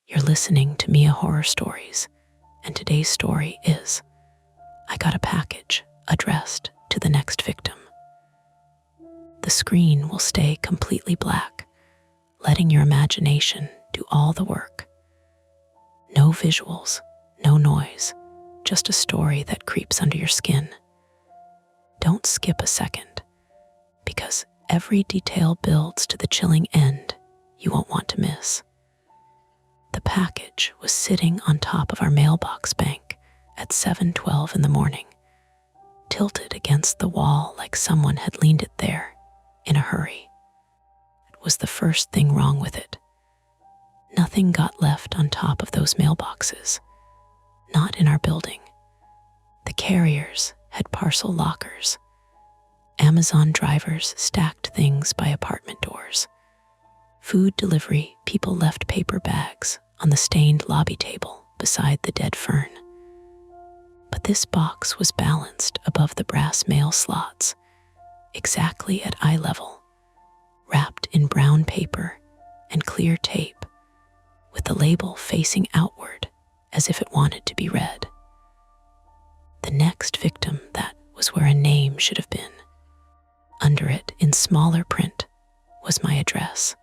You're listening to Mia Horror Stories, and today's story is I Got a Package Addressed to the Next Victim. The screen will stay completely black, letting your imagination do all the work. No visuals, no noise, just a story that creeps under your skin. Don't skip a second, because every detail builds to the chilling end you won't want to miss. The package was sitting on top of our mailbox bank at 7:12 in the morning, tilted against the wall like someone had leaned it there in a hurry. It was the first thing wrong with it. Nothing got left on top of those mailboxes, not in our building. The carriers had parcel lockers. Amazon drivers stacked things by apartment doors. Food delivery people left paper bags on the stained lobby table beside the dead fern. But this box was balanced above the brass mail slots, exactly at eye level, wrapped in brown paper and clear tape, with the label facing outward as if it wanted to be read. The next victim, that was where a name should have been. Under it, in smaller print, was my address.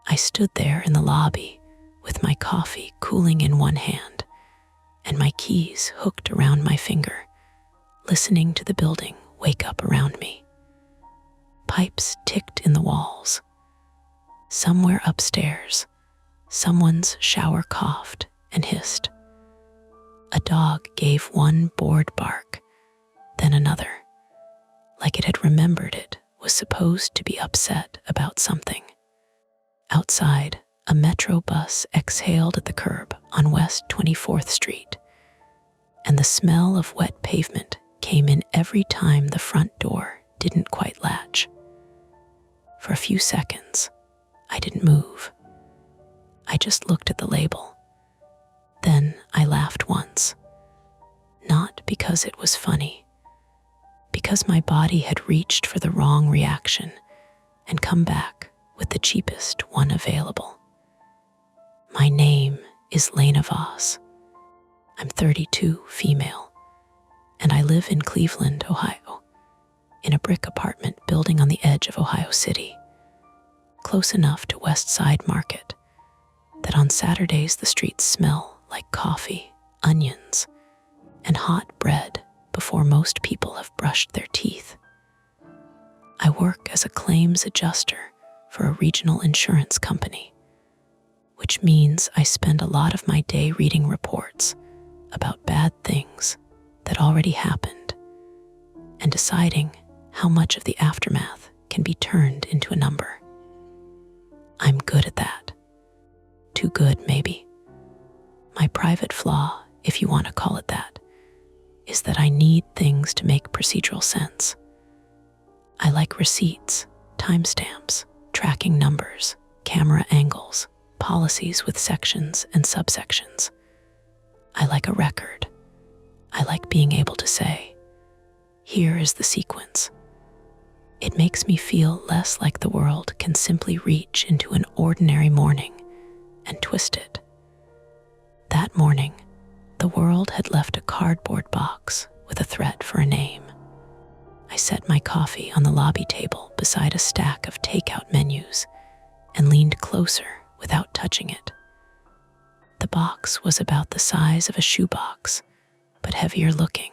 I stood there in the lobby with my coffee cooling in one hand and my keys hooked around my finger, listening to the building wake up around me. Pipes ticked in the walls. Somewhere upstairs, someone's shower coughed and hissed. A dog gave one bored bark, then another, like it had remembered it was supposed to be upset about something. Outside, a metro bus exhaled at the curb on West 24th Street, and the smell of wet pavement came in every time the front door didn't quite latch. For a few seconds, I didn't move. I just looked at the label. Then I laughed once. Not because it was funny, because my body had reached for the wrong reaction and come back with the cheapest one available. My name is Lena Voss. I'm 32, female, and I live in Cleveland, Ohio, in a brick apartment building on the edge of Ohio City, close enough to West Side Market that on Saturdays the streets smell like coffee, onions, and hot bread before most people have brushed their teeth. I work as a claims adjuster for a regional insurance company, which means I spend a lot of my day reading reports about bad things that already happened and deciding how much of the aftermath can be turned into a number. I'm good at that. Too good, maybe. My private flaw, if you want to call it that, is that I need things to make procedural sense. I like receipts, timestamps, tracking numbers, camera angles, policies with sections and subsections. I like a record. I like being able to say, here is the sequence. It makes me feel less like the world can simply reach into an ordinary morning and twist it. That morning, the world had left a cardboard box with a threat for a name. I set my coffee on the lobby table beside a stack of takeout menus and leaned closer without touching it. The box was about the size of a shoebox, but heavier looking,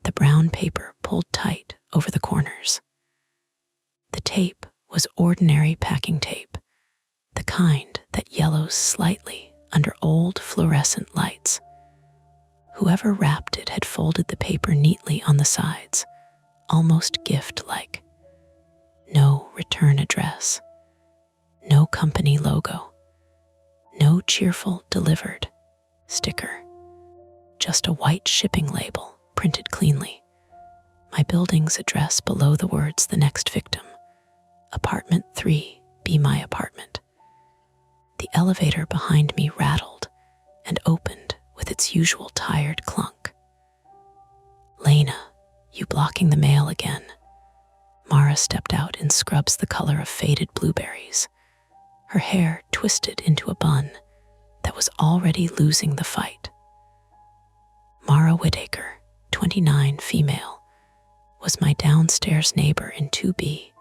the brown paper pulled tight over the corners. The tape was ordinary packing tape, the kind that yellows slightly under old fluorescent lights. Whoever wrapped it had folded the paper neatly on the sides, almost gift-like. No return address, no company logo, no cheerful delivered sticker, just a white shipping label printed cleanly. My building's address below the words "The Next Victim," Apartment 3, be my apartment. The elevator behind me rattled and opened with its usual tired clunk. Lena, you blocking the mail again. Mara stepped out in scrubs the color of faded blueberries, her hair twisted into a bun was already losing the fight. Mara Whittaker, 29, female, was my downstairs neighbor in 2B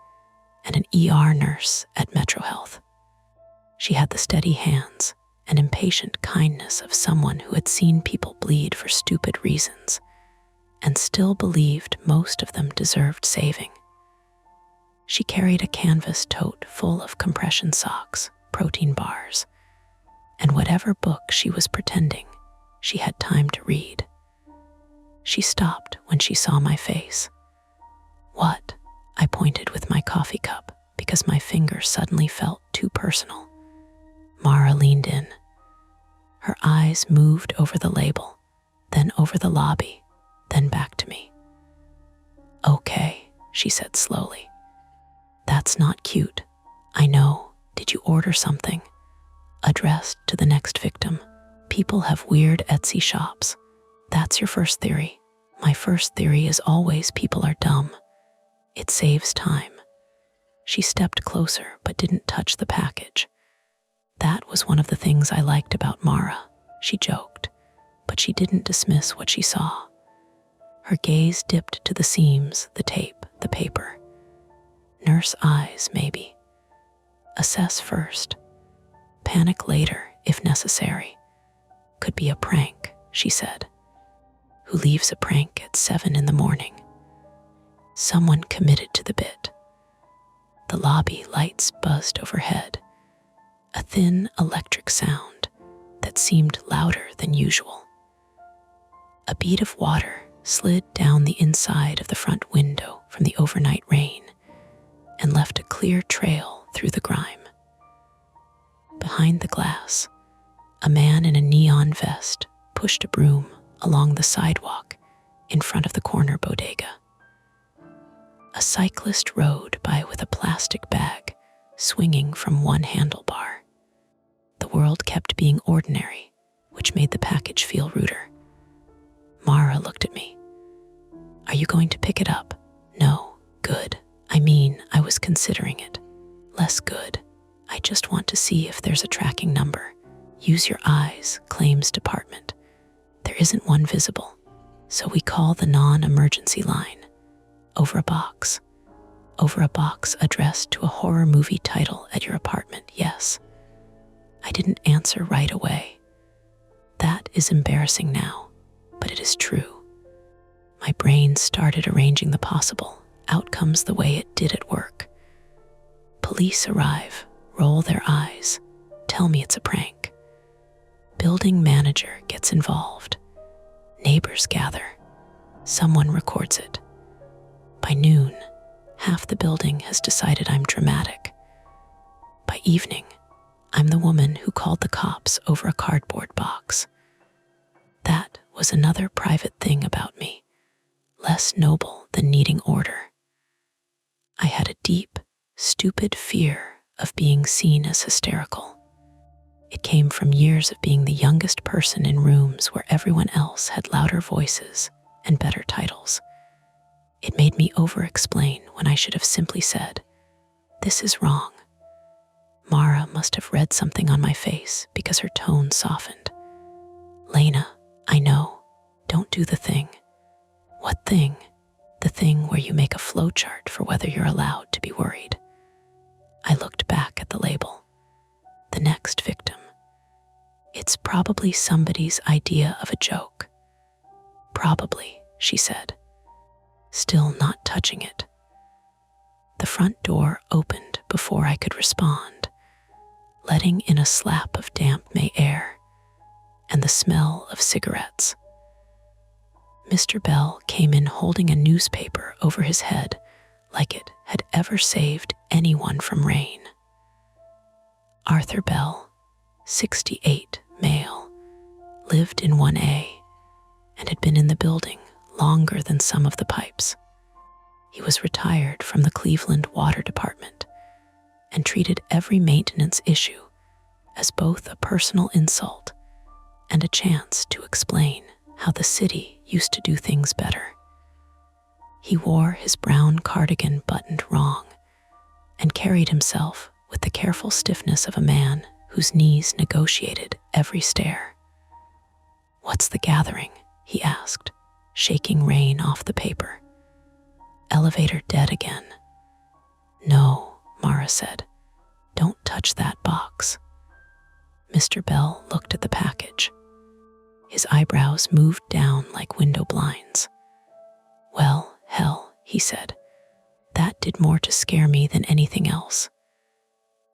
and an ER nurse at Metro Health. She had the steady hands and impatient kindness of someone who had seen people bleed for stupid reasons and still believed most of them deserved saving. She carried a canvas tote full of compression socks, protein bars, and whatever book she was pretending she had time to read. She stopped when she saw my face. "What?" I pointed with my coffee cup because my finger suddenly felt too personal. Mara leaned in. Her eyes moved over the label, then over the lobby, then back to me. "Okay," she said slowly. "That's not cute. I know. Did you order something?" Addressed to the next victim. "People have weird Etsy shops. That's your first theory. My first theory is always people are dumb. It saves time." She stepped closer but didn't touch the package. That was one of the things I liked about Mara. She joked, but she didn't dismiss what she saw. Her gaze dipped to the seams, the tape, the paper. Nurse eyes, maybe. Assess first. Panic later, if necessary. Could be a prank, she said. Who leaves a prank at 7 in the morning? Someone committed to the bit. The lobby lights buzzed overhead. A thin electric sound that seemed louder than usual. A bead of water slid down the inside of the front window from the overnight rain and left a clear trail through the grime. Behind the glass, a man in a neon vest pushed a broom along the sidewalk in front of the corner bodega. A cyclist rode by with a plastic bag swinging from one handlebar. The world kept being ordinary, which made the package feel ruder. Mara looked at me. "Are you going to pick it up?" "No." "Good. I was considering it." "Less good. I just want to see if there's a tracking number." "Use your eyes, claims department. There isn't one visible, so we call the non-emergency line. Over a box. Over a box addressed to a horror movie title at your apartment, yes." I didn't answer right away. That is embarrassing now, but it is true. My brain started arranging the possible outcomes the way it did at work. Police arrive, roll their eyes, tell me it's a prank. Building manager gets involved. Neighbors gather. Someone records it. By noon, half the building has decided I'm dramatic. By evening, I'm the woman who called the cops over a cardboard box. That was another private thing about me, less noble than needing order. I had a deep, stupid fear of being seen as hysterical. It came from years of being the youngest person in rooms where everyone else had louder voices and better titles. It made me over-explain when I should have simply said, "This is wrong." Mara must have read something on my face because her tone softened. "Lena, I know. Don't do the thing." "What thing?" "The thing where you make a flowchart for whether you're allowed to be worried." I looked back at the label. The next victim. "It's probably somebody's idea of a joke." "Probably," she said, still not touching it. The front door opened before I could respond, letting in a slap of damp May air and the smell of cigarettes. Mr. Bell came in holding a newspaper over his head like it had ever saved anyone from rain. Arthur Bell, 68, male, lived in 1A and had been in the building longer than some of the pipes. He was retired from the Cleveland Water Department and treated every maintenance issue as both a personal insult and a chance to explain how the city used to do things better. He wore his brown cardigan buttoned wrong and carried himself with the careful stiffness of a man whose knees negotiated every stare. "What's the gathering?" he asked, shaking rain off the paper. "Elevator dead again." "No," Mara said. "Don't touch that box." Mr. Bell looked at the package. His eyebrows moved down like window blinds. "Well, hell," he said. "That did more to scare me than anything else."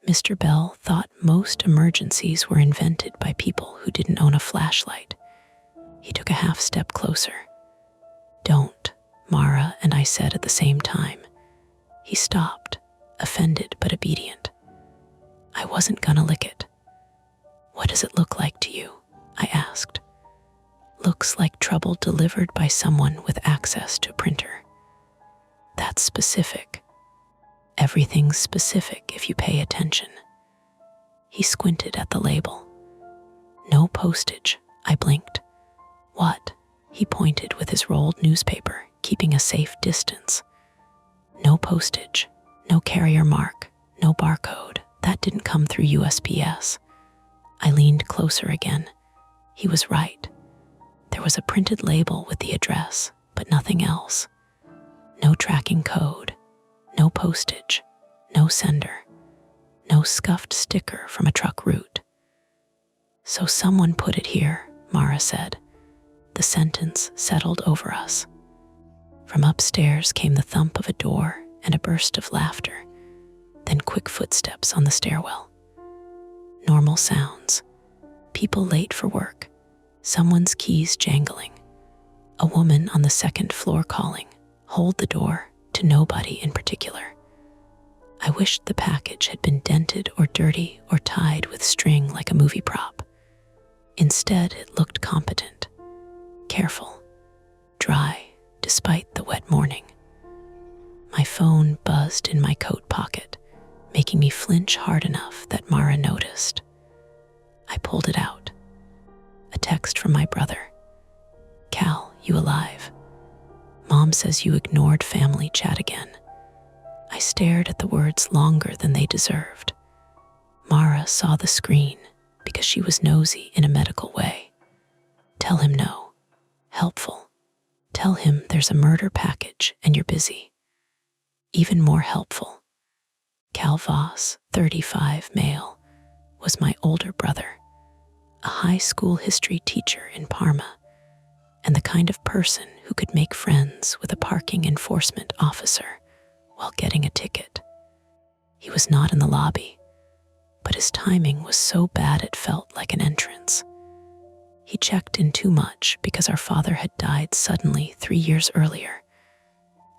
Mr. Bell thought most emergencies were invented by people who didn't own a flashlight. He took a half step closer. "Don't," Mara and I said at the same time. He stopped, offended but obedient. "I wasn't gonna lick it." "What does it look like to you?" I asked. "Looks like trouble delivered by someone with access to a printer." "That's specific." "Everything's specific if you pay attention." He squinted at the label. "No postage," I blinked. "What?" He pointed with his rolled newspaper, keeping a safe distance. "No postage, no carrier mark, no barcode. That didn't come through USPS." I leaned closer again. He was right. There was a printed label with the address, but nothing else. No tracking code, no postage, no sender, no scuffed sticker from a truck route. "So someone put it here," Mara said. The sentence settled over us. From upstairs came the thump of a door and a burst of laughter, then quick footsteps on the stairwell. Normal sounds. People late for work, someone's keys jangling, a woman on the second floor calling, "Hold the door," to nobody in particular. I wished the package had been dented or dirty or tied with string like a movie prop. Instead, it looked competent, careful, dry, despite the wet morning. My phone buzzed in my coat pocket, making me flinch hard enough that Mara noticed. I pulled it out. A text from my brother. "Cal, you alive? Mom says you ignored family chat again." I stared at the words longer than they deserved. Mara saw the screen because she was nosy in a medical way. "Tell him no." Helpful. "Tell him there's a murder package and you're busy." Even more helpful. Cal Voss, 35, male, was my older brother, a high school history teacher in Parma, and the kind of person who could make friends with a parking enforcement officer while getting a ticket. He was not in the lobby, but his timing was so bad it felt like an entrance. He checked in too much because our father had died suddenly 3 years earlier,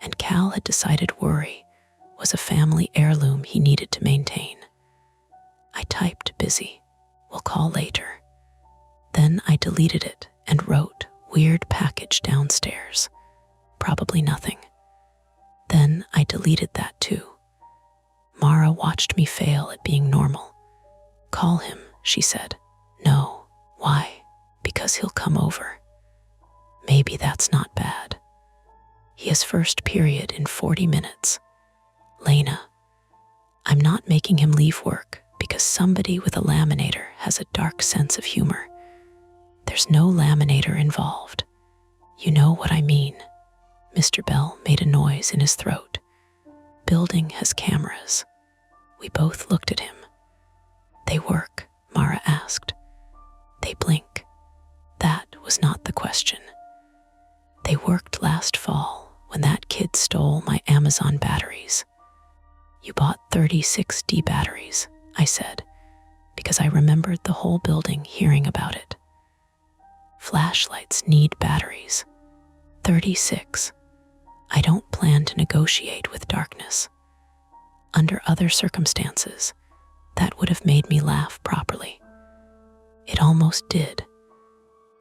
and Cal had decided worry was a family heirloom he needed to maintain. I typed busy, "We'll call later." Then I deleted it and wrote weird package downstairs. Probably nothing. Then I deleted that too. Mara watched me fail at being normal. "Call him," she said. "No." "Why?" "Because he'll come over." Maybe that's not bad. He has first period in 40 minutes. Lena. I'm not making him leave work because somebody with a laminator has a dark sense of humor. There's no laminator involved. You know what I mean. Mr. Bell made a noise in his throat. Building has cameras. We both looked at him. "They work?" Mara asked. "They blink." That was not the question. "They worked last fall when that kid stole my Amazon batteries." "You bought 36D batteries," I said, because I remembered the whole building hearing about it. Flashlights need batteries. 36. I don't plan to negotiate with darkness. Under other circumstances, that would have made me laugh properly. It almost did.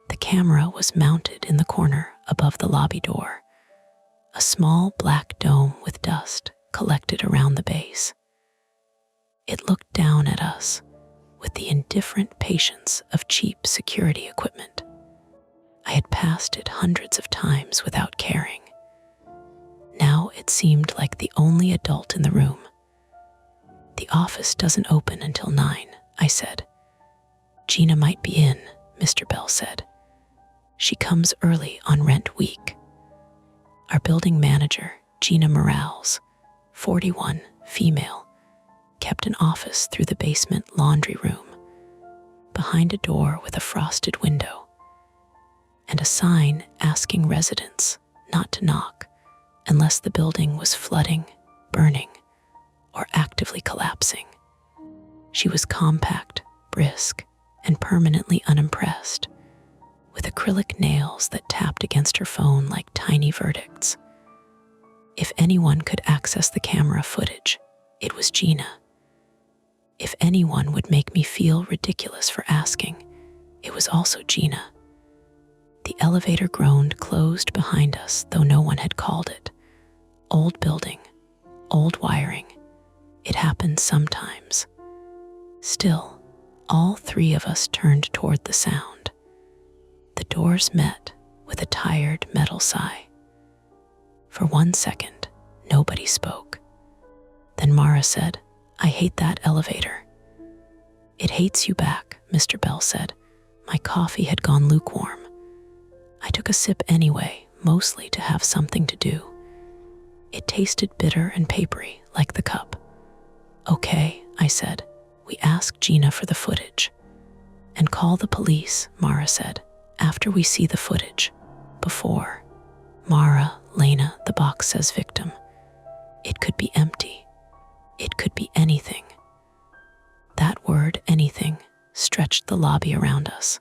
The camera was mounted in the corner above the lobby door, a small black dome with dust collected around the base. It looked down at us with the indifferent patience of cheap security equipment. I had passed it hundreds of times without caring. Now it seemed like the only adult in the room. "The office doesn't open until 9, I said. Gina might be in, Mr. Bell said. She comes early on rent week. Our building manager, Gina Morales, 41, female, kept an office through the basement laundry room, behind a door with a frosted window, and a sign asking residents not to knock unless the building was flooding, burning, or actively collapsing. She was compact, brisk, and permanently unimpressed, with acrylic nails that tapped against her phone like tiny verdicts. If anyone could access the camera footage, it was Gina. If anyone would make me feel ridiculous for asking, it was also Gina. The elevator groaned closed behind us, though no one had called it. Old building, old wiring. It happens sometimes. Still, all three of us turned toward the sound. The doors met with a tired metal sigh. For 1 second, nobody spoke. Then Mara said, "I hate that elevator." "It hates you back," Mr. Bell said. My coffee had gone lukewarm. I took a sip anyway, mostly to have something to do. It tasted bitter and papery, like the cup. "Okay," I said. "We ask Gina for the footage." "And call the police," Mara said, "after we see the footage. Before." "Mara, Lena, the box says victim. It could be empty. It could be anything." That word, anything, stretched the lobby around us.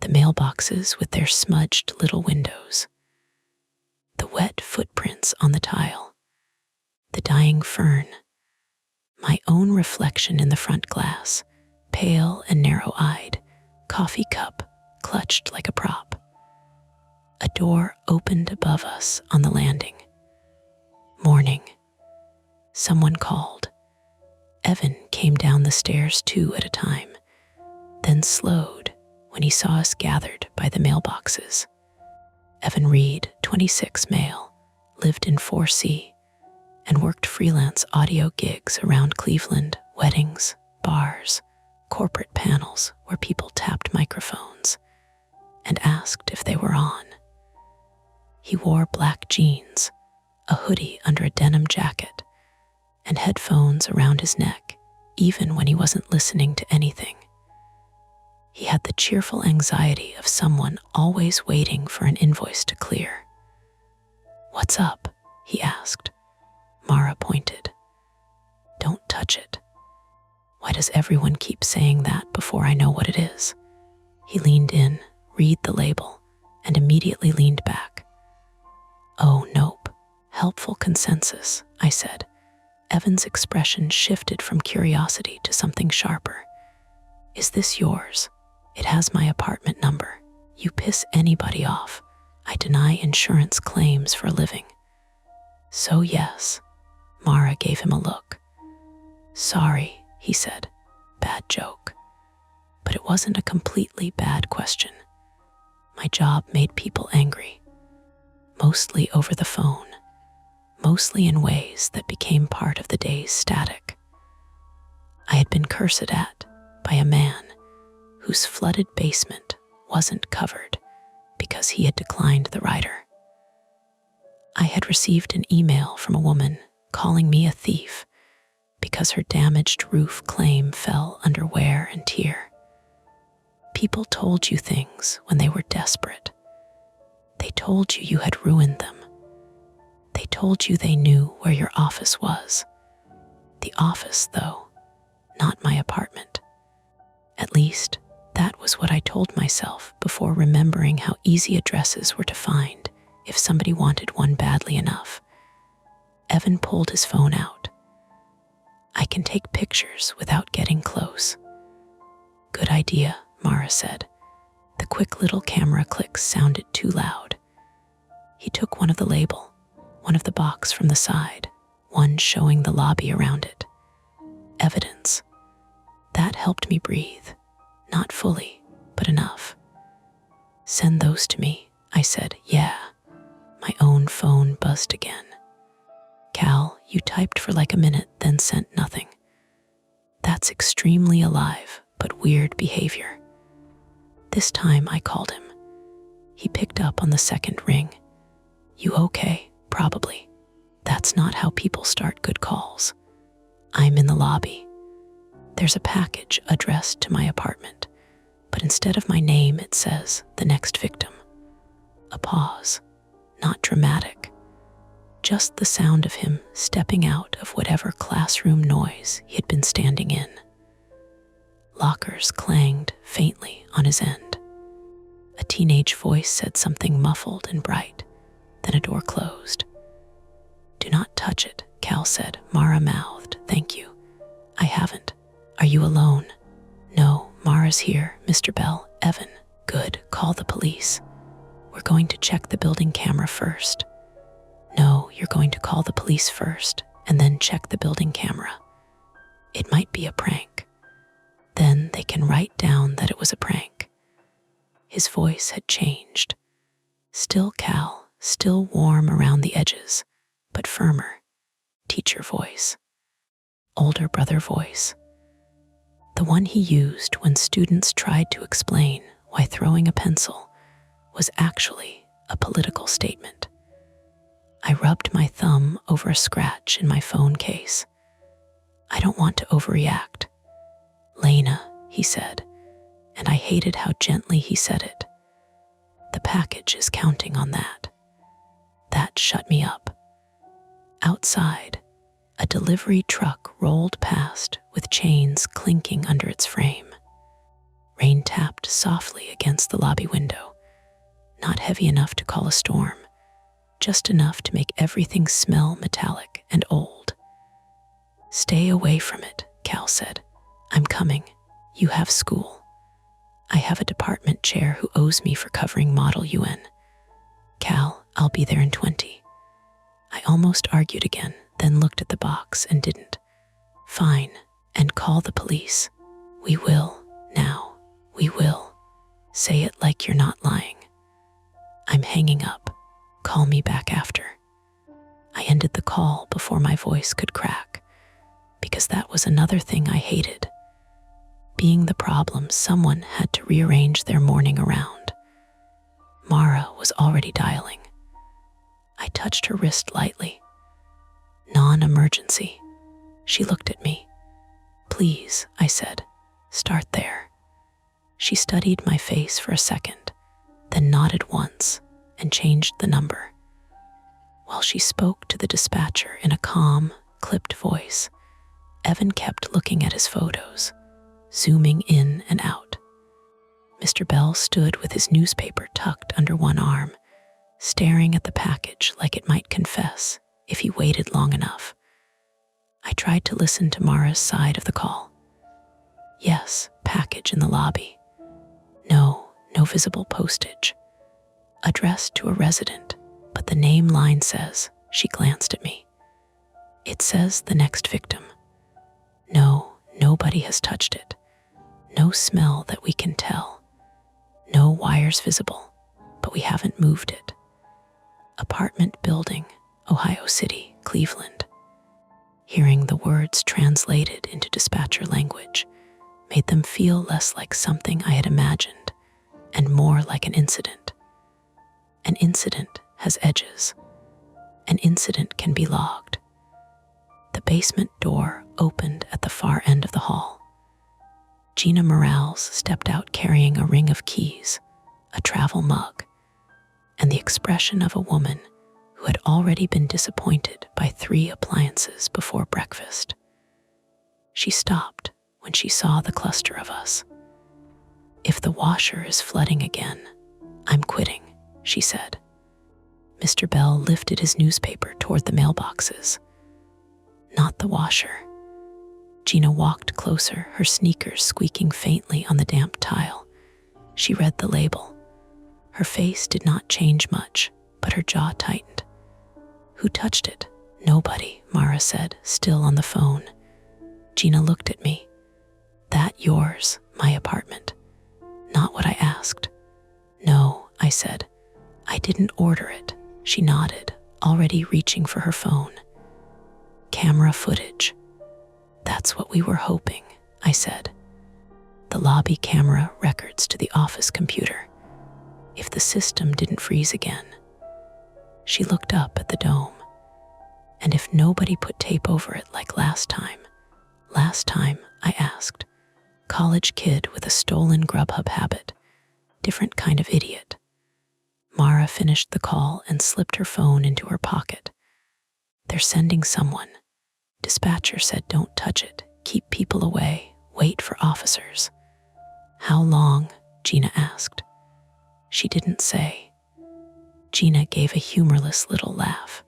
The mailboxes with their smudged little windows. The wet footprints on the tile. The dying fern. My own reflection in the front glass, pale and narrow-eyed, coffee cup clutched like a prop. A door opened above us on the landing. Morning. Someone called. Evan came down the stairs 2 at a time, then slowed when he saw us gathered by the mailboxes. Evan Reed, 26 male, lived in 4C, and worked freelance audio gigs around Cleveland, weddings, bars, corporate panels where people tapped microphones and asked if they were on. He wore black jeans, a hoodie under a denim jacket, and headphones around his neck, even when he wasn't listening to anything. He had the cheerful anxiety of someone always waiting for an invoice to clear. "What's up?" he asked. Mara pointed. "Don't touch it." "Why does everyone keep saying that before I know what it is?" He leaned in, read the label, and immediately leaned back. "Oh, nope. Helpful consensus," I said. Evan's expression shifted from curiosity to something sharper. "Is this yours? It has my apartment number. You piss anybody off. I deny insurance claims for a living." "So yes." Mara gave him a look. "Sorry," he said. "Bad joke." But it wasn't a completely bad question. My job made people angry. Mostly over the phone. Mostly in ways that became part of the day's static. I had been cursed at by a man whose flooded basement wasn't covered because he had declined the rider. I had received an email from a woman calling me a thief because her damaged roof claim fell under wear and tear. People told you things when they were desperate. They told you you had ruined them. They told you they knew where your office was. The office, though, not my apartment. At least, that was what I told myself before remembering how easy addresses were to find if somebody wanted one badly enough. Evan pulled his phone out. "I can take pictures without getting close." "Good idea," Mara said. The quick little camera clicks sounded too loud. He took one of the label, one of the box from the side, one showing the lobby around it. Evidence. That helped me breathe. Not fully, but enough. "Send those to me," I said. "Yeah." My own phone buzzed again. "Cal, you typed for like a minute, then sent nothing." "That's extremely alive," but weird behavior. This time I called him. He picked up on the second ring. "You okay?" "Probably. That's not how people start good calls." "I'm in the lobby. There's a package addressed to my apartment, but instead of my name it says the next victim." A pause, not dramatic, just the sound of him stepping out of whatever classroom noise he had been standing in. Lockers clanged faintly on his end. A teenage voice said something muffled and bright, then a door closed. "Do not touch it," Cal said. Mara mouthed, "Thank you." "I haven't. Are you alone?" "No, Mara's here, Mr. Bell." "Evan." "Good. Call the police." "We're going to check the building camera first." "No, you're going to call the police first and then check the building camera. It might be a prank. Then they can write down that it was a prank." His voice had changed. Still Cal, still warm around the edges, but firmer. Teacher voice. Older brother voice. The one he used when students tried to explain why throwing a pencil was actually a political statement. I rubbed my thumb over a scratch in my phone case. "I don't want to overreact." "Lena," he said, and I hated how gently he said it. "The package is counting on that." That shut me up. Outside, a delivery truck rolled past with chains clinking under its frame. Rain tapped softly against the lobby window, not heavy enough to call a storm, just enough to make everything smell metallic and old. "Stay away from it," Cal said. "I'm coming. You have school. I have a department chair who owes me for covering Model UN. Cal, I'll be there in 20. I almost argued again, then looked at the box and didn't. "Fine, and call the police." "We will, now. We will." "Say it like you're not lying." "I'm hanging up. Call me back after." I ended the call before my voice could crack, because that was another thing I hated. Being the problem someone had to rearrange their morning around. Mara was already dialing. I touched her wrist lightly. "Non-emergency." She looked at me. "Please," I said, "start there." She studied my face for a second, then nodded once and changed the number. While she spoke to the dispatcher in a calm, clipped voice, Evan kept looking at his photos, zooming in and out. Mr. Bell stood with his newspaper tucked under one arm, staring at the package like it might confess if he waited long enough. I tried to listen to Mara's side of the call. "Yes, package in the lobby. No visible postage. Addressed to a resident, but the name line says," she glanced at me. "It says the next victim. No, nobody has touched it. No smell that we can tell. No wires visible, but we haven't moved it. Apartment building, Ohio City, Cleveland." Hearing the words translated into dispatcher language made them feel less like something I had imagined and more like an incident. An incident has edges. An incident can be logged. The basement door opened at the far end of the hall. Gina Morales stepped out carrying a ring of keys, a travel mug, and the expression of a woman who had already been disappointed by 3 appliances before breakfast. She stopped when she saw the cluster of us. "If the washer is flooding again, I'm quitting," she said. Mr. Bell lifted his newspaper toward the mailboxes. "Not the washer." Gina walked closer, her sneakers squeaking faintly on the damp tile. She read the label. Her face did not change much, but her jaw tightened. "Who touched it?" "Nobody," Mara said, still on the phone. Gina looked at me. "That yours, my apartment?" "Not what I asked." "No," I said. "I didn't order it." She nodded, already reaching for her phone. "Camera footage." "That's what we were hoping," I said. the lobby camera records to the office computer. If the system didn't freeze again. She looked up at the dome. And if nobody put tape over it like last time, I asked. College kid with a stolen Grubhub habit. Different kind of idiot. Mara finished the call and slipped her phone into her pocket. They're sending someone. Dispatcher said don't touch it, keep people away, wait for officers. How long? Gina asked. She didn't say. Gina gave a humorless little laugh.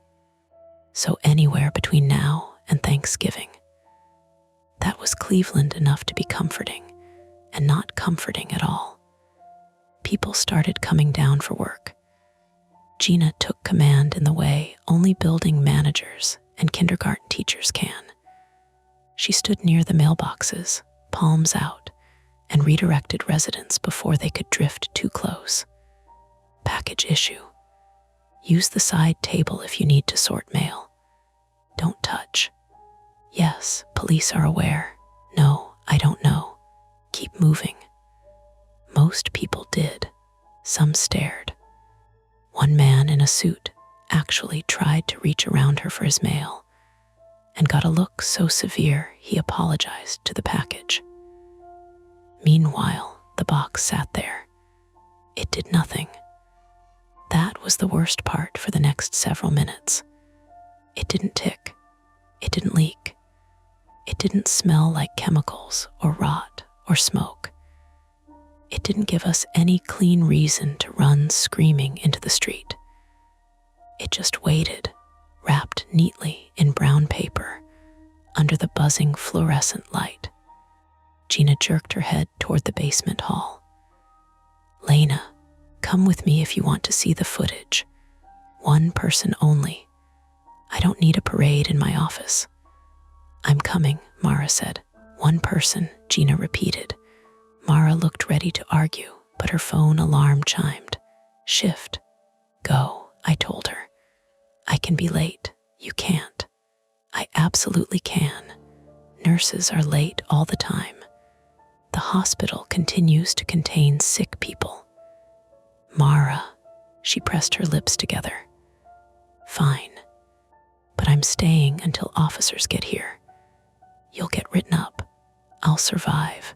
So anywhere between now and Thanksgiving. That was Cleveland enough to be comforting, and not comforting at all. People started coming down for work. Gina took command in the way only building managers and kindergarten teachers can. She stood near the mailboxes, palms out, and redirected residents before they could drift too close. Package issue. Use the side table if you need to sort mail. Don't touch. Yes, police are aware. No, I don't know. Keep moving. Most people did. Some stared. One man in a suit actually tried to reach around her for his mail and got a look so severe he apologized to the package. Meanwhile, the box sat there. It did nothing. That was the worst part for the next several minutes. It didn't tick. It didn't leak. It didn't smell like chemicals or rot or smoke. It didn't give us any clean reason to run screaming into the street. It just waited, wrapped neatly in brown paper, under the buzzing fluorescent light. Gina jerked her head toward the basement hall. Lena, come with me if you want to see the footage. One person only. I don't need a parade in my office. I'm coming, Mara said. One person, Gina repeated. Mara looked ready to argue, but her phone alarm chimed. Shift. Go, I told her. I can be late. You can't. I absolutely can. Nurses are late all the time. The hospital continues to contain sick people. Mara, she pressed her lips together. Fine. But I'm staying until officers get here. You'll get written up. I'll survive.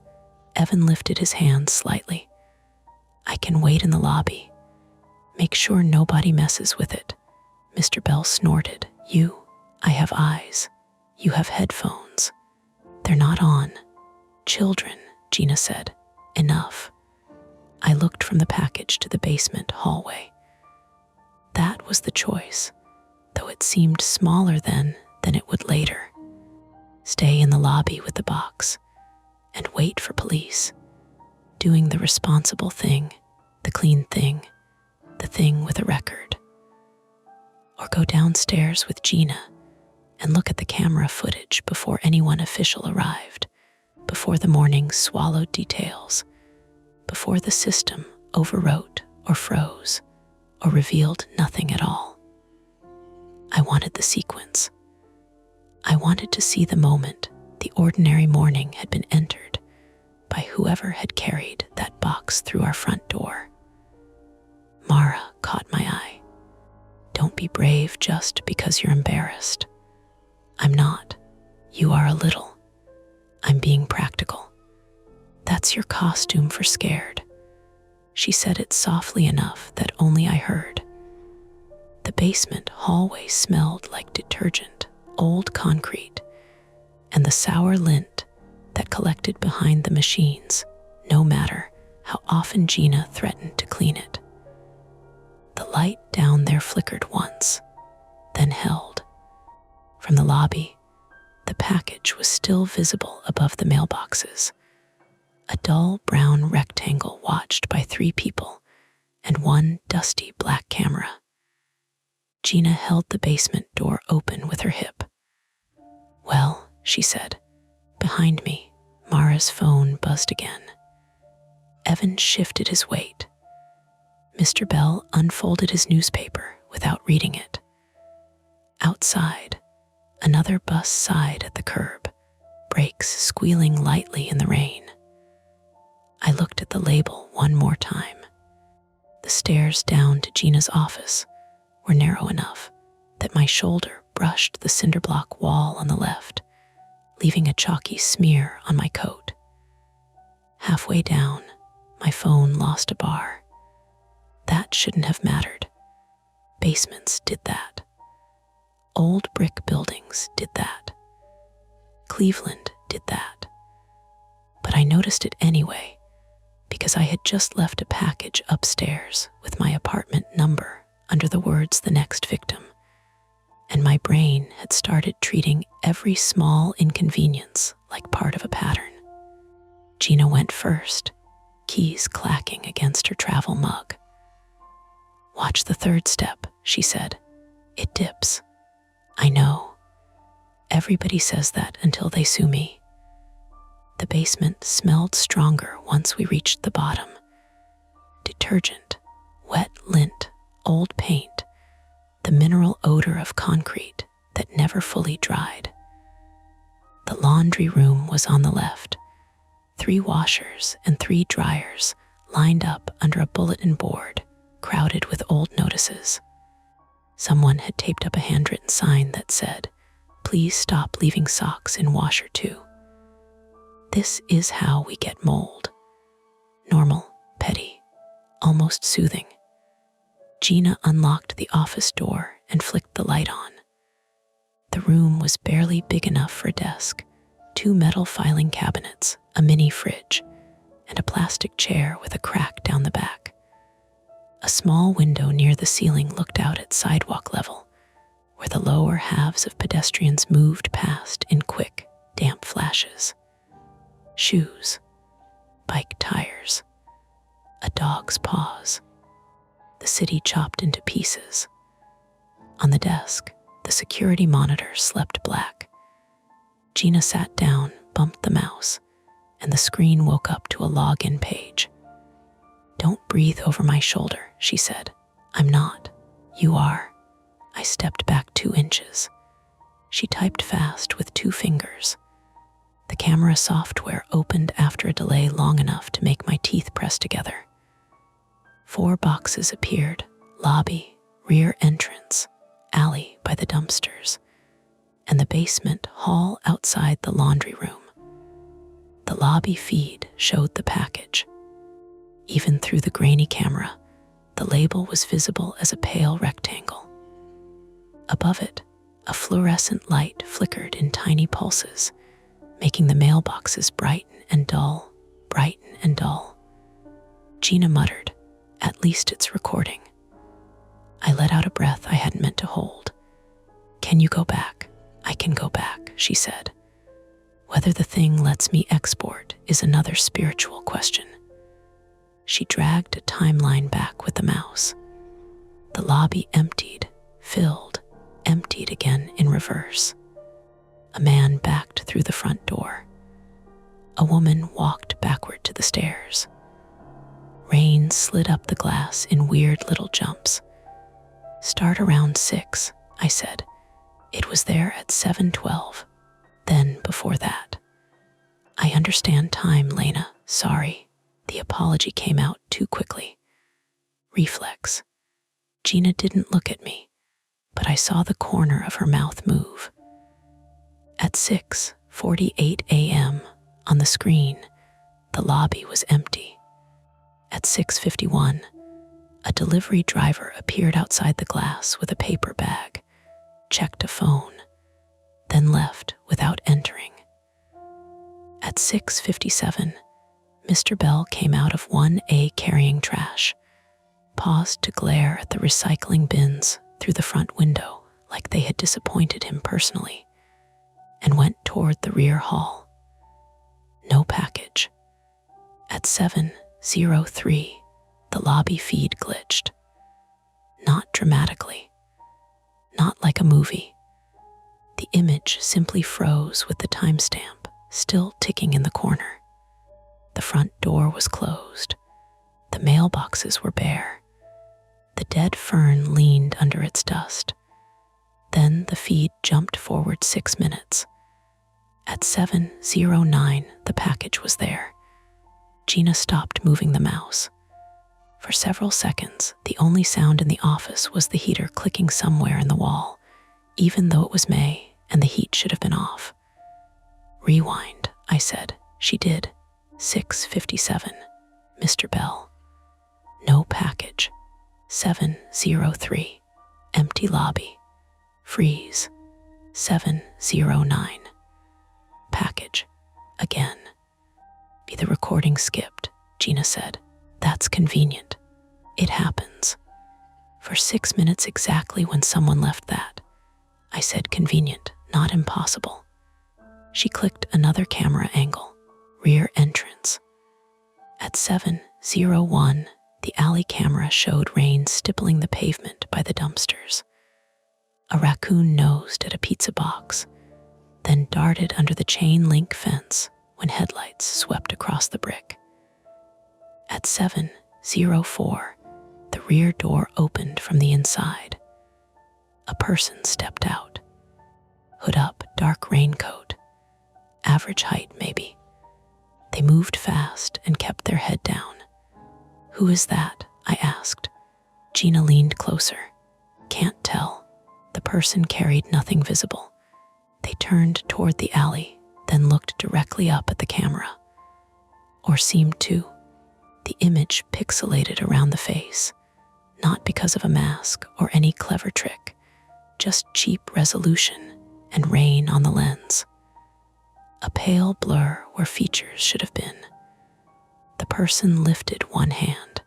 Evan lifted his hand slightly. I can wait in the lobby. Make sure nobody messes with it. Mr. Bell snorted. I have eyes. You have headphones. They're not on. Children, Gina said. Enough. I looked from the package to the basement hallway. That was the choice, though it seemed smaller then than it would later. Stay in the lobby with the box and wait for police, doing the responsible thing, the clean thing, the thing with a record. Or go downstairs with Gina and look at the camera footage before anyone official arrived, before the morning swallowed details, before the system overwrote or froze or revealed nothing at all. I wanted the sequence. I wanted to see the moment the ordinary morning had been entered by whoever had carried that box through our front door. Mara caught my eye. Don't be brave just because you're embarrassed. I'm not. You are a little. I'm being practical. That's your costume for scared. She said it softly enough that only I heard. The basement hallway smelled like detergent, old concrete, and the sour lint that collected behind the machines, no matter how often Gina threatened to clean it. The light down there flickered once, then held. From the lobby, the package was still visible above the mailboxes. A dull brown rectangle watched by 3 people and one dusty black camera. Gina held the basement door open with her hip. Well, she said. Behind me, Mara's phone buzzed again. Evan shifted his weight. Mr. Bell unfolded his newspaper without reading it. Outside, another bus sighed at the curb, brakes squealing lightly in the rain. I looked at the label one more time. The stairs down to Gina's office were narrow enough that my shoulder brushed the cinder block wall on the left, leaving a chalky smear on my coat. Halfway down, my phone lost a bar. That shouldn't have mattered. Basements did that. Old brick buildings did that. Cleveland did that. But I noticed it anyway, because I had just left a package upstairs with my apartment number under the words "the next victim," and my brain had started treating every small inconvenience like part of a pattern. Gina went first, keys clacking against her travel mug. "Watch the third step," she said. "It dips." I know. Everybody says that until they sue me. The basement smelled stronger once we reached the bottom. Detergent, wet lint, old paint, the mineral odor of concrete that never fully dried. The laundry room was on the left. 3 washers and 3 dryers lined up under a bulletin board crowded with old notices. Someone had taped up a handwritten sign that said, "Please stop leaving socks in washer 2. This is how we get mold." Normal, petty, almost soothing. Gina unlocked the office door and flicked the light on. The room was barely big enough for a desk, 2 metal filing cabinets, a mini fridge, and a plastic chair with a crack down the back. A small window near the ceiling looked out at sidewalk level, where the lower halves of pedestrians moved past in quick, damp flashes. Shoes, bike tires, a dog's paws. The city chopped into pieces. On the desk, the security monitor slept black. Gina sat down, bumped the mouse, and the screen woke up to a login page. "Don't breathe over my shoulder," she said. "I'm not. You are." I stepped back 2 inches. She typed fast with 2 fingers. The camera software opened after a delay long enough to make my teeth press together. 4 boxes appeared: lobby, rear entrance, alley by the dumpsters, and the basement hall outside the laundry room. The lobby feed showed the package. Even through the grainy camera, the label was visible as a pale rectangle. Above it, a fluorescent light flickered in tiny pulses, making the mailboxes brighten and dull, brighten and dull. Gina muttered, "At least it's recording." I let out a breath I hadn't meant to hold. "Can you go back?" "I can go back," she said. "Whether the thing lets me export is another spiritual question." She dragged a timeline back with the mouse. The lobby emptied, filled, emptied again in reverse. A man backed through the front door. A woman walked backward to the stairs. Rain slid up the glass in weird little jumps. "Start around 6, I said. "It was there at 7:12. Then before that." "I understand time, Lena. Sorry." The apology came out too quickly. Reflex. Gina didn't look at me, but I saw the corner of her mouth move. At 6:48 a.m., on the screen, the lobby was empty. At 6:51, a delivery driver appeared outside the glass with a paper bag, checked a phone, then left without entering. At 6:57, Mr. Bell came out of 1A carrying trash, paused to glare at the recycling bins through the front window like they had disappointed him personally, and went toward the rear hall. No package. At 7:03, the lobby feed glitched. Not dramatically. Not like a movie. The image simply froze with the timestamp still ticking in the corner. The front door was closed. The mailboxes were bare. The dead fern leaned under its dust. Then the feed jumped forward 6 minutes. At 7:09, the package was there. Gina stopped moving the mouse. For several seconds, the only sound in the office was the heater clicking somewhere in the wall, even though it was May and the heat should have been off. "Rewind," I said. She did. 6:57. Mr. Bell. No package. 7:03. Empty lobby. Freeze. 7:09. Package. Again. The recording skipped, Gina said. "That's convenient. It happens. For 6 minutes exactly when someone left that." I said convenient, not impossible. She clicked another camera angle. Rear entrance. At 7:01, the alley camera showed rain stippling the pavement by the dumpsters. A raccoon nosed at a pizza box, then darted under the chain link fence when headlights swept across the brick. At 7:04, the rear door opened from the inside. A person stepped out. Hood up, dark raincoat. Average height, maybe. They moved fast and kept their head down. "Who is that?" I asked. Gina leaned closer. "Can't tell." The person carried nothing visible. They turned toward the alley, then looked directly up at the camera. Or seemed to. The image pixelated around the face, not because of a mask or any clever trick, just cheap resolution and rain on the lens. A pale blur where features should have been. The person lifted one hand.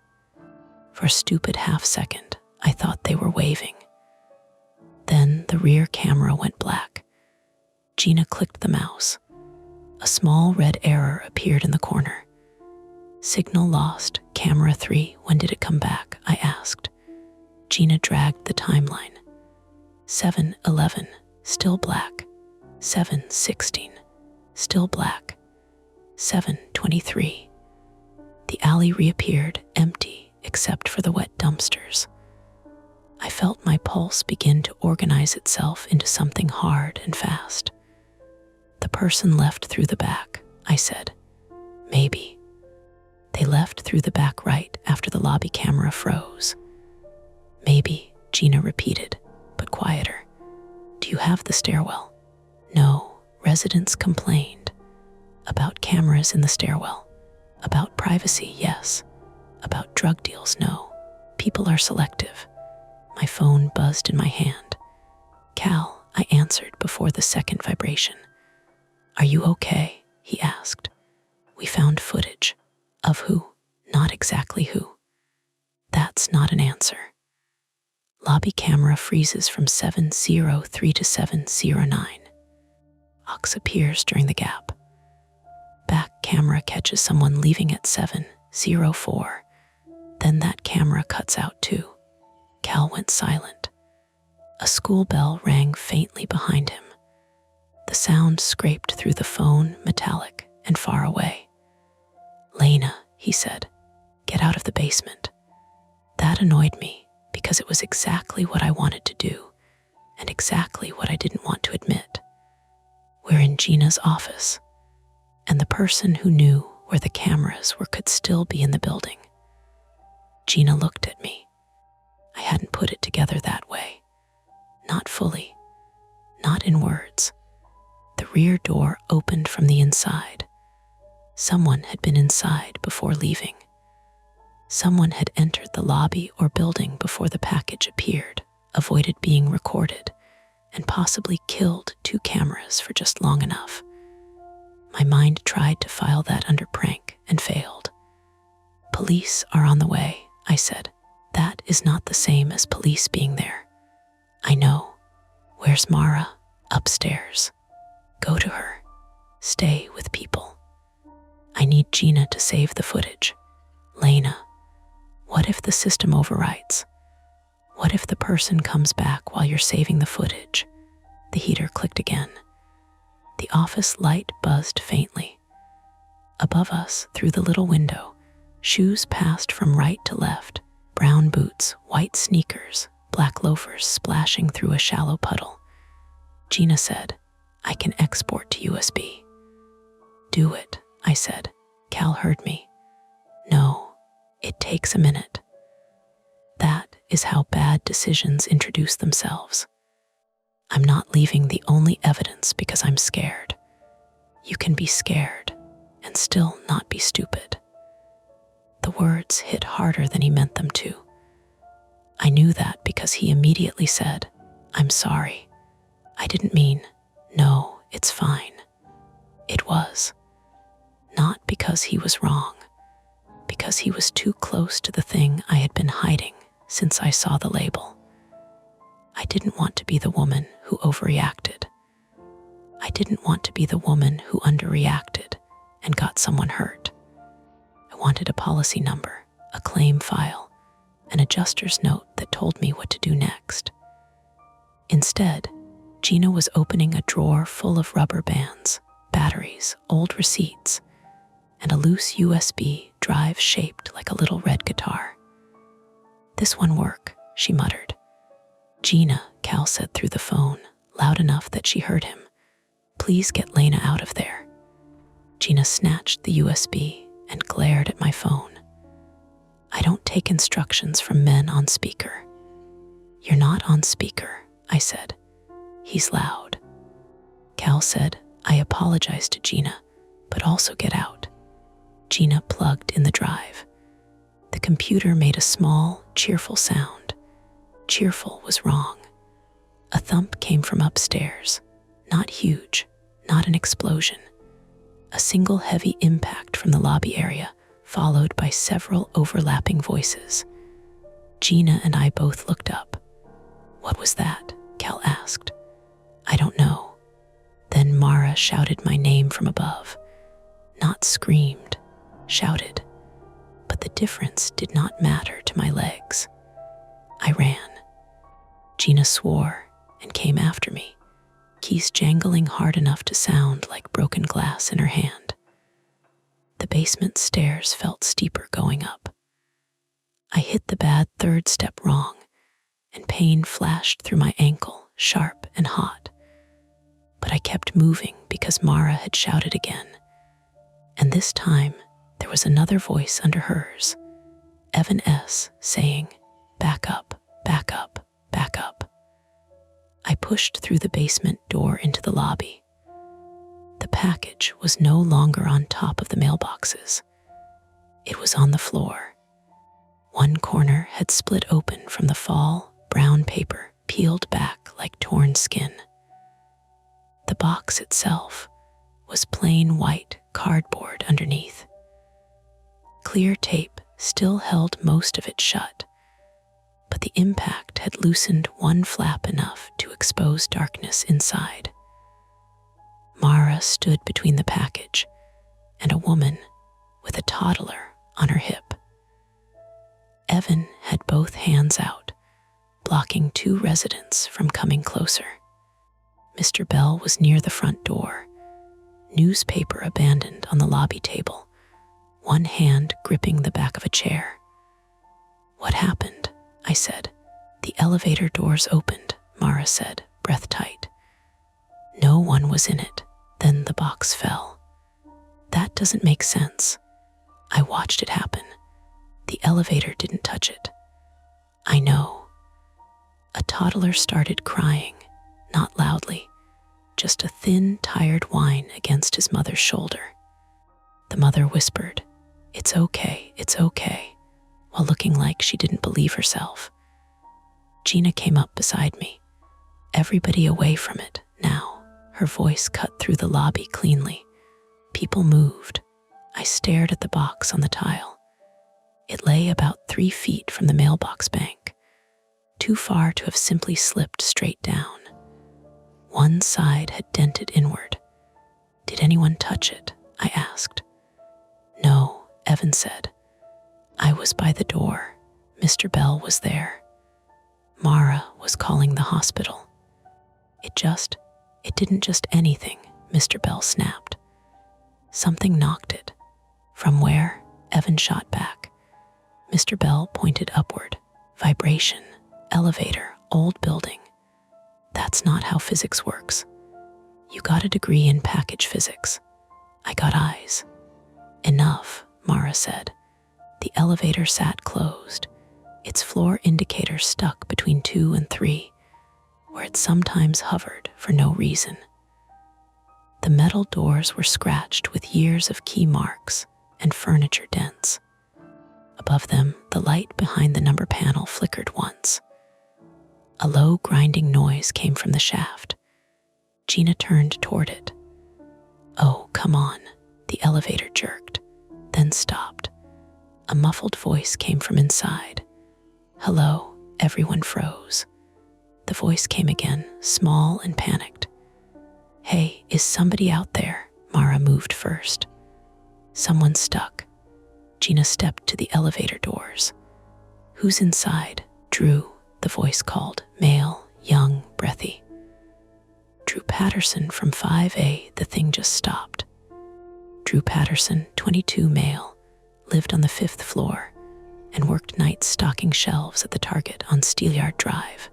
For a stupid half-second, I thought they were waving. Then the rear camera went black. Gina clicked the mouse. A small red error appeared in the corner. "Signal lost, camera 3, when did it come back?" I asked. Gina dragged the timeline. 7:11, still black. 7:16, still black. 7:23. The alley reappeared, empty except for the wet dumpsters. I felt my pulse begin to organize itself into something hard and fast. "The person left through the back," I said. "Maybe." "They left through the back right after the lobby camera froze." "Maybe," Gina repeated, but quieter. "Do you have the stairwell?" "No, residents complained. About cameras in the stairwell. About privacy, yes. About drug deals, no. People are selective." My phone buzzed in my hand. "Cal," I answered before the second vibration. "Are you okay?" he asked. "We found footage." "Of who?" "Not exactly who." "That's not an answer." Lobby camera freezes from 7:03 to 7:09. Ox appears during the gap. Back camera catches someone leaving at 7:04. Then that camera cuts out too. Cal went silent. A school bell rang faintly behind him. The sound scraped through the phone, metallic and far away. "Lena," he said, "get out of the basement." That annoyed me because it was exactly what I wanted to do and exactly what I didn't want to admit. We're in Gina's office, and the person who knew where the cameras were could still be in the building. Gina looked at me. I hadn't put it together that way. Not fully. Not in words. The rear door opened from the inside. Someone had been inside before leaving. Someone had entered the lobby or building before the package appeared, avoided being recorded, and possibly killed 2 cameras for just long enough. My mind tried to file that under prank and failed. "Police are on the way," I said. "That is not the same as police being there." "I know. Where's Mara?" "Upstairs." "Go to her. Stay with people." "I need Gina to save the footage." "Lena, what if the system overwrites? What if the person comes back while you're saving the footage?" The heater clicked again. The office light buzzed faintly. Above us, through the little window, shoes passed from right to left, brown boots, white sneakers, black loafers splashing through a shallow puddle. Gina said, "I can export to USB." "Do it," I said. Cal heard me. No, it takes a minute. That is how bad decisions introduce themselves. I'm not leaving the only evidence because I'm scared. You can be scared and still not be stupid. The words hit harder than he meant them to. I knew that because he immediately said, "I'm sorry. I didn't mean, no, it's fine." It was. Not because he was wrong, because he was too close to the thing I had been hiding since I saw the label. I didn't want to be the woman who overreacted. I didn't want to be the woman who underreacted and got someone hurt. I wanted a policy number, a claim file, an adjuster's note that told me what to do next. Instead, Gina was opening a drawer full of rubber bands, batteries, old receipts, and a loose USB drive shaped like a little red guitar. "This one work," she muttered. "Gina," Cal said through the phone, loud enough that she heard him. "Please get Lena out of there." Gina snatched the USB and glared at my phone. "I don't take instructions from men on speaker." "You're not on speaker," I said. "He's loud." Cal said, "I apologize to Gina, but also get out." Gina plugged in the drive. The computer made a small, cheerful sound. Cheerful was wrong. A thump came from upstairs. Not huge, not an explosion. A single heavy impact from the lobby area, followed by several overlapping voices. Gina and I both looked up. "What was that?" Cal asked. "I don't know." Then Mara shouted my name from above. Not screamed, shouted. But the difference did not matter to my legs. I ran. Gina swore and came after me, keys jangling hard enough to sound like broken glass in her hand. The basement stairs felt steeper going up. I hit the bad third step wrong, and pain flashed through my ankle, sharp and hot. But I kept moving because Mara had shouted again. And this time, there was another voice under hers, Evan S., saying, "Back up, back up, back up." I pushed through the basement door into the lobby. The package was no longer on top of the mailboxes. It was on the floor. One corner had split open from the fall, brown paper peeled back like torn skin. The box itself was plain white cardboard underneath. Clear tape still held most of it shut, but the impact had loosened one flap enough to expose darkness inside. Mara stood between the package and a woman with a toddler on her hip. Evan had both hands out, blocking two residents from coming closer. Mr. Bell was near the front door, newspaper abandoned on the lobby table, one hand gripping the back of a chair. "What happened?" I said. "The elevator doors opened," Mara said, breath tight. "No one was in it. Then the box fell." "That doesn't make sense." "I watched it happen. The elevator didn't touch it." "I know." A toddler started crying, not loudly, just a thin, tired whine against his mother's shoulder. The mother whispered, it's okay," while looking like she didn't believe herself. Gina came up beside me. "Everybody away from it, now." Her voice cut through the lobby cleanly. People moved. I stared at the box on the tile. It lay about 3 feet from the mailbox bank, too far to have simply slipped straight down. One side had dented inward. "Did anyone touch it?" I asked. "No," Evan said. "I was by the door. Mr. Bell was there. Mara was calling the hospital." It didn't just anything," Mr. Bell snapped. "Something knocked it." "From where?" Evan shot back. Mr. Bell pointed upward. "Vibration, elevator, old building." "That's not how physics works." "You got a degree in package physics." I got eyes. "Enough," Mara said. The elevator sat closed, its floor indicator stuck between 2 and 3, where it sometimes hovered for no reason. The metal doors were scratched with years of key marks and furniture dents. Above them, the light behind the number panel flickered once. A low grinding noise came from the shaft. Gina turned toward it. "Oh, come on," the elevator jerked, then stopped. A muffled voice came from inside. "Hello," everyone froze. The voice came again, small and panicked. "Hey, is somebody out there?" Mara moved first. "Someone's stuck." Gina stepped to the elevator doors. "Who's inside?" "Drew," the voice called, male, young, breathy. "Drew Patterson from 5A, the thing just stopped." Drew Patterson, 22, male, lived on the 5th floor and worked nights stocking shelves at the Target on Steelyard Drive.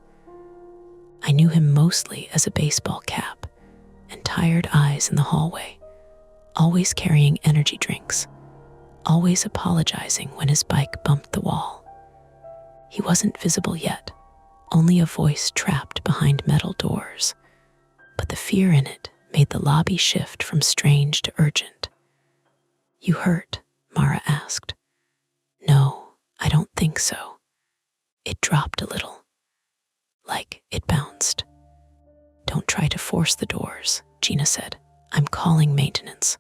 I knew him mostly as a baseball cap and tired eyes in the hallway, always carrying energy drinks, always apologizing when his bike bumped the wall. He wasn't visible yet, only a voice trapped behind metal doors, but the fear in it made the lobby shift from strange to urgent. "You hurt?" Mara asked. "No, I don't think so." It dropped a little, like it bounced. "Don't try to force the doors," Gina said. "I'm calling maintenance."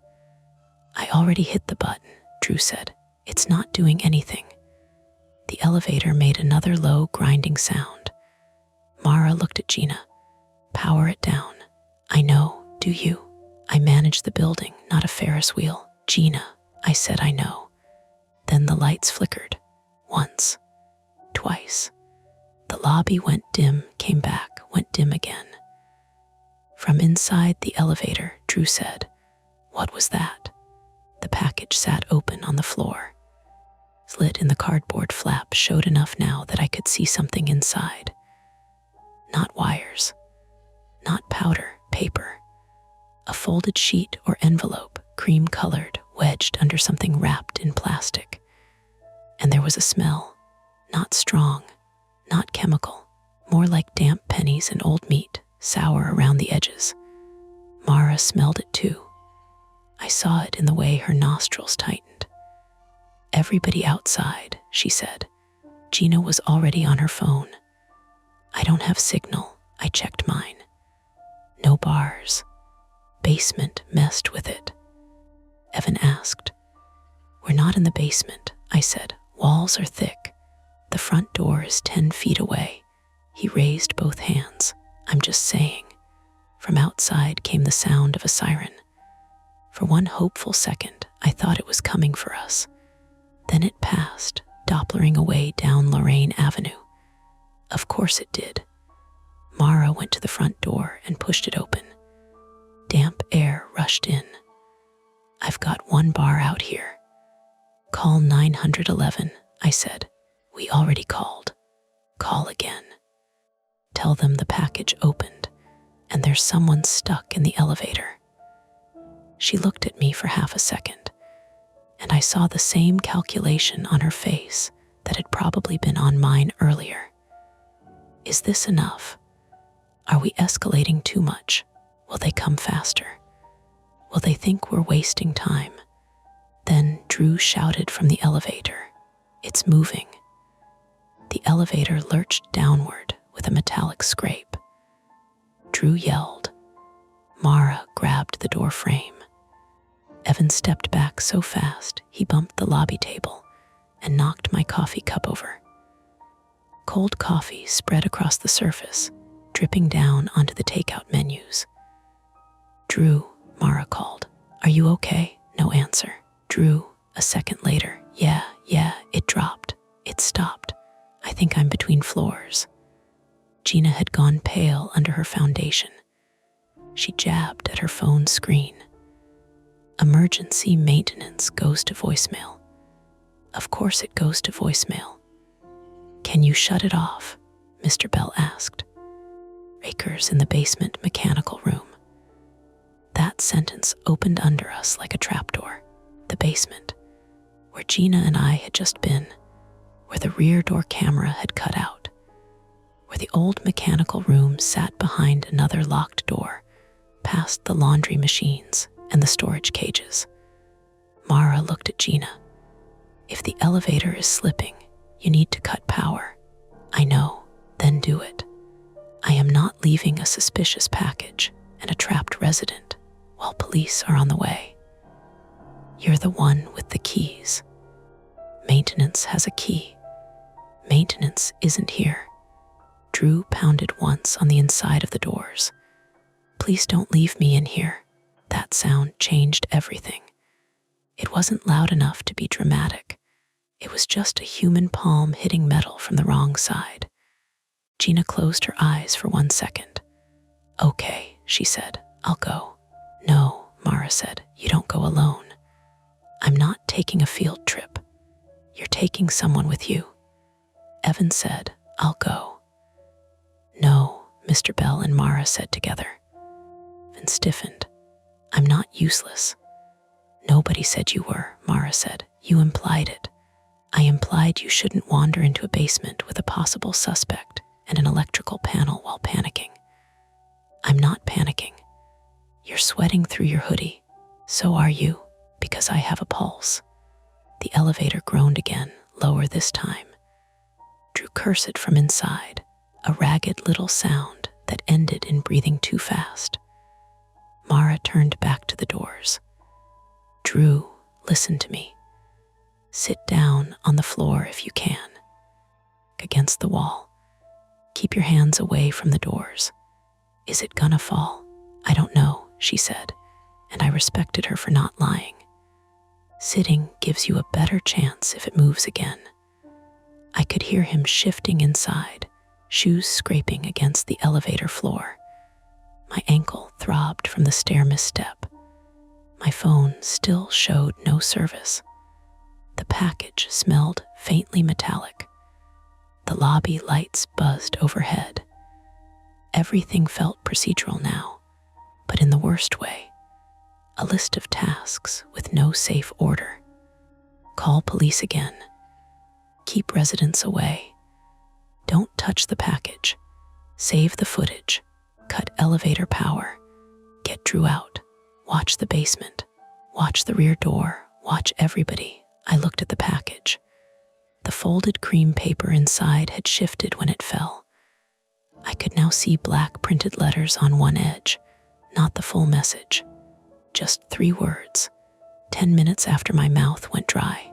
"I already hit the button," Drew said. "It's not doing anything." The elevator made another low, grinding sound. Mara looked at Gina. "Power it down." "I know, do you? I manage the building, not a Ferris wheel." "Gina," I said, "I know." Then the lights flickered. Once. Twice. The lobby went dim, came back, went dim again. From inside the elevator, Drew said, "What was that?" The package sat open on the floor. Slit in the cardboard flap showed enough now that I could see something inside. Not wires. Not powder, paper. A folded sheet or envelope, cream-colored, wedged under something wrapped in plastic. And there was a smell. Not strong. Not chemical. More like damp pennies and old meat, sour around the edges. Mara smelled it too. I saw it in the way her nostrils tightened. "Everybody outside," she said. Gina was already on her phone. "I don't have signal." I checked mine. No bars. Basement messed with it. Evan asked. "We're not in the basement," I said. "Walls are thick. The front door is 10 feet away." He raised both hands. "I'm just saying." From outside came the sound of a siren. For one hopeful second, I thought it was coming for us. Then it passed, Dopplering away down Lorraine Avenue. Of course it did. Mara went to the front door and pushed it open. Damp air rushed in. "I've got one bar out here." "Call 911, I said. "We already called." "Call again. Tell them the package opened and there's someone stuck in the elevator." She looked at me for half a second, and I saw the same calculation on her face that had probably been on mine earlier. Is this enough? Are we escalating too much? Will they come faster? Will they think we're wasting time? Then Drew shouted from the elevator, "It's moving." The elevator lurched downward with a metallic scrape. Drew yelled. Mara grabbed the door frame. Evan stepped back so fast he bumped the lobby table and knocked my coffee cup over. Cold coffee spread across the surface, dripping down onto the takeout menus. "Drew," Mara called. "Are you okay?" No answer. Drew, a second later. Yeah, it dropped. It stopped. I think I'm between floors." Gina had gone pale under her foundation. She jabbed at her phone screen. Emergency maintenance goes to voicemail. Of course it goes to voicemail. "Can you shut it off?" Mr. Bell asked. "Breakers in the basement mechanical room." That sentence opened under us like a trapdoor. The basement. where Gina and I had just been, where the rear door camera had cut out, where the old mechanical room sat behind another locked door, past the laundry machines and the storage cages. Mara looked at Gina. If the elevator is slipping, you need to cut power. I know, then do it. I am not leaving a suspicious package and a trapped resident while police are on the way. You're the one with the keys. Maintenance has a key. Maintenance isn't here. Drew pounded once on the inside of the doors. Please don't leave me in here. That sound changed everything. It wasn't loud enough to be dramatic. It was just a human palm hitting metal from the wrong side. Gina closed her eyes for 1 second. Okay, she said, I'll go. No, Mara said, you don't go alone. I'm not taking a field trip. You're taking someone with you. Evan said, I'll go. No, Mr. Bell and Mara said together. Evan stiffened. I'm not useless. Nobody said you were, Mara said. You implied it. I implied you shouldn't wander into a basement with a possible suspect and an electrical panel while panicking. I'm not panicking. You're sweating through your hoodie. So are you, because I have a pulse. The elevator groaned again, lower this time. Drew cursed from inside, a ragged little sound that ended in breathing too fast. Mara turned back to the doors. Drew, listen to me. Sit down on the floor if you can, against the wall. Keep your hands away from the doors. Is it gonna fall? I don't know, she said, and I respected her for not lying. Sitting gives you a better chance if it moves again. I could hear him shifting inside, shoes scraping against the elevator floor. My ankle throbbed from the stair misstep. My phone still showed no service. The package smelled faintly metallic. The lobby lights buzzed overhead. Everything felt procedural now, but in the worst way. A list of tasks with no safe order. Call police again. Keep residents away. Don't touch the package. Save the footage. Cut elevator power. Get Drew out. Watch the basement. Watch the rear door. Watch everybody. I looked at the package. The folded cream paper inside had shifted when it fell. I could now see black printed letters on one edge, not the full message. Just 3 words, 10 minutes after my mouth went dry.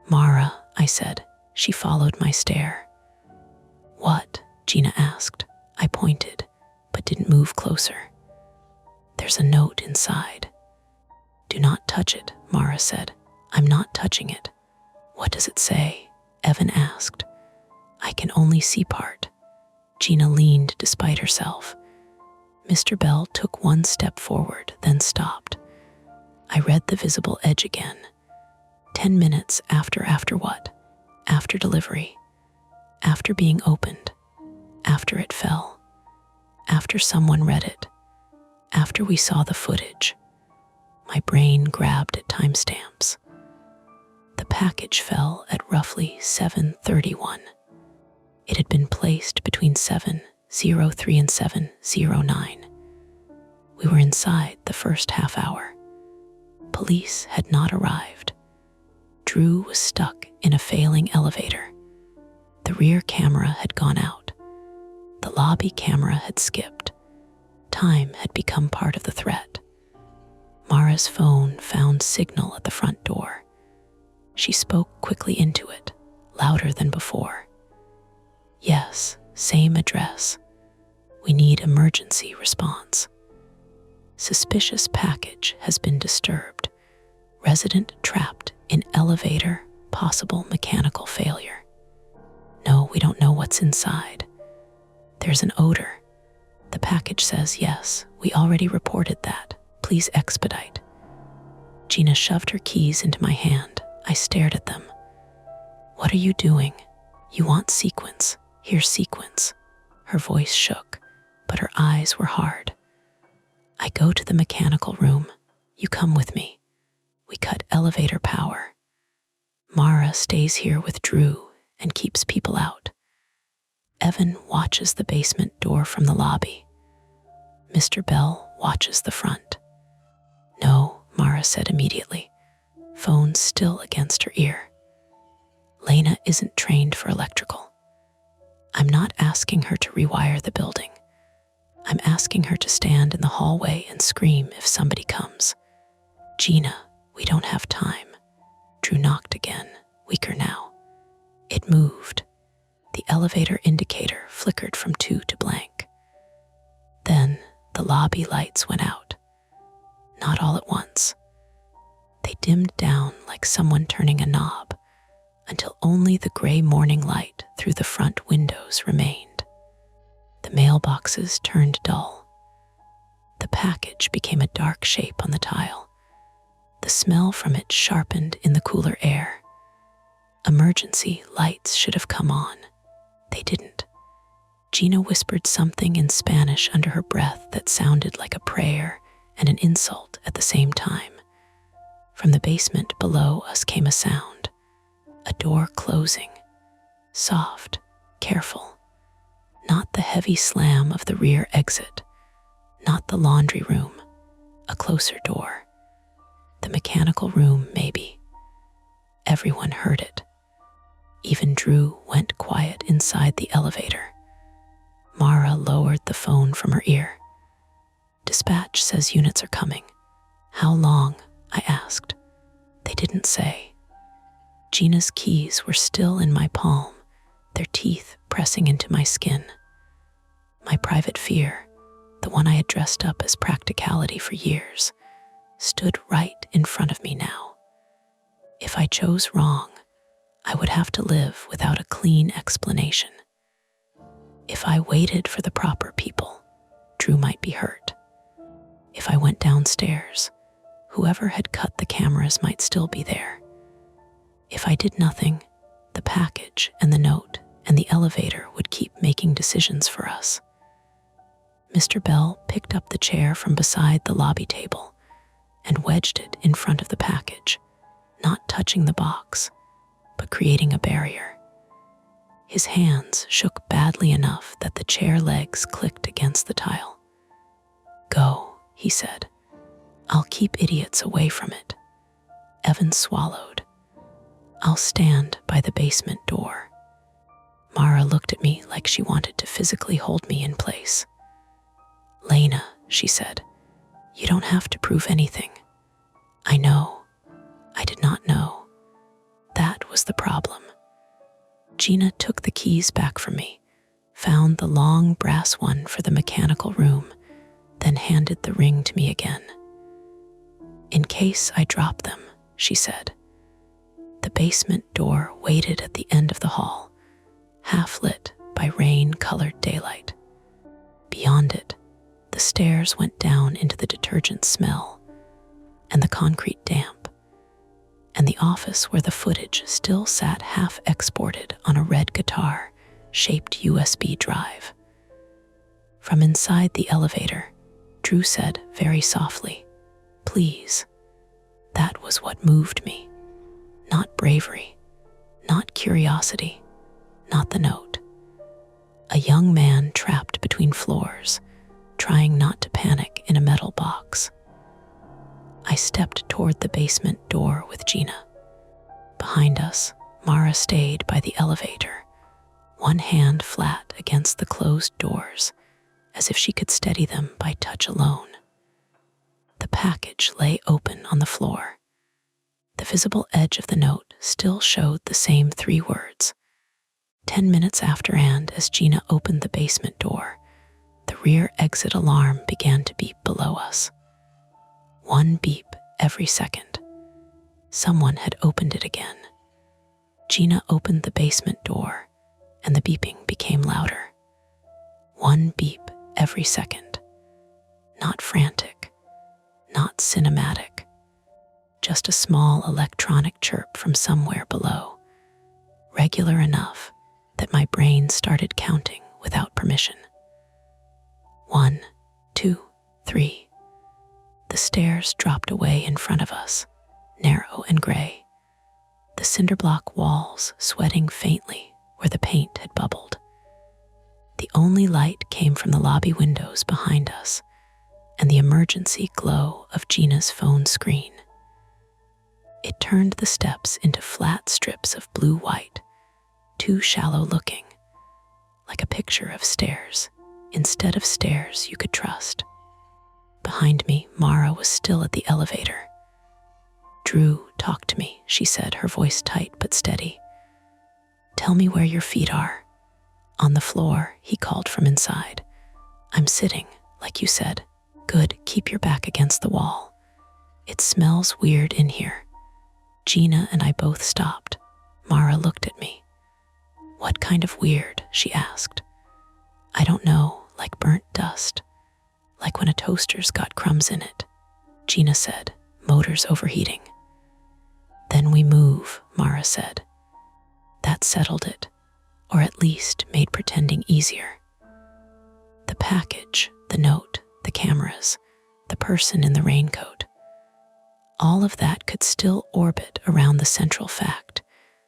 Mara, I said. She followed my stare. What? Gina asked. I pointed, but didn't move closer. There's a note inside. Do not touch it, Mara said. I'm not touching it. What does it say? Evan asked. I can only see part. Gina leaned despite herself. Mr. Bell took 1 step forward, then stopped. I read the visible edge again. 10 minutes after what? After delivery. After being opened. After it fell. After someone read it. After we saw the footage. My brain grabbed at timestamps. The package fell at roughly 7:31. It had been placed between 7:03 and 7:09. We were inside the first half hour. Police had not arrived. Drew was stuck in a failing elevator. The rear camera had gone out. The lobby camera had skipped. Time had become part of the threat. Mara's phone found signal at the front door. She spoke quickly into it, louder than before. Yes, same address. We need emergency response. Suspicious package has been disturbed. Resident trapped in elevator, possible mechanical failure. No, we don't know what's inside. There's an odor. The package says yes, we already reported that. Please expedite. Gina shoved her keys into my hand. I stared at them. What are you doing? You want sequence. Here's sequence. Her voice shook, but her eyes were hard. I go to the mechanical room. You come with me. We cut elevator power. Mara stays here with Drew and keeps people out. Evan watches the basement door from the lobby. Mr. Bell watches the front. No, Mara said immediately, phone still against her ear. Lena isn't trained for electrical. I'm not asking her to rewire the building. I'm asking her to stand in the hallway and scream if somebody comes. Gina, we don't have time. Drew knocked again, weaker now. It moved. The elevator indicator flickered from 2 to blank. Then the lobby lights went out. Not all at once. They dimmed down like someone turning a knob, until only the gray morning light through the front windows remained. The mailboxes turned dull. The package became a dark shape on the tile. The smell from it sharpened in the cooler air. Emergency lights should have come on. They didn't. Gina whispered something in Spanish under her breath that sounded like a prayer and an insult at the same time. From the basement below us came a sound. A door closing. Soft, careful. Not the heavy slam of the rear exit. Not the laundry room. A closer door. The mechanical room, maybe. Everyone heard it. Even Drew went quiet inside the elevator. Mara lowered the phone from her ear. Dispatch says units are coming. How long? I asked. They didn't say. Gina's keys were still in my palm, their teeth pressing into my skin. My private fear, the one I had dressed up as practicality for years, stood right in front of me now. If I chose wrong, I would have to live without a clean explanation. If I waited for the proper people, Drew might be hurt. If I went downstairs, whoever had cut the cameras might still be there. If I did nothing, the package and the note and the elevator would keep making decisions for us. Mr. Bell picked up the chair from beside the lobby table and wedged it in front of the package, not touching the box, but creating a barrier. His hands shook badly enough that the chair legs clicked against the tile. Go, he said. I'll keep idiots away from it. Evan swallowed. I'll stand by the basement door. Mara looked at me like she wanted to physically hold me in place. Lena, she said, you don't have to prove anything. I know. I did not know. That was the problem. Gina took the keys back from me, found the long brass one for the mechanical room, then handed the ring to me again. In case I drop them, she said. The basement door waited at the end of the hall, half lit by rain-colored daylight. Beyond it, the stairs went down into the detergent smell and the concrete damp, and the office where the footage still sat half exported on a red guitar-shaped USB drive. From inside the elevator, Drew said very softly, "Please." That was what moved me. Not bravery, not curiosity, not the note. A young man trapped between floors, trying not to panic in a metal box. I stepped toward the basement door with Gina. Behind us, Mara stayed by the elevator, one hand flat against the closed doors, as if she could steady them by touch alone. The package lay open on the floor. The visible edge of the note still showed the same 3 words. 10 minutes after, and as Gina opened the basement door, the rear exit alarm began to beep below us. 1 beep every second. Someone had opened it again. Gina opened the basement door, and the beeping became louder. 1 beep every second. Not frantic, not cinematic, just a small electronic chirp from somewhere below, regular enough that my brain started counting without permission. 1, 2, 3. The stairs dropped away in front of us, narrow and gray. the cinder block walls sweating faintly where the paint had bubbled. The only light came from the lobby windows behind us and the emergency glow of Gina's phone screen. It turned the steps into flat strips of blue-white, too shallow looking, like a picture of stairs, instead of stairs you could trust. Behind me, Mara was still at the elevator. "Drew, talk to me," she said, her voice tight but steady. "Tell me where your feet are." "On the floor," he called from inside. "I'm sitting, like you said." "Good, keep your back against the wall. It smells weird in here." Gina and I both stopped. Mara looked at me. "What kind of weird?" she asked. "I don't know, like burnt dust. Like when a toaster's got crumbs in it." Gina said, "Motor's overheating." "Then we move," Mara said. That settled it, or at least made pretending easier. The package, the note, the cameras, the person in the raincoat. All of that could still orbit around the central fact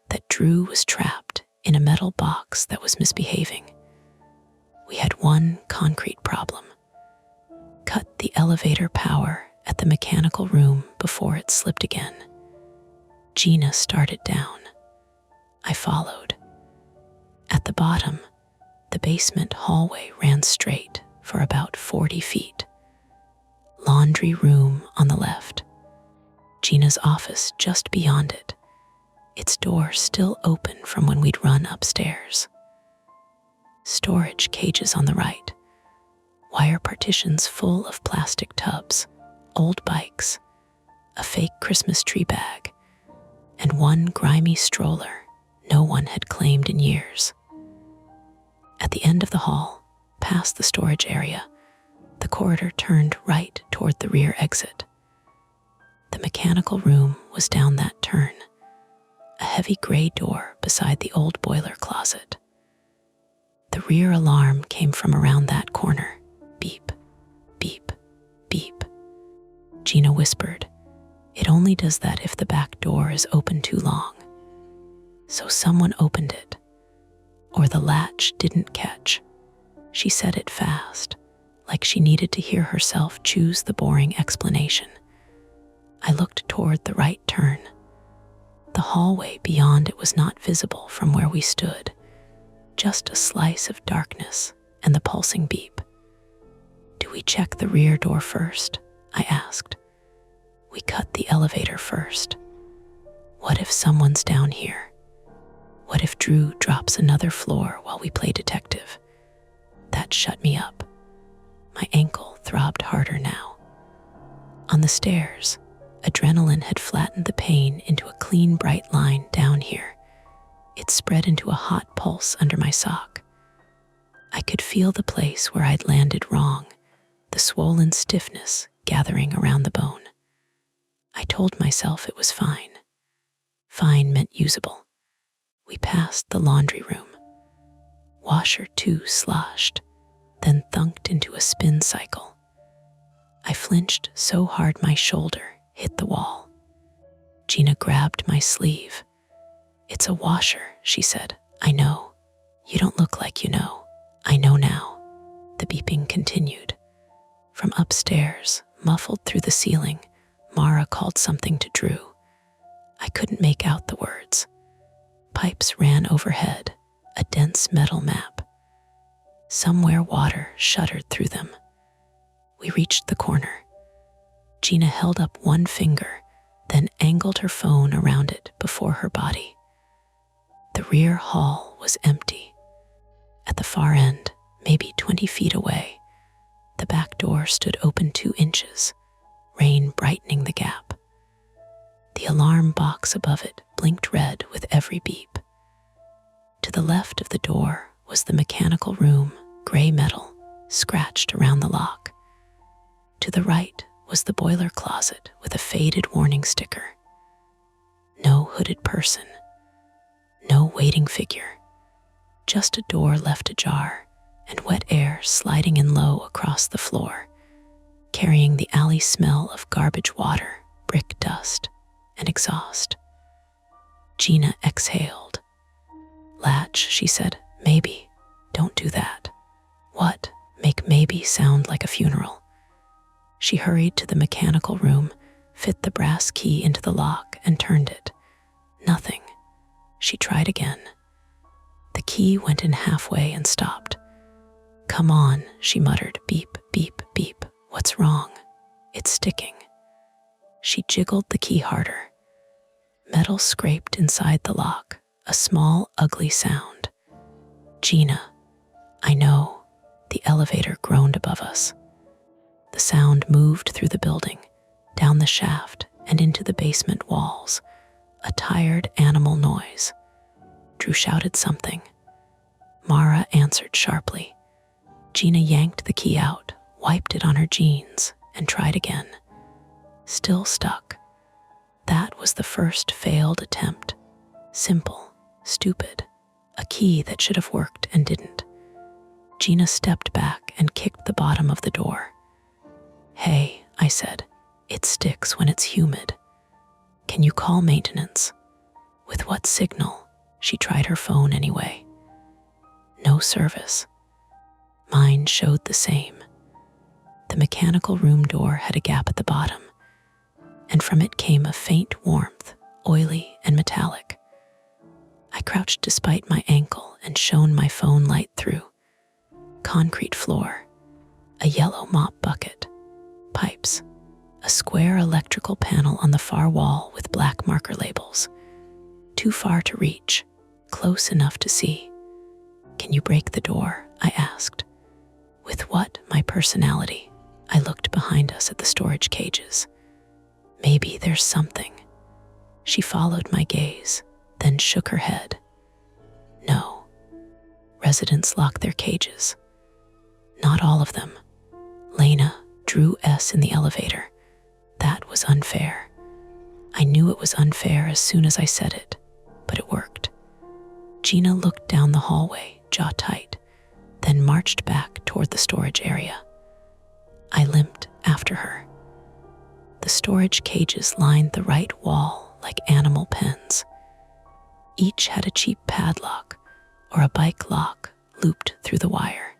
that Drew was trapped in a metal box that was misbehaving. We had one concrete problem. Cut the elevator power at the mechanical room before it slipped again. Gina started down. I followed. At the bottom, the basement hallway ran straight for about 40 feet. Laundry room on the left. Gina's office just beyond it, its door still open from when we'd run upstairs. Storage cages on the right. Wire partitions full of plastic tubs, old bikes, a fake Christmas tree bag, and one grimy stroller no one had claimed in years. At the end of the hall, past the storage area, the corridor turned right toward the rear exit. The mechanical room was down that turn, a heavy gray door beside the old boiler closet. The rear alarm came from around that corner. Beep, beep, beep. Gina whispered, "It only does that if the back door is open too long." So someone opened it, or the latch didn't catch. She said it fast, like she needed to hear herself choose the boring explanation. I looked toward the right turn. The hallway beyond it was not visible from where we stood, just a slice of darkness and the pulsing beep. "Do we check the rear door first?" I asked. "We cut the elevator first. What if someone's down here? What if Drew drops another floor while we play detective?" That shut me up. My ankle throbbed harder now. On the stairs, adrenaline had flattened the pain into a clean, bright line down here. It spread into a hot pulse under my sock. I could feel the place where I'd landed wrong, the swollen stiffness gathering around the bone. I told myself it was fine. Fine meant usable. We passed the laundry room. Washer 2 sloshed, then thunked into a spin cycle. I flinched so hard my shoulder hit the wall. Gina grabbed my sleeve. "It's a washer," she said. "I know. You don't look like you know. I know now." The beeping continued. From upstairs, muffled through the ceiling, Mara called something to Drew. I couldn't make out the words. Pipes ran overhead, a dense metal map. Somewhere water shuddered through them. We reached the corner. Gina held up one finger, then angled her phone around it before her body. The rear hall was empty. At the far end, maybe 20 feet away, the back door stood open 2 inches, rain brightening the gap. The alarm box above it blinked red with every beep. To the left of the door was the mechanical room, gray metal, scratched around the lock. To the right was the boiler closet with a faded warning sticker. No hooded person. No waiting figure. Just a door left ajar and wet air sliding in low across the floor, carrying the alley smell of garbage water, brick dust, and exhaust. Gina exhaled. Latch, she said. Maybe. Don't do that. What? Make maybe sound like a funeral. She hurried to the mechanical room, fit the brass key into the lock, and turned it. Nothing. She tried again. The key went in halfway and stopped. Come on, she muttered. Beep, beep, beep. What's wrong? It's sticking. She jiggled the key harder. Metal scraped inside the lock, a small, ugly sound. Gina. I know. The elevator groaned above us. The sound moved through the building, down the shaft, and into the basement walls. A tired animal noise. Drew shouted something. Mara answered sharply. Gina yanked the key out, wiped it on her jeans, and tried again. Still stuck. That was the first failed attempt. Simple, stupid, a key that should have worked and didn't. Gina stepped back and kicked the bottom of the door. Hey, I said, it sticks when it's humid. Can you call maintenance? With what signal? She tried her phone anyway. No service. Mine showed the same. The mechanical room door had a gap at the bottom, and from it came a faint warmth, oily and metallic. I crouched despite my ankle and shone my phone light through. Concrete floor, a yellow mop bucket, pipes, a square electrical panel on the far wall with black marker labels. Too far to reach, close enough to see. Can you break the door? I asked. With what? My personality. I looked behind us at the storage cages. Maybe there's something. She followed my gaze, then shook her head. No. Residents lock their cages. Not all of them. Lena drew S in the elevator. That was unfair. I knew it was unfair as soon as I said it, but it worked. Gina looked down the hallway, jaw tight, then marched back toward the storage area. I limped after her. The storage cages lined the right wall like animal pens. Each had a cheap padlock or a bike lock looped through the wire.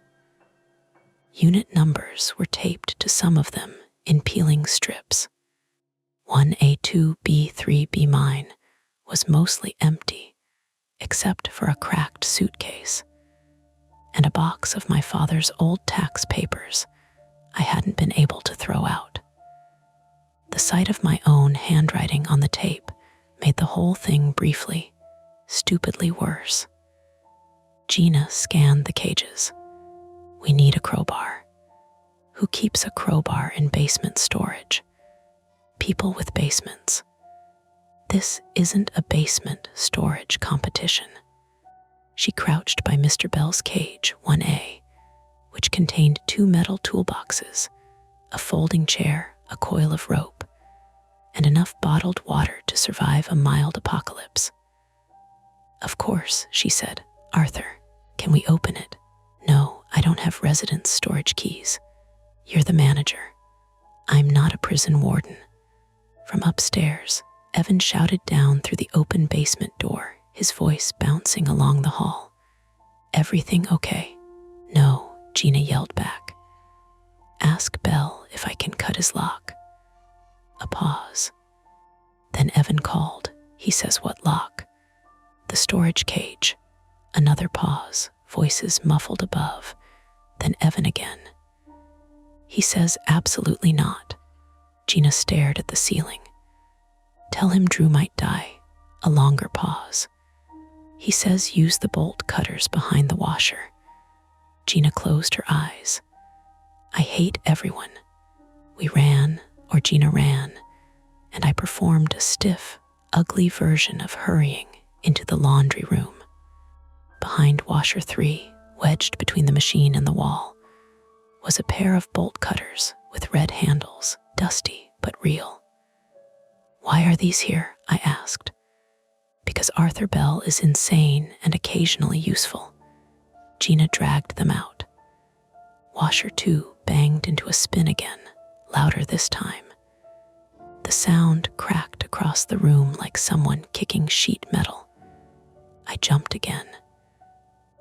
Unit numbers were taped to some of them in peeling strips. 1A2, B3, B. Mine was mostly empty, except for a cracked suitcase and a box of my father's old tax papers I hadn't been able to throw out. The sight of my own handwriting on the tape made the whole thing briefly, stupidly worse. Gina scanned the cages. We need a crowbar. Who keeps a crowbar in basement storage? People with basements. This isn't a basement storage competition. She crouched by Mr. Bell's cage, 1A, which contained 2 metal toolboxes, a folding chair, a coil of rope, and enough bottled water to survive a mild apocalypse. Of course, she said. Arthur, can we open it? No, I don't have residence storage keys. You're the manager. I'm not a prison warden. From upstairs, Evan shouted down through the open basement door, his voice bouncing along the hall. Everything okay? No, Gina yelled back. Ask Bell if I can cut his lock. A pause. Then Evan called. He says, what lock? The storage cage. Another pause, voices muffled above. Then Evan again. He says, absolutely not. Gina stared at the ceiling. Tell him Drew might die. A longer pause. He says use the bolt cutters behind the washer. Gina closed her eyes. I hate everyone. We ran, or Gina ran, and I performed a stiff, ugly version of hurrying into the laundry room. Behind washer 3, wedged between the machine and the wall, was a pair of bolt cutters with red handles, dusty but real. Why are these here? I asked. Because Arthur Bell is insane and occasionally useful. Gina dragged them out. Washer 2 banged into a spin again, louder this time. The sound cracked across the room like someone kicking sheet metal. I jumped again.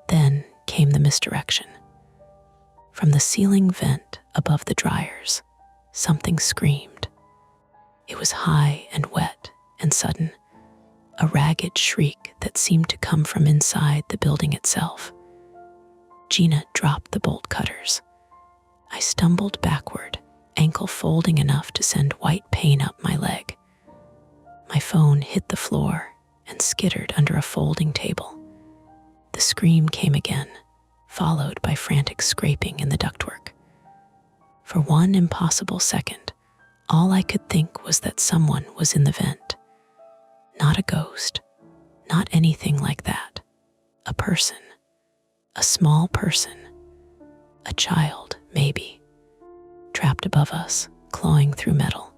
Then came the misdirection. From the ceiling vent above the dryers, something screamed. It was high and wet and sudden, a ragged shriek that seemed to come from inside the building itself. Gina dropped the bolt cutters. I stumbled backward, ankle folding enough to send white pain up my leg. My phone hit the floor and skittered under a folding table. The scream came again, followed by frantic scraping in the ductwork. For one impossible second, all I could think was that someone was in the vent. Not a ghost, not anything like that. A person, a small person, a child, maybe, trapped above us, clawing through metal.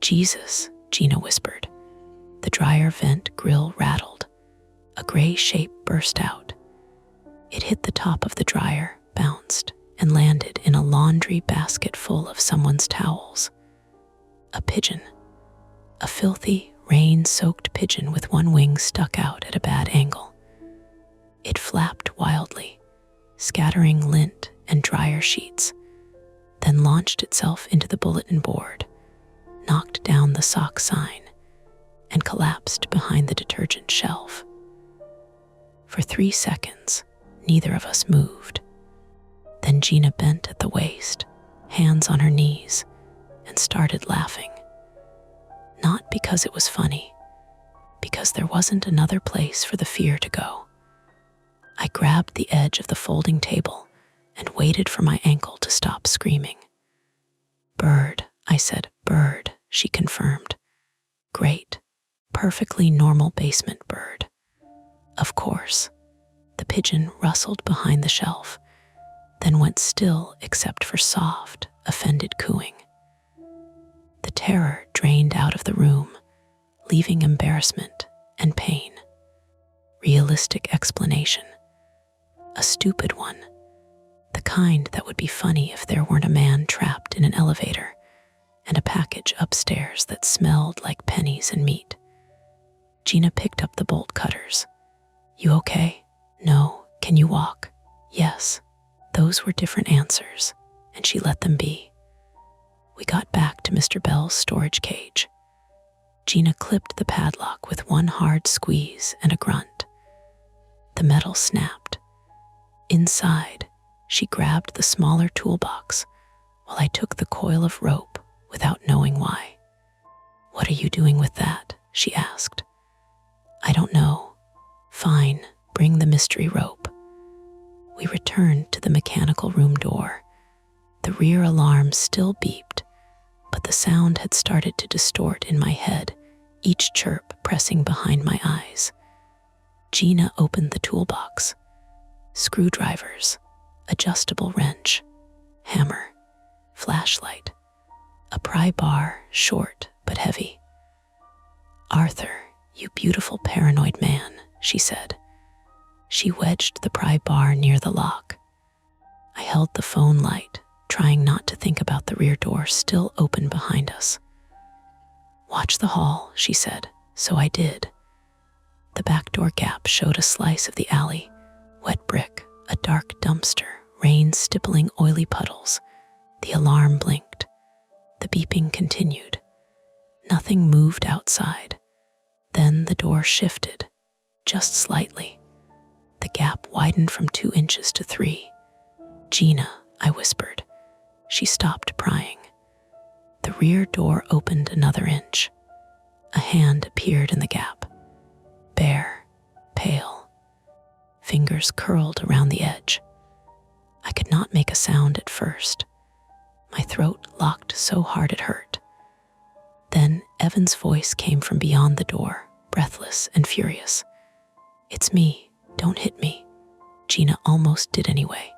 Jesus, Gina whispered. The dryer vent grill rattled. A gray shape burst out. It hit the top of the dryer, bounced, and landed in a laundry basket full of someone's towels. A pigeon. A filthy, rain-soaked pigeon with one wing stuck out at a bad angle. It flapped wildly, scattering lint and dryer sheets, then launched itself into the bulletin board, knocked down the sock sign, and collapsed behind the detergent shelf. For 3 seconds, neither of us moved. Then Gina bent at the waist, hands on her knees, and started laughing. Not because it was funny, because there wasn't another place for the fear to go. I grabbed the edge of the folding table and waited for my ankle to stop screaming. Bird, I said. Bird, she confirmed. Great, perfectly normal basement bird. Of course. The pigeon rustled behind the shelf, then went still except for soft, offended cooing. The terror drained out of the room, leaving embarrassment and pain. Realistic explanation. A stupid one. The kind that would be funny if there weren't a man trapped in an elevator and a package upstairs that smelled like pennies and meat. Gina picked up the bolt cutters. You okay? No. Can you walk? Yes. Those were different answers, and she let them be. We got back to Mr. Bell's storage cage. Gina clipped the padlock with one hard squeeze and a grunt. The metal snapped. Inside, she grabbed the smaller toolbox while I took the coil of rope without knowing why. What are you doing with that? She asked. I don't know. Fine, bring the mystery rope. We returned to the mechanical room door. The rear alarm still beeped, but the sound had started to distort in my head, each chirp pressing behind my eyes. Gina opened the toolbox. Screwdrivers, adjustable wrench, hammer, flashlight, a pry bar, short but heavy. Arthur, you beautiful paranoid man, she said. She wedged the pry bar near the lock. I held the phone light, trying not to think about the rear door still open behind us. Watch the hall, she said, so I did. The back door gap showed a slice of the alley, wet brick, a dark dumpster, rain stippling oily puddles. The alarm blinked. The beeping continued. Nothing moved outside. Then the door shifted, just slightly. The gap widened from 2 inches to 3. Gina, I whispered. She stopped prying. The rear door opened another inch. A hand appeared in the gap. Bare, pale. Fingers curled around the edge. I could not make a sound at first. My throat locked so hard it hurt. Then Evan's voice came from beyond the door, breathless and furious. It's me, don't hit me. Gina almost did anyway.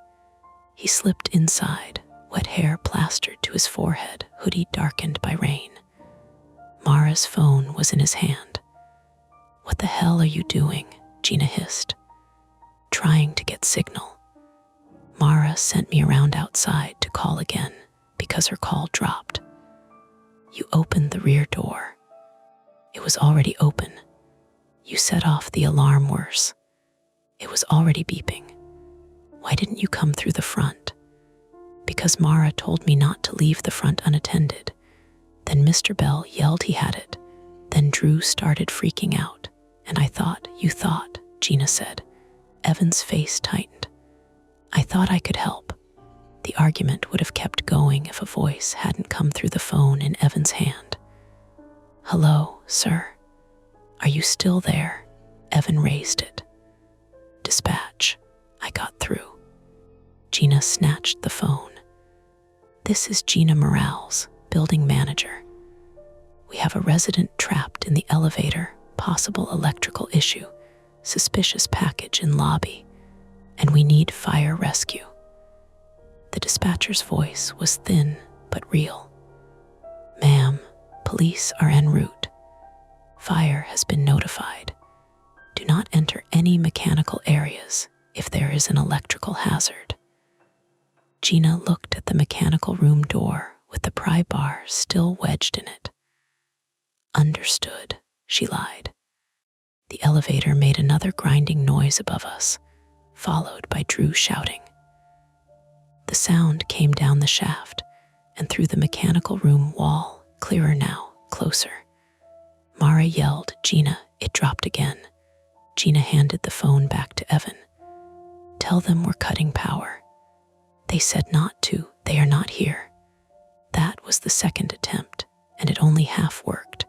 He slipped inside, wet hair plastered to his forehead, hoodie darkened by rain. Mara's phone was in his hand. What the hell are you doing? Gina hissed. Trying to get signal. Mara sent me around outside to call again because her call dropped. You opened the rear door. It was already open. You set off the alarm worse. It was already beeping. Why didn't you come through the front? Because Mara told me not to leave the front unattended. Then Mr. Bell yelled he had it. Then Drew started freaking out. And I thought, you thought, Gina said. Evan's face tightened. I thought I could help. The argument would have kept going if a voice hadn't come through the phone in Evan's hand. Hello, sir. Are you still there? Evan raised it. Dispatch. I got through. Gina snatched the phone. This is Gina Morales, building manager. We have a resident trapped in the elevator, possible electrical issue, suspicious package in lobby, and we need fire rescue. The dispatcher's voice was thin but real. Ma'am, police are en route. Fire has been notified. Do not enter any mechanical areas if there is an electrical hazard. Gina looked at the mechanical room door with the pry bar still wedged in it. Understood, she lied. The elevator made another grinding noise above us, followed by Drew shouting. The sound came down the shaft and through the mechanical room wall, clearer now, closer. Mara yelled, Gina, it dropped again. Gina handed the phone back to Evan. Tell them we're cutting power. They said not to, they are not here. That was the second attempt, and it only half worked.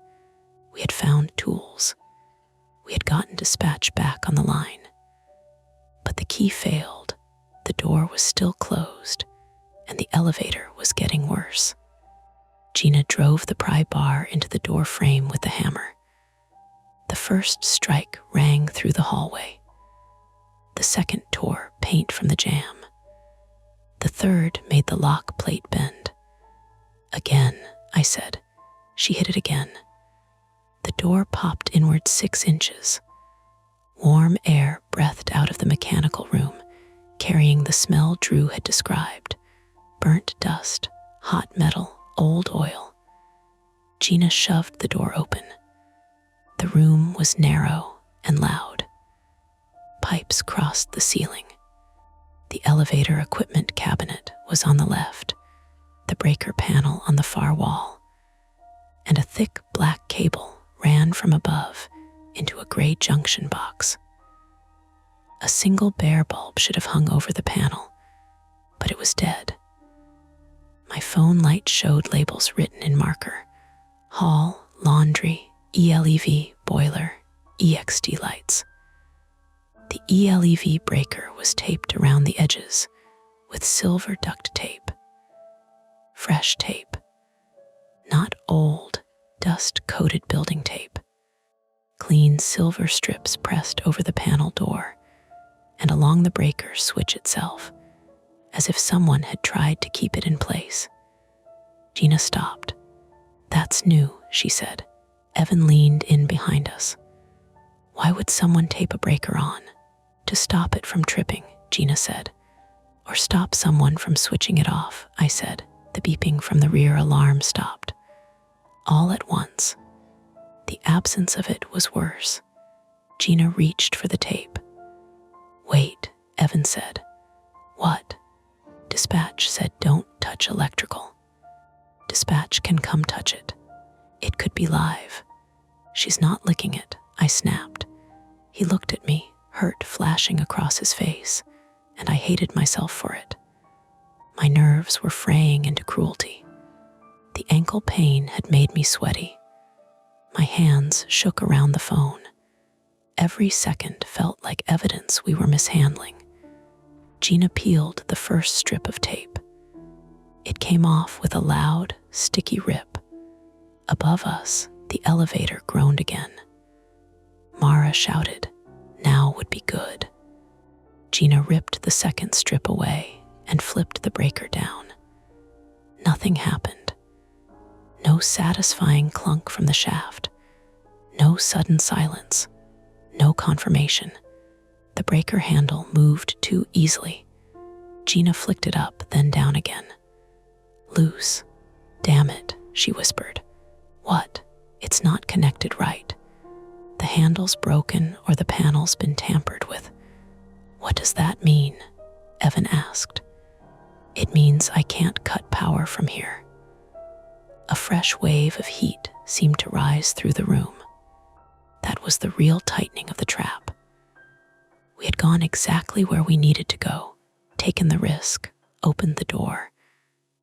We had found tools. We had gotten dispatch back on the line. But the key failed, the door was still closed, and the elevator was getting worse. Gina drove the pry bar into the door frame with the hammer. The first strike rang through the hallway. The second tore paint from the jamb. The third made the lock plate bend. Again, I said. She hit it again. The door popped inward 6 inches. Warm air breathed out of the mechanical room, carrying the smell Drew had described. Burnt dust, hot metal, old oil. Gina shoved the door open. The room was narrow and loud. Pipes crossed the ceiling. The elevator equipment cabinet was on the left, the breaker panel on the far wall, and a thick black cable ran from above into a gray junction box. A single bare bulb should have hung over the panel, but it was dead. My phone light showed labels written in marker: hall, laundry, ELEV, boiler, EXD lights. The ELEV breaker was taped around the edges with silver duct tape. Fresh tape, not old, dust-coated building tape. Clean silver strips pressed over the panel door and along the breaker switch itself, as if someone had tried to keep it in place. Gina stopped. That's new, she said. Evan leaned in behind us. Why would someone tape a breaker on? To stop it from tripping, Gina said. Or stop someone from switching it off, I said. The beeping from the rear alarm stopped. All at once. The absence of it was worse. Gina reached for the tape. Wait, Evan said. What? Dispatch said don't touch electrical. Dispatch can come touch it. It could be live. She's not licking it, I snapped. He looked at me, hurt flashing across his face, and I hated myself for it. My nerves were fraying into cruelty. The ankle pain had made me sweaty. My hands shook around the phone. Every second felt like evidence we were mishandling. Gina peeled the first strip of tape. It came off with a loud, sticky rip. Above us, the elevator groaned again. Mara shouted, "Now would be good." Gina ripped the second strip away and flipped the breaker down. Nothing happened. No satisfying clunk from the shaft. No sudden silence. No confirmation. The breaker handle moved too easily. Gina flicked it up, then down again. Loose. Damn it, she whispered. What? It's not connected right. The handle's broken or the panel's been tampered with. What does that mean? Evan asked. It means I can't cut power from here. A fresh wave of heat seemed to rise through the room. That was the real tightening of the trap. We had gone exactly where we needed to go, taken the risk, opened the door,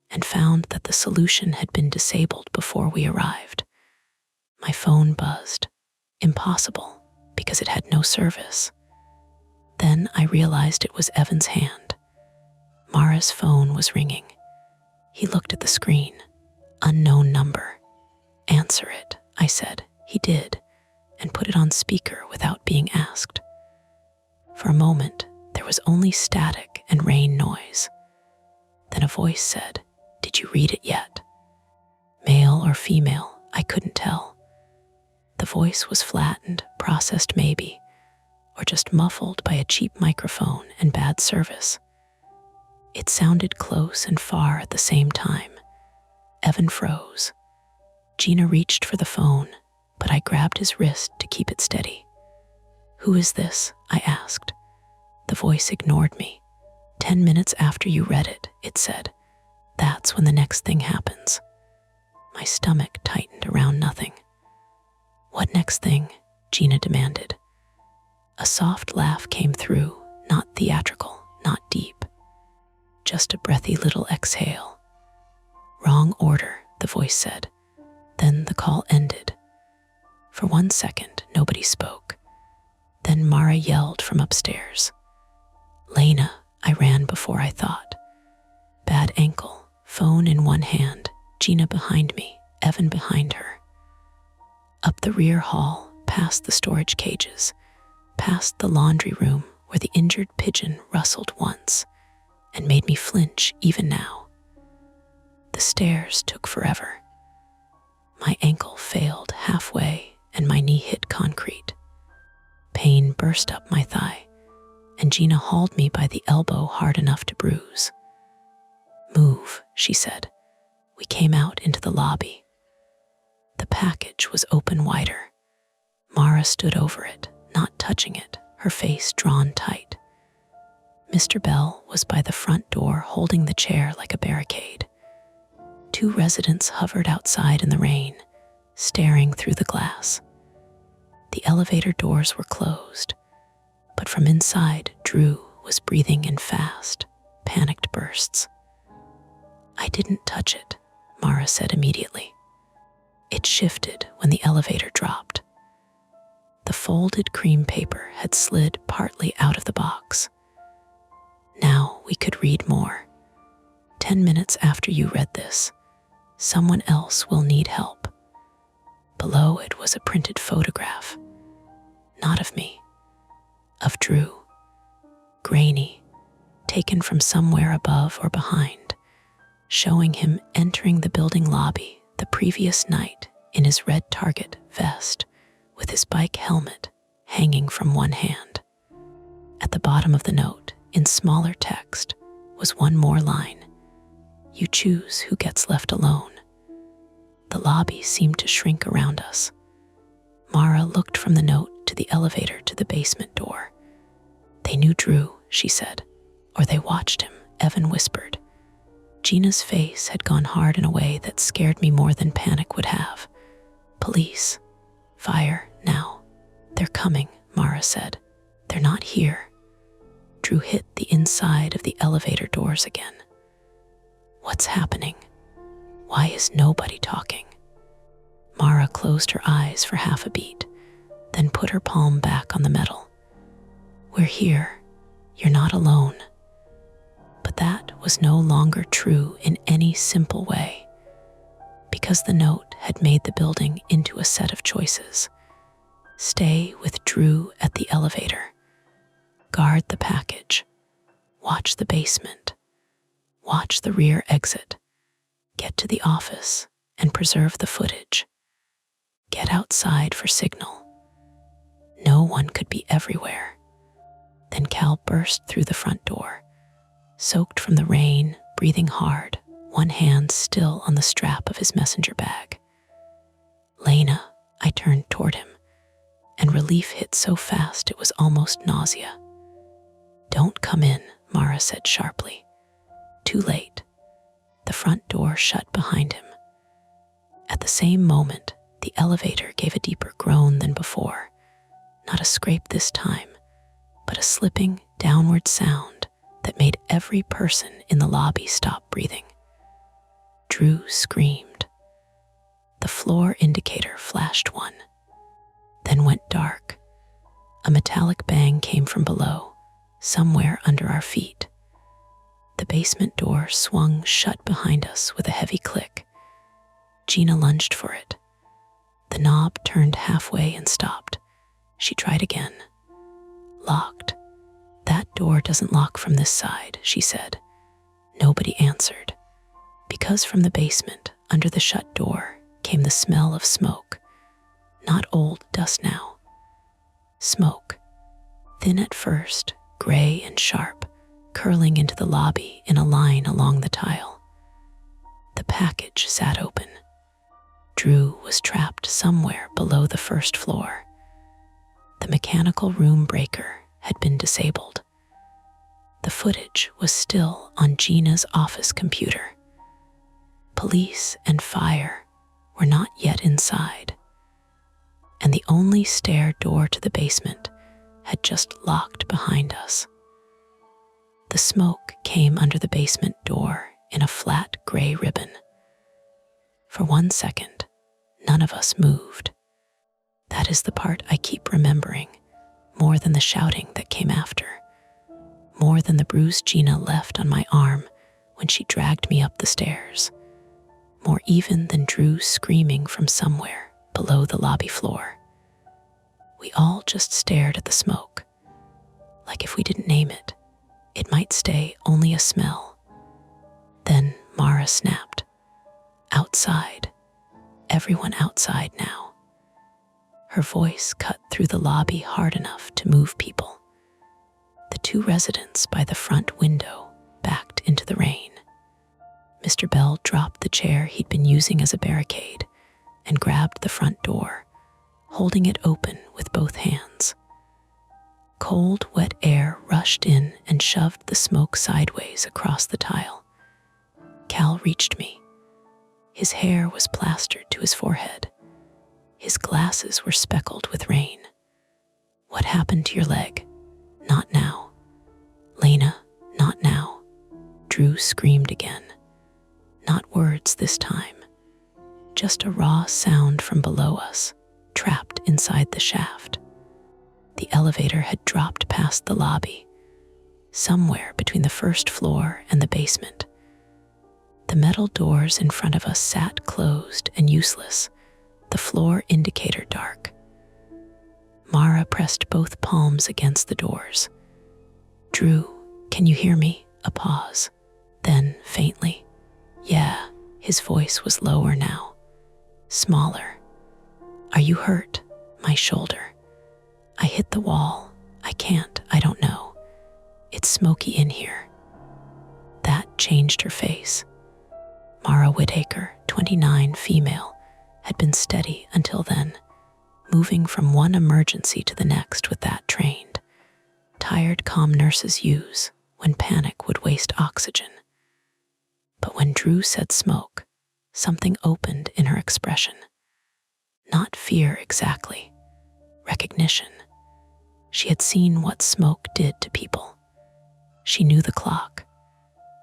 and found that the solution had been disabled before we arrived. My phone buzzed. Impossible, because it had no service. Then I realized it was Evan's hand. Mara's phone was ringing. He looked at the screen. Unknown number. Answer it, I said. He did, and put it on speaker without being asked. For a moment, there was only static and rain noise. Then a voice said, "Did you read it yet?" Male or female, I couldn't tell. The voice was flattened, processed maybe, or just muffled by a cheap microphone and bad service. It sounded close and far at the same time. Evan froze. Gina reached for the phone, but I grabbed his wrist to keep it steady. "Who is this?" I asked. The voice ignored me. 10 minutes after you read it, it said. That's when the next thing happens. My stomach tightened around nothing. What next thing? Gina demanded. A soft laugh came through, not theatrical, not deep. Just a breathy little exhale. Wrong order, the voice said. Then the call ended. For 1 second, nobody spoke. Then Mara yelled from upstairs. "Lena," I ran before I thought. Bad ankle, phone in one hand, Gina behind me, Evan behind her. Up the rear hall, past the storage cages, past the laundry room where the injured pigeon rustled once and made me flinch even now. The stairs took forever. My ankle failed halfway and my knee hit concrete. Pain burst up my thigh, and Gina hauled me by the elbow hard enough to bruise. "Move," she said. We came out into the lobby. The package was open wider. Mara stood over it, not touching it, her face drawn tight. Mr. Bell was by the front door holding the chair like a barricade. 2 residents hovered outside in the rain, staring through the glass. The elevator doors were closed, but from inside, Drew was breathing in fast, panicked bursts. "I didn't touch it," Mara said immediately. It shifted when the elevator dropped. The folded cream paper had slid partly out of the box. Now we could read more. 10 minutes after you read this, someone else will need help. Below it was a printed photograph. Not of me, of Drew. Grainy, taken from somewhere above or behind, showing him entering the building lobby the previous night in his red Target vest with his bike helmet hanging from one hand. At the bottom of the note, in smaller text, was one more line. You choose who gets left alone. The lobby seemed to shrink around us. Mara looked from the note to the elevator to the basement door. They knew Drew, she said, or they watched him, Evan whispered. Gina's face had gone hard in a way that scared me more than panic would have. Police. Fire, now. They're coming, Mara said. They're not here. Drew hit the inside of the elevator doors again. What's happening? Why is nobody talking? Mara closed her eyes for half a beat, then put her palm back on the metal. We're here. You're not alone. But that was no longer true in any simple way, because the note had made the building into a set of choices. Stay with Drew at the elevator. Guard the package. Watch the basement. Watch the rear exit. Get to the office and preserve the footage. Get outside for signal. No one could be everywhere. Then Cal burst through the front door, soaked from the rain, breathing hard, one hand still on the strap of his messenger bag. Lena, I turned toward him, and relief hit so fast it was almost nausea. Don't come in, Mara said sharply. Too late. The front door shut behind him. At the same moment, the elevator gave a deeper groan than before. Not a scrape this time, but a slipping downward sound that made every person in the lobby stop breathing. Drew screamed. The floor indicator flashed one, then went dark. A metallic bang came from below, somewhere under our feet. The basement door swung shut behind us with a heavy click. Gina lunged for it. The knob turned halfway and stopped. She tried again. Locked. That door doesn't lock from this side, she said. Nobody answered, because from the basement, under the shut door, came the smell of smoke. Not old dust now. Smoke. Thin at first, gray and sharp, curling into the lobby in a line along the tile. The package sat open. Drew was trapped somewhere below the first floor. The mechanical room breaker had been disabled. The footage was still on Gina's office computer. Police and fire were not yet inside, and the only stair door to the basement had just locked behind us. The smoke came under the basement door in a flat gray ribbon. For 1 second, none of us moved. That is the part I keep remembering, more than the shouting that came after, more than the bruise Gina left on my arm when she dragged me up the stairs, more even than Drew screaming from somewhere below the lobby floor. We all just stared at the smoke, like if we didn't name it, it might stay only a smell. Then Mara snapped. Outside. Everyone outside now. Her voice cut through the lobby hard enough to move people. The 2 residents by the front window backed into the rain. Mr. Bell dropped the chair he'd been using as a barricade and grabbed the front door, holding it open with both hands. Cold, wet air rushed in and shoved the smoke sideways across the tile. Cal reached me. His hair was plastered to his forehead. His glasses were speckled with rain. What happened to your leg? Not now. Lena, not now. Drew screamed again. Not words this time. Just a raw sound from below us, trapped inside the shaft. The elevator had dropped past the lobby, somewhere between the first floor and the basement. The metal doors in front of us sat closed and useless, the floor indicator dark. Mara pressed both palms against the doors. Drew, can you hear me? A pause. Then, faintly, yeah, his voice was lower now, smaller. Are you hurt? My shoulder. I hit the wall. I don't know. It's smoky in here. That changed her face. Mara Whittaker, 29, female, had been steady until then, moving from one emergency to the next with that trained, tired, calm nurses use when panic would waste oxygen. But when Drew said smoke, something opened in her expression. Not fear exactly, recognition. She had seen what smoke did to people. She knew the clock.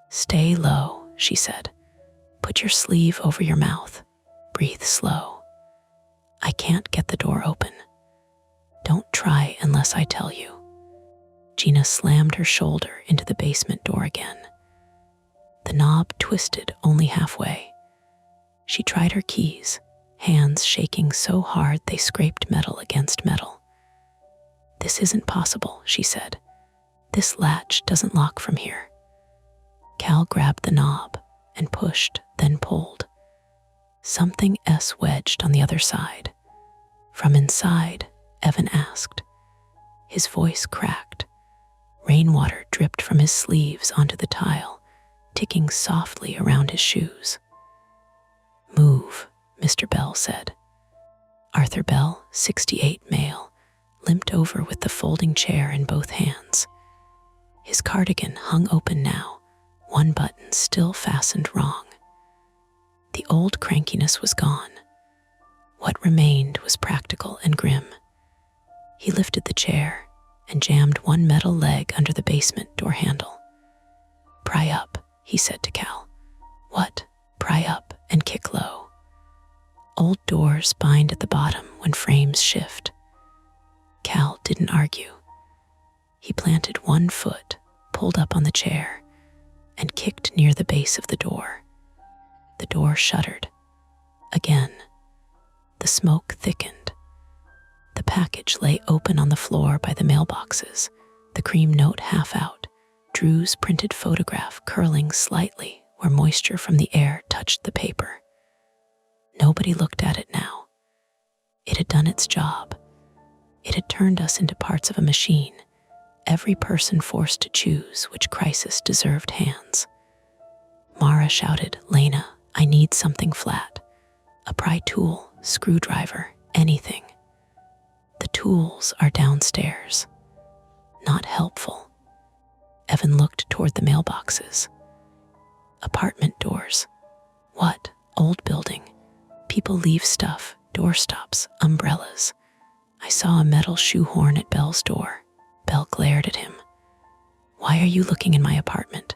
Stay low, she said. Put your sleeve over your mouth. Breathe slow. I can't get the door open. Don't try unless I tell you. Gina slammed her shoulder into the basement door again. The knob twisted only halfway. She tried her keys, hands shaking so hard they scraped metal against metal. This isn't possible, she said. This latch doesn't lock from here. Cal grabbed the knob and pushed, then pulled. Something S wedged on the other side. From inside, Evan asked. His voice cracked. Rainwater dripped from his sleeves onto the tile, ticking softly around his shoes. Move, Mr. Bell said. Arthur Bell, 68, male, limped over with the folding chair in both hands. His cardigan hung open now, one button still fastened wrong. The old crankiness was gone. What remained was practical and grim. He lifted the chair and jammed one metal leg under the basement door handle. "Pry up," he said to Cal. "What?" "Pry up and kick low. Old doors bind at the bottom when frames shift." Cal didn't argue. He planted one foot, pulled up on the chair, and kicked near the base of the door. The door shuddered. Again. The smoke thickened. The package lay open on the floor by the mailboxes, the cream note half out, Drew's printed photograph curling slightly where moisture from the air touched the paper. Nobody looked at it now. It had done its job. It had turned us into parts of a machine, every person forced to choose which crisis deserved hands. Mara shouted, "Lena, I need something flat. A pry tool, screwdriver, anything." "The tools are downstairs." Not helpful. Evan looked toward the mailboxes. Apartment doors. What? Old building. People leave stuff, doorstops, umbrellas. I saw a metal shoehorn at Belle's door. Belle glared at him. "Why are you looking in my apartment?"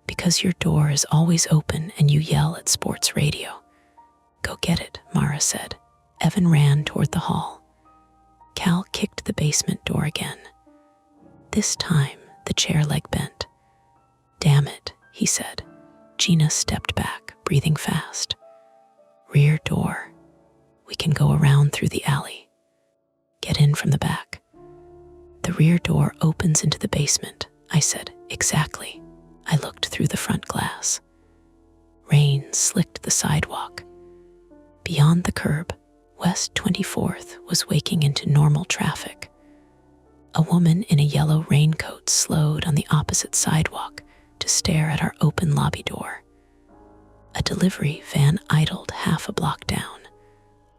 "Because your door is always open and you yell at sports radio." "Go get it," Mara said. Evan ran toward the hall. Cal kicked the basement door again. This time, the chair leg bent. "Damn it," he said. Gina stepped back, breathing fast. "Rear door. We can go around through the alley. Get in from the back." "The rear door opens into the basement," I said. "Exactly." I looked through the front glass. Rain slicked the sidewalk. Beyond the curb, West 24th was waking into normal traffic. A woman in a yellow raincoat slowed on the opposite sidewalk to stare at our open lobby door. A delivery van idled half a block down.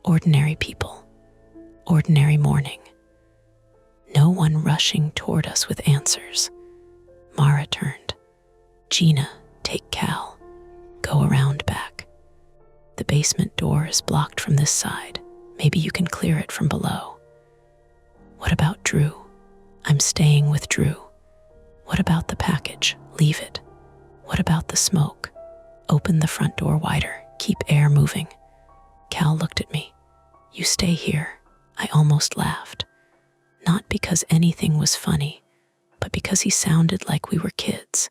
Ordinary people. Ordinary morning. No one rushing toward us with answers. Mara turned. "Gina, take Cal. Go around back. The basement door is blocked from this side. Maybe you can clear it from below." "What about Drew?" "I'm staying with Drew." "What about the package?" "Leave it." "What about the smoke?" "Open the front door wider. Keep air moving." Cal looked at me. "You stay here." I almost laughed. Not because anything was funny, but because he sounded like we were kids,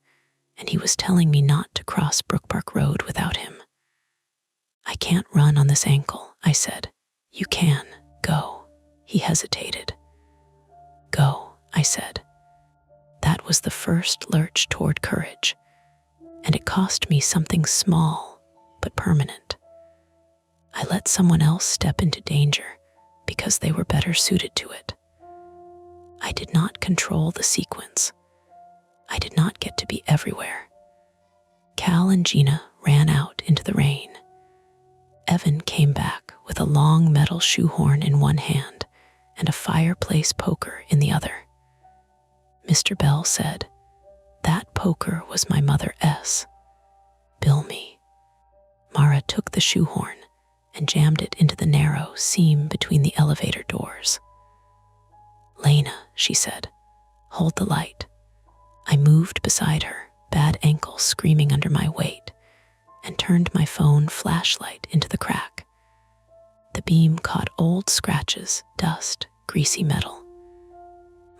and he was telling me not to cross Brook Park Road without him. "I can't run on this ankle," I said. "You can. Go." He hesitated. "Go," I said. That was the first lurch toward courage, and it cost me something small but permanent. I let someone else step into danger because they were better suited to it. I did not control the sequence. I did not get to be everywhere. Cal and Gina ran out into the rain. Evan came back with a long metal shoehorn in one hand and a fireplace poker in the other. Mr. Bell said, "That poker was my Mother S. Bill me." Mara took the shoehorn and jammed it into the narrow seam between the elevator doors. "Lena," she said, "hold the light." I moved beside her, bad ankle screaming under my weight, and turned my phone flashlight into the crack. The beam caught old scratches, dust, greasy metal.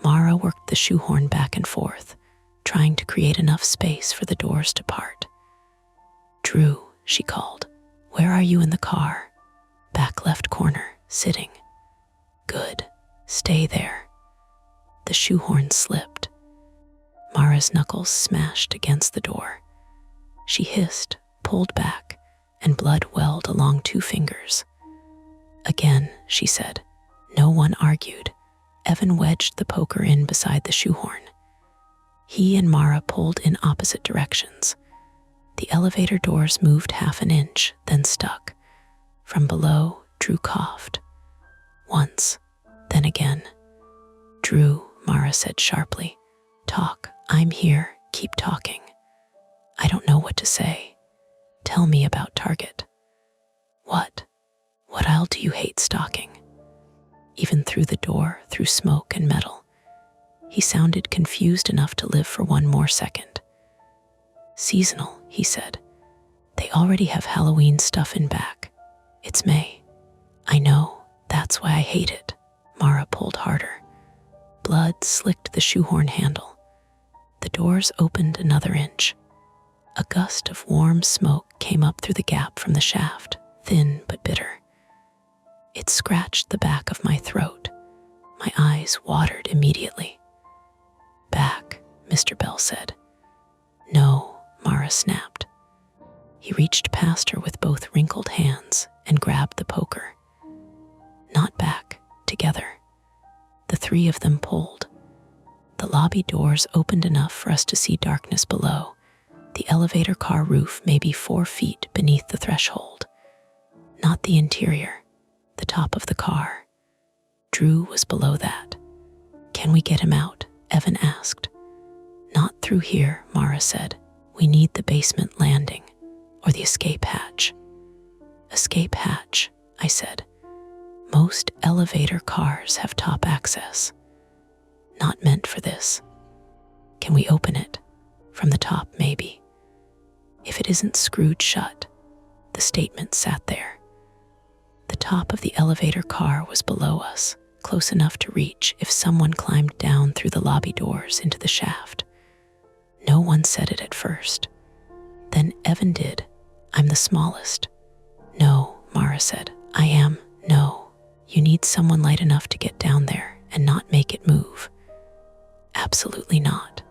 Mara worked the shoehorn back and forth, trying to create enough space for the doors to part. "Drew," she called, "where are you in the car?" "Back left corner, sitting." "Good. Stay there." The shoehorn slipped. Mara's knuckles smashed against the door. She hissed, pulled back, and blood welled along 2 fingers. "Again," she said. No one argued. Evan wedged the poker in beside the shoehorn. He and Mara pulled in opposite directions. The elevator doors moved half an inch, then stuck. From below, Drew coughed. Once, then again. Drew, Mara said sharply. Talk. I'm here. Keep talking. I don't know what to say. Tell me about Target. What? What aisle do you hate stalking? Even through the door, through smoke and metal. He sounded confused enough to live for one more second. Seasonal, he said. They already have Halloween stuff in back. It's May. I know, that's why I hate it. Mara pulled harder. Blood slicked the shoehorn handle. The doors opened another inch. A gust of warm smoke came up through the gap from the shaft, thin but bitter. It scratched the back of my throat. My eyes watered immediately. Back, Mr. Bell said. No, Mara snapped. He reached past her with both wrinkled hands and grabbed the poker. Not back, together. The three of them pulled. The lobby doors opened enough for us to see darkness below, the elevator car roof maybe 4 feet beneath the threshold. Not the interior, the top of the car. Drew was below that. Can we get him out? Evan asked. Not through here, Mara said. We need the basement landing, or the escape hatch. Escape hatch, I said. Most elevator cars have top access. Not meant for this. Can we open it? From the top, maybe. If it isn't screwed shut, the statement sat there. The top of the elevator car was below us, close enough to reach if someone climbed down through the lobby doors into the shaft. No one said it at first. Then Evan did. I'm the smallest. No, Mara said. I am. No. You need someone light enough to get down there and not make it move. Absolutely not.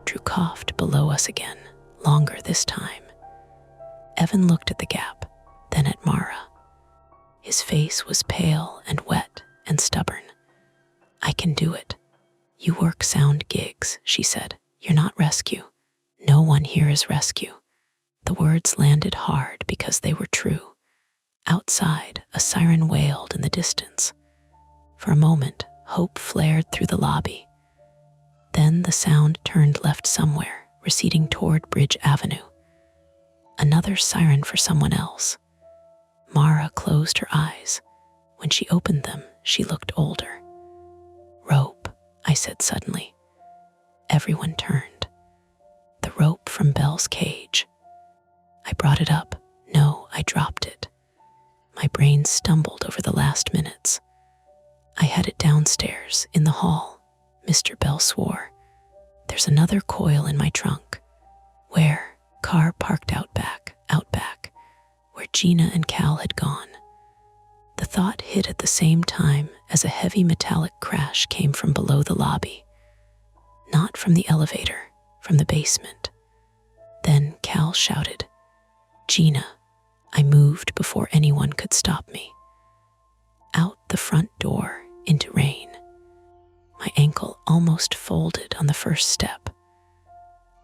Drew coughed below us again, longer this time. Evan looked at the gap, then at Mara. His face was pale and wet and stubborn. I can do it. You work sound gigs, she said. You're not rescue. No one here is rescue. The words landed hard because they were true. Outside, a siren wailed in the distance. For a moment, hope flared through the lobby. Then the sound turned left somewhere, receding toward Bridge Avenue. Another siren for someone else. Mara closed her eyes. When she opened them, she looked older. Rope, I said suddenly. Everyone turned. The rope from Belle's cage. I brought it up. No, I dropped it. My brain stumbled over the last minutes. I had it downstairs, in the hall. Mr. Bell swore. There's another coil in my trunk. Where? Car parked out back, where Gina and Cal had gone. The thought hit at the same time as a heavy metallic crash came from below the lobby. Not from the elevator, from the basement. Then Cal shouted, Gina. I moved before anyone could stop me. Out the front door, into rain. My ankle almost folded on the first step.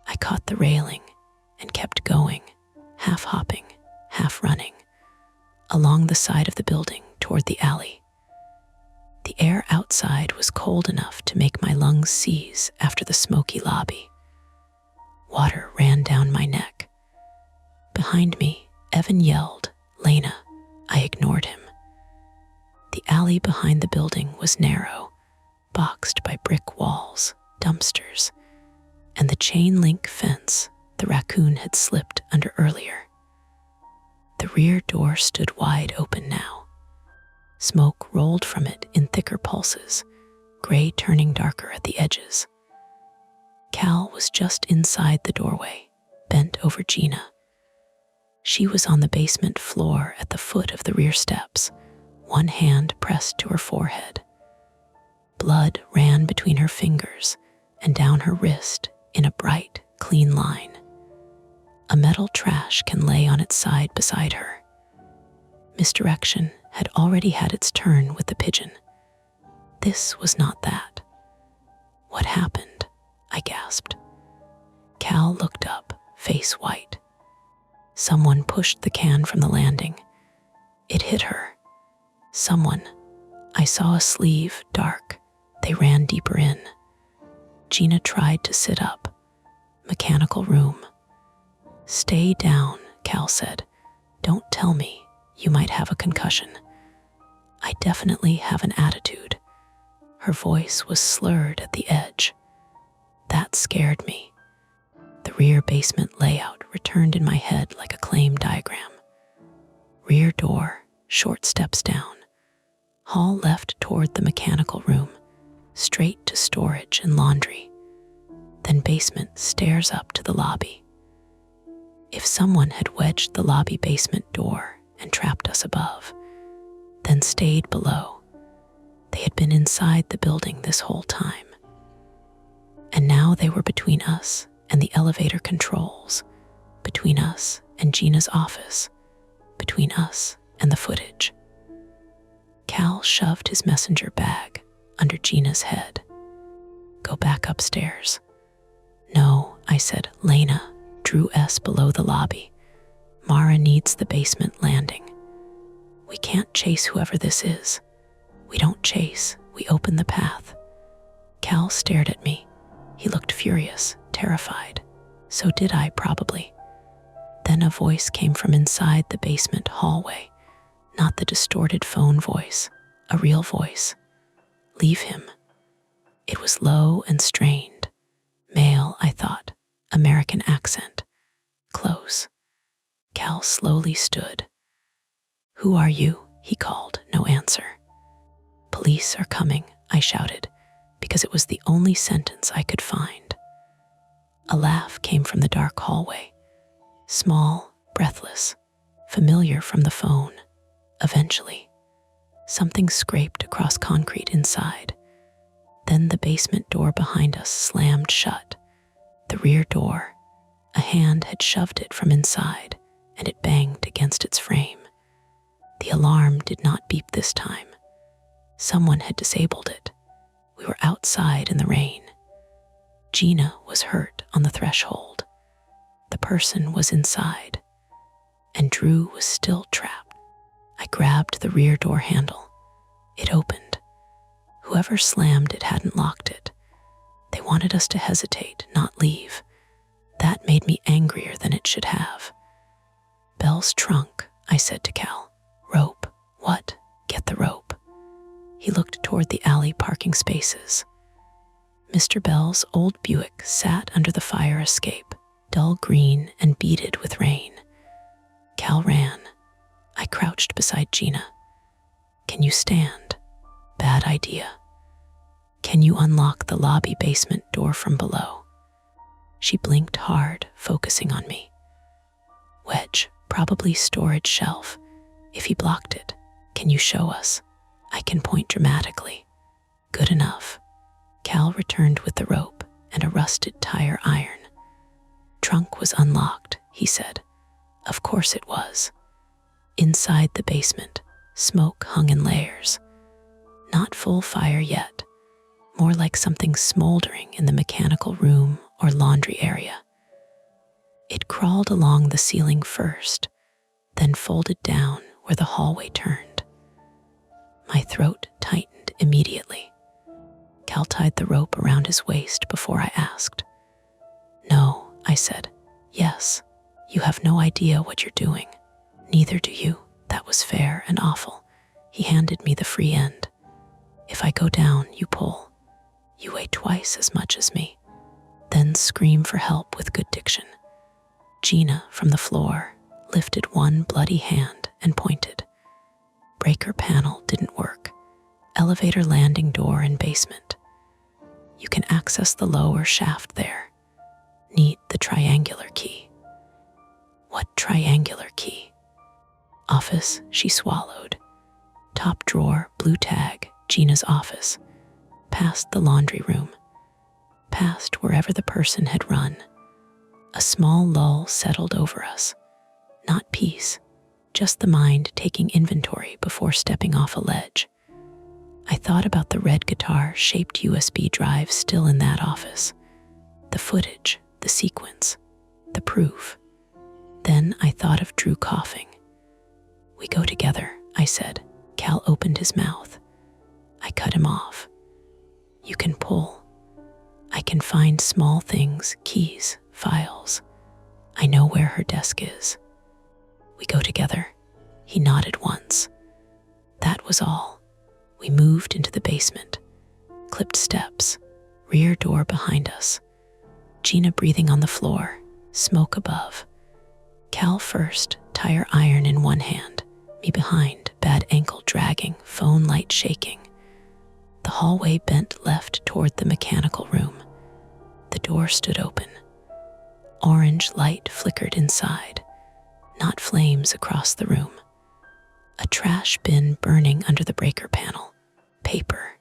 I caught the railing and kept going, half hopping, half running, along the side of the building toward the alley. The air outside was cold enough to make my lungs seize after the smoky lobby. Water ran down my neck. Behind me, Evan yelled, Lena. I ignored him. The alley behind the building was narrow, boxed by brick walls, dumpsters, and the chain link fence the raccoon had slipped under earlier. The rear door stood wide open now. Smoke rolled from it in thicker pulses, gray turning darker at the edges. Cal was just inside the doorway, bent over Gina. She was on the basement floor at the foot of the rear steps, one hand pressed to her forehead. Blood ran between her fingers and down her wrist in a bright, clean line. A metal trash can lay on its side beside her. Misdirection had already had its turn with the pigeon. This was not that. What happened? I gasped. Cal looked up, face white. Someone pushed the can from the landing. It hit her. Someone. I saw a sleeve, dark. They ran deeper in. Gina tried to sit up. Mechanical room. Stay down, Cal said. Don't tell me. You might have a concussion. I definitely have an attitude. Her voice was slurred at the edge. That scared me. The rear basement layout returned in my head like a claim diagram. Rear door, short steps down. Hall left toward the mechanical room, straight to storage and laundry. Then basement stairs up to the lobby. If someone had wedged the lobby basement door and trapped us above, then stayed below, they had been inside the building this whole time. And now they were between us and the elevator controls, between us and Gina's office, between us and the footage. Cal shoved his messenger bag under Gina's head. Go back upstairs. No, I said. Lena, Drew S. below the lobby. Mara needs the basement landing. We can't chase whoever this is. We don't chase, we open the path. Cal stared at me. He looked furious, terrified. So did I, probably. Then a voice came from inside the basement hallway. Not the distorted phone voice, a real voice. Leave him. It was low and strained. Male, I thought. American accent. Close. Cal slowly stood. Who are you? He called. No answer. Police are coming, I shouted, because it was the only sentence I could find. A laugh came from the dark hallway. Small, breathless, familiar from the phone. Eventually, something scraped across concrete inside. Then the basement door behind us slammed shut. The rear door. A hand had shoved it from inside, and it banged against its frame. The alarm did not beep this time. Someone had disabled it. We were outside in the rain. Gina was hurt on the threshold. The person was inside, and Drew was still trapped. I grabbed the rear door handle. It opened. Whoever slammed it hadn't locked it. They wanted us to hesitate, not leave. That made me angrier than it should have. Bell's trunk, I said to Cal. Rope. What? Get the rope. He looked toward the alley parking spaces. Mr. Bell's old Buick sat under the fire escape, dull green and beaded with rain. Cal ran. I crouched beside Gina. Can you stand? Bad idea. Can you unlock the lobby basement door from below? She blinked hard, focusing on me. Wedge, probably storage shelf. If he blocked it, can you show us? I can point dramatically. Good enough. Cal returned with the rope and a rusted tire iron. Trunk was unlocked, he said. Of course it was. Inside the basement, smoke hung in layers. Not full fire yet, more like something smoldering in the mechanical room or laundry area. It crawled along the ceiling first, then folded down where the hallway turned. My throat tightened immediately. Cal tied the rope around his waist before I asked. No, I said. Yes, you have no idea what you're doing. Neither do you. That was fair and awful. He handed me the free end. If I go down, you pull. You weigh twice as much as me. Then scream for help with good diction. Gina, from the floor, lifted one bloody hand and pointed. Breaker panel didn't work. Elevator landing door in basement. You can access the lower shaft there. Need the triangular key. What triangular key? Office, she swallowed. Top drawer, blue tag, Gina's office. Past the laundry room. Past wherever the person had run. A small lull settled over us. Not peace, just the mind taking inventory before stepping off a ledge. I thought about the red guitar-shaped USB drive still in that office. The footage, the sequence, the proof. Then I thought of Drew coughing. We go together, I said. Cal opened his mouth. I cut him off. You can pull. I can find small things, keys, files. I know where her desk is. We go together. He nodded once. That was all. We moved into the basement, clipped steps, rear door behind us. Gina breathing on the floor, smoke above. Cal first, tire iron in one hand, me behind, bad ankle dragging, phone light shaking. The hallway bent left toward the mechanical room. The door stood open. Orange light flickered inside, not flames across the room. A trash bin burning under the breaker panel. Paper,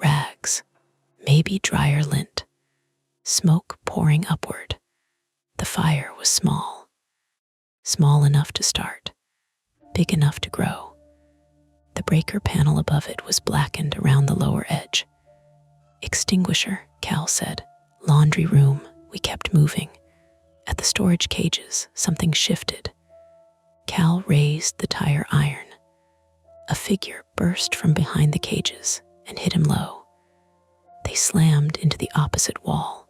rags, maybe dryer lint. Smoke pouring upward. The fire was small. Small enough to start, big enough to grow. The breaker panel above it was blackened around the lower edge. Extinguisher, Cal said. Laundry room. We kept moving. At the storage cages, something shifted. Cal raised the tire iron. A figure burst from behind the cages and hit him low. They slammed into the opposite wall.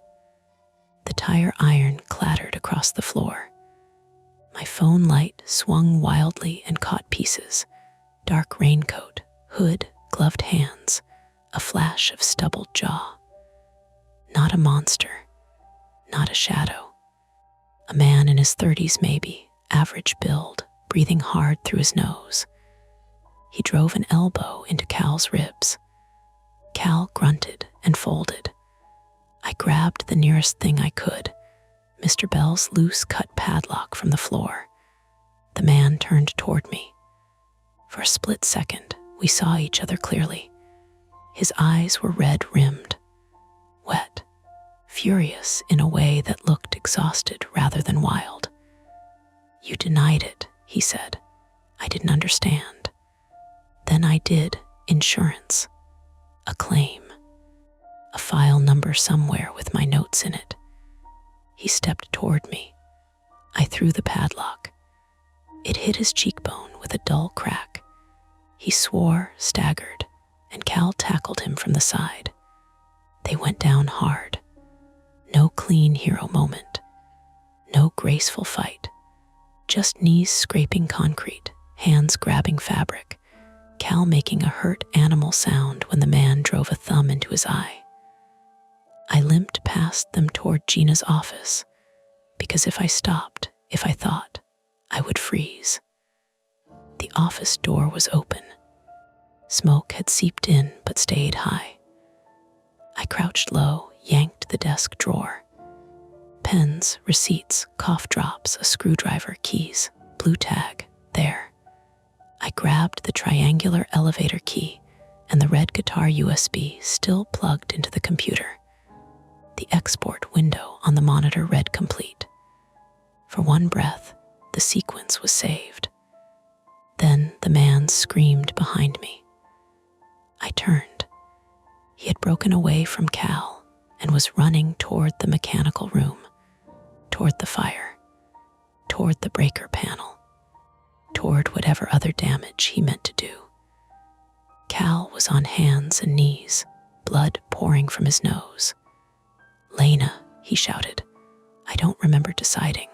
The tire iron clattered across the floor. My phone light swung wildly and caught pieces. Dark raincoat, hood, gloved hands, a flash of stubbled jaw. Not a monster, not a shadow. A man in his 30s maybe, average build, breathing hard through his nose. He drove an elbow into Cal's ribs. Cal grunted and folded. I grabbed the nearest thing I could, Mr. Bell's loose cut padlock from the floor. The man turned toward me. For a split second, we saw each other clearly. His eyes were red-rimmed, wet, furious in a way that looked exhausted rather than wild. You denied it, he said. I didn't understand. Then I did. Insurance. A claim. A file number somewhere with my notes in it. He stepped toward me. I threw the padlock. It hit his cheekbone with a dull crack. He swore, staggered, and Cal tackled him from the side. They went down hard. No clean hero moment. No graceful fight. Just knees scraping concrete, hands grabbing fabric, Cal making a hurt animal sound when the man drove a thumb into his eye. I limped past them toward Gina's office, because if I stopped, if I thought, I would freeze. The office door was open. Smoke had seeped in but stayed high. I crouched low, yanked the desk drawer. Pens, receipts, cough drops, a screwdriver, keys, blue tag, there. I grabbed the triangular elevator key and the red guitar USB still plugged into the computer. The export window on the monitor read complete. For one breath, the sequence was saved. Then the man screamed behind me. I turned. He had broken away from Cal and was running toward the mechanical room, toward the fire, toward the breaker panel, toward whatever other damage he meant to do. Cal was on hands and knees, blood pouring from his nose. "Lena," he shouted. I don't remember deciding.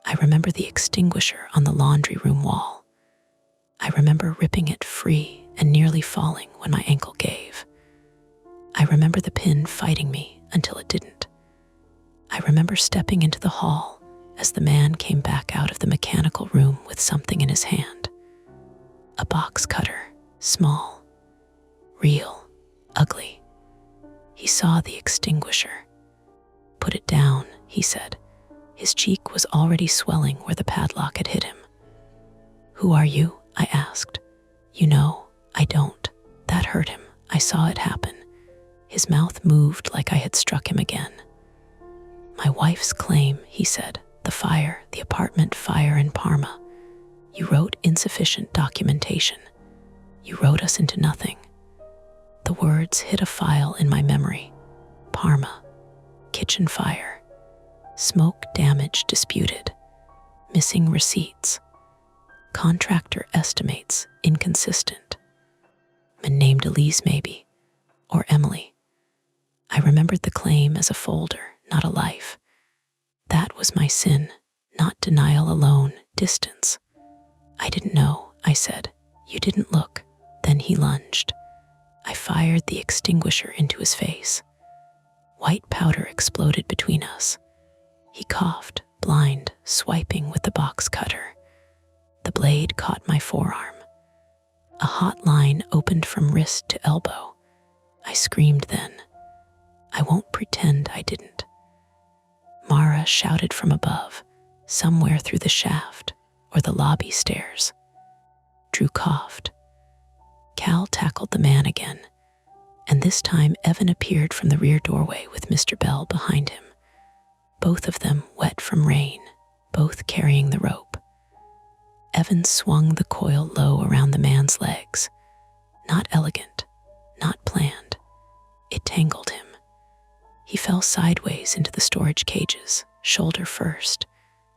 I remember the extinguisher on the laundry room wall. I remember ripping it free and nearly falling when my ankle gave. I remember the pin fighting me until it didn't. I remember stepping into the hall as the man came back out of the mechanical room with something in his hand. A box cutter, small, real, ugly. He saw the extinguisher. "Put it down," he said. His cheek was already swelling where the padlock had hit him. "Who are you?" I asked. "You know, I don't." That hurt him. I saw it happen. His mouth moved like I had struck him again. "My wife's claim," he said. "The fire, the apartment fire in Parma. You wrote insufficient documentation. You wrote us into nothing." The words hit a file in my memory. Parma. Kitchen fire. Smoke damage disputed. Missing receipts. Contractor estimates inconsistent. and named Elise maybe, or Emily. I remembered the claim as a folder, not a life. That was my sin, not denial alone, distance. I didn't know, I said. You didn't look. Then he lunged. I fired the extinguisher into his face. White powder exploded between us. He coughed, blind, swiping with the box cutter. The blade caught my forearm. A hot line opened from wrist to elbow. I screamed then. I won't pretend I didn't. Mara shouted from above, somewhere through the shaft or the lobby stairs. Drew coughed. Cal tackled the man again, and this time Evan appeared from the rear doorway with Mr. Bell behind him. Both of them wet from rain, both carrying the rope. Evan swung the coil low around the man's legs. Not elegant, not planned. It tangled him. He fell sideways into the storage cages, shoulder first,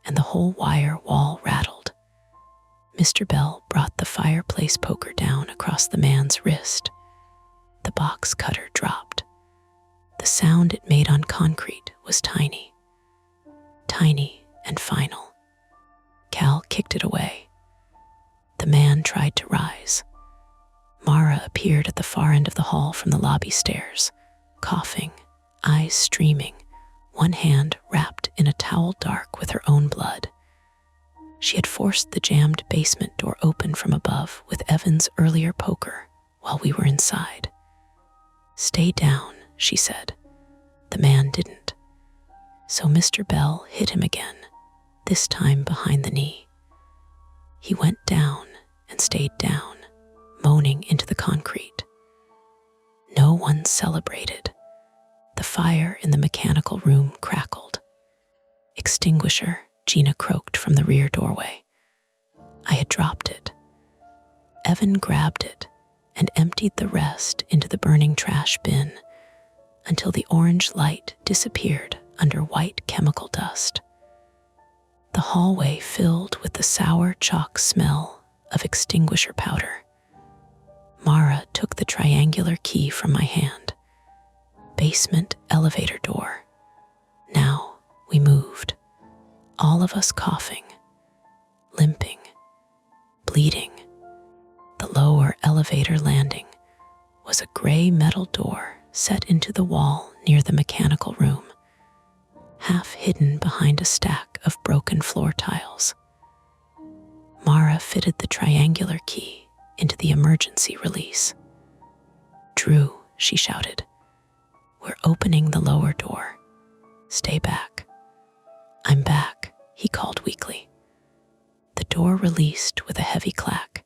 and the whole wire wall rattled. Mr. Bell brought the fireplace poker down across the man's wrist. The box cutter dropped. The sound it made on concrete was tiny. Tiny and final. Cal kicked it away. The man tried to rise. Mara appeared at the far end of the hall from the lobby stairs, coughing, eyes streaming, one hand wrapped in a towel dark with her own blood. She had forced the jammed basement door open from above with Evan's earlier poker while we were inside. "Stay down," she said. The man didn't. So Mr. Bell hit him again, this time behind the knee. He went down and stayed down, moaning into the concrete. No one celebrated. The fire in the mechanical room crackled. "Extinguisher," Gina croaked from the rear doorway. I had dropped it. Evan grabbed it and emptied the rest into the burning trash bin until the orange light disappeared under white chemical dust. The hallway filled with the sour chalk smell of extinguisher powder. Mara took the triangular key from my hand. Basement elevator door. Now we moved. All of us coughing, limping, bleeding. The lower elevator landing was a gray metal door set into the wall near the mechanical room, half hidden behind a stack of broken floor tiles. Mara fitted the triangular key into the emergency release. "Drew," she shouted, "we're opening the lower door. Stay back." "I'm back," he called weakly. The door released with a heavy clack.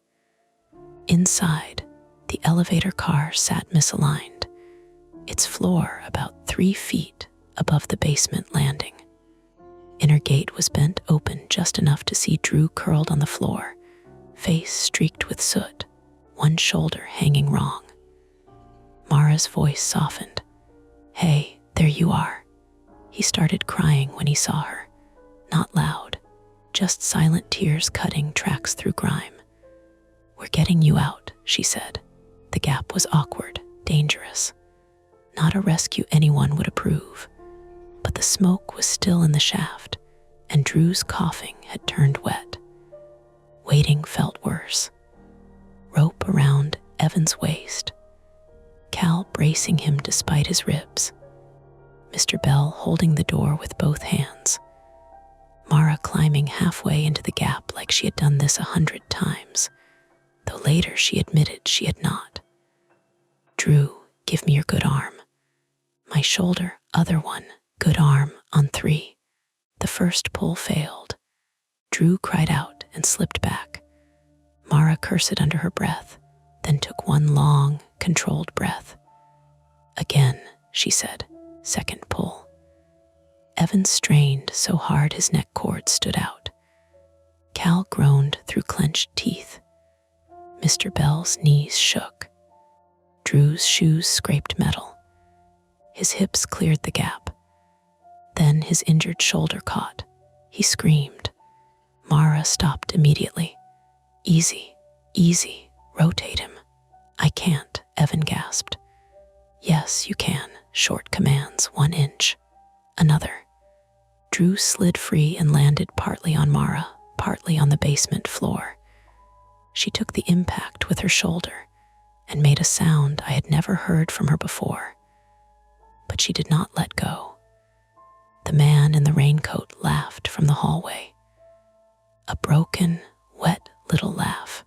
Inside, the elevator car sat misaligned, its floor about 3 feet above the basement landing. Inner gate was bent open just enough to see Drew curled on the floor, face streaked with soot, one shoulder hanging wrong. Mara's voice softened. "Hey, there you are." He started crying when he saw her. Not loud, just silent tears cutting tracks through grime. "We're getting you out," she said. The gap was awkward, dangerous. Not a rescue anyone would approve. But the smoke was still in the shaft, and Drew's coughing had turned wet. Waiting felt worse. Rope around Evan's waist. Cal bracing him despite his ribs. Mr. Bell holding the door with both hands. Mara climbing halfway into the gap like she had done this 100 times, though later she admitted she had not. "Drew, give me your good arm." My shoulder, other one, good arm, on 3. The first pull failed. Drew cried out and slipped back. Mara cursed under her breath, then took one long, controlled breath. "Again," she said, second pull. Evan strained so hard his neck cord stood out. Cal groaned through clenched teeth. Mr. Bell's knees shook. Drew's shoes scraped metal. His hips cleared the gap. Then his injured shoulder caught. He screamed. Mara stopped immediately. "Easy, easy, rotate him." I can't, Evan gasped. Yes, you can. Short commands, 1 inch. Another. Drew slid free and landed partly on Mara, partly on the basement floor. She took the impact with her shoulder and made a sound I had never heard from her before. But she did not let go. The man in the raincoat laughed from the hallway. A broken, wet little laugh.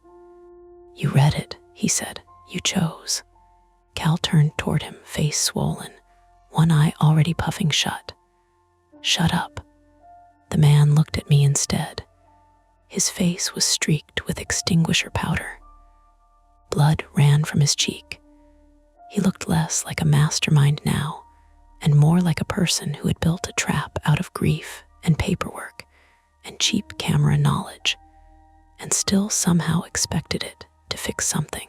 You read it, he said. You chose. Cal turned toward him, face swollen, one eye already puffing shut. Shut up. The man looked at me instead. His face was streaked with extinguisher powder. Blood ran from his cheek. He looked less like a mastermind now, and more like a person who had built a trap out of grief and paperwork and cheap camera knowledge, and still somehow expected it to fix something.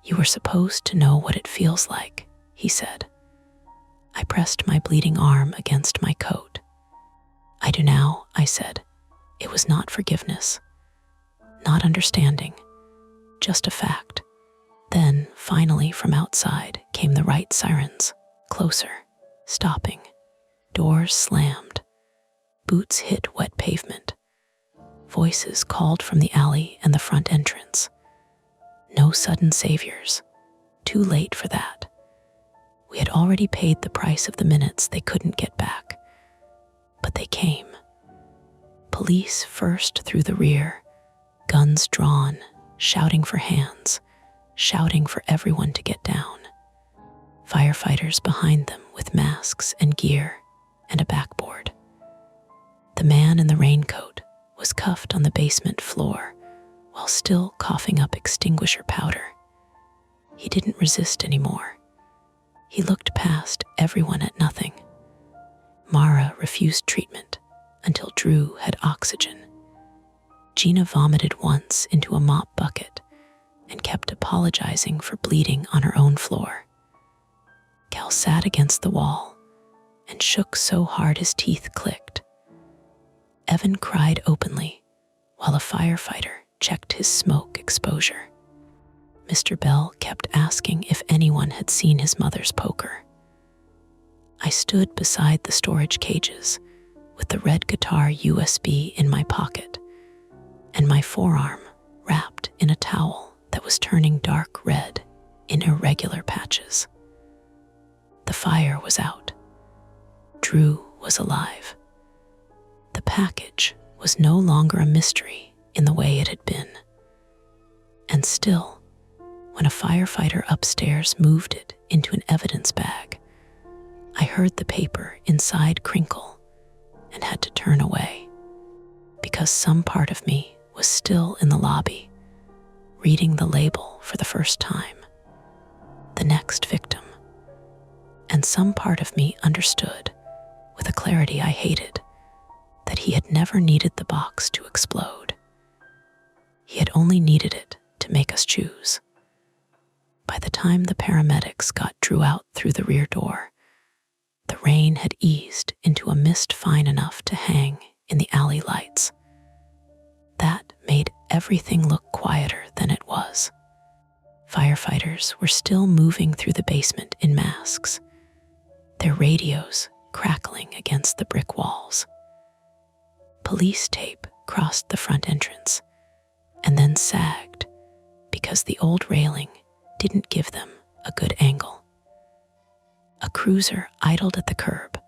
You were supposed to know what it feels like, he said. I pressed my bleeding arm against my coat. I do now, I said. It was not forgiveness, not understanding, just a fact. Then, finally, from outside came the right sirens, closer, stopping. Doors slammed. Boots hit wet pavement. Voices called from the alley and the front entrance. No sudden saviors. Too late for that. We had already paid the price of the minutes they couldn't get back. But they came. Police first through the rear, guns drawn, shouting for hands, shouting for everyone to get down. Firefighters behind them with masks and gear and a backboard. The man in the raincoat was cuffed on the basement floor while still coughing up extinguisher powder. He didn't resist anymore. He looked past everyone at nothing. Mara refused treatment until Drew had oxygen. Gina vomited once into a mop bucket and kept apologizing for bleeding on her own floor. Cal sat against the wall and shook so hard his teeth clicked. Evan cried openly while a firefighter checked his smoke exposure. Mr. Bell kept asking if anyone had seen his mother's poker. I stood beside the storage cages with the red guitar USB in my pocket and my forearm wrapped in a towel that was turning dark red in irregular patches. The fire was out. Drew was alive. The package was no longer a mystery in the way it had been. And still, when a firefighter upstairs moved it into an evidence bag, I heard the paper inside crinkle and had to turn away because some part of me was still in the lobby, reading the label for the first time. The next victim. And some part of me understood, with a clarity I hated, that he had never needed the box to explode. He had only needed it to make us choose. By the time the paramedics got Drew out through the rear door, the rain had eased into a mist fine enough to hang in the alley lights. That made everything look quieter than it was. Firefighters were still moving through the basement in masks, their radios crackling against the brick walls. Police tape crossed the front entrance and then sagged because the old railing didn't give them a good angle. A cruiser idled at the curb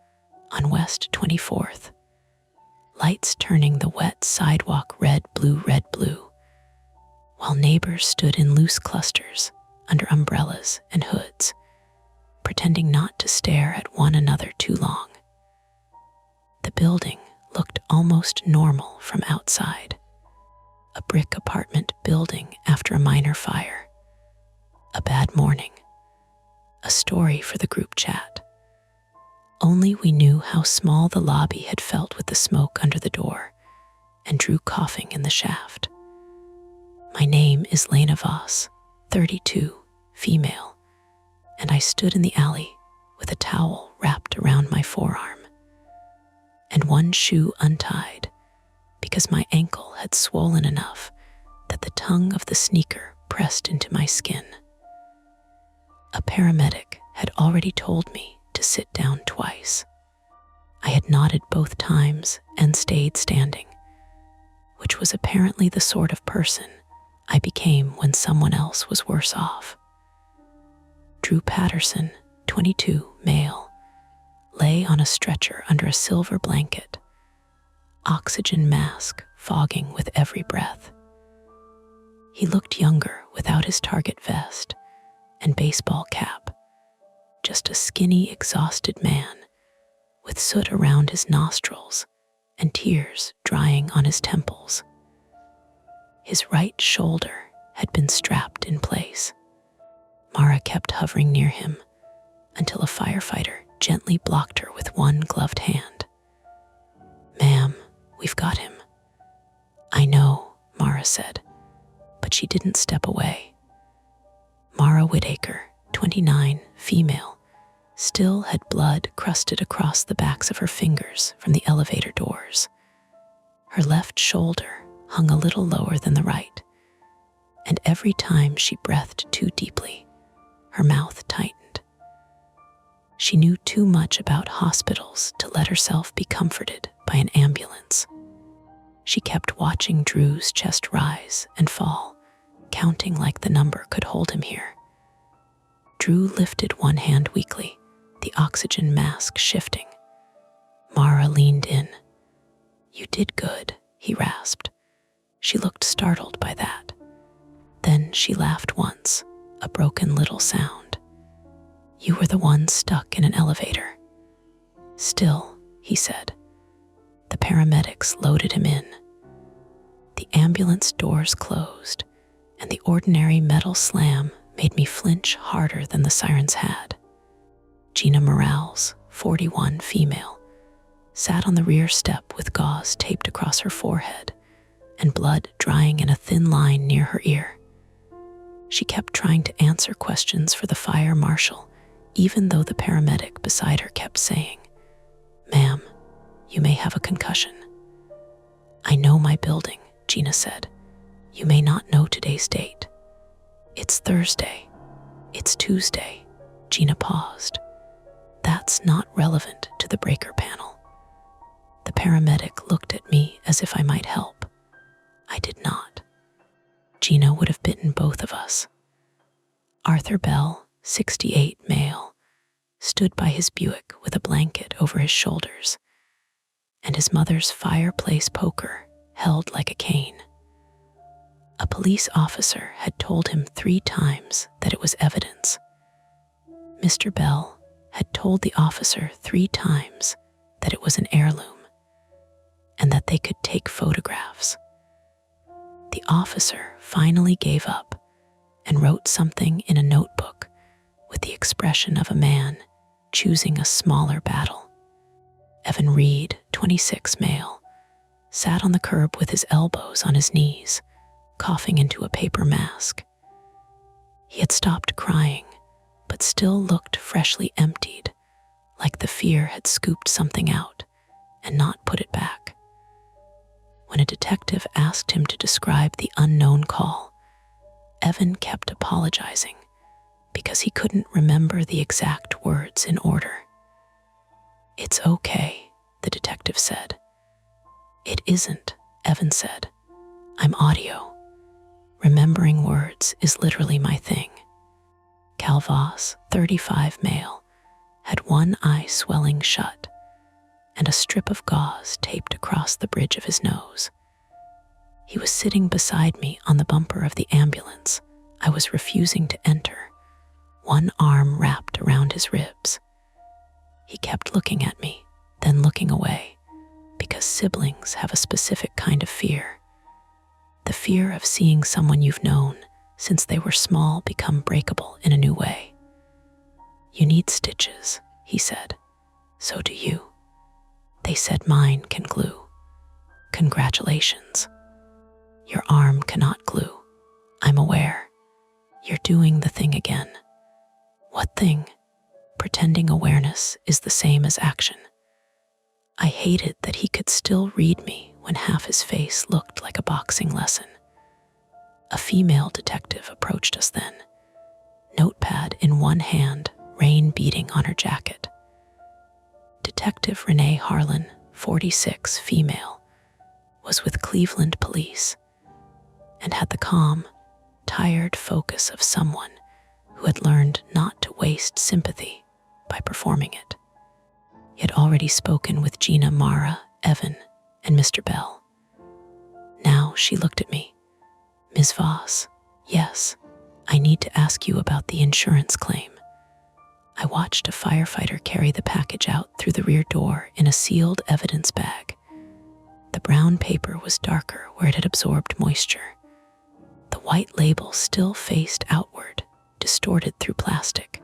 on West 24th, lights turning the wet sidewalk red, blue, while neighbors stood in loose clusters under umbrellas and hoods, pretending not to stare at one another too long. The building looked almost normal from outside. A brick apartment building after a minor fire. A bad morning. A story for the group chat. Only we knew how small the lobby had felt with the smoke under the door and Drew coughing in the shaft. My name is Lena Voss, 32, female, and I stood in the alley with a towel wrapped around my forearm and one shoe untied because my ankle had swollen enough that the tongue of the sneaker pressed into my skin. A paramedic had already told me to sit down twice. I had nodded both times and stayed standing, which was apparently the sort of person I became when someone else was worse off. Drew Patterson, 22, male, lay on a stretcher under a silver blanket, oxygen mask fogging with every breath. He looked younger without his target vest and baseball cap, just a skinny, exhausted man with soot around his nostrils and tears drying on his temples. His right shoulder had been strapped in place. Mara kept hovering near him until a firefighter gently blocked her with one gloved hand. "Ma'am, we've got him." "I know," Mara said, but she didn't step away. Mara Whitaker, 29, female, still had blood crusted across the backs of her fingers from the elevator doors. Her left shoulder hung a little lower than the right, and every time she breathed too deeply, her mouth tightened. She knew too much about hospitals to let herself be comforted by an ambulance. She kept watching Drew's chest rise and fall, counting like the number could hold him here. Drew lifted one hand weakly, the oxygen mask shifting. Mara leaned in. "You did good," he rasped. She looked startled by that. Then she laughed once, a broken little sound. "You were the one stuck in an elevator." "Still," he said. The paramedics loaded him in. The ambulance doors closed, and the ordinary metal slam made me flinch harder than the sirens had. Gina Morales, 41, female, sat on the rear step with gauze taped across her forehead and blood drying in a thin line near her ear. She kept trying to answer questions for the fire marshal, even though the paramedic beside her kept saying, "Ma'am, you may have a concussion." "I know my building," Gina said. "You may not know today's date." "It's Thursday. It's Tuesday." Gina paused. "That's not relevant to the breaker panel." The paramedic looked at me as if I might help. I did not. Gina would have bitten both of us. Arthur Bell, 68, male, stood by his Buick with a blanket over his shoulders, and his mother's fireplace poker held like a cane. A police officer had told him 3 times that it was evidence. Mr. Bell had told the officer 3 times that it was an heirloom and that they could take photographs. The officer finally gave up and wrote something in a notebook with the expression of a man choosing a smaller battle. Evan Reed, 26, male, sat on the curb with his elbows on his knees, coughing into a paper mask. He had stopped crying, but still looked freshly emptied, like the fear had scooped something out and not put it back. When a detective asked him to describe the unknown call, Evan kept apologizing because he couldn't remember the exact words in order. "It's okay," the detective said. "It isn't," Evan said. "I'm audio. Remembering words is literally my thing." Cal Voss, 35, male, had one eye swelling shut and a strip of gauze taped across the bridge of his nose. He was sitting beside me on the bumper of the ambulance I was refusing to enter, one arm wrapped around his ribs. He kept looking at me, then looking away, because siblings have a specific kind of fear. The fear of seeing someone you've known since they were small become breakable in a new way. "You need stitches," he said. "So do you." They said mine can glue. "Congratulations. Your arm cannot glue. I'm aware. You're doing the thing again." "What thing?" Pretending awareness is the same as action. I hated that he could still read me when half his face looked like a boxing lesson. A female detective approached us then, notepad in one hand, rain beating on her jacket. Detective Renee Harlan, 46, female, was with Cleveland Police and had the calm, tired focus of someone who had learned not to waste sympathy by performing it. He had already spoken with Gina, Mara, Evan, and Mr. Bell. Now she looked at me. Ms. Voss, yes, I need to ask you about the insurance claim. I watched a firefighter carry the package out through the rear door in a sealed evidence bag. The brown paper was darker where it had absorbed moisture. The white label still faced outward, distorted through plastic.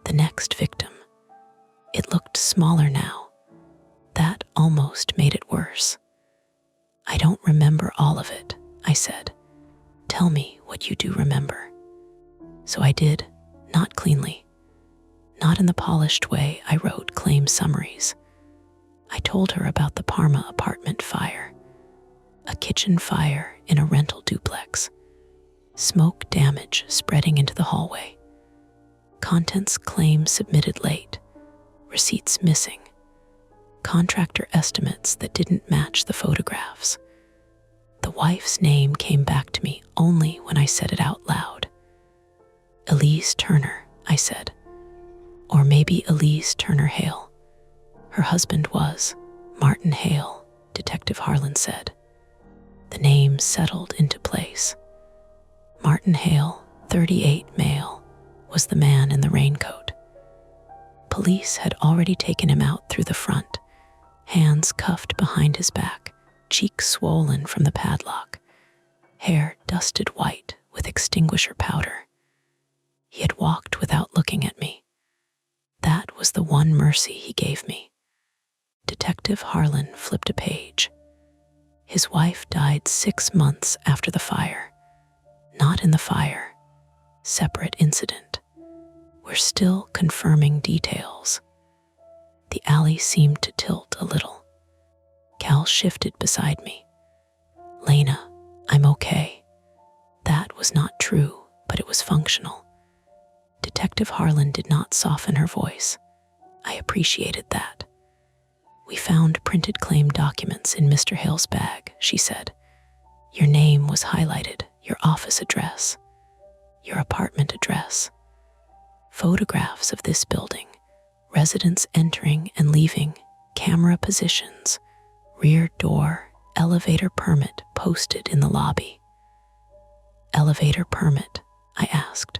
The next victim. It looked smaller now. That almost made it worse. I don't remember all of it, I said. Tell me what you do remember. So I did, not cleanly. Not in the polished way I wrote claim summaries. I told her about the Parma apartment fire, a kitchen fire in a rental duplex, smoke damage spreading into the hallway, contents claim submitted late, receipts missing, contractor estimates that didn't match the photographs. The wife's name came back to me only when I said it out loud. Elise Turner, I said. Or maybe Elise Turner Hale. Her husband was Martin Hale, Detective Harlan said. The name settled into place. Martin Hale, 38, male, was the man in the raincoat. Police had already taken him out through the front, hands cuffed behind his back, cheeks swollen from the padlock, hair dusted white with extinguisher powder. He had walked without looking at me. That was the one mercy he gave me. Detective Harlan flipped a page. His wife died 6 months after the fire. Not in the fire. Separate incident. We're still confirming details. The alley seemed to tilt a little. Cal shifted beside me. Lena, I'm okay. That was not true, but it was functional. Detective Harlan did not soften her voice. I appreciated that. We found printed claim documents in Mr. Hale's bag, she said. Your name was highlighted, your office address, your apartment address. Photographs of this building, residents entering and leaving, camera positions, rear door, elevator permit posted in the lobby. Elevator permit, I asked.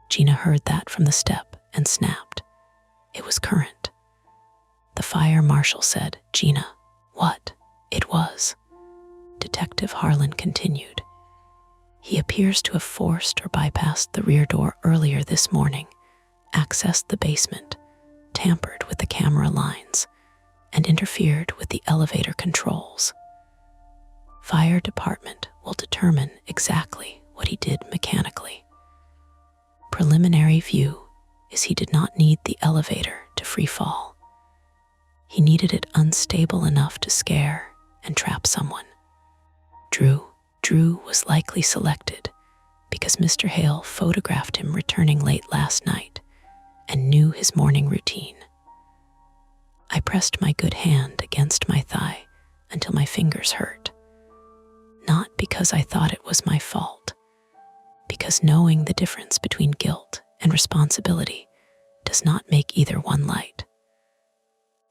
Gina heard that from the step and snapped. It was current. The fire marshal said, Gina, what? It was. Detective Harlan continued. He appears to have forced or bypassed the rear door earlier this morning, accessed the basement, tampered with the camera lines, and interfered with the elevator controls. Fire department will determine exactly what he did mechanically. Preliminary view is he did not need the elevator to free fall. He needed it unstable enough to scare and trap someone. Drew was likely selected because Mr. Hale photographed him returning late last night and knew his morning routine. I pressed my good hand against my thigh until my fingers hurt. Not because I thought it was my fault, because knowing the difference between guilt and responsibility does not make either one light.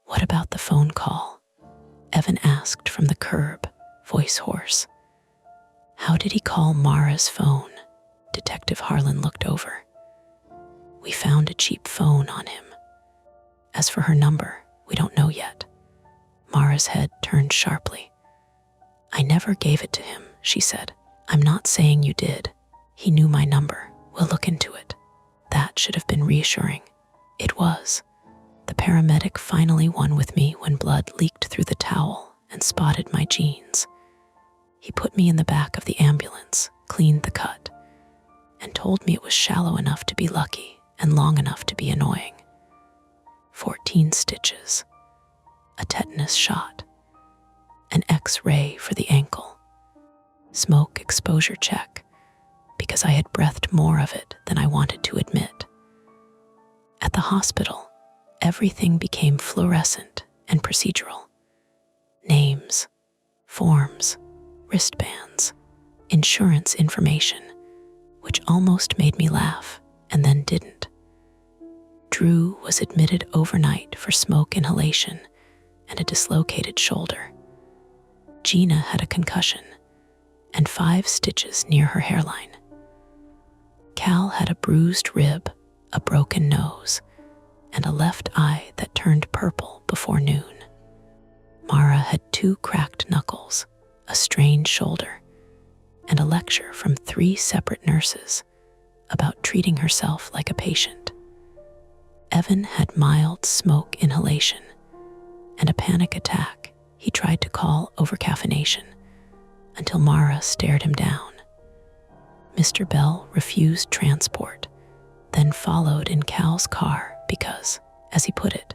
What about the phone call? Evan asked from the curb, voice hoarse. How did he call Mara's phone? Detective Harlan looked over. We found a cheap phone on him. As for her number, we don't know yet. Mara's head turned sharply. I never gave it to him, she said. I'm not saying you did. He knew my number. We'll look into it. That should have been reassuring. It was. The paramedic finally won with me when blood leaked through the towel and spotted my jeans. He put me in the back of the ambulance, cleaned the cut, and told me it was shallow enough to be lucky and long enough to be annoying. 14 stitches, a tetanus shot, an X-ray for the ankle. Smoke exposure check, because I had breathed more of it than I wanted to admit. At the hospital, everything became fluorescent and procedural. Names, forms, wristbands, insurance information, which almost made me laugh and then didn't. Drew was admitted overnight for smoke inhalation and a dislocated shoulder. Gina had a concussion and 5 stitches near her hairline. Cal had a bruised rib, a broken nose, and a left eye that turned purple before noon. Mara had 2 cracked knuckles, a strained shoulder, and a lecture from 3 separate nurses about treating herself like a patient. Evan had mild smoke inhalation and a panic attack he tried to call overcaffeination until Mara stared him down. Mr. Bell refused transport, then followed in Cal's car because, as he put it,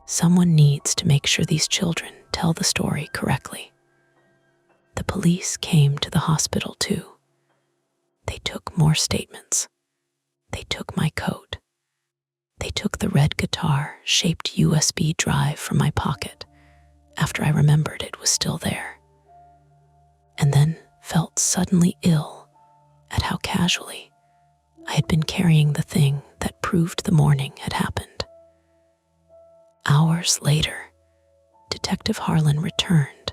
someone needs to make sure these children tell the story correctly. The police came to the hospital too. They took more statements. They took my coat. They took the red guitar-shaped USB drive from my pocket after I remembered it was still there, and then felt suddenly ill at how casually I had been carrying the thing that proved the morning had happened. Hours later, Detective Harlan returned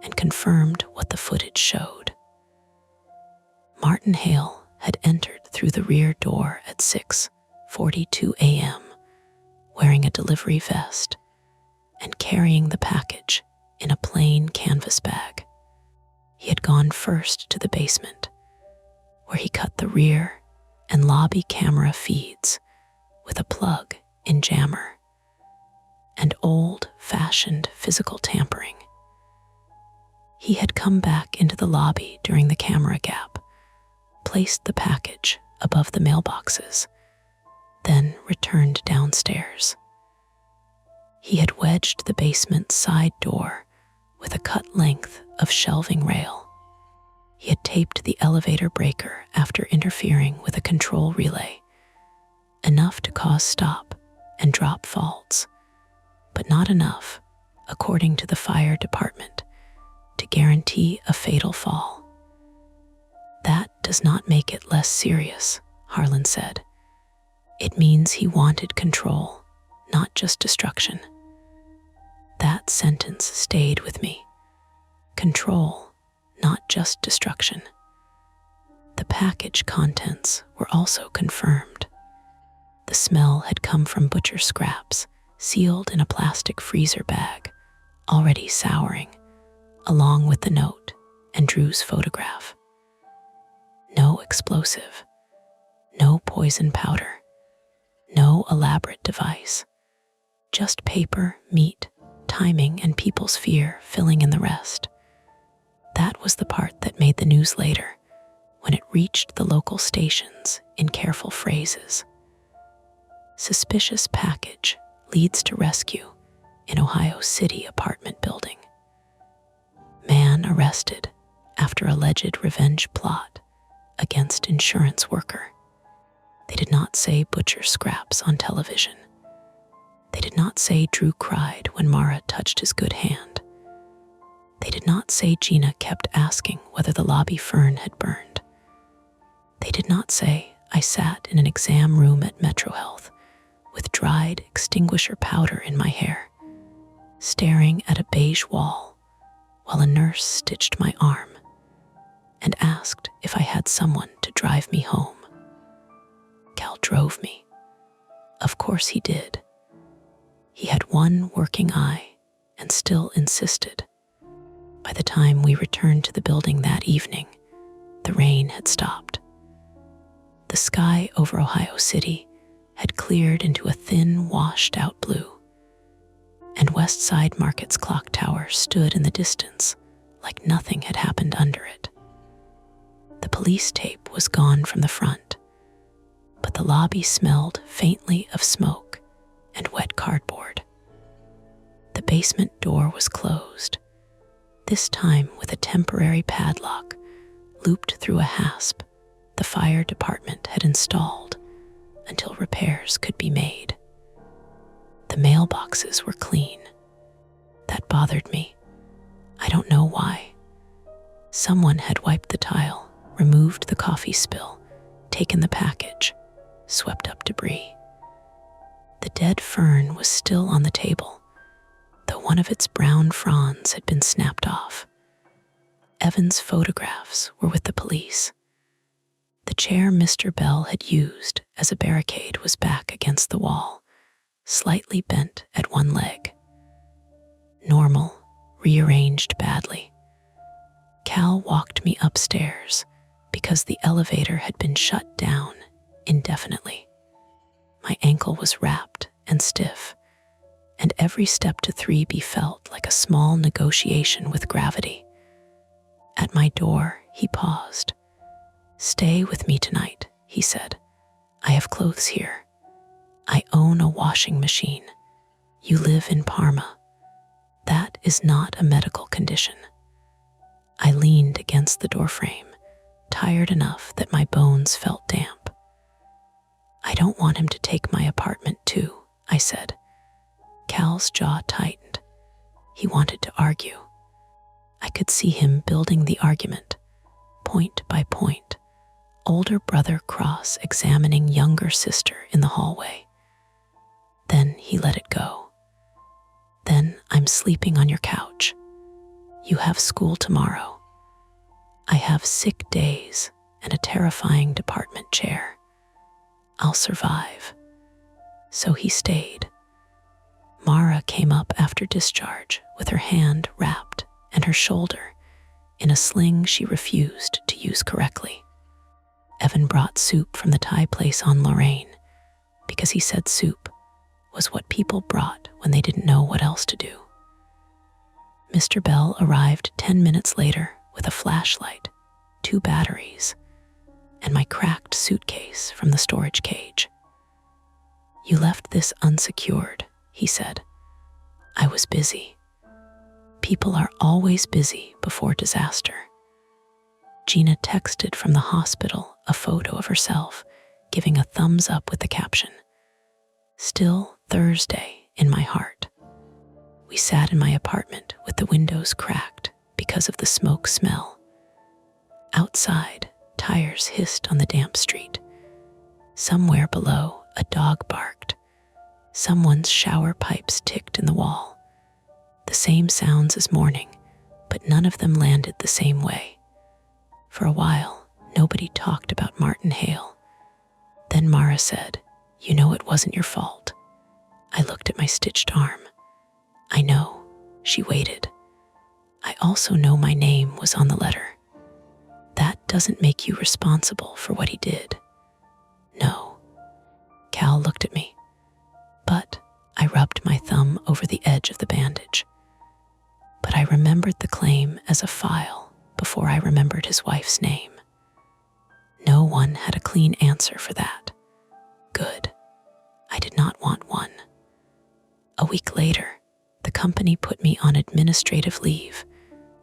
and confirmed what the footage showed. Martin Hale had entered through the rear door at 6:42 a.m., wearing a delivery vest and carrying the package in a plain canvas bag. He had gone first to the basement, where he cut the rear and lobby camera feeds with a plug-in jammer and old-fashioned physical tampering. He had come back into the lobby during the camera gap, placed the package above the mailboxes, then returned downstairs. He had wedged the basement side door with a cut length of shelving rail. He had taped the elevator breaker after interfering with a control relay, enough to cause stop and drop faults, but not enough, according to the fire department, to guarantee a fatal fall. That does not make it less serious, Harlan said. It means he wanted control, not just destruction. That sentence stayed with me. Control, not just destruction. The package contents were also confirmed. The smell had come from butcher scraps, sealed in a plastic freezer bag, already souring, along with the note and Drew's photograph. No explosive, no poison powder, no elaborate device, just paper, meat, timing, and people's fear filling in the rest. That was the part that made the news later, when it reached the local stations in careful phrases. Suspicious package leads to rescue in Ohio City apartment building. Man arrested after alleged revenge plot against insurance worker. They did not say butcher scraps on television. They did not say Drew cried when Mara touched his good hand. They did not say Gina kept asking whether the lobby fern had burned. They did not say I sat in an exam room at Metro Health with dried extinguisher powder in my hair, staring at a beige wall while a nurse stitched my arm and asked if I had someone to drive me home. Cal drove me. Of course he did. He had one working eye and still insisted. By the time we returned to the building that evening, the rain had stopped. The sky over Ohio City had cleared into a thin, washed-out blue, and West Side Market's clock tower stood in the distance like nothing had happened under it. The police tape was gone from the front, but the lobby smelled faintly of smoke and wet cardboard. The basement door was closed. this time with a temporary padlock looped through a hasp the fire department had installed until repairs could be made. The mailboxes were clean. That bothered me. I don't know why. Someone had wiped the tile, removed the coffee spill, taken the package, swept up debris. The dead fern was still on the table, though one of its brown fronds had been snapped off. Evan's photographs were with the police. The chair Mr. Bell had used as a barricade was back against the wall, slightly bent at one leg. Normal, rearranged badly. Cal walked me upstairs because the elevator had been shut down indefinitely. My ankle was wrapped and stiff, and every step to 3B felt like a small negotiation with gravity. At my door, he paused. "Stay with me tonight," he said. "I have clothes here. I own a washing machine. You live in Parma. That is not a medical condition." I leaned against the doorframe, tired enough that my bones felt damp. "I don't want him to take my apartment too," I said. Cal's jaw tightened. He wanted to argue. I could see him building the argument, point by point, older brother cross-examining younger sister in the hallway. Then he let it go. "Then I'm sleeping on your couch. You have school tomorrow. I have sick days and a terrifying department chair. I'll survive." So he stayed. Mara came up after discharge with her hand wrapped and her shoulder in a sling she refused to use correctly. Evan brought soup from the Thai place on Lorraine because he said soup was what people brought when they didn't know what else to do. Mr. Bell arrived 10 minutes later with a flashlight, 2 batteries, and my cracked suitcase from the storage cage. "You left this unsecured," he said. "I was busy. People are always busy before disaster." Gina texted from the hospital a photo of herself, giving a thumbs up with the caption, "Still Thursday in my heart." We sat in my apartment with the windows cracked because of the smoke smell. Outside, tires hissed on the damp street. Somewhere below, a dog barked. Someone's shower pipes ticked in the wall. The same sounds as morning, but none of them landed the same way. For a while, nobody talked about Martin Hale. Then Mara said, "You know it wasn't your fault." I looked at my stitched arm. "I know." She waited. "I also know my name was on the letter." "That doesn't make you responsible for what he did." "No." Cal looked at me. "But," I rubbed my thumb over the edge of the bandage. "But I remembered the claim as a file before I remembered his wife's name." No one had a clean answer for that. Good. I did not want one. A week later, the company put me on administrative leave,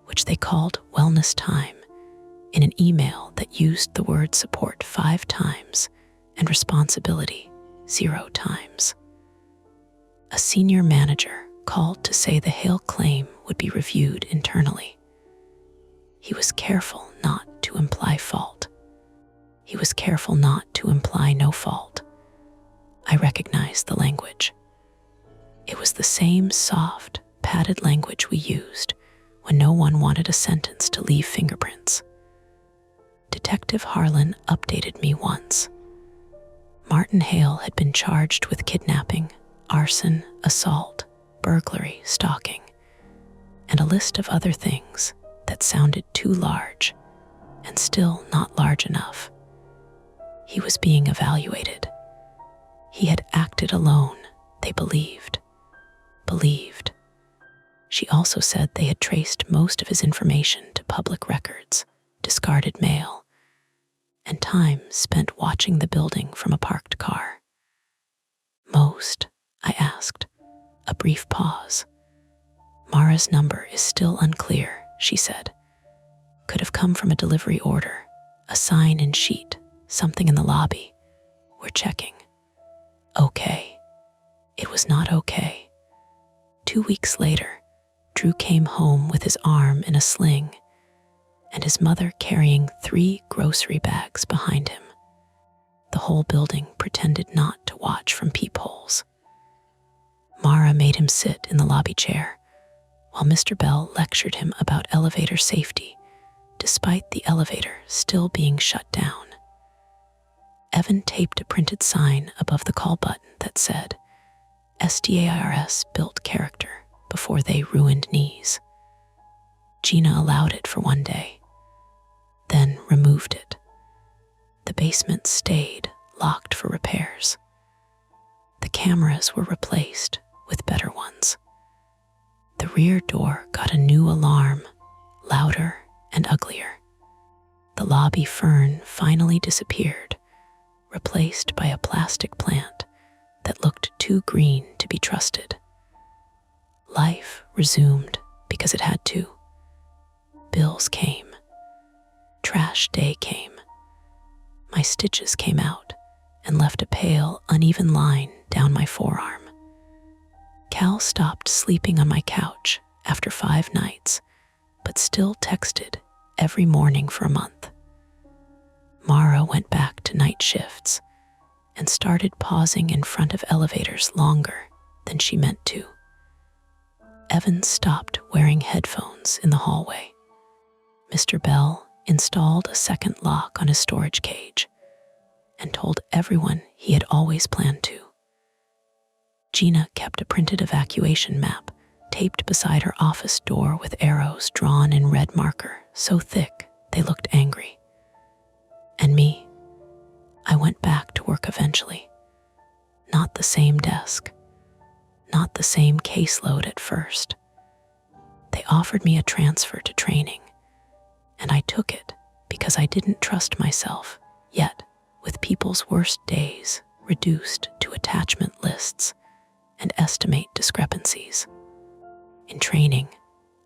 which they called wellness time, in an email that used the word support 5 times and responsibility 0 times. A senior manager called to say the Hale claim would be reviewed internally. He was careful not to imply fault. He was careful not to imply no fault. I recognized the language. It was the same soft, padded language we used when no one wanted a sentence to leave fingerprints. Detective Harlan updated me once. Martin Hale had been charged with kidnapping, arson, assault, burglary, stalking, and a list of other things that sounded too large and still not large enough. He was being evaluated. He had acted alone, they believed. She also said they had traced most of his information to public records, discarded mail, and time spent watching the building from a parked car. "Most?" I asked. A brief pause. "Mara's number is still unclear," she said. Could have come from a delivery order, a sign in sheet, something in the lobby. We're checking. Okay. It was not okay. 2 weeks later, Drew came home with his arm in a sling and his mother carrying 3 grocery bags behind him. The whole building pretended not to watch from peepholes. Mara made him sit in the lobby chair while Mr. Bell lectured him about elevator safety, despite the elevator still being shut down. Evan taped a printed sign above the call button that said, SDAIRS built character before they ruined knees. Gina allowed it for one day, then removed it. The basement stayed locked for repairs. The cameras were replaced with better ones. The rear door got a new alarm, louder and uglier. The lobby fern finally disappeared, replaced by a plastic plant that looked too green to be trusted. Life resumed because it had to. Bills came. Trash day came. My stitches came out and left a pale, uneven line down my forearm. Cal stopped sleeping on my couch after 5 nights, but still texted every morning for a month. Mara went back to night shifts and started pausing in front of elevators longer than she meant to. Evan stopped wearing headphones in the hallway. Mr. Bell installed a second lock on his storage cage and told everyone he had always planned to. Gina kept a printed evacuation map taped beside her office door with arrows drawn in red marker so thick they looked angry. And me, I went back to work eventually. Not the same desk, not the same caseload at first. They offered me a transfer to training, and I took it because I didn't trust myself yet, with people's worst days reduced to attachment lists and estimate discrepancies. In training,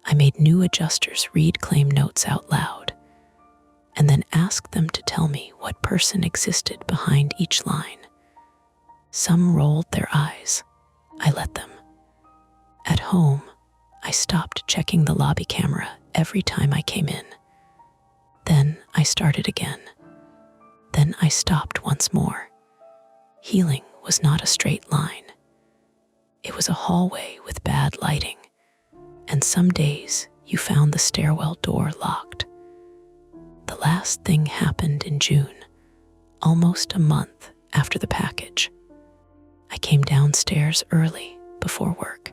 I made new adjusters read claim notes out loud and then asked them to tell me what person existed behind each line. Some rolled their eyes. I let them. At home, I stopped checking the lobby camera every time I came in. Then I started again. Then I stopped once more. Healing was not a straight line. It was a hallway with bad lighting, and some days you found the stairwell door locked. The last thing happened in June, almost a month after the package. I came downstairs early before work,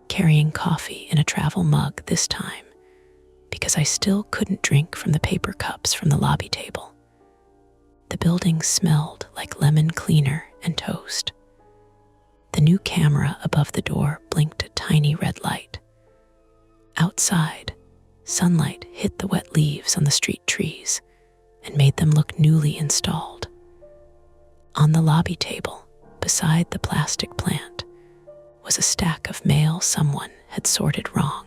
carrying coffee in a travel mug this time, because I still couldn't drink from the paper cups from the lobby table. The building smelled like lemon cleaner and toast. The new camera above the door blinked a tiny red light. Outside, sunlight hit the wet leaves on the street trees and made them look newly installed. On the lobby table, beside the plastic plant, was a stack of mail someone had sorted wrong.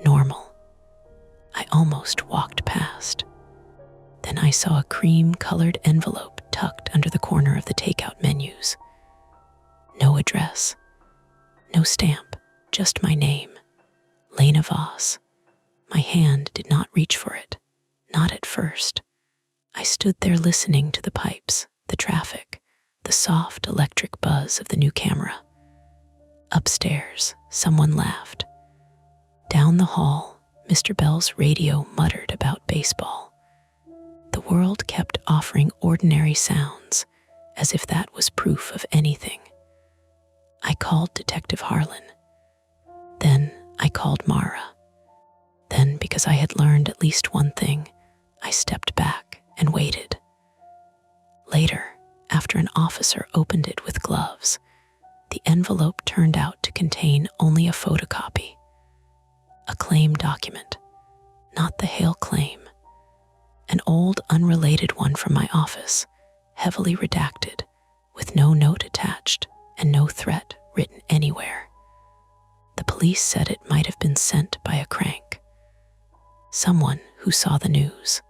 Normal. I almost walked past. Then I saw a cream-colored envelope tucked under the corner of the takeout menus. No address, no stamp, just my name, Lena Voss. My hand did not reach for it, not at first. I stood there listening to the pipes, the traffic, the soft electric buzz of the new camera. Upstairs, someone laughed. Down the hall, Mr. Bell's radio muttered about baseball. The world kept offering ordinary sounds, as if that was proof of anything. I called Detective Harlan. Then I called Mara. Then, because I had learned at least one thing, I stepped back and waited. Later, after an officer opened it with gloves, the envelope turned out to contain only a photocopy. A claim document, not the Hale claim. An old, unrelated one from my office, heavily redacted, with no note attached and no threat written anywhere. The police said it might have been sent by a crank. someone who saw the news,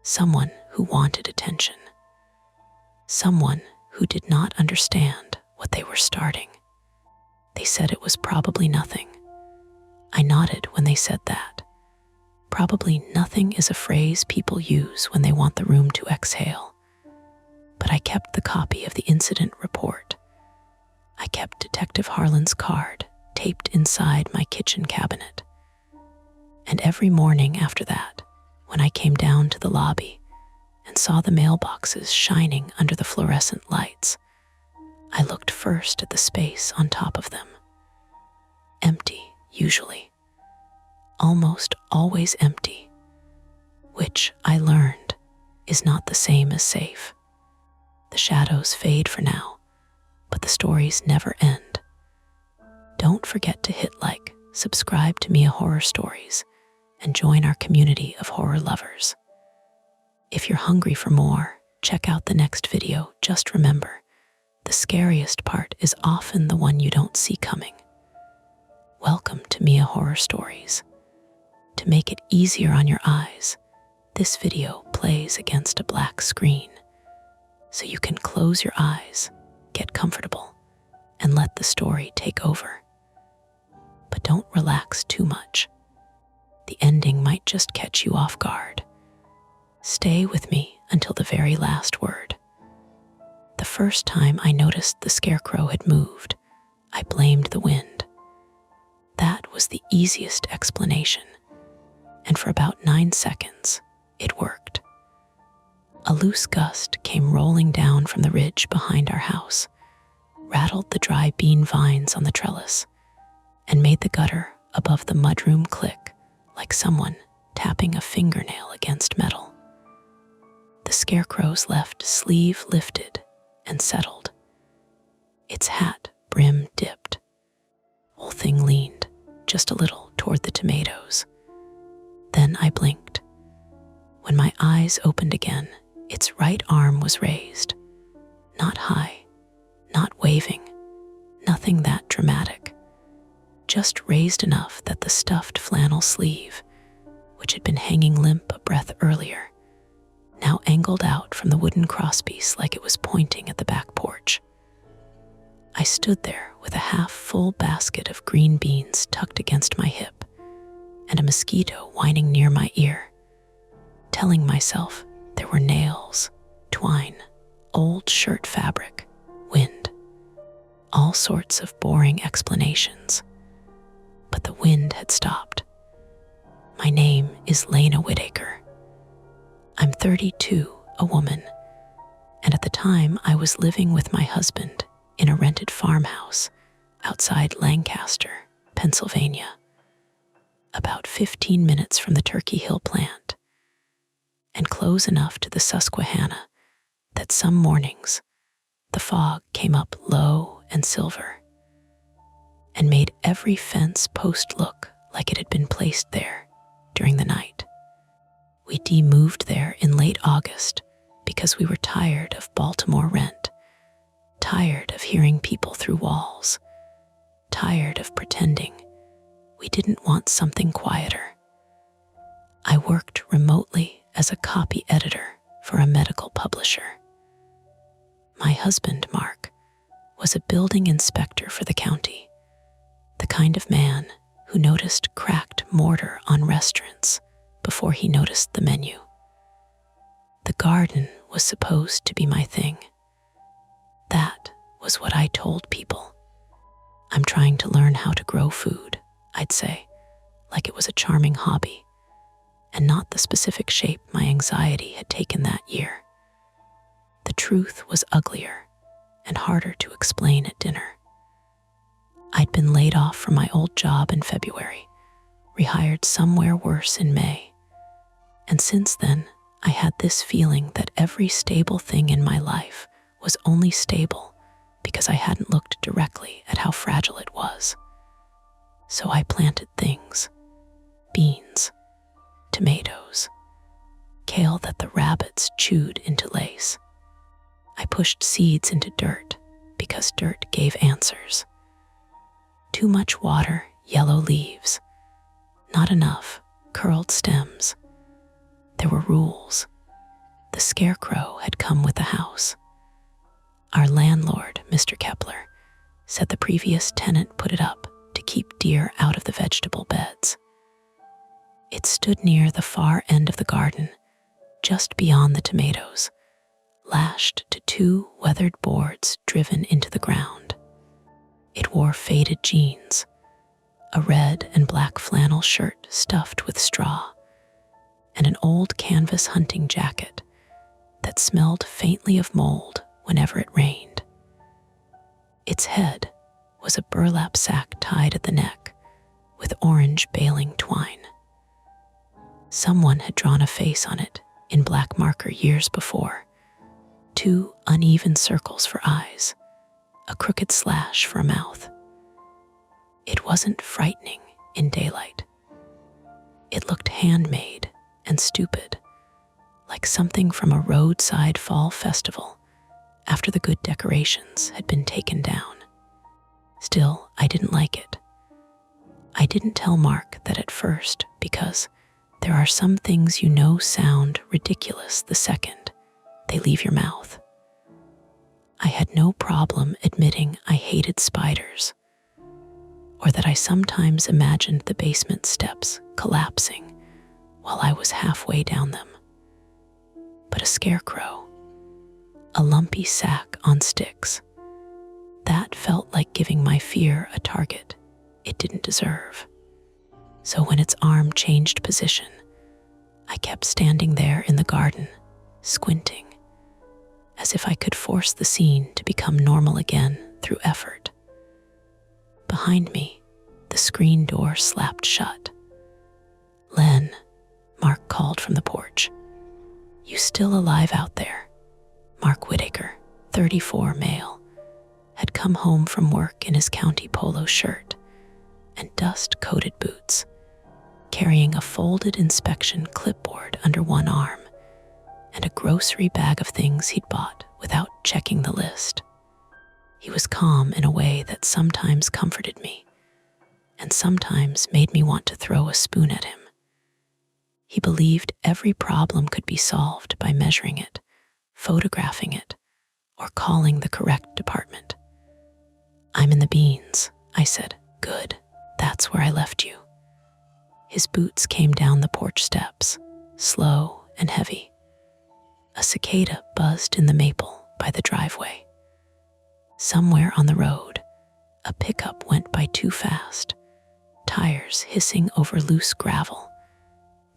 someone who wanted attention, someone who did not understand what they were starting. They said it was probably nothing. I nodded when they said that. Probably nothing is a phrase people use when they want the room to exhale. But I kept the copy of the incident report. I kept Detective Harlan's card taped inside my kitchen cabinet. And every morning after that, when I came down to the lobby and saw the mailboxes shining under the fluorescent lights, I looked first at the space on top of them. Empty, usually. Almost always empty, which I learned is not the same as safe. The shadows fade for now, but the stories never end. Don't forget to hit like, subscribe to Mia Horror Stories, and join our community of horror lovers. If you're hungry for more, check out the next video. Just remember, the scariest part is often the one you don't see coming. Welcome to Mia Horror Stories. To make it easier on your eyes, this video plays against a black screen, so you can close your eyes, get comfortable, and let the story take over. But don't relax too much. The ending might just catch you off guard. Stay with me until the very last word. The first time I noticed the scarecrow had moved, I blamed the wind. That was the easiest explanation. And for about 9 seconds, it worked. A loose gust came rolling down from the ridge behind our house, rattled the dry bean vines on the trellis, and made the gutter above the mudroom click like someone tapping a fingernail against metal. The scarecrow's left sleeve lifted and settled. Its hat brim dipped. Whole thing leaned just a little toward the tomatoes. Then I blinked. When my eyes opened again, its right arm was raised. Not high, not waving, nothing that dramatic. Just raised enough that the stuffed flannel sleeve, which had been hanging limp a breath earlier, now angled out from the wooden crosspiece like it was pointing at the back porch. I stood there with a half-full basket of green beans tucked against my hip, and a mosquito whining near my ear, telling myself there were nails, twine, old shirt fabric, wind, all sorts of boring explanations. But the wind had stopped. My name is Lena Whitaker. I'm 32, a woman, and at the time I was living with my husband in a rented farmhouse outside Lancaster, Pennsylvania, about 15 minutes from the Turkey Hill plant, and close enough to the Susquehanna that some mornings the fog came up low and silver and made every fence post look like it had been placed there during the night. We moved there in late August because we were tired of Baltimore rent, tired of hearing people through walls, tired of pretending we didn't want something quieter. I worked remotely as a copy editor for a medical publisher. My husband, Mark, was a building inspector for the county, the kind of man who noticed cracked mortar on restaurants before he noticed the menu. The garden was supposed to be my thing. That was what I told people. I'm trying to learn how to grow food, I'd say, like it was a charming hobby, and not the specific shape my anxiety had taken that year. The truth was uglier and harder to explain at dinner. I'd been laid off from my old job in February, rehired somewhere worse in May, and since then I had this feeling that every stable thing in my life was only stable because I hadn't looked directly at how fragile it was. So I planted things, beans, tomatoes, kale that the rabbits chewed into lace. I pushed seeds into dirt because dirt gave answers. Too much water, yellow leaves. Not enough, curled stems. There were rules. The scarecrow had come with the house. Our landlord, Mr. Kepler, said the previous tenant put it up to keep deer out of the vegetable beds. It stood near the far end of the garden, just beyond the tomatoes, lashed to 2 weathered boards driven into the ground. It wore faded jeans, a red and black flannel shirt stuffed with straw, and an old canvas hunting jacket that smelled faintly of mold whenever it rained. Its head was a burlap sack tied at the neck with orange baling twine. Someone had drawn a face on it in black marker years before, 2 uneven circles for eyes, a crooked slash for a mouth. It wasn't frightening in daylight. It looked handmade and stupid, like something from a roadside fall festival after the good decorations had been taken down. Still, I didn't like it. I didn't tell Mark that at first because there are some things you know sound ridiculous the second they leave your mouth. I had no problem admitting I hated spiders, or that I sometimes imagined the basement steps collapsing while I was halfway down them. But a scarecrow, a lumpy sack on sticks, that felt like giving my fear a target it didn't deserve. So when its arm changed position, I kept standing there in the garden, squinting, as if I could force the scene to become normal again through effort. Behind me, the screen door slapped shut. "Len," Mark called from the porch. "You still alive out there?" Mark Whitaker, 34, male, had come home from work in his county polo shirt and dust-coated boots, carrying a folded inspection clipboard under one arm and a grocery bag of things he'd bought without checking the list. He was calm in a way that sometimes comforted me and sometimes made me want to throw a spoon at him. He believed every problem could be solved by measuring it, photographing it, or calling the correct department. "I'm in the beans," I said. "Good, that's where I left you." His boots came down the porch steps, slow and heavy. A cicada buzzed in the maple by the driveway. Somewhere on the road, a pickup went by too fast, tires hissing over loose gravel,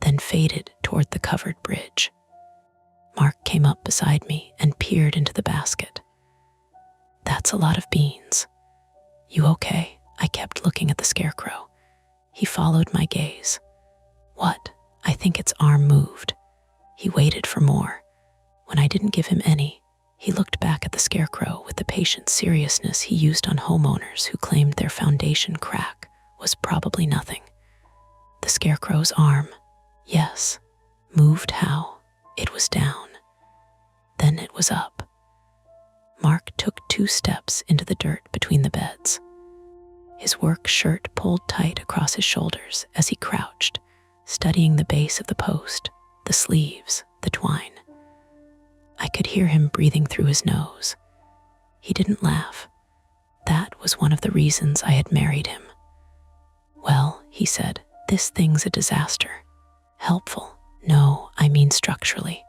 then faded toward the covered bridge. Mark came up beside me and peered into the basket. "That's a lot of beans. You okay?" I kept looking at the scarecrow. He followed my gaze. "What?" I think its arm moved. He waited for more. When I didn't give him any, he looked back at the scarecrow with the patient seriousness he used on homeowners who claimed their foundation crack was probably nothing. The scarecrow's arm, yes, moved how? It was down. Then it was up. Mark took 2 steps into the dirt between the beds. His work shirt pulled tight across his shoulders as he crouched, studying the base of the post, the sleeves, the twine. I could hear him breathing through his nose. He didn't laugh. That was one of the reasons I had married him. "Well," he said, "this thing's a disaster. Helpful? No, I mean structurally."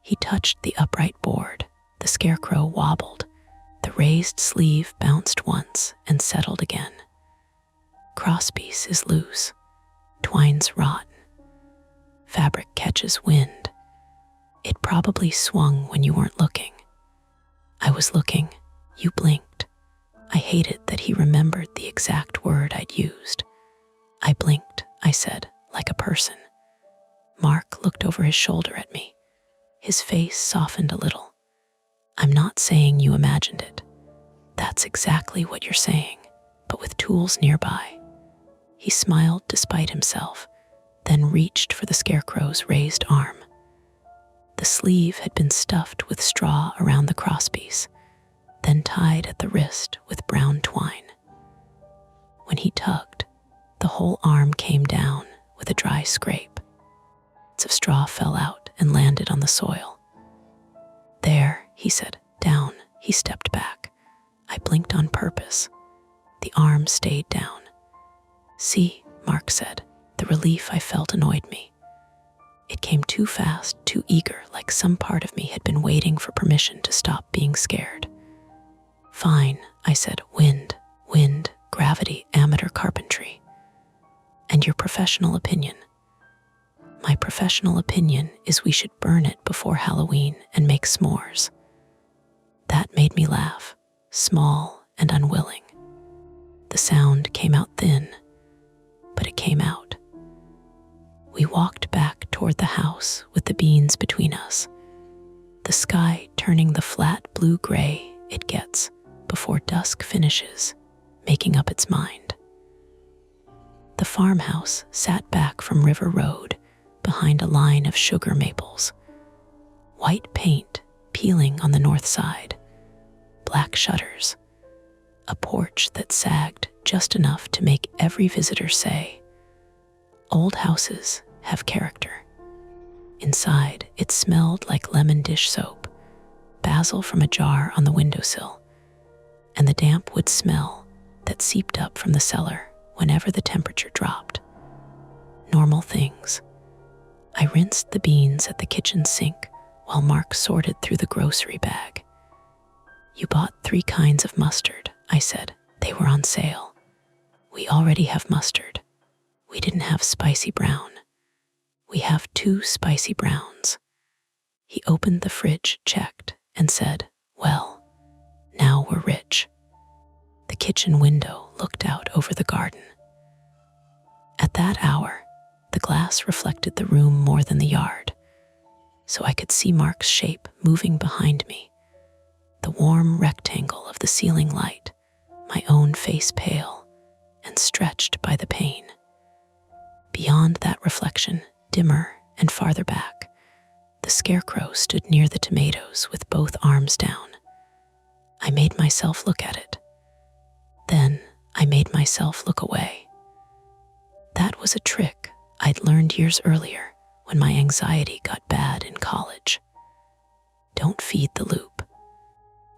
He touched the upright board. The scarecrow wobbled. The raised sleeve bounced once and settled again. Crosspiece is loose. Twine's rotten. Fabric catches wind. It probably swung when you weren't looking. I was looking. You blinked. I hated that he remembered the exact word I'd used. "I blinked," I said, like a person. Mark looked over his shoulder at me. His face softened a little. "I'm not saying you imagined it. That's exactly what you're saying, but with tools nearby." He smiled despite himself, then reached for the scarecrow's raised arm. The sleeve had been stuffed with straw around the crosspiece, then tied at the wrist with brown twine. When he tugged, the whole arm came down with a dry scrape. Bits of straw fell out and landed on the soil. "There," he said. "Down." He stepped back. I blinked on purpose. The arm stayed down. "See," Mark said. The relief I felt annoyed me. It came too fast, too eager, like some part of me had been waiting for permission to stop being scared. "Fine," I said. Wind, gravity, amateur carpentry." "And your professional opinion?" "My professional opinion is we should burn it before Halloween and make s'mores." That made me laugh, small and unwilling. The sound came out thin, but it came out. We walked back toward the house with the beans between us, the sky turning the flat blue-gray it gets before dusk finishes, making up its mind. The farmhouse sat back from River Road behind a line of sugar maples. White paint peeling on the north side, black shutters, a porch that sagged just enough to make every visitor say, "Old houses have character." Inside, it smelled like lemon dish soap, basil from a jar on the windowsill, and the damp wood smell that seeped up from the cellar whenever the temperature dropped. Normal things. I rinsed the beans at the kitchen sink while Mark sorted through the grocery bag. "You bought 3 kinds of mustard," I said. "They were on sale." "We already have mustard. We didn't have spicy brown." "We have 2 spicy browns." He opened the fridge, checked, and said, "Well, now we're rich." The kitchen window looked out over the garden. At that hour, the glass reflected the room more than the yard, so I could see Mark's shape moving behind me, the warm rectangle of the ceiling light, my own face pale and stretched by the pain. Beyond that reflection, dimmer and farther back, the scarecrow stood near the tomatoes with both arms down. I made myself look at it. Then I made myself look away. That was a trick I'd learned years earlier when my anxiety got bad in college. Don't feed the loop.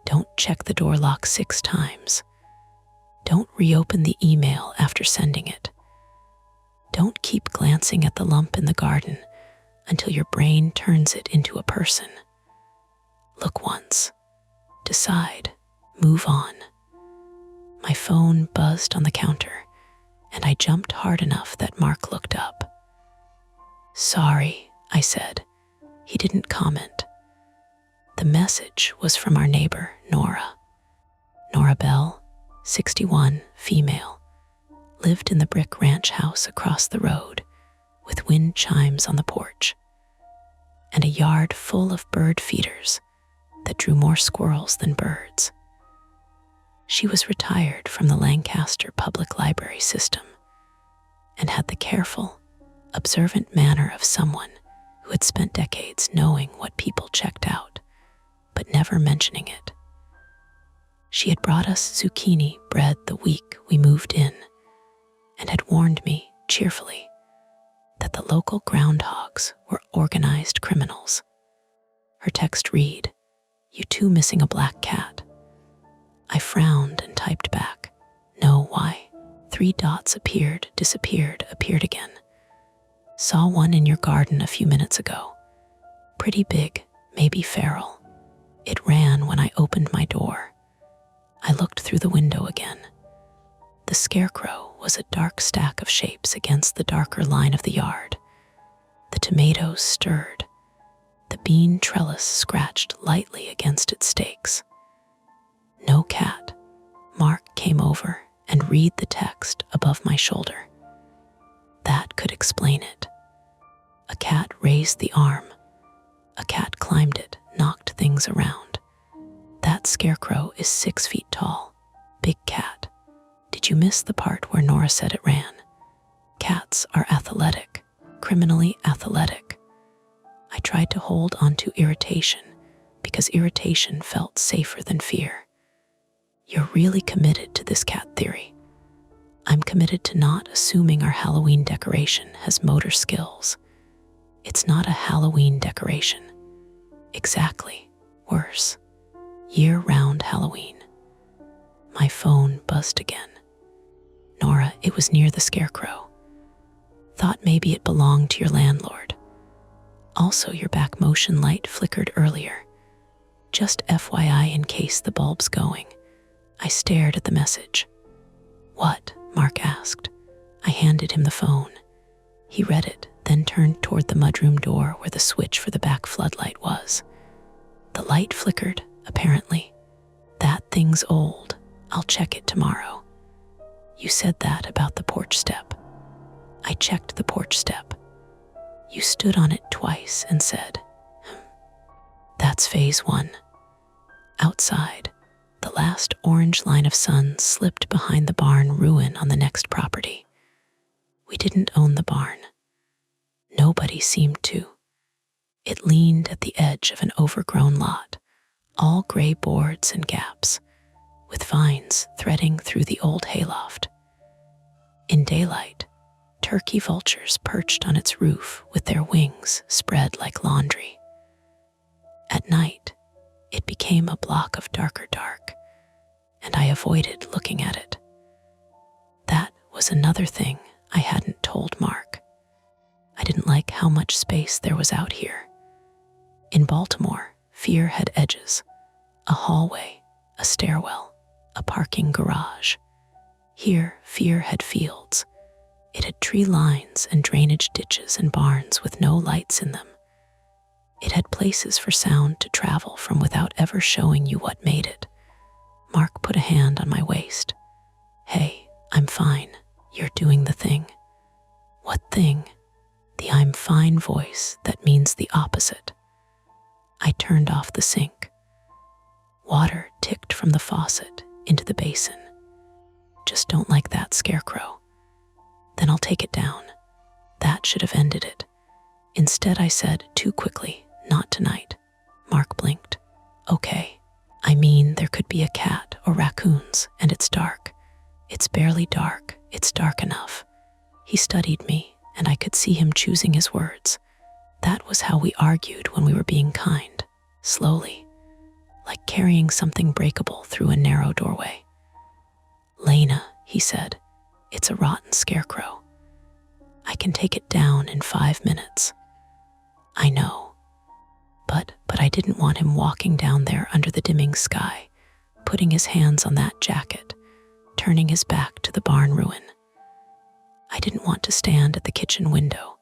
Don't check the door lock 6 times. Don't reopen the email after sending it. Don't keep glancing at the lump in the garden until your brain turns it into a person. Look once. Decide. Move on. My phone buzzed on the counter, and I jumped hard enough that Mark looked up. "Sorry," I said. He didn't comment. The message was from our neighbor, Nora. Nora Bell, 61, female, lived in the brick ranch house across the road with wind chimes on the porch and a yard full of bird feeders that drew more squirrels than birds. She was retired from the Lancaster Public Library system and had the careful, observant manner of someone who had spent decades knowing what people checked out, but never mentioning it. She had brought us zucchini bread the week we moved in and had warned me cheerfully that the local groundhogs were organized criminals. Her text read, "You too missing a black cat." I frowned and typed back, "No, why?" 3 dots appeared, disappeared, appeared again. "Saw one in your garden a few minutes ago. Pretty big, maybe feral. It ran when I opened my door." I looked through the window again. The scarecrow was a dark stack of shapes against the darker line of the yard. The tomatoes stirred. The bean trellis scratched lightly against its stakes. "No cat." Mark came over and read the text above my shoulder. That could explain it. A cat raised the arm. A cat climbed it, knocked things around. That scarecrow is 6 feet tall. Big cat. Did you miss the part where Nora said it ran? Cats are athletic, criminally athletic. I tried to hold on to irritation because irritation felt safer than fear. "You're really committed to this cat theory." I'm committed to not assuming our Halloween decoration has motor skills. It's not a Halloween decoration. Exactly. Worse. Year-round Halloween. My phone buzzed again. Nora, it was near the scarecrow. Thought maybe it belonged to your landlord. Also, your back motion light flickered earlier. Just FYI in case the bulb's going. I stared at the message. What? Mark asked. I handed him the phone. He read it, then turned toward the mudroom door where the switch for the back floodlight was. The light flickered, apparently. That thing's old. I'll check it tomorrow. You said that about the porch step. I checked the porch step. You stood on it twice and said, That's phase 1. Outside, the last orange line of sun slipped behind the barn ruin on the next property. We didn't own the barn. Nobody seemed to. It leaned at the edge of an overgrown lot, all gray boards and gaps, with vines threading through the old hayloft. In daylight, turkey vultures perched on its roof with their wings spread like laundry. At night, it became a block of darker dark, and I avoided looking at it. That was another thing I hadn't told Mark. I didn't like how much space there was out here. In Baltimore, fear had edges, a hallway, a stairwell, a parking garage. Here, fear had fields. It had tree lines and drainage ditches and barns with no lights in them. It had places for sound to travel from without ever showing you what made it. Mark put a hand on my waist. Hey, I'm fine. You're doing the thing. What thing? The I'm fine voice that means the opposite. I turned off the sink. Water ticked from the faucet into the basin. Just don't like that scarecrow. Then I'll take it down. That should have ended it. Instead, I said too quickly, not tonight. Mark blinked. Okay. I mean, there could be a cat or raccoons, and it's dark. It's barely dark. It's dark enough. He studied me, and I could see him choosing his words. That was how we argued when we were being kind, slowly, like carrying something breakable through a narrow doorway. Lena, he said, it's a rotten scarecrow. I can take it down in 5 minutes. I know. But I didn't want him walking down there under the dimming sky, putting his hands on that jacket, turning his back to the barn ruin. I didn't want to stand at the kitchen window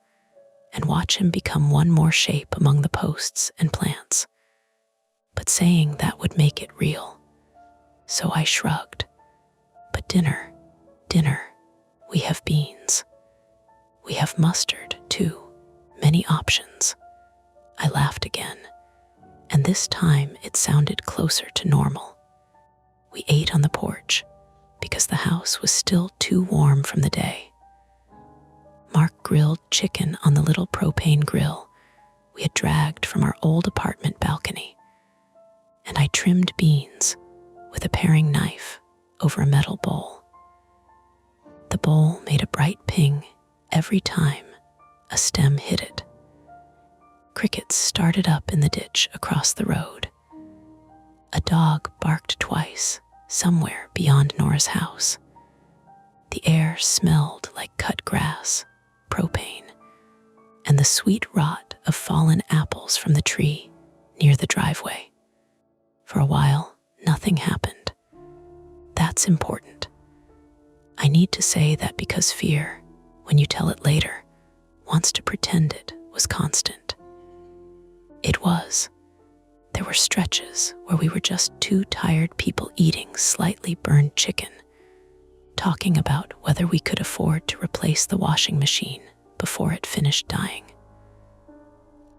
and watch him become one more shape among the posts and plants. But saying that would make it real. So I shrugged. But dinner, we have beans. We have mustard, too. Many options. I laughed again, and this time it sounded closer to normal. We ate on the porch because the house was still too warm from the day. Mark grilled chicken on the little propane grill we had dragged from our old apartment balcony, and I trimmed beans with a paring knife over a metal bowl. The bowl made a bright ping every time a stem hit it. Crickets started up in the ditch across the road. A dog barked twice, somewhere beyond Nora's house. The air smelled like cut grass, propane, and the sweet rot of fallen apples from the tree near the driveway. For a while, nothing happened. That's important. I need to say that because fear, when you tell it later, wants to pretend it was constant. It was. There were stretches where we were just two tired people eating slightly burned chicken, talking about whether we could afford to replace the washing machine before it finished dying.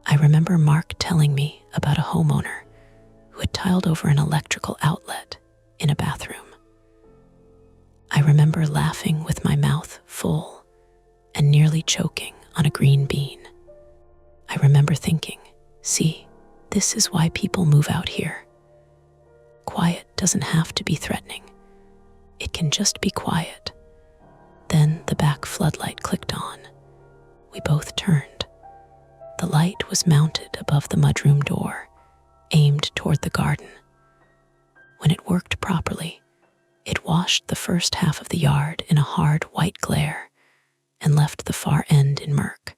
I remember Mark telling me about a homeowner who had tiled over an electrical outlet in a bathroom. I remember laughing with my mouth full and nearly choking on a green bean. I remember thinking, see, this is why people move out here. Quiet doesn't have to be threatening. It can just be quiet. Then the back floodlight clicked on. We both turned. The light was mounted above the mudroom door, aimed toward the garden. When it worked properly, it washed the first half of the yard in a hard white glare and left the far end in murk.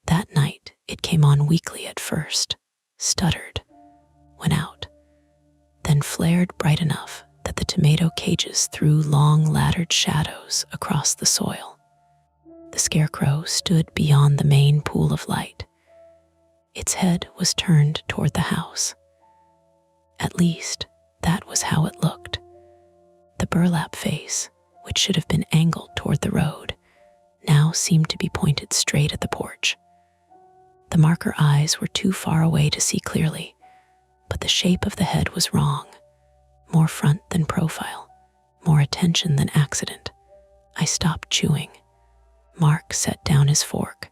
That night, it came on weakly at first, stuttered, went out, then flared bright enough that the tomato cages threw long laddered shadows across the soil. The scarecrow stood beyond the main pool of light. Its head was turned toward the house. At least, that was how it looked. The burlap face, which should have been angled toward the road, now seemed to be pointed straight at the porch. The marker eyes were too far away to see clearly, but the shape of the head was wrong. More front than profile, more attention than accident. I stopped chewing. Mark set down his fork.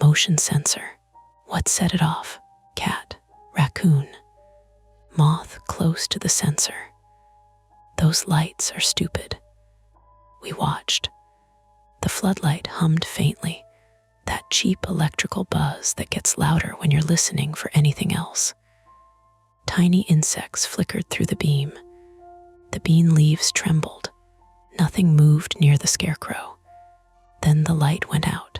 Motion sensor. What set it off? Cat, raccoon, moth close to the sensor. Those lights are stupid. We watched. The floodlight hummed faintly, that cheap electrical buzz that gets louder when you're listening for anything else. Tiny insects flickered through the beam. The bean leaves trembled. Nothing moved near the scarecrow. Then the light went out.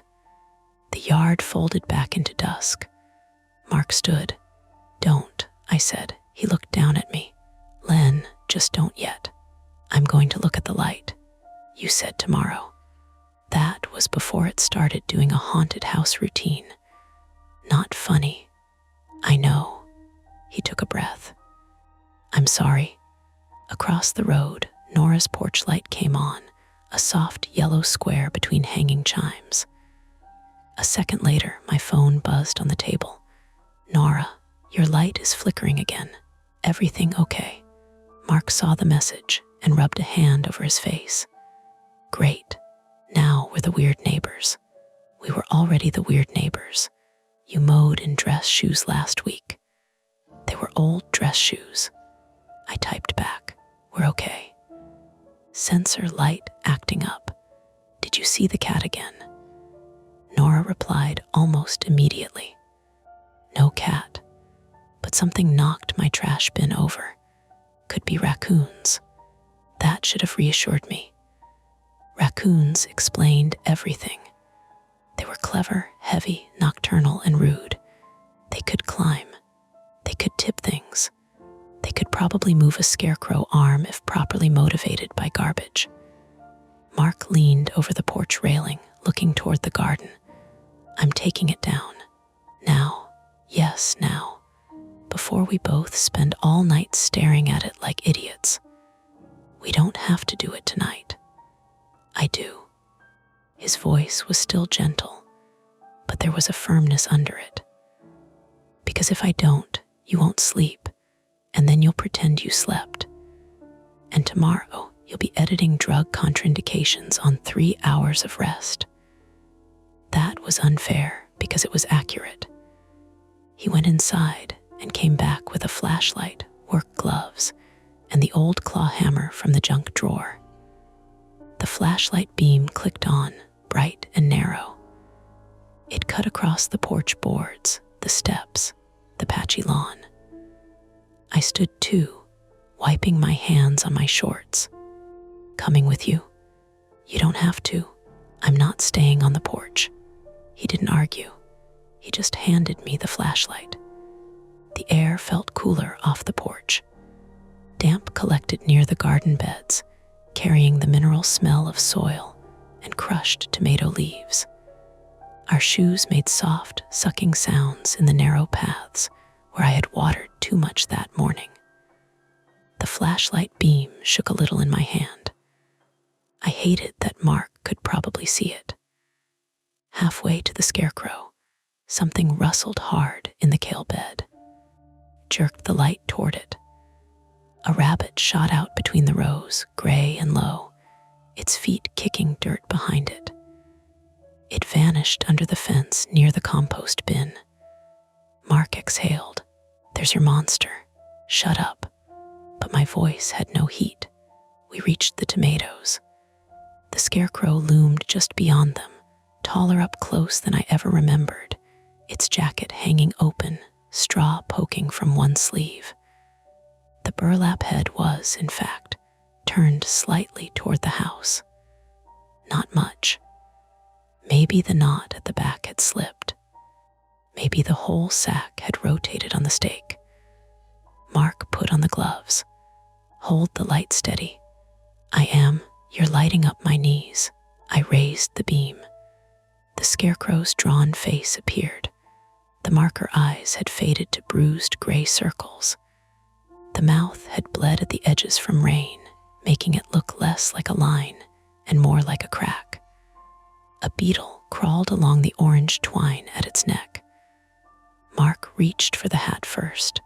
The yard folded back into dusk. Mark stood. "Don't," I said. He looked down at me. "Len, just don't yet. I'm going to look at the light. You said tomorrow." That was before it started doing a haunted house routine. Not funny. I know. He took a breath. "I'm sorry." Across the road, Nora's porch light came on, a soft yellow square between hanging chimes. A second later, my phone buzzed on the table. "Nora, your light is flickering again. Everything okay?" Mark saw the message and rubbed a hand over his face. "Great. Now we're the weird neighbors." We were already the weird neighbors. "You mowed in dress shoes last week." They were old dress shoes. I typed back, "We're okay." Sensor light acting up. "Did you see the cat again?" Nora replied almost immediately. "No cat, but something knocked my trash bin over. Could be raccoons." That should have reassured me. Raccoons explained everything. They were clever, heavy, nocturnal, and rude. They could climb. They could tip things. They could probably move a scarecrow arm if properly motivated by garbage. Mark leaned over the porch railing, looking toward the garden. "I'm taking it down. Now. Yes, now. Before we both spend all night staring at it like idiots. We don't have to do it tonight." "I do." His voice was still gentle, but there was a firmness under it. "Because if I don't, you won't sleep, and then you'll pretend you slept. And tomorrow, you'll be editing drug contraindications on 3 hours of rest." That was unfair because it was accurate. He went inside and came back with a flashlight, work gloves, and the old claw hammer from the junk drawer. The flashlight beam clicked on, bright and narrow. It cut across the porch boards, the steps, the patchy lawn. I stood too, wiping my hands on my shorts. "Coming with you?" "You don't have to. I'm not staying on the porch." He didn't argue. He just handed me the flashlight. The air felt cooler off the porch. Damp collected near the garden beds, carrying the mineral smell of soil and crushed tomato leaves. Our shoes made soft, sucking sounds in the narrow paths where I had watered too much that morning. The flashlight beam shook a little in my hand. I hated that Mark could probably see it. Halfway to the scarecrow, something rustled hard in the kale bed. Jerked the light toward it. A rabbit shot out between the rows, gray and low, its feet kicking dirt behind it. It vanished under the fence near the compost bin. Mark exhaled. "There's your monster. Shut up." But my voice had no heat. We reached the tomatoes. The scarecrow loomed just beyond them, taller up close than I ever remembered, its jacket hanging open, straw poking from one sleeve. The burlap head was, in fact, turned slightly toward the house. Not much. Maybe the knot at the back had slipped. Maybe the whole sack had rotated on the stake. Mark put on the gloves. Hold the light steady. You're lighting up my knees. I raised the beam. The scarecrow's drawn face appeared. The marker eyes had faded to bruised gray circles. The mouth had bled at the edges from rain, making it look less like a line and more like a crack. A beetle crawled along the orange twine at its neck. Mark reached for the hat first.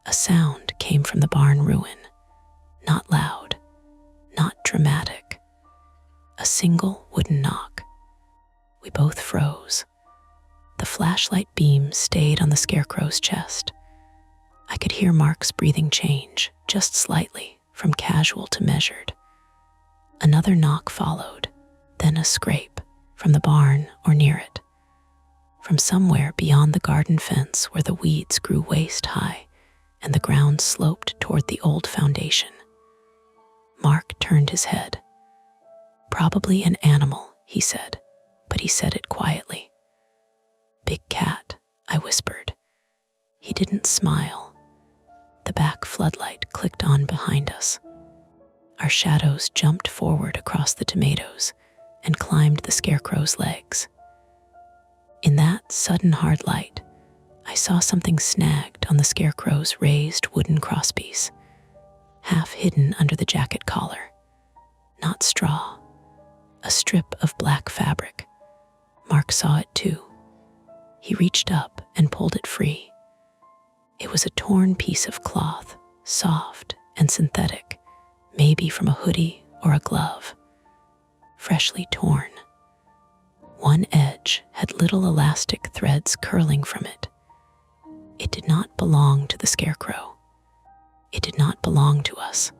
A sound came from the barn ruin. Not loud, not dramatic. A single wooden knock. We both froze. The flashlight beam stayed on the scarecrow's chest. I could hear Mark's breathing change, just slightly, from casual to measured. Another knock followed, then a scrape, from the barn or near it. From somewhere beyond the garden fence where the weeds grew waist high and the ground sloped toward the old foundation. Mark turned his head. Probably an animal, he said, but he said it quietly. Big cat, I whispered. He didn't smile. The back floodlight clicked on behind us. Our shadows jumped forward across the tomatoes and climbed the scarecrow's legs. In that sudden hard light, I saw something snagged on the scarecrow's raised wooden crosspiece, half hidden under the jacket collar. Not straw, a strip of black fabric. Mark saw it too. He reached up and pulled it free. It was a torn piece of cloth, soft and synthetic, maybe from a hoodie or a glove. Freshly torn. One edge had little elastic threads curling from it. It did not belong to the scarecrow. It did not belong to us.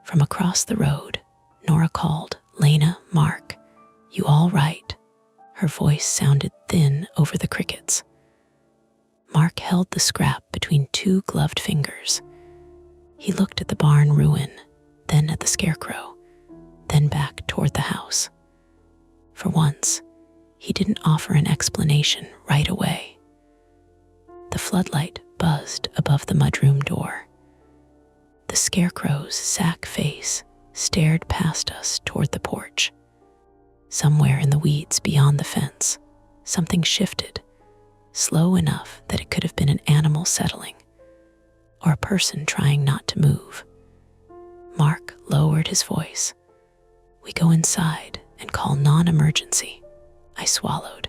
From across the road, Nora called, "Lena, Mark, you all right?" Her voice sounded thin over the crickets. Mark held the scrap between two gloved fingers. He looked at the barn ruin, then at the scarecrow, then back toward the house. For once, he didn't offer an explanation right away. The floodlight buzzed above the mudroom door. The scarecrow's sack face stared past us toward the porch. Somewhere in the weeds beyond the fence, something shifted, slow enough that it could have been an animal settling, or a person trying not to move. Mark lowered his voice. "We go inside and call non-emergency." I swallowed.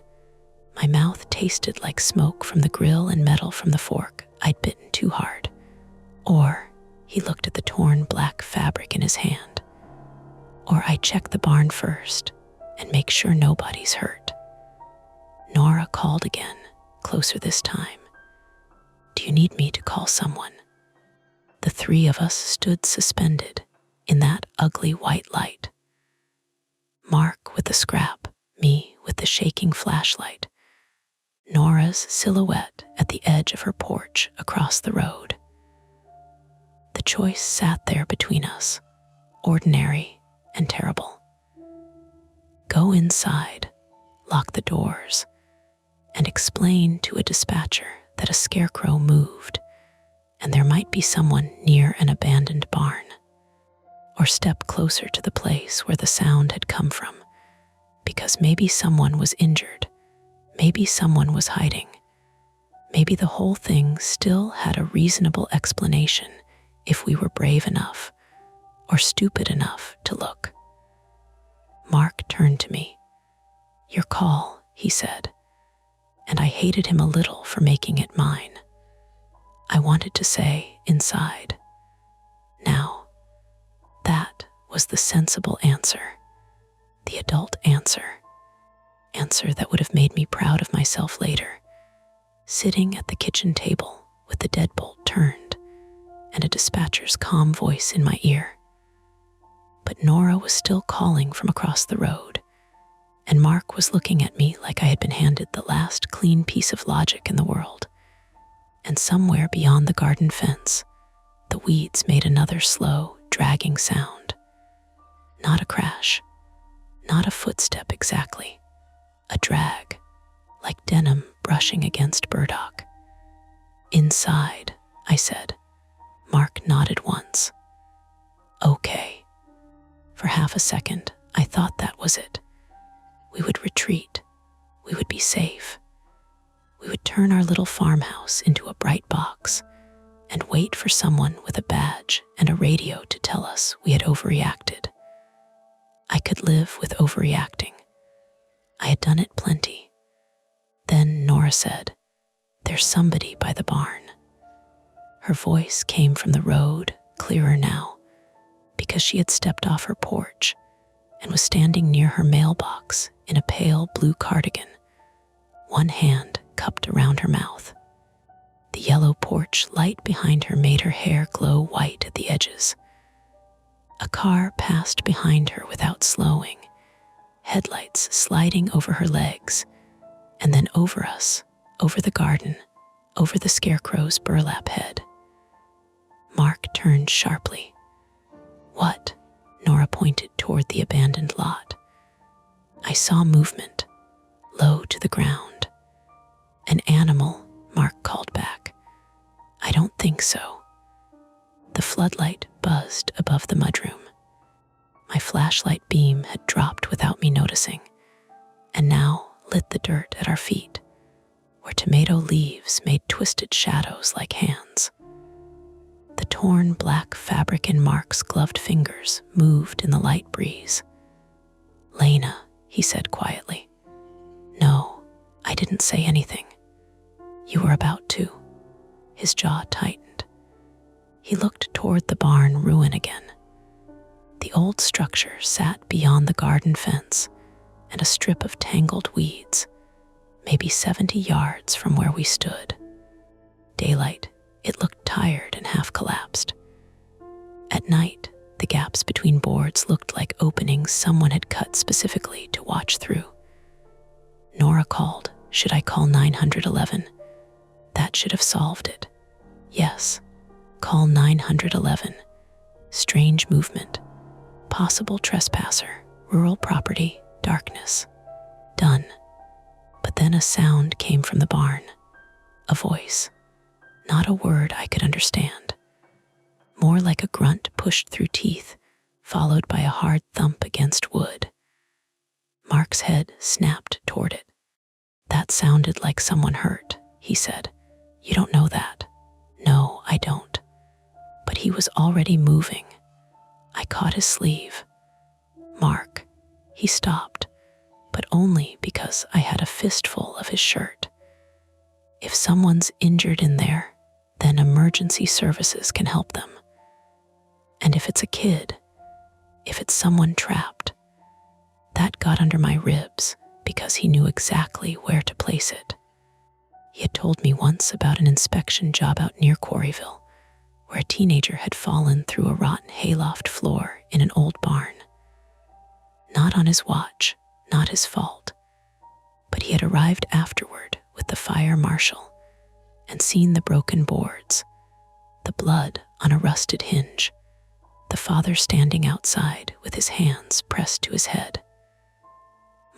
My mouth tasted like smoke from the grill and metal from the fork I'd bitten too hard. Or, he looked at the torn black fabric in his hand. Or I check the barn first and make sure nobody's hurt. Nora called again, closer this time. "Do you need me to call someone?" The three of us stood suspended in that ugly white light. Mark with the scrap, me with the shaking flashlight, Nora's silhouette at the edge of her porch across the road. The choice sat there between us, ordinary and terrible. Go inside, lock the doors, and explain to a dispatcher that a scarecrow moved and there might be someone near an abandoned barn. Or step closer to the place where the sound had come from, because maybe someone was injured, maybe someone was hiding, maybe the whole thing still had a reasonable explanation if we were brave enough or stupid enough to look. Mark turned to me. "Your call," he said, and I hated him a little for making it mine. I wanted to say inside. Now, that was the sensible answer, the adult answer that would have made me proud of myself later, sitting at the kitchen table with the deadbolt turned and a dispatcher's calm voice in my ear. But Nora was still calling from across the road, and Mark was looking at me like I had been handed the last clean piece of logic in the world. And somewhere beyond the garden fence, the weeds made another slow, dragging sound. Not a crash, not a footstep exactly, a drag, like denim brushing against burdock. "Inside," I said. Mark nodded once. "Okay." For half a second, I thought that was it. We would retreat. We would be safe. We would turn our little farmhouse into a bright box and wait for someone with a badge and a radio to tell us we had overreacted. I could live with overreacting. I had done it plenty. Then Nora said, "There's somebody by the barn." Her voice came from the road, clearer now, because she had stepped off her porch and was standing near her mailbox in a pale blue cardigan, one hand cupped around her mouth. The yellow porch light behind her made her hair glow white at the edges. A car passed behind her without slowing, headlights sliding over her legs, and then over us, over the garden, over the scarecrow's burlap head. Mark turned sharply. "What?" Nora pointed toward the abandoned lot. I saw movement, low to the ground. "An animal," Mark called back. "I don't think so." The floodlight buzzed above the mudroom. My flashlight beam had dropped without me noticing, and now lit the dirt at our feet, where tomato leaves made twisted shadows like hands. The torn black fabric in Mark's gloved fingers moved in the light breeze. "Lena," he said quietly. "No, I didn't say anything. You were about to." His jaw tightened. He looked toward the barn ruin again. The old structure sat beyond the garden fence and a strip of tangled weeds, maybe 70 yards from where we stood. Daylight, it looked tired and half collapsed. At night, the gaps between boards looked like openings someone had cut specifically to watch through. Nora called, "Should I call 911? That should have solved it." "Yes, call 911. Strange movement. Possible trespasser. Rural property. Darkness." "Done." But then a sound came from the barn. A voice. Not a word I could understand. More like a grunt pushed through teeth, followed by a hard thump against wood. Mark's head snapped toward it. "That sounded like someone hurt," he said. "You don't know that." "No, I don't." But he was already moving. I caught his sleeve. "Mark." He stopped, but only because I had a fistful of his shirt. "If someone's injured in there, then emergency services can help them. And if it's a kid, if it's someone trapped," that got under my ribs because he knew exactly where to place it. He had told me once about an inspection job out near Quarryville, where a teenager had fallen through a rotten hayloft floor in an old barn. Not on his watch, not his fault, but he had arrived afterward with the fire marshal and seen the broken boards, the blood on a rusted hinge, the father standing outside with his hands pressed to his head.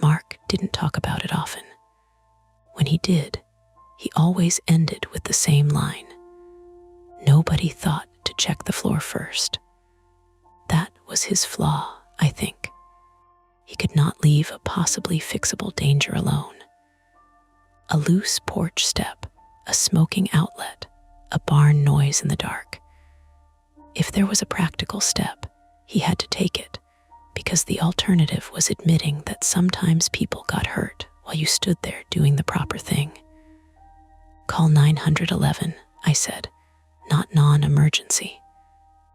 Mark didn't talk about it often. When he did, he always ended with the same line. Nobody thought to check the floor first. That was his flaw, I think. He could not leave a possibly fixable danger alone. A loose porch step, a smoking outlet, a barn noise in the dark. If there was a practical step, he had to take it, because the alternative was admitting that sometimes people got hurt while you stood there doing the proper thing. "Call 911, I said, "not non-emergency.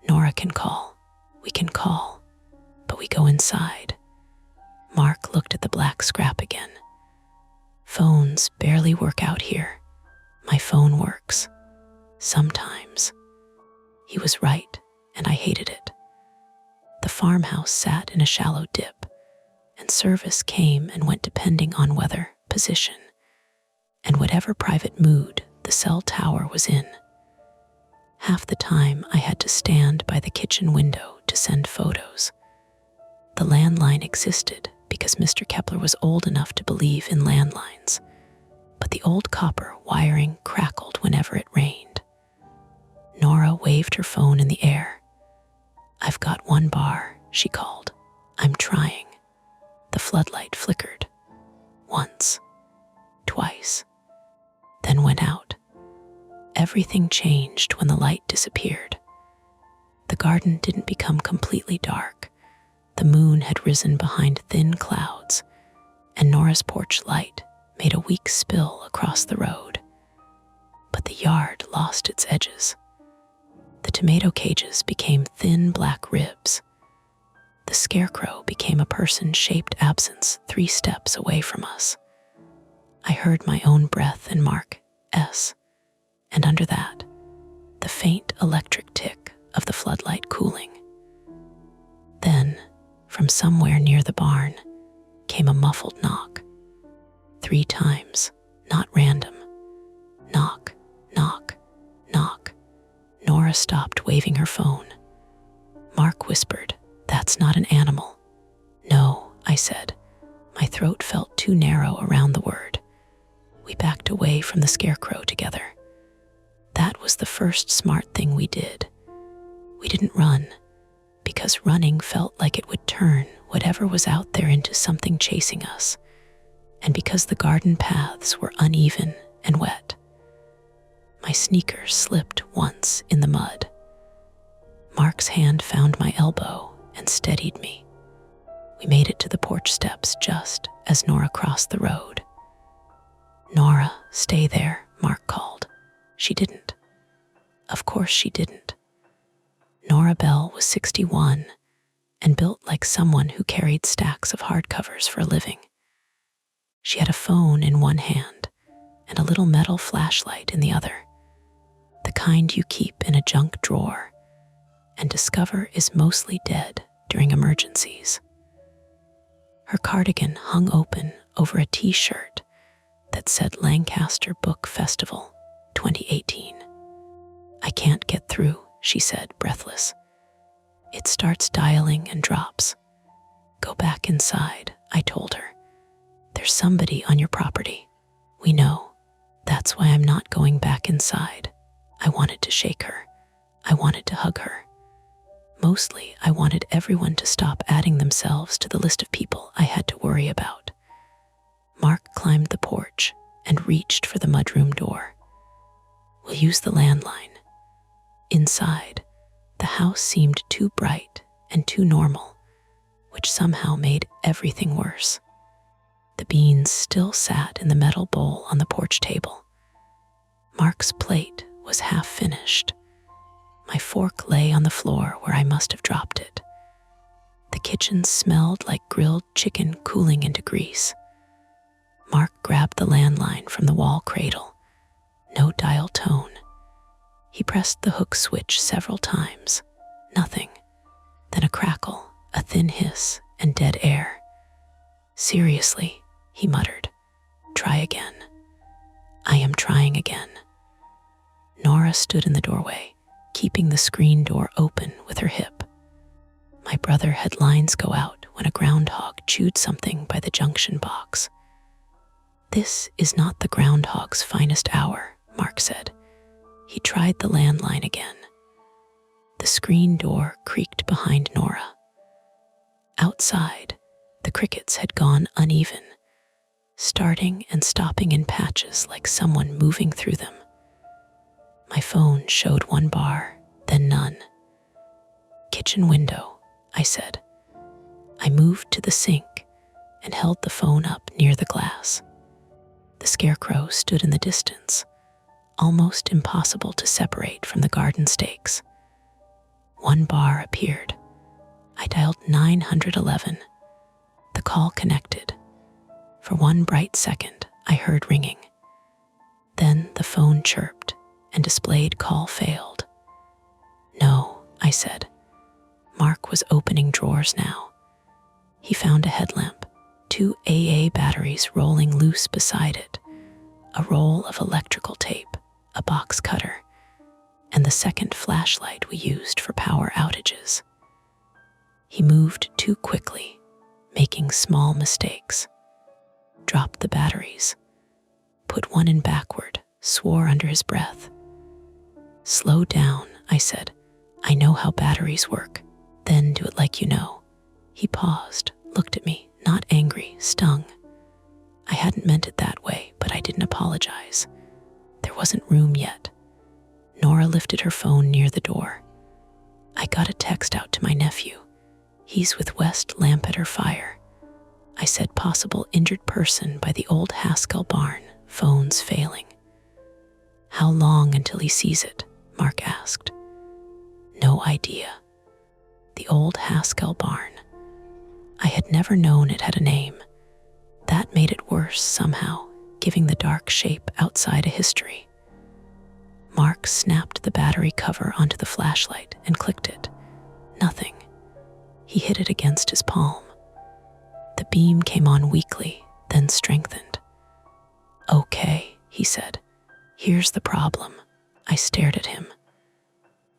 Nora can call. We can call. But we go inside." Mark looked at the black scrap again. "Phones barely work out here. My phone works. Sometimes." He was right, and I hated it. The farmhouse sat in a shallow dip, and service came and went depending on weather, position, and whatever private mood the cell tower was in. Half the time I had to stand by the kitchen window to send photos. The landline existed because Mr. Kepler was old enough to believe in landlines, but the old copper wiring crackled whenever it rained. Nora waved her phone in the air. "I've got 1 bar, she called. "I'm trying." The floodlight flickered. Once, twice, then went out. Everything changed when the light disappeared. The garden didn't become completely dark. The moon had risen behind thin clouds, and Nora's porch light made a weak spill across the road. But the yard lost its edges. The tomato cages became thin black ribs. The scarecrow became a person-shaped absence 3 steps away from us. I heard my own breath and Mark S., and under that, the faint electric tick of the floodlight cooling. Then, from somewhere near the barn, came a muffled knock. 3 times, not random. Knock, knock, knock. Nora stopped waving her phone. Mark whispered, "That's not an animal." "No," I said. My throat felt too narrow around the word. We backed away from the scarecrow together. That was the first smart thing we did. We didn't run, because running felt like it would turn whatever was out there into something chasing us, and because the garden paths were uneven and wet. My sneakers slipped once in the mud. Mark's hand found my elbow and steadied me. We made it to the porch steps just as Nora crossed the road. "Nora, stay there," Mark called. She didn't. Of course she didn't. Nora Bell was 61 and built like someone who carried stacks of hardcovers for a living. She had a phone in one hand and a little metal flashlight in the other, the kind you keep in a junk drawer and discover is mostly dead during emergencies. Her cardigan hung open over a t-shirt that said Lancaster Book Festival 2018. "I can't get through," she said, breathless. "It starts dialing and drops." "Go back inside," I told her. "There's somebody on your property." "We know. That's why I'm not going back inside." I wanted to shake her. I wanted to hug her. Mostly, I wanted everyone to stop adding themselves to the list of people I had to worry about. Mark climbed the porch and reached for the mudroom door. "We'll use the landline." Inside, the house seemed too bright and too normal, which somehow made everything worse. The beans still sat in the metal bowl on the porch table. Mark's plate was half finished. My fork lay on the floor where I must have dropped it. The kitchen smelled like grilled chicken cooling into grease. Mark grabbed the landline from the wall cradle. No dial tone. He pressed the hook switch several times. Nothing. Then a crackle, a thin hiss, and dead air. "Seriously," he muttered. "Try again." "I am trying again." Nora stood in the doorway, keeping the screen door open with her hip. My brother had lines go out when a groundhog chewed something by the junction box. "This is not the groundhog's finest hour," Mark said. He tried the landline again. The screen door creaked behind Nora. Outside, the crickets had gone uneven, starting and stopping in patches like someone moving through them. My phone showed 1 bar, then none. "Kitchen window," I said. I moved to the sink and held the phone up near the glass. The scarecrow stood in the distance, almost impossible to separate from the garden stakes. 1 bar appeared. I dialed 911. The call connected. For 1 bright second, I heard ringing. Then the phone chirped and displayed call failed. "No," I said. Mark was opening drawers now. He found a headlamp, 2 AA batteries rolling loose beside it, a roll of electrical tape, a box cutter, and the second flashlight we used for power outages. He moved too quickly, making small mistakes. Dropped the batteries, put one in backward, swore under his breath. "Slow down," I said. "I know how batteries work. Then do it like you know." He paused, looked at me, not angry, stung. I hadn't meant it that way, but I didn't apologize. There wasn't room yet. Nora lifted her phone near the door. "I got a text out to my nephew. He's with West Lampeter Fire." I said possible injured person by the old Haskell barn, phones failing. "How long until he sees it?" Mark asked. "No idea." The old Haskell barn. I had never known it had a name. That made it worse somehow, giving the dark shape outside a history. Mark snapped the battery cover onto the flashlight and clicked it. Nothing. He hit it against his palm. The beam came on weakly, then strengthened. "Okay," he said. "Here's the problem." I stared at him.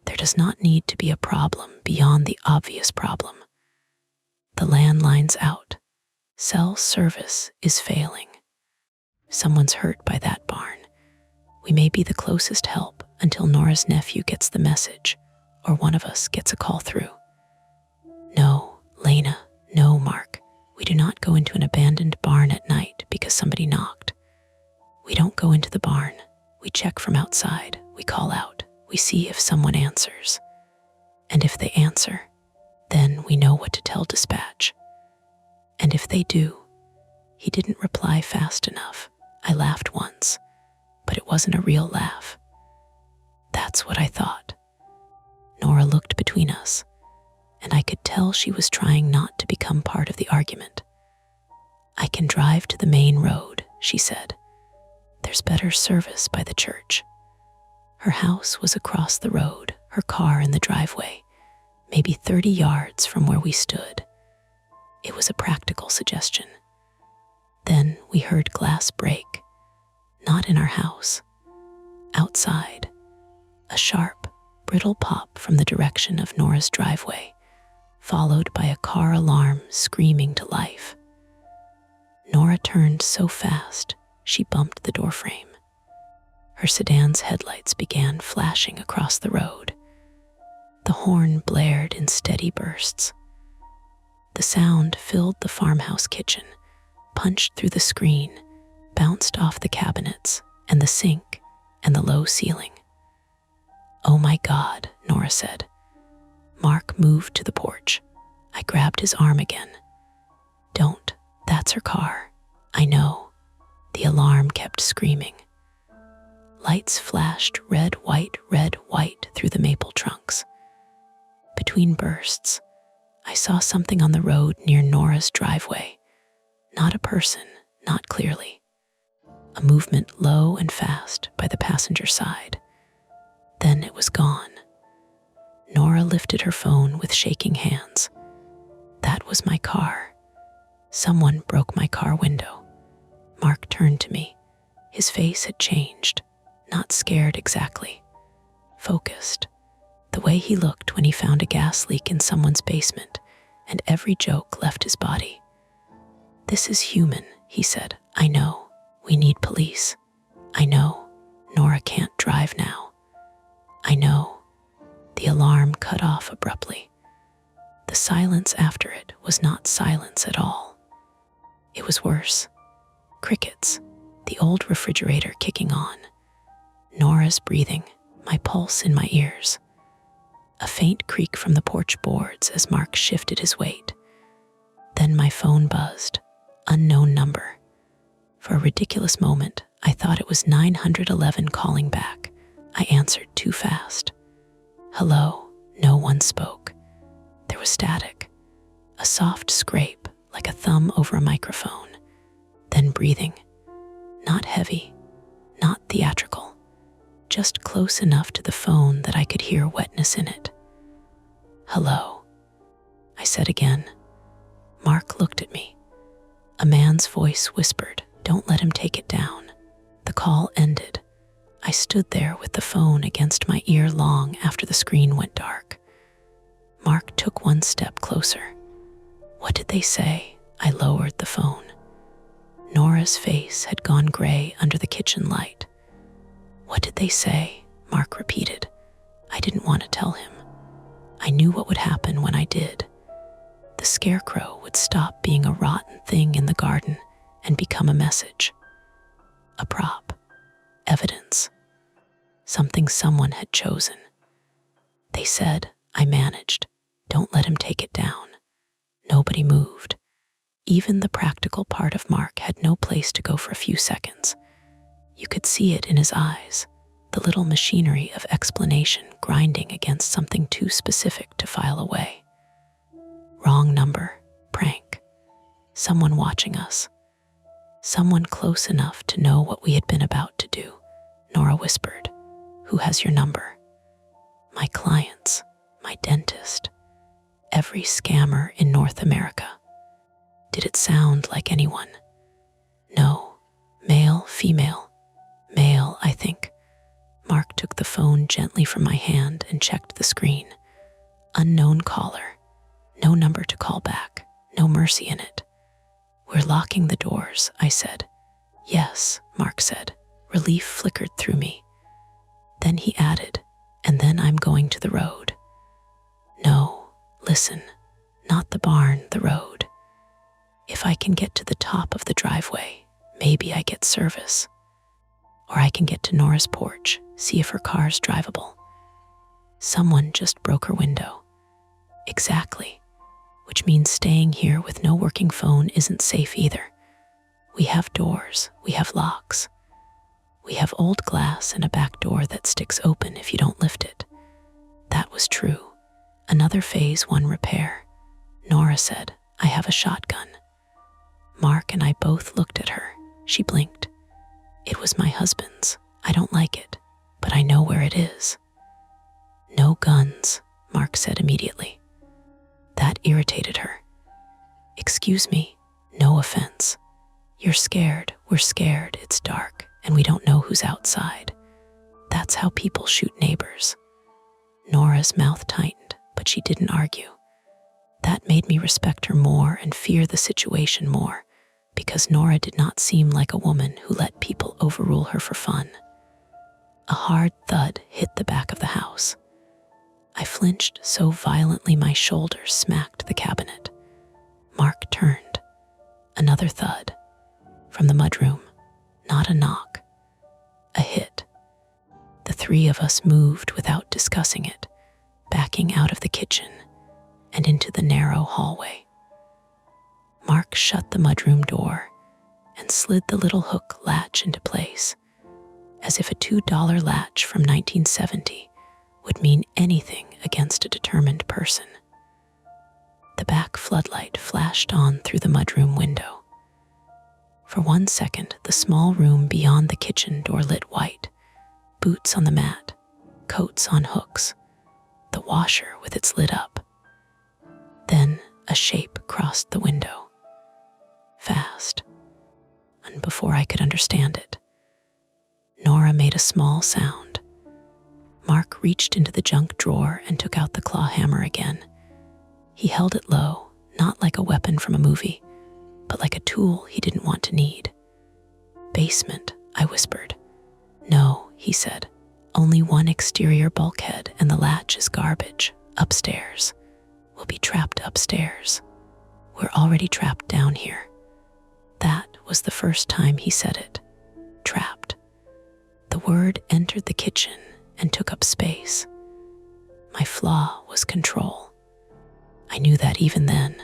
There does not need to be a problem beyond the obvious problem. The landline's out. Cell service is failing. Someone's hurt by that barn. We may be the closest help until Nora's nephew gets the message, or one of us gets a call through. "No, Lena, no, Mark. We do not go into an abandoned barn at night because somebody knocked. We don't go into the barn. We check from outside. We call out. We see if someone answers. And if they answer, then we know what to tell dispatch. And if they do." He didn't reply fast enough. I laughed once, but it wasn't a real laugh. "That's what I thought." Nora looked between us, and I could tell she was trying not to become part of the argument. "I can drive to the main road," she said. "There's better service by the church." Her house was across the road, her car in the driveway, maybe 30 yards from where we stood. It was a practical suggestion. Then we heard glass break, not in our house, outside. A sharp, brittle pop from the direction of Nora's driveway, followed by a car alarm screaming to life. Nora turned so fast, she bumped the doorframe. Her sedan's headlights began flashing across the road. The horn blared in steady bursts. The sound filled the farmhouse kitchen, punched through the screen, bounced off the cabinets and the sink and the low ceiling. "Oh my God," Nora said. Mark moved to the porch. I grabbed his arm again. "Don't, that's her car." "I know." The alarm kept screaming. Lights flashed red, white through the maple trunks. Between bursts, I saw something on the road near Nora's driveway. Not a person, not clearly. A movement low and fast by the passenger side. Then it was gone. Nora lifted her phone with shaking hands. That was my car. Someone broke my car window. Mark turned to me. His face had changed, not scared exactly. Focused. The way he looked when he found a gas leak in someone's basement, and every joke left his body. "This is human," he said. "I know. We need police. I know. Nora can't drive now. I know." The alarm cut off abruptly. The silence after it was not silence at all. It was worse. Crickets, the old refrigerator kicking on, Nora's breathing, my pulse in my ears. A faint creak from the porch boards as Mark shifted his weight. Then my phone buzzed. Unknown number. For a ridiculous moment, I thought it was 911 calling back. I answered too fast. "Hello." No one spoke. There was static. A soft scrape, like a thumb over a microphone. Then breathing. Not heavy, not theatrical. Just close enough to the phone that I could hear wetness in it. "Hello." I said again. Mark looked at me. A man's voice whispered, "Don't let him take it down." The call ended. I stood there with the phone against my ear long after the screen went dark. Mark took one step closer. "What did they say?" I lowered the phone. Nora's face had gone gray under the kitchen light. "What did they say?" Mark repeated. I didn't want to tell him. I knew what would happen when I did. The scarecrow would stop being a rotten thing in the garden and become a message. A prop. Evidence. Something someone had chosen. They said, I managed, "Don't let him take it down." Nobody moved. Even the practical part of Mark had no place to go for a few seconds. You could see it in his eyes, the little machinery of explanation grinding against something too specific to file away. Wrong number, prank. Someone watching us. Someone close enough to know what we had been about to do. Nora whispered, "Who has your number?" My clients, my dentist, every scammer in North America. Did it sound like anyone? No. Male, female. Male, I think. Mark took the phone gently from my hand and checked the screen. Unknown caller. No number to call back. No mercy in it. "We're locking the doors," I said. "Yes," Mark said. Relief flickered through me. Then he added, "And then I'm going to the road." No, listen, not the barn, the road. If I can get to the top of the driveway, maybe I get service. Or I can get to Nora's porch, see if her car's drivable. Someone just broke her window. Exactly. Which means staying here with no working phone isn't safe either. We have doors, we have locks. We have old glass and a back door that sticks open if you don't lift it. That was true. Another phase 1 repair. Nora said, "I have a shotgun." Mark and I both looked at her. She blinked. "It was my husband's. I don't like it, but I know where it is." "No guns," Mark said immediately. That irritated her. "Excuse me, no offense. You're scared, we're scared, it's dark, and we don't know who's outside. That's how people shoot neighbors." Nora's mouth tightened, but she didn't argue. That made me respect her more and fear the situation more, because Nora did not seem like a woman who let people overrule her for fun. A hard thud hit the back of the house. I flinched so violently my shoulders smacked the cabinet. Mark turned. Another thud. From the mudroom. Not a knock. A hit. The three of us moved without discussing it, backing out of the kitchen and into the narrow hallway. Mark shut the mudroom door and slid the little hook latch into place, as if a $2 latch from 1970 would mean anything against a determined person. The back floodlight flashed on through the mudroom window. For 1 second, the small room beyond the kitchen door lit white, boots on the mat, coats on hooks, the washer with its lid up. Then a shape crossed the window. Fast. And before I could understand it, Nora made a small sound. Mark reached into the junk drawer and took out the claw hammer again. He held it low, not like a weapon from a movie, but like a tool he didn't want to need. "Basement," I whispered. "No," he said. "Only one exterior bulkhead and the latch is garbage. Upstairs. We'll be trapped upstairs. We're already trapped down here." That was the first time he said it. Trapped. The word entered the kitchen and took up space. My flaw was control. I knew that even then.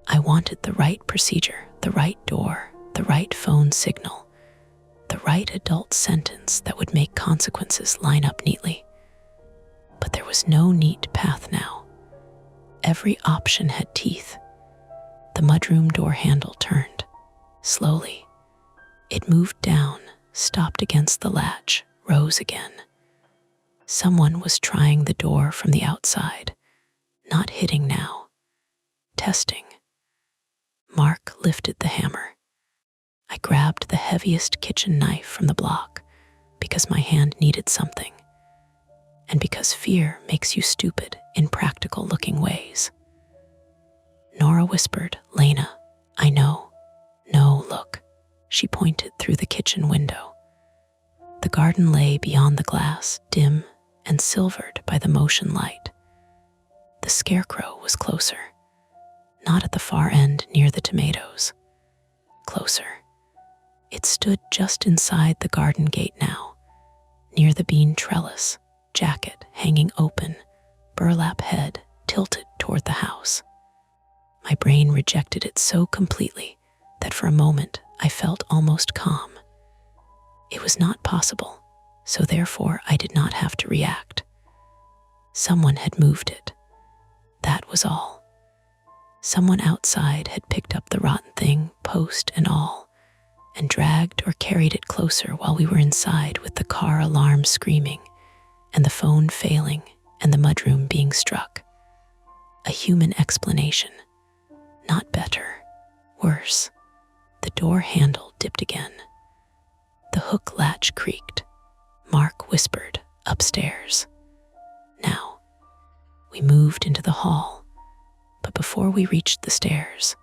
I wanted the right procedure, the right door, the right phone signal, the right adult sentence that would make consequences line up neatly. But there was no neat path now. Every option had teeth. The mudroom door handle turned. Slowly. It moved down, stopped against the latch, rose again. Someone was trying the door from the outside, not hitting now, Testing. Mark lifted the hammer. I grabbed the heaviest kitchen knife from the block because my hand needed something, and because fear makes you stupid in practical-looking ways. Nora whispered, "Lena, I know." "No, look." She pointed through the kitchen window. The garden lay beyond the glass, dim and silvered by the motion light. The scarecrow was closer, not at the far end near the tomatoes. Closer. It stood just inside the garden gate now, near the bean trellis, jacket hanging open, burlap head tilted toward the house. My brain rejected it so completely that for a moment I felt almost calm. It was not possible, so therefore I did not have to react. Someone had moved it. That was all. Someone outside had picked up the rotten thing, post and all, and dragged or carried it closer while we were inside with the car alarm screaming and the phone failing and the mudroom being struck. A human explanation. Not better. Worse. The door handle dipped again. The hook latch creaked. Mark whispered, "Upstairs." Now, we moved into the hall, but before we reached the stairs,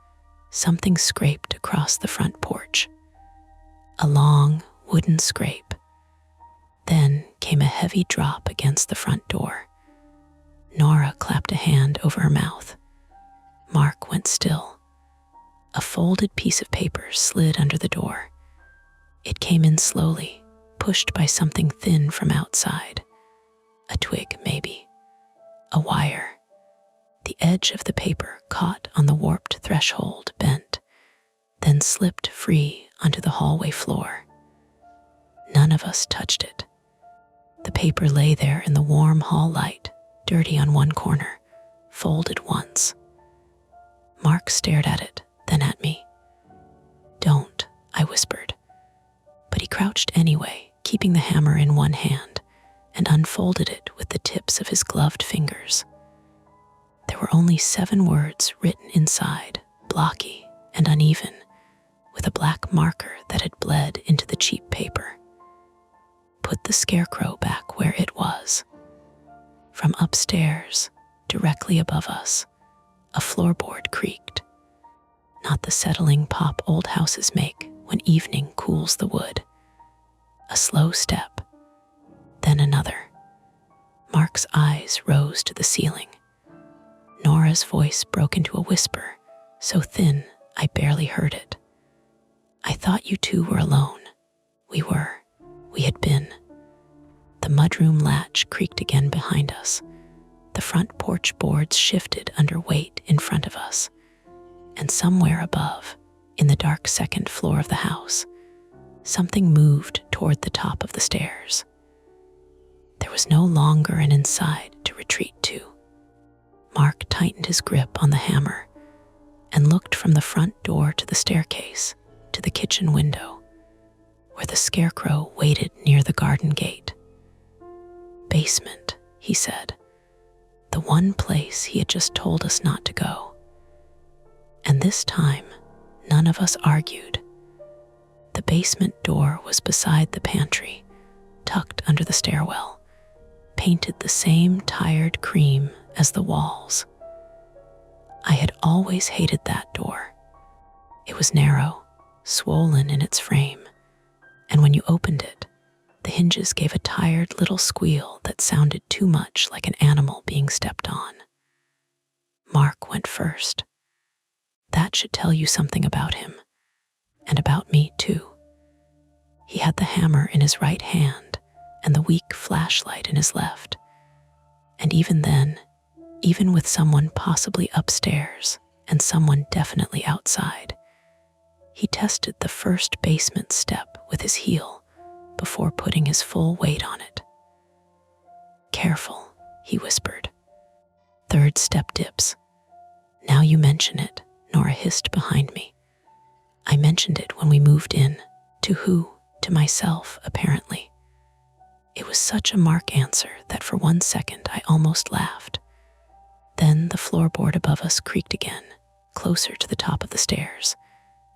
something scraped across the front porch. A long, wooden scrape. Then came a heavy drop against the front door. Nora clapped a hand over her mouth. Mark went still. A folded piece of paper slid under the door. It came in slowly, pushed by something thin from outside. A twig, maybe. A wire. The edge of the paper caught on the warped threshold, bent, then slipped free onto the hallway floor. None of us touched it. The paper lay there in the warm hall light, dirty on one corner, folded once. Mark stared at it, then at me. "Don't," I whispered. But he crouched anyway, keeping the hammer in one hand, and unfolded it with the tips of his gloved fingers. There were only 7 words written inside, blocky and uneven, with a black marker that had bled into the cheap paper. "Put the scarecrow back where it was." From upstairs, directly above us, a floorboard creaked. Not the settling pop old houses make when evening cools the wood. A slow step, then another. Mark's eyes rose to the ceiling. Nora's voice broke into a whisper, so thin I barely heard it. "I thought you two were alone." We were. We had been. The mudroom latch creaked again behind us. The front porch boards shifted under weight in front of us. And somewhere above, in the dark second floor of the house, something moved toward the top of the stairs. There was no longer an inside to retreat to. Mark tightened his grip on the hammer and looked from the front door to the staircase to the kitchen window, where the scarecrow waited near the garden gate. "Basement," he said, the one place he had just told us not to go. And this time, none of us argued. The basement door was beside the pantry, tucked under the stairwell, painted the same tired cream as the walls. I had always hated that door. It was narrow, swollen in its frame, and when you opened it, the hinges gave a tired little squeal that sounded too much like an animal being stepped on. Mark went first. That should tell you something about him, and about me too. He had the hammer in his right hand and the weak flashlight in his left. And even then, even with someone possibly upstairs and someone definitely outside, he tested the first basement step with his heel before putting his full weight on it. "Careful," he whispered. "Third step dips." "Now you mention it," Nora hissed behind me. "I mentioned it when we moved in. To who? To myself, apparently." It was such a Mark answer that for 1 second I almost laughed. Then the floorboard above us creaked again, closer to the top of the stairs,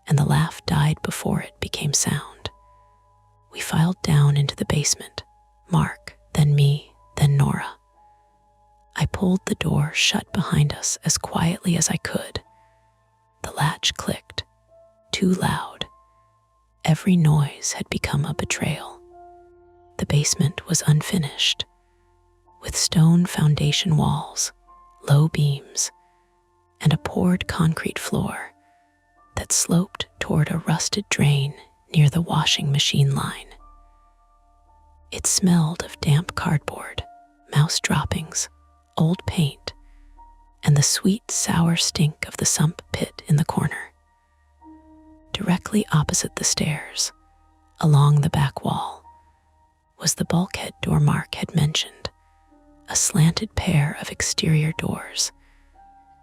and the laugh died before it became sound. We filed down into the basement, Mark, then me, then Nora. I pulled the door shut behind us as quietly as I could. The latch clicked, too loud. Every noise had become a betrayal. The basement was unfinished, with stone foundation walls, low beams, and a poured concrete floor that sloped toward a rusted drain near the washing machine line. It smelled of damp cardboard, mouse droppings, old paint, and the sweet, sour stink of the sump pit in the corner. Directly opposite the stairs, along the back wall, was the bulkhead door Mark had mentioned, a slanted pair of exterior doors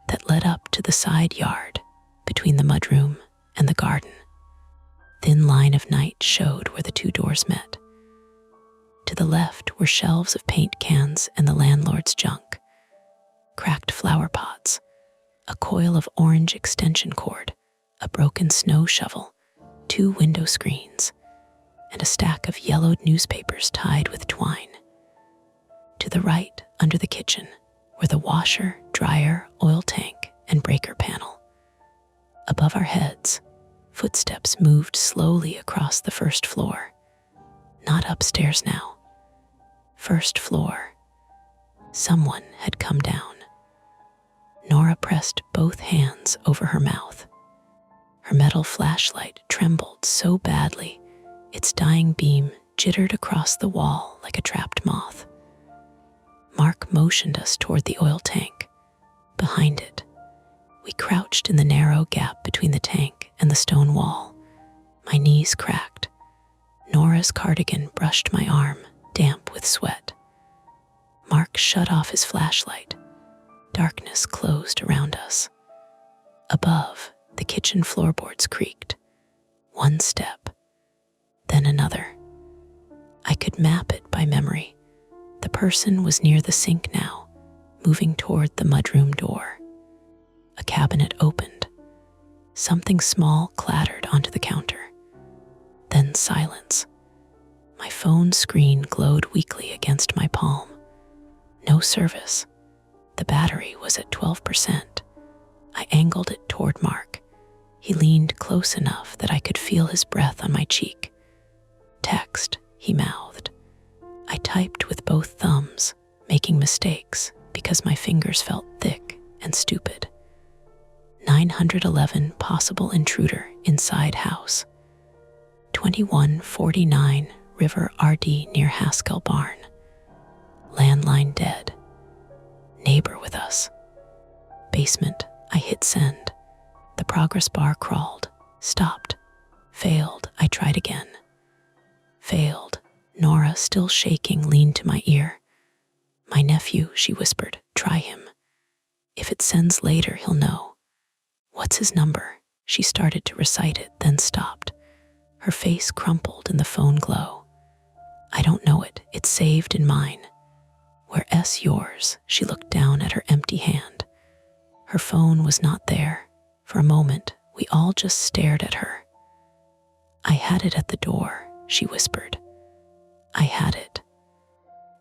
that led up to the side yard between the mudroom and the garden. Thin line of night showed where the two doors met. To the left were shelves of paint cans and the landlord's junk, cracked flower pots, a coil of orange extension cord, a broken snow shovel, 2 window screens, and a stack of yellowed newspapers tied with twine. To the right, under the kitchen, were the washer, dryer, oil tank, and breaker panel. Above our heads, footsteps moved slowly across the first floor. Not upstairs now. First floor. Someone had come down. Nora pressed both hands over her mouth. Her metal flashlight trembled so badly, its dying beam jittered across the wall like a trapped moth. Mark motioned us toward the oil tank. Behind it, we crouched in the narrow gap between the tank and the stone wall. My knees cracked. Nora's cardigan brushed my arm, damp with sweat. Mark shut off his flashlight. Darkness closed around us. Above, the kitchen floorboards creaked. One step, then another. I could map it by memory. The person was near the sink now, moving toward the mudroom door. A cabinet opened. Something small clattered onto the counter. Then silence. My phone screen glowed weakly against my palm. No service. The battery was at 12%. I angled it toward Mark. He leaned close enough that I could feel his breath on my cheek. Text, he mouthed. I typed with both thumbs, making mistakes because my fingers felt thick and stupid. 911 possible intruder inside house. 2149 River RD near Haskell Barn. Landline dead. Neighbor with us. Basement, I hit send. The progress bar crawled, stopped, failed. I tried again. Failed. Nora, still shaking, leaned to my ear. My nephew, she whispered, try him. If it sends later, he'll know. What's his number? She started to recite it, then stopped. Her face crumpled in the phone glow. I don't know it. It's saved in mine. Where S yours? She looked down at her empty hand. Her phone was not there. For a moment, we all just stared at her. I had it at the door, she whispered. I had it.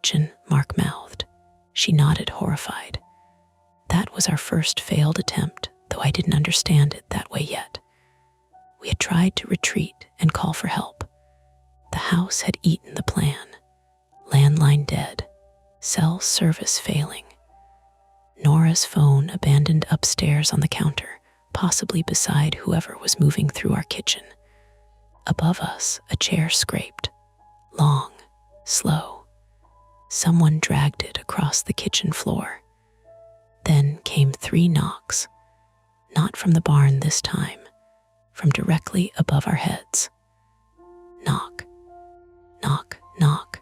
Chin, Mark mouthed. She nodded, horrified. That was our first failed attempt, though I didn't understand it that way yet. We had tried to retreat and call for help. The house had eaten the plan. Landline dead. Cell service failing. Nora's phone abandoned upstairs on the counter, possibly beside whoever was moving through our kitchen. Above us, a chair scraped. Long, slow. Someone dragged it across the kitchen floor. Then came 3 knocks. Not from the barn this time, from directly above our heads. Knock, knock, knock.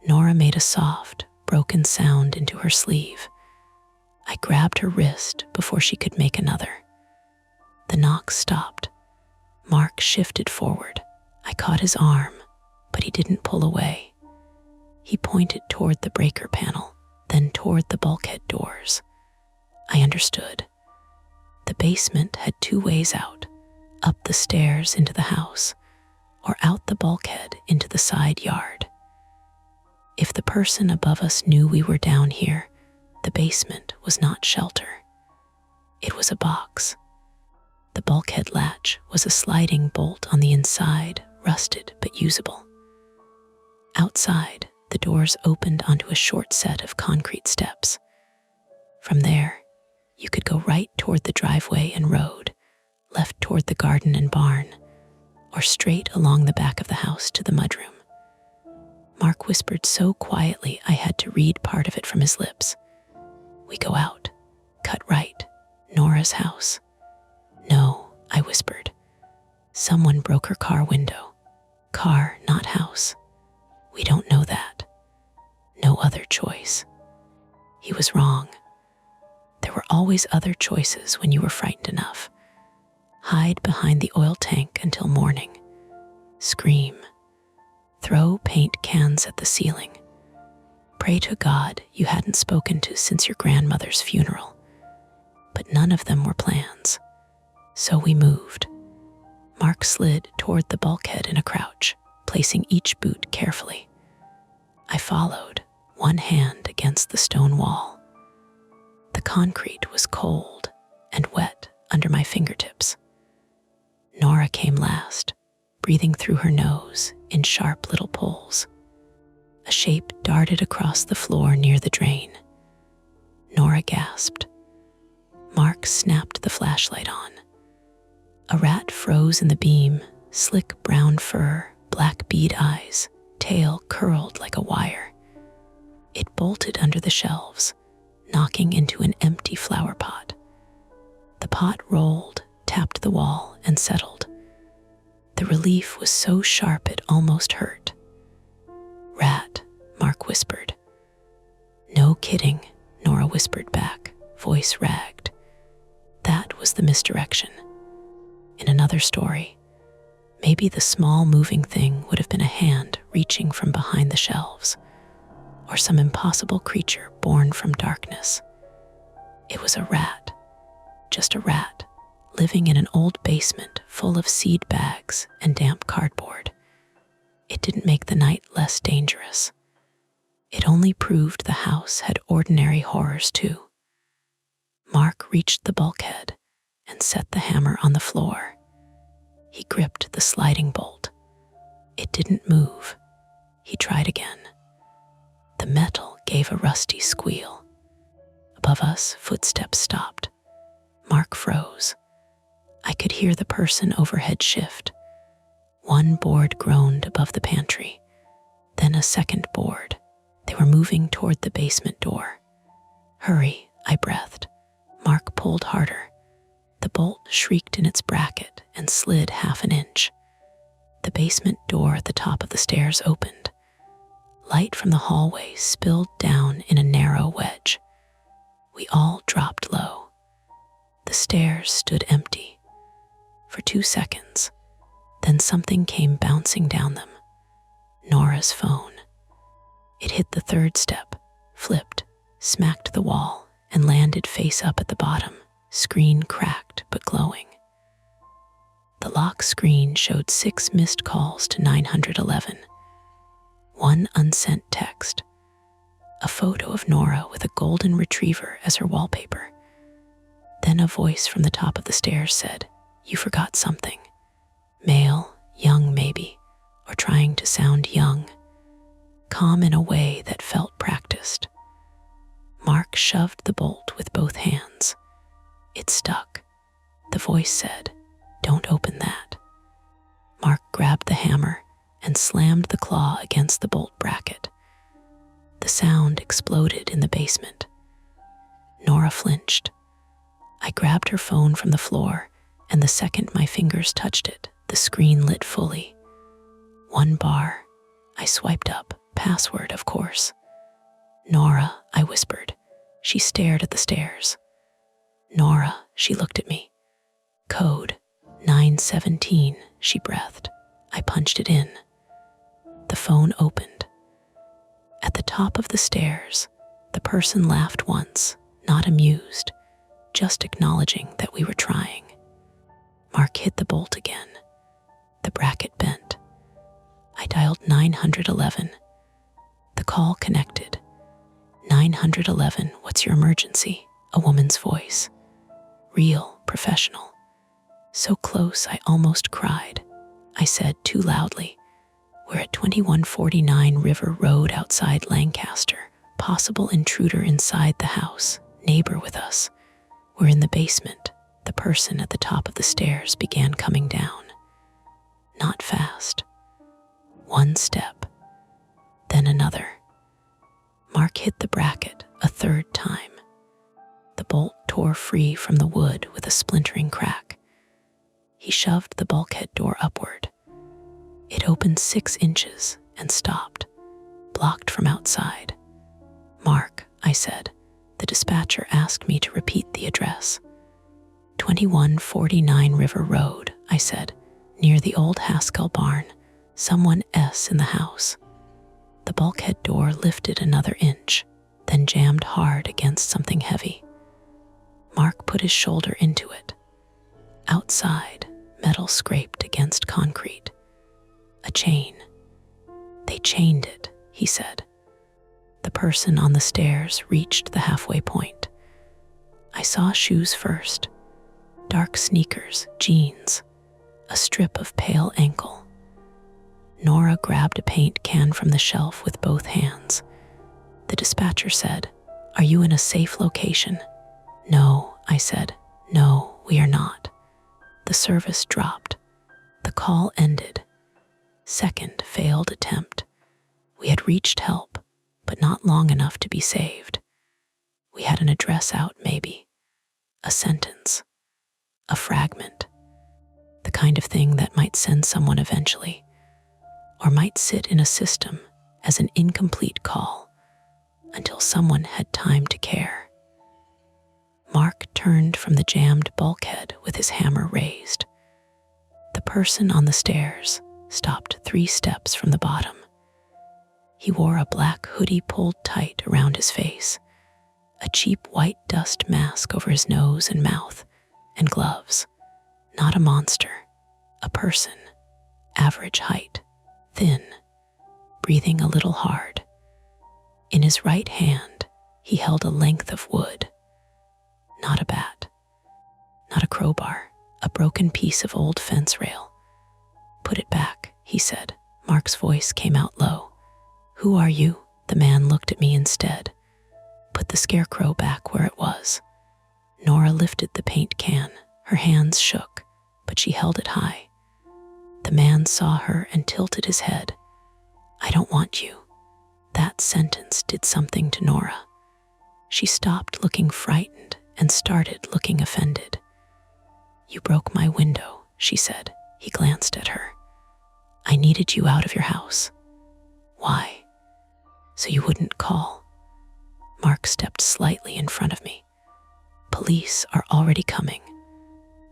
Nora made a soft, broken sound into her sleeve. I grabbed her wrist before she could make another. The knock stopped. Mark shifted forward. I caught his arm, but he didn't pull away. He pointed toward the breaker panel, then toward the bulkhead doors. I understood. The basement had two ways out, up the stairs into the house, or out the bulkhead into the side yard. If the person above us knew we were down here, the basement was not shelter. It was a box. The bulkhead latch was a sliding bolt on the inside, rusted but usable. Outside, the doors opened onto a short set of concrete steps. From there, you could go right toward the driveway and road, left toward the garden and barn, or straight along the back of the house to the mudroom. Mark whispered so quietly I had to read part of it from his lips. We go out, cut right, Nora's house. No, I whispered. Someone broke her car window. Car, not house. We don't know that. No other choice. He was wrong. There were always other choices when you were frightened enough. Hide behind the oil tank until morning. Scream. Throw paint cans at the ceiling. Pray to God you hadn't spoken to since your grandmother's funeral. But none of them were plans. So we moved. Mark slid toward the bulkhead in a crouch, placing each boot carefully. I followed, one hand against the stone wall. The concrete was cold and wet under my fingertips. Nora came last, breathing through her nose in sharp little pulls. A shape darted across the floor near the drain. Nora gasped. Mark snapped the flashlight on. A rat froze in the beam, slick brown fur, black bead eyes, tail curled like a wire. It bolted under the shelves, knocking into an empty flower pot. The pot rolled, tapped the wall, and settled. The relief was so sharp it almost hurt. Rat, Mark whispered. No kidding, Nora whispered back, voice ragged. That was the misdirection. In another story, maybe the small moving thing would have been a hand reaching from behind the shelves, or some impossible creature born from darkness. It was a rat, just a rat, living in an old basement full of seed bags and damp cardboard. It didn't make the night less dangerous. It only proved the house had ordinary horrors too. Mark reached the bulkhead and set the hammer on the floor. He gripped the sliding bolt. It didn't move. He tried again. The metal gave a rusty squeal. Above us, footsteps stopped. Mark froze. I could hear the person overhead shift. One board groaned above the pantry, then a second board. They were moving toward the basement door. Hurry, I breathed. Mark pulled harder. The bolt shrieked in its bracket and slid half an inch. The basement door at the top of the stairs opened. Light from the hallway spilled down in a narrow wedge. We all dropped low. The stairs stood empty. For 2 seconds, then something came bouncing down them. Nora's phone. It hit the third step, flipped, smacked the wall, and landed face up at the bottom, screen cracked but glowing. The lock screen showed 6 missed calls to 911. 1 unsent text. A photo of Nora with a golden retriever as her wallpaper. Then a voice from the top of the stairs said, "You forgot something." Male, young maybe, or trying to sound young. Calm in a way that felt practiced. Mark shoved the bolt with both hands. It stuck. The voice said, "Don't open that." Mark grabbed the hammer and slammed the claw against the bolt bracket. The sound exploded in the basement. Nora flinched. I grabbed her phone from the floor, and the second my fingers touched it, the screen lit fully. 1 bar. I swiped up. Password, of course. "Nora," I whispered. She stared at the stairs. "Nora," she looked at me. "Code 917, she breathed. I punched it in. The phone opened. At the top of the stairs, the person laughed once, not amused, just acknowledging that we were trying. Mark hit the bolt again. The bracket bent. I dialed 911. The call connected. 911, what's your emergency? A woman's voice. Real, professional. So close I almost cried. I said too loudly, "We're at 2149 River Road outside Lancaster. Possible intruder inside the house. Neighbor with us. We're in the basement." The person at the top of the stairs began coming down. Not fast. One step, then another. Mark hit the bracket a third time. The bolt tore free from the wood with a splintering crack. He shoved the bulkhead door upward. It opened 6 inches and stopped, blocked from outside. "Mark," I said. The dispatcher asked me to repeat the address. 2149 River Road, I said, near the old Haskell barn. Someone S in the house. The bulkhead door lifted another inch, then jammed hard against something heavy. Mark put his shoulder into it. Outside, metal scraped against concrete. A chain. "They chained it," he said. The person on the stairs reached the halfway point. I saw shoes first. Dark sneakers, jeans, a strip of pale ankle. Nora grabbed a paint can from the shelf with both hands. The dispatcher said, "Are you in a safe location?" "No," I said. "No, we are not." The service dropped. The call ended. Second failed attempt. We had reached help, but not long enough to be saved. We had an address out, maybe. A sentence. A fragment. The kind of thing that might send someone eventually, or might sit in a system as an incomplete call until someone had time to care. Mark turned from the jammed bulkhead with his hammer raised. The person on the stairs stopped 3 steps from the bottom. He wore a black hoodie pulled tight around his face, a cheap white dust mask over his nose and mouth, and gloves. Not a monster, a person, average height, thin, breathing a little hard. In his right hand, he held a length of wood. Not a bat, not a crowbar, a broken piece of old fence rail. "Put it back," he said. Mark's voice came out low. "Who are you?" The man looked at me instead. "Put the scarecrow back where it was." Nora lifted the paint can. Her hands shook, but she held it high. The man saw her and tilted his head. "I don't want you." That sentence did something to Nora. She stopped looking frightened and started looking offended. "You broke my window," she said. He glanced at her. "I needed you out of your house." "Why?" "So you wouldn't call." Mark stepped slightly in front of me. "Police are already coming."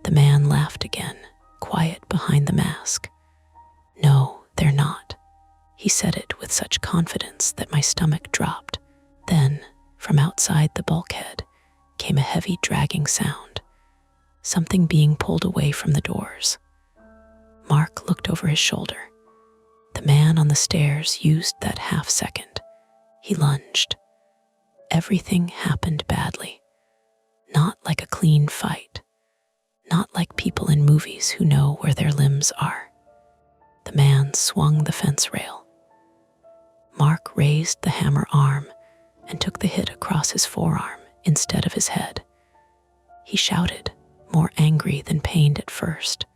The man laughed again, quiet behind the mask. "No, they're not." He said it with such confidence that my stomach dropped. Then, from outside the bulkhead, came a heavy dragging sound, something being pulled away from the doors. Mark looked over his shoulder. The man on the stairs used that half second. He lunged. Everything happened badly. Not like a clean fight. Not like people in movies who know where their limbs are. The man swung the fence rail. Mark raised the hammer arm and took the hit across his forearm instead of his head. He shouted, more angry than pained at first,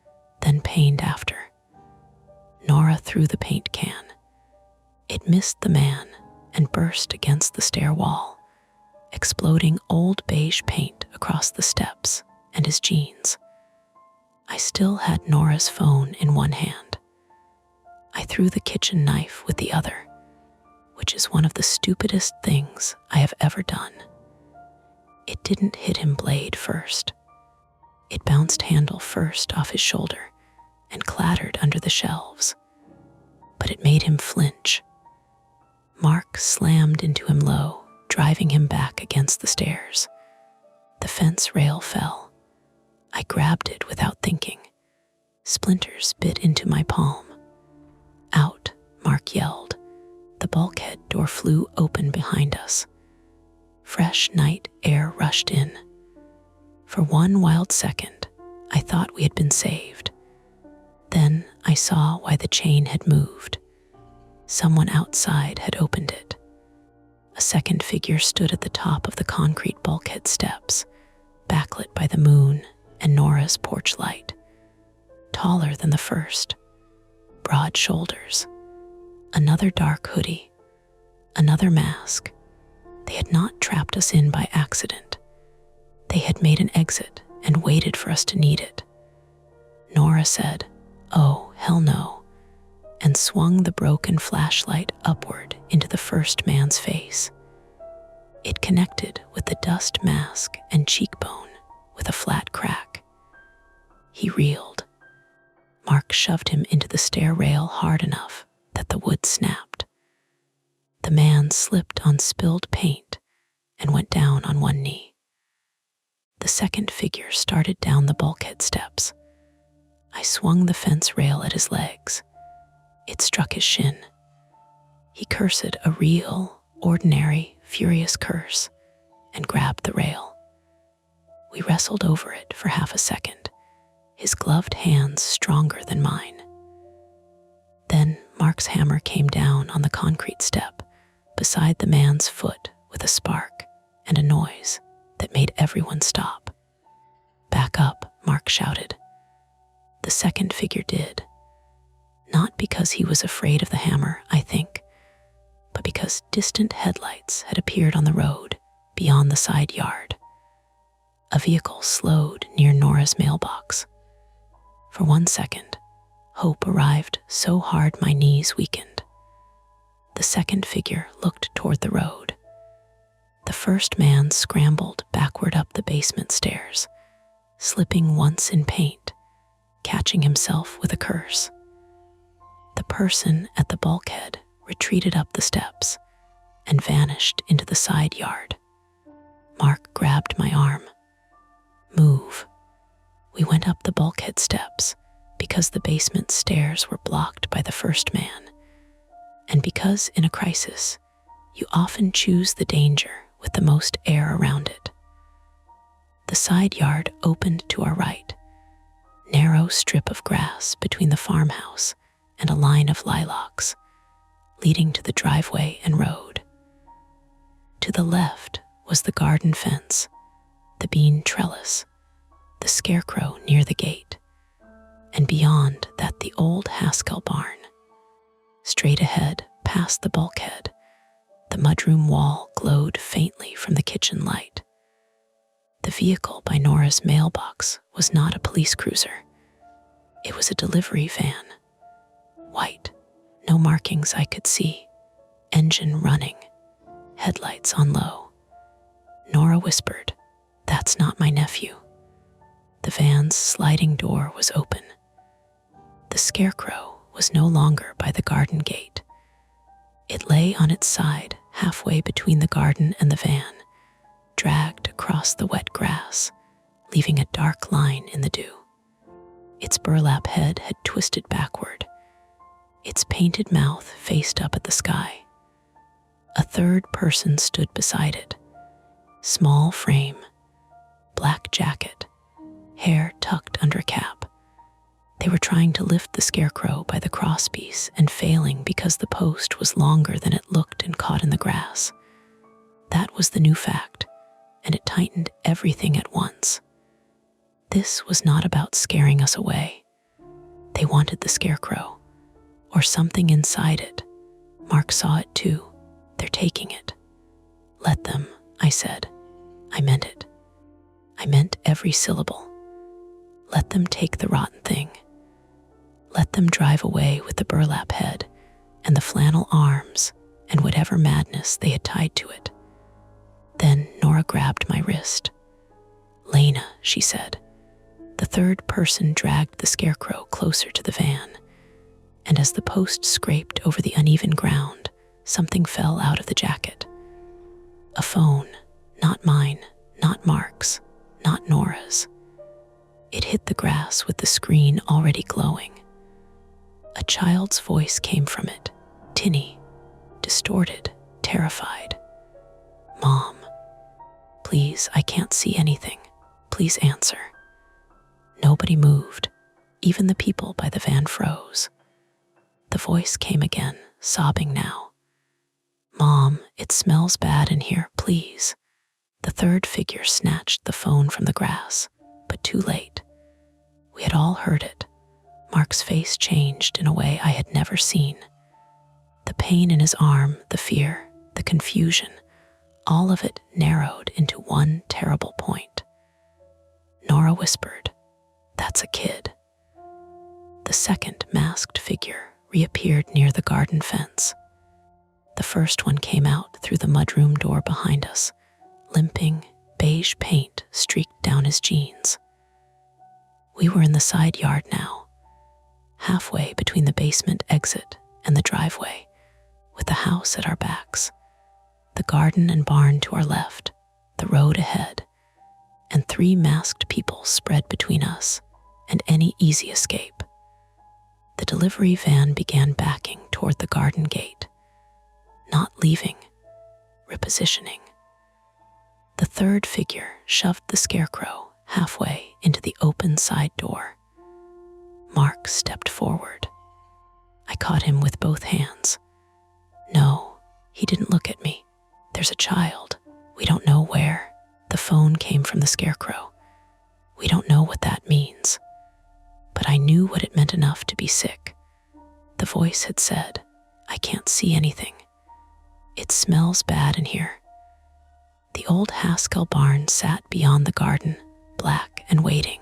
then pained after. Nora threw the paint can. It missed the man and burst against the stair wall, exploding old beige paint across the steps and his jeans. I still had Nora's phone in one hand. I threw the kitchen knife with the other, which is one of the stupidest things I have ever done. It didn't hit him blade first. It bounced handle first off his shoulder and clattered under the shelves. But it made him flinch. Mark slammed into him low, driving him back against the stairs. The fence rail fell. I grabbed it without thinking. Splinters bit into my palm. "Out," Mark yelled. The bulkhead door flew open behind us. Fresh night air rushed in. For one wild second, I thought we had been saved. Then I saw why the chain had moved. Someone outside had opened it. A second figure stood at the top of the concrete bulkhead steps, backlit by the moon and Nora's porch light. Taller than the first, broad shoulders, another dark hoodie, another mask. They had not trapped us in by accident. They had made an exit and waited for us to need it. Nora said, "Oh, hell no," and swung the broken flashlight upward into the first man's face. It connected with the dust mask and cheekbone with a flat crack. He reeled. Mark shoved him into the stair rail hard enough that the wood snapped. The man slipped on spilled paint and went down on one knee. The second figure started down the bulkhead steps. I swung the fence rail at his legs. It struck his shin. He cursed a real, ordinary, furious curse and grabbed the rail. We wrestled over it for half a second, his gloved hands stronger than mine. Then Mark's hammer came down on the concrete step beside the man's foot with a spark and a noise that made everyone stop. "Back up," Mark shouted. The second figure did. Not because he was afraid of the hammer, I think, but because distant headlights had appeared on the road beyond the side yard. A vehicle slowed near Nora's mailbox. For one second, hope arrived so hard my knees weakened. The second figure looked toward the road. The first man scrambled backward up the basement stairs, slipping once in paint, catching himself with a curse. The person at the bulkhead retreated up the steps and vanished into the side yard. Mark grabbed my arm. "Move." We went up the bulkhead steps because the basement stairs were blocked by the first man, and because in a crisis, you often choose the danger with the most air around it. The side yard opened to our right, narrow strip of grass between the farmhouse and a line of lilacs, leading to the driveway and road. To the left was the garden fence, the bean trellis, the scarecrow near the gate, and beyond that the old Haskell barn. Straight ahead, past the bulkhead, the mudroom wall glowed faintly from the kitchen light. The vehicle by Nora's mailbox was not a police cruiser. It was a delivery van. White, no markings I could see, engine running, headlights on low. Nora whispered, "That's not my nephew." The van's sliding door was open. The scarecrow was no longer by the garden gate. It lay on its side halfway between the garden and the van, dragged across the wet grass, leaving a dark line in the dew. Its burlap head had twisted backward. Its painted mouth faced up at the sky. A third person stood beside it. Small frame, black jacket, hair tucked under a cap. They were trying to lift the scarecrow by the crosspiece and failing because the post was longer than it looked and caught in the grass. That was the new fact, and it tightened everything at once. This was not about scaring us away. They wanted the scarecrow, or something inside it. Mark saw it too. They're taking it. "Let them," I said. I meant it. I meant every syllable. Let them take the rotten thing. Let them drive away with the burlap head and the flannel arms and whatever madness they had tied to it. Then Nora grabbed my wrist. "Lena," she said. The third person dragged the scarecrow closer to the van, and as the post scraped over the uneven ground, something fell out of the jacket. A phone, not mine, not Mark's, not Nora's. It hit the grass with the screen already glowing. A child's voice came from it, tinny, distorted, terrified. "Mom, please, I can't see anything. Please answer." Nobody moved. Even the people by the van froze. The voice came again, sobbing now. "Mom, it smells bad in here, please." The third figure snatched the phone from the grass, but too late. We had all heard it. Mark's face changed in a way I had never seen. The pain in his arm, the fear, the confusion, all of it narrowed into one terrible point. Nora whispered, "That's a kid." The second masked figure reappeared near the garden fence. The first one came out through the mudroom door behind us, limping, beige paint streaked down his jeans. We were in the side yard now, halfway between the basement exit and the driveway, with the house at our backs, the garden and barn to our left, the road ahead, and 3 masked people spread between us and any easy escape. The delivery van began backing toward the garden gate, not leaving, repositioning. The third figure shoved the scarecrow halfway into the open side door. Mark stepped forward. I caught him with both hands. "No," he didn't look at me. "There's a child. We don't know where." The phone came from the scarecrow. "We don't know what that means." But I knew what it meant enough to be sick. The voice had said, "I can't see anything. It smells bad in here." The old Haskell barn sat beyond the garden, black and waiting,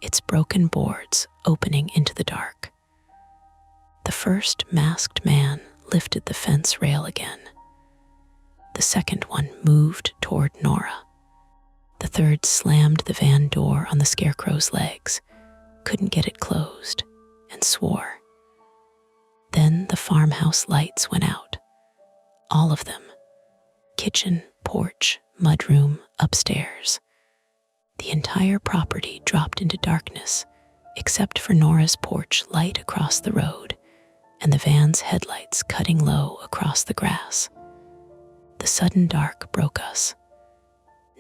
its broken boards opening into the dark. The first masked man lifted the fence rail again. The second one moved toward Nora. The third slammed the van door on the scarecrow's legs, couldn't get it closed, and swore. Then the farmhouse lights went out. All of them. Kitchen, porch, mudroom, upstairs. The entire property dropped into darkness, except for Nora's porch light across the road and the van's headlights cutting low across the grass. The sudden dark broke us.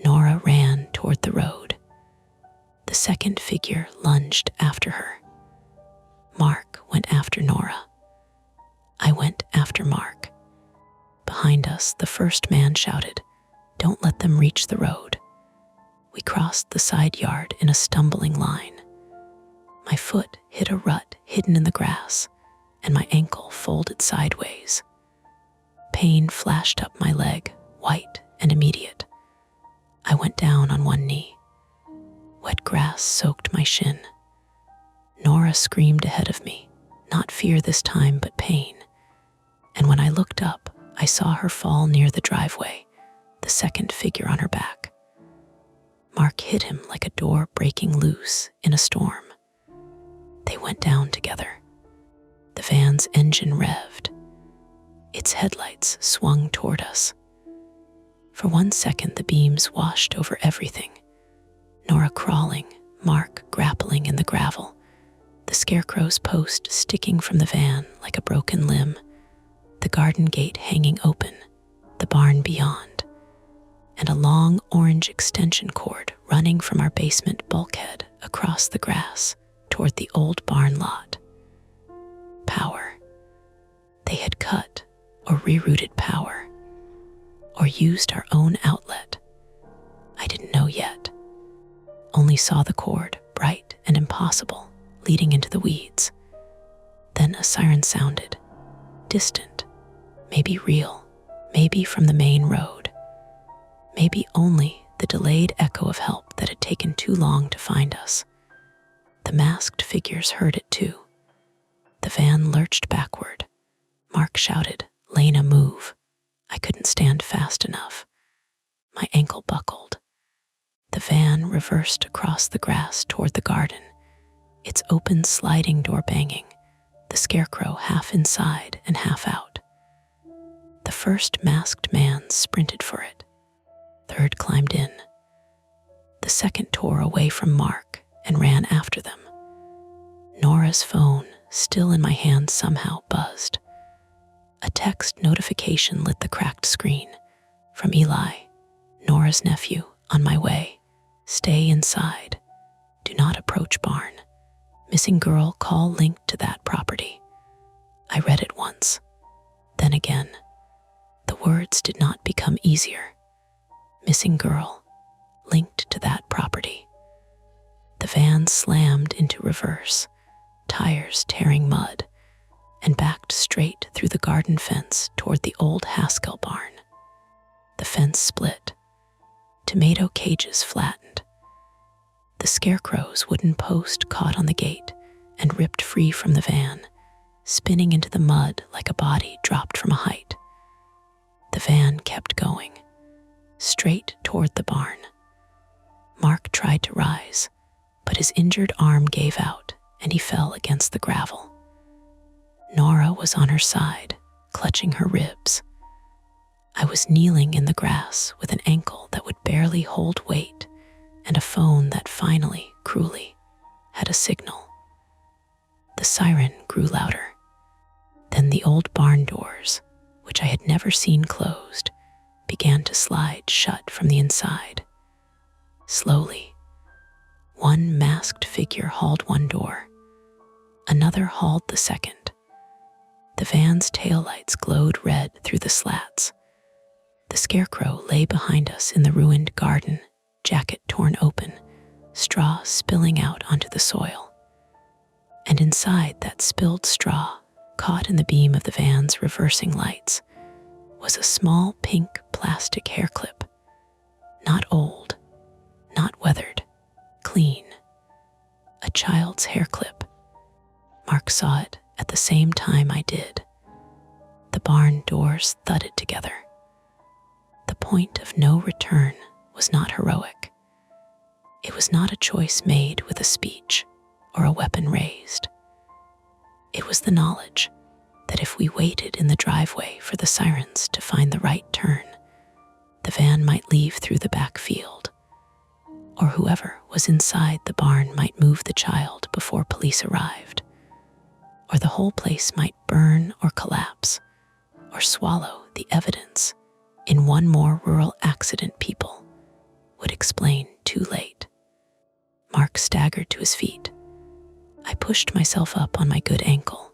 Nora ran toward the road. The second figure lunged after her. Mark went after Nora. I went after Mark. Behind us, the first man shouted, "Don't let them reach the road." We crossed the side yard in a stumbling line. My foot hit a rut hidden in the grass, and my ankle folded sideways. Pain flashed up my leg, white and immediate. I went down on one knee. Wet grass soaked my shin. Nora screamed ahead of me, not fear this time, but pain. And when I looked up, I saw her fall near the driveway, the second figure on her back. Mark hit him like a door breaking loose in a storm. They went down together. The van's engine revved. Its headlights swung toward us. For 1 second, the beams washed over everything. Nora crawling, Mark grappling in the gravel, the scarecrow's post sticking from the van like a broken limb, the garden gate hanging open, the barn beyond, and a long orange extension cord running from our basement bulkhead across the grass toward the old barn lot. Power. They had cut or rerouted power, or used our own outlet. I didn't know yet. Only saw the cord, bright and impossible, leading into the weeds. Then a siren sounded, distant, maybe real, maybe from the main road, maybe only the delayed echo of help that had taken too long to find us. The masked figures heard it too. The van lurched backward. Mark shouted, "Lena, move." I couldn't stand fast enough. My ankle buckled. The van reversed across the grass toward the garden, its open sliding door banging, the scarecrow half inside and half out. The first masked man sprinted for it. Third climbed in. The second tore away from Mark and ran after them. Nora's phone, still in my hand, somehow buzzed. A text notification lit the cracked screen. From Eli, Nora's nephew, on my way. Stay inside. Do not approach barn. Missing girl call linked to that property. I read it once, then again. The words did not become easier. Missing girl, linked to that property. The van slammed into reverse, tires tearing mud, and backed straight through the garden fence toward the old Haskell barn. The fence split. Tomato cages flattened. The scarecrow's wooden post caught on the gate and ripped free from the van, spinning into the mud like a body dropped from a height. The van kept going, straight toward the barn. Mark tried to rise, but his injured arm gave out and he fell against the gravel. Nora was on her side, clutching her ribs. I was kneeling in the grass with an ankle that would barely hold weight and a phone that finally, cruelly, had a signal. The siren grew louder. Then the old barn doors, which I had never seen closed, began to slide shut from the inside. Slowly, one masked figure hauled one door. Another hauled the second. The van's taillights glowed red through the slats. The scarecrow lay behind us in the ruined garden, jacket torn open, straw spilling out onto the soil. And inside that spilled straw, caught in the beam of the van's reversing lights, was a small pink plastic hair clip. Not old, not weathered, clean. A child's hair clip. Mark saw it at the same time I did. The barn doors thudded together. The point of no return was not heroic. It was not a choice made with a speech or a weapon raised. It was the knowledge that if we waited in the driveway for the sirens to find the right turn, the van might leave through the back field, or whoever was inside the barn might move the child before police arrived, or the whole place might burn or collapse, or swallow the evidence in one more rural accident people would explain too late. Mark staggered to his feet. I pushed myself up on my good ankle.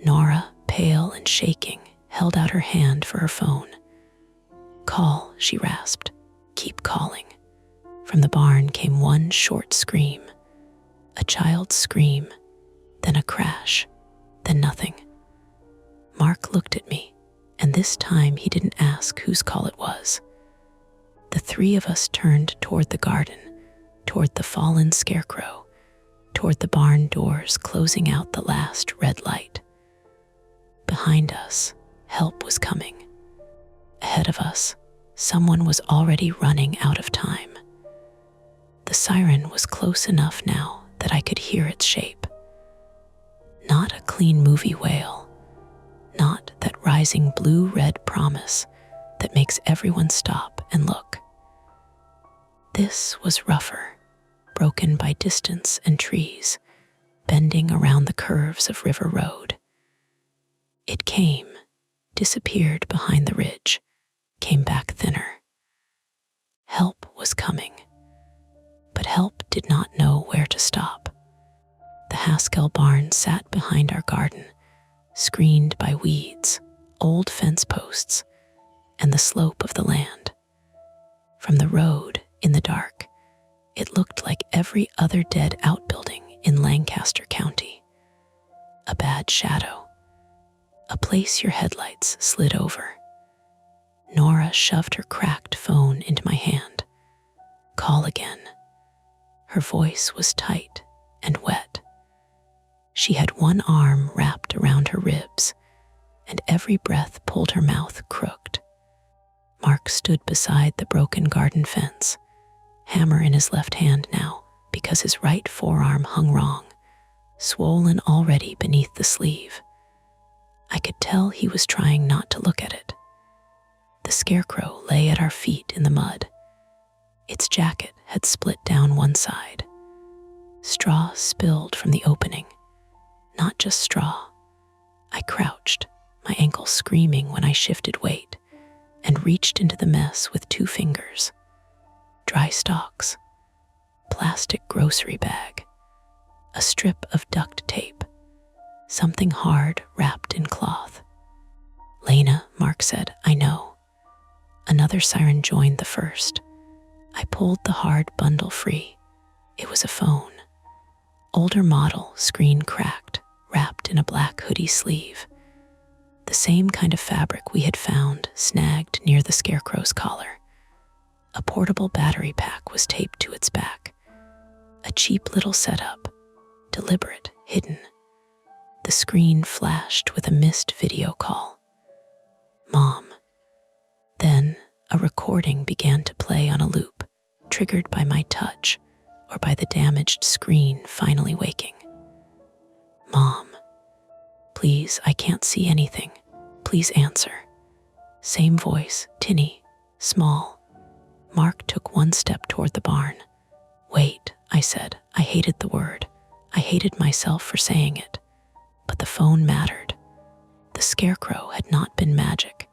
Nora, pale and shaking, held out her hand for her phone. Call, she rasped. Keep calling. From the barn came one short scream. A child's scream, then a crash, then nothing. Mark looked at me, and this time he didn't ask whose call it was. The three of us turned toward the garden, toward the fallen scarecrow, toward the barn doors closing out the last red light. Behind us, help was coming. Ahead of us, someone was already running out of time. The siren was close enough now that I could hear its shape. Not a clean movie wail, not that rising blue-red promise that makes everyone stop and look. This was rougher, broken by distance and trees, bending around the curves of River Road. It came, disappeared behind the ridge, came back thinner. Help was coming, but help did not know where to stop. The Haskell barn sat behind our garden, screened by weeds, old fence posts, and the slope of the land. From the road, in the dark, it looked like every other dead outbuilding in Lancaster County. A bad shadow, a place your headlights slid over. Nora shoved her cracked phone into my hand. Call again. Her voice was tight and wet. She had one arm wrapped around her ribs, and every breath pulled her mouth crooked. Mark stood beside the broken garden fence, hammer in his left hand now because his right forearm hung wrong, swollen already beneath the sleeve. I could tell he was trying not to look at it. The scarecrow lay at our feet in the mud. Its jacket had split down one side. Straw spilled from the opening. Not just straw. I crouched, my ankle screaming when I shifted weight, and reached into the mess with 2 fingers. Dry stalks, plastic grocery bag, a strip of duct tape, something hard wrapped in cloth. "Lena," Mark said, "I know." Another siren joined the first. I pulled the hard bundle free. It was a phone. Older model, screen cracked, wrapped in a black hoodie sleeve. The same kind of fabric we had found snagged near the scarecrow's collar. A portable battery pack was taped to its back. A cheap little setup, deliberate, hidden. The screen flashed with a missed video call. Mom. Then a recording began to play on a loop, triggered by my touch or by the damaged screen finally waking. "Mom, please, I can't see anything. Please answer." Same voice, tinny, small. Mark took one step toward the barn. "Wait," I said. I hated the word. I hated myself for saying it. But the phone mattered. The scarecrow had not been magic.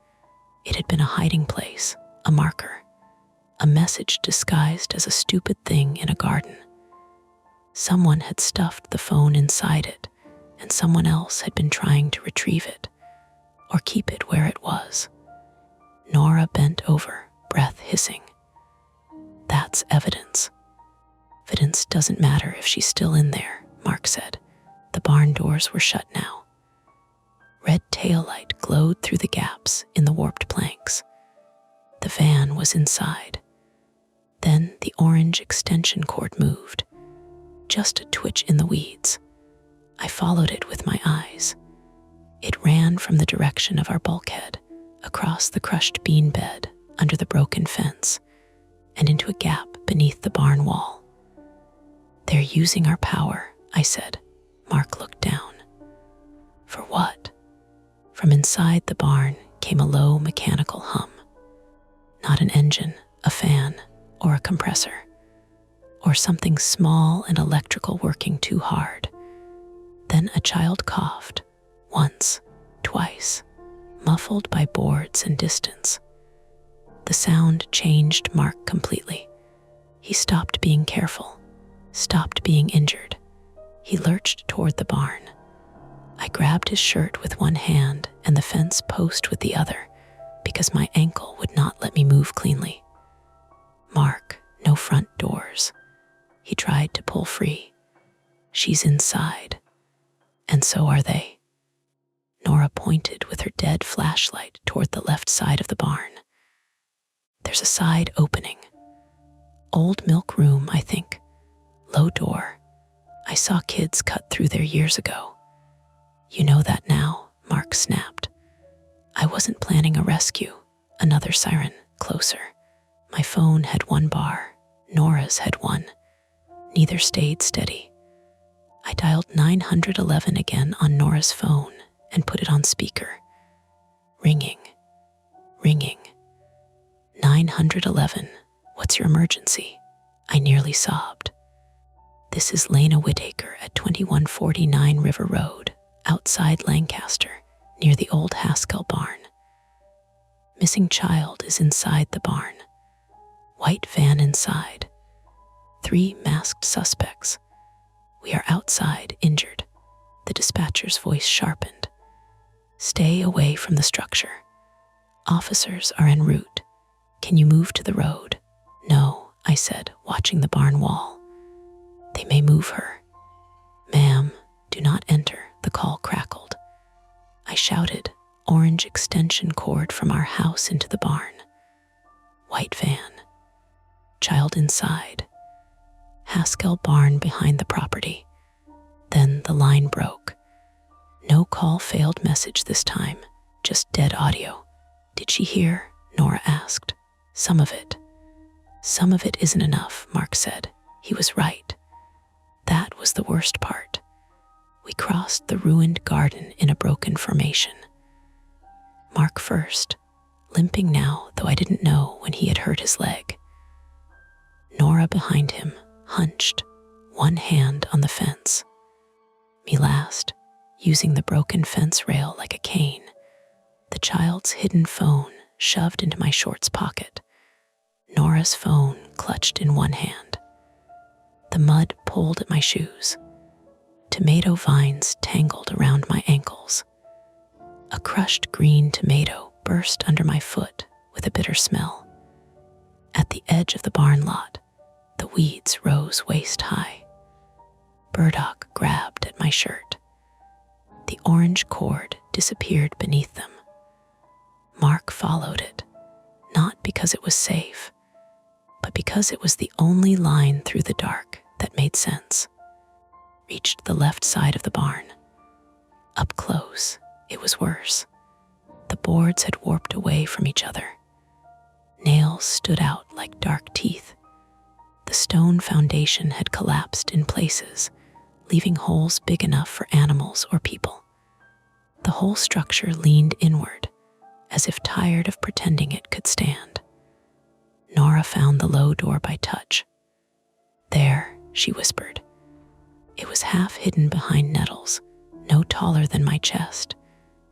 It had been a hiding place, a marker, a message disguised as a stupid thing in a garden. Someone had stuffed the phone inside it, and someone else had been trying to retrieve it, or keep it where it was. Nora bent over, breath hissing. "That's evidence." "Evidence doesn't matter if she's still in there," Mark said. The barn doors were shut now. Red taillight glowed through the gaps in the warped planks. The van was inside. Then the orange extension cord moved. Just a twitch in the weeds. I followed it with my eyes. It ran from the direction of our bulkhead, across the crushed bean bed, under the broken fence, and into a gap beneath the barn wall. "They're using our power," I said. Mark looked down. "For what?" From inside the barn came a low mechanical hum. Not an engine, a fan, or a compressor, or something small and electrical working too hard. Then a child coughed, once, twice, muffled by boards and distance. The sound changed Mark completely. He stopped being careful, stopped being injured. He lurched toward the barn. I grabbed his shirt with one hand and the fence post with the other, because my ankle would not let me move cleanly. "Mark, no front doors." He tried to pull free. "She's inside. And so are they." Nora pointed with her dead flashlight toward the left side of the barn. "There's a side opening. Old milk room, I think. Low door. I saw kids cut through there years ago." "You know that now," Mark snapped. I wasn't planning a rescue. Another siren, closer. My phone had one bar. Nora's had one. Neither stayed steady. I dialed 911 again on Nora's phone and put it on speaker. Ringing. Ringing. 911, what's your emergency? I nearly sobbed. "This is Lena Whittaker at 2149 River Road, outside Lancaster, near the old Haskell barn. Missing child is inside the barn. White van inside. 3 masked suspects. We are outside, injured." The dispatcher's voice sharpened. "Stay away from the structure. Officers are en route. Can you move to the road?" "No," I said, watching the barn wall. "They may move her." "Ma'am, do not enter," the call crackled. I shouted, orange extension cord from our house into the barn. White van. Child inside. Haskell barn behind the property. Then the line broke. No call failed message this time, just dead audio. "Did she hear?" Nora asked. "Some of it." "Some of it isn't enough," Mark said. He was right. That was the worst part. We crossed the ruined garden in a broken formation. Mark first, limping now, though I didn't know when he had hurt his leg. Nora behind him, hunched, one hand on the fence. Me last, using the broken fence rail like a cane, the child's hidden phone shoved into my shorts pocket, Nora's phone clutched in one hand. The mud pulled at my shoes. Tomato vines tangled around my ankles. A crushed green tomato burst under my foot with a bitter smell. At the edge of the barn lot, the weeds rose waist-high. Burdock grabbed at my shirt. The orange cord disappeared beneath them. Mark followed it, not because it was safe, but because it was the only line through the dark that made sense. Reached the left side of the barn. Up close, it was worse. The boards had warped away from each other. Nails stood out like dark teeth. The stone foundation had collapsed in places, leaving holes big enough for animals or people. The whole structure leaned inward, as if tired of pretending it could stand. Nora found the low door by touch. "There," she whispered. It was half hidden behind nettles, no taller than my chest,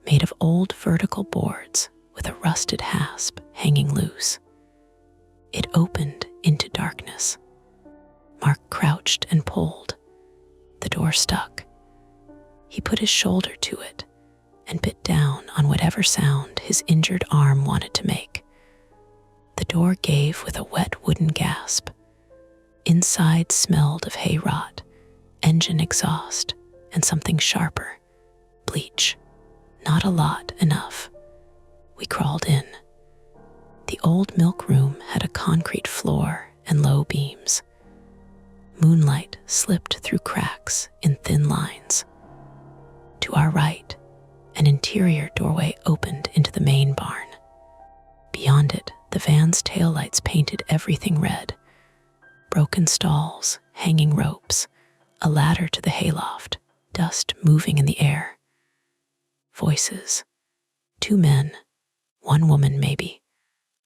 made of old vertical boards with a rusted hasp hanging loose. It opened into darkness. Mark crouched and pulled. The door stuck. He put his shoulder to it and bit down on whatever sound his injured arm wanted to make. The door gave with a wet wooden gasp. Inside smelled of hay rot, engine exhaust, and something sharper, bleach. Not a lot, enough. We crawled in. The old milk room had a concrete floor and low beams. Moonlight slipped through cracks in thin lines. To our right, an interior doorway opened into the main barn. Beyond it, the van's taillights painted everything red. Broken stalls, hanging ropes, a ladder to the hayloft, dust moving in the air. Voices. 2 men, 1 woman maybe.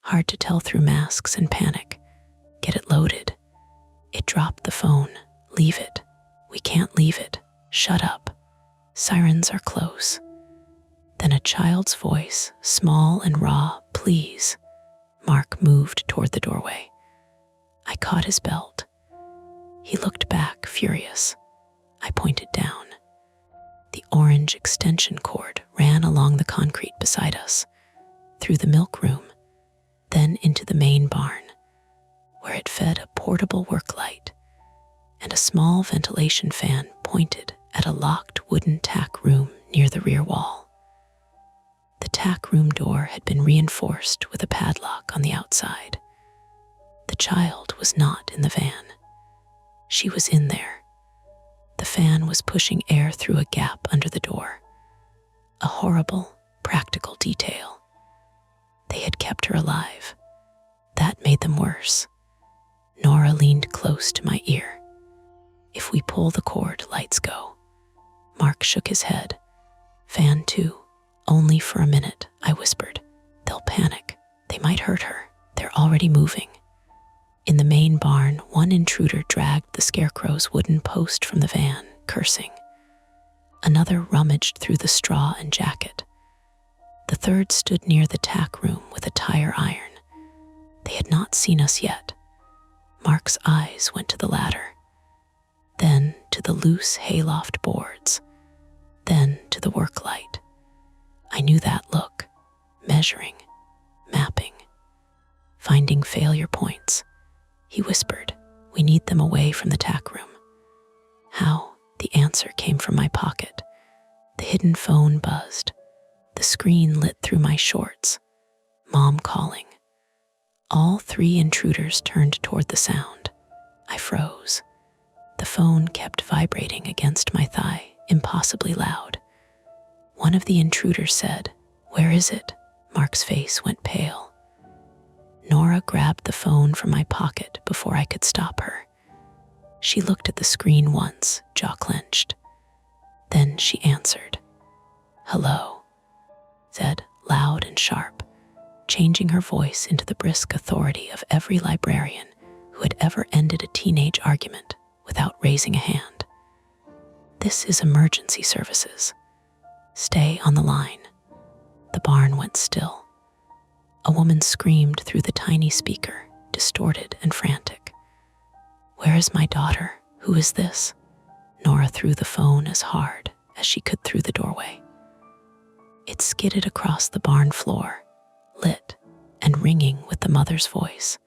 Hard to tell through masks and panic. Get it loaded. It dropped the phone. Leave it. We can't leave it. Shut up. Sirens are close. Then a child's voice, small and raw, "Please." Mark moved toward the doorway. I caught his belt. He looked back, furious. I pointed down. The orange extension cord ran along the concrete beside us, through the milk room, then into the main barn, where it fed a portable work light, and a small ventilation fan pointed at a locked wooden tack room near the rear wall. The tack room door had been reinforced with a padlock on the outside. The child was not in the van. She was in there. The fan was pushing air through a gap under the door. A horrible, practical detail. They had kept her alive. That made them worse. Nora leaned close to my ear. "If we pull the cord, lights go." Mark shook his head. "Fan too. Only for a minute," I whispered. "They'll panic. They might hurt her. They're already moving." In the main barn, one intruder dragged the scarecrow's wooden post from the van, cursing. Another rummaged through the straw and jacket. The third stood near the tack room with a tire iron. They had not seen us yet. Mark's eyes went to the ladder, then to the loose hayloft boards, then to the work light. I knew that look, measuring, mapping, finding failure points. He whispered, "We need them away from the tack room." How? The answer came from my pocket. The hidden phone buzzed. The screen lit through my shorts. Mom calling. All 3 intruders turned toward the sound. I froze. The phone kept vibrating against my thigh, impossibly loud. One of the intruders said, "Where is it?" Mark's face went pale. Nora grabbed the phone from my pocket before I could stop her. She looked at the screen once, jaw clenched. Then she answered. "Hello," said, loud and sharp, changing her voice into the brisk authority of every librarian who who had ever ended a teenage argument without raising a hand. "This is emergency services. Stay on the line." The barn went still. A woman screamed through the tiny speaker, distorted and frantic. "Where is my daughter? Who is this?" Nora threw the phone as hard as she could through the doorway. It skidded across the barn floor, lit and ringing with the mother's voice,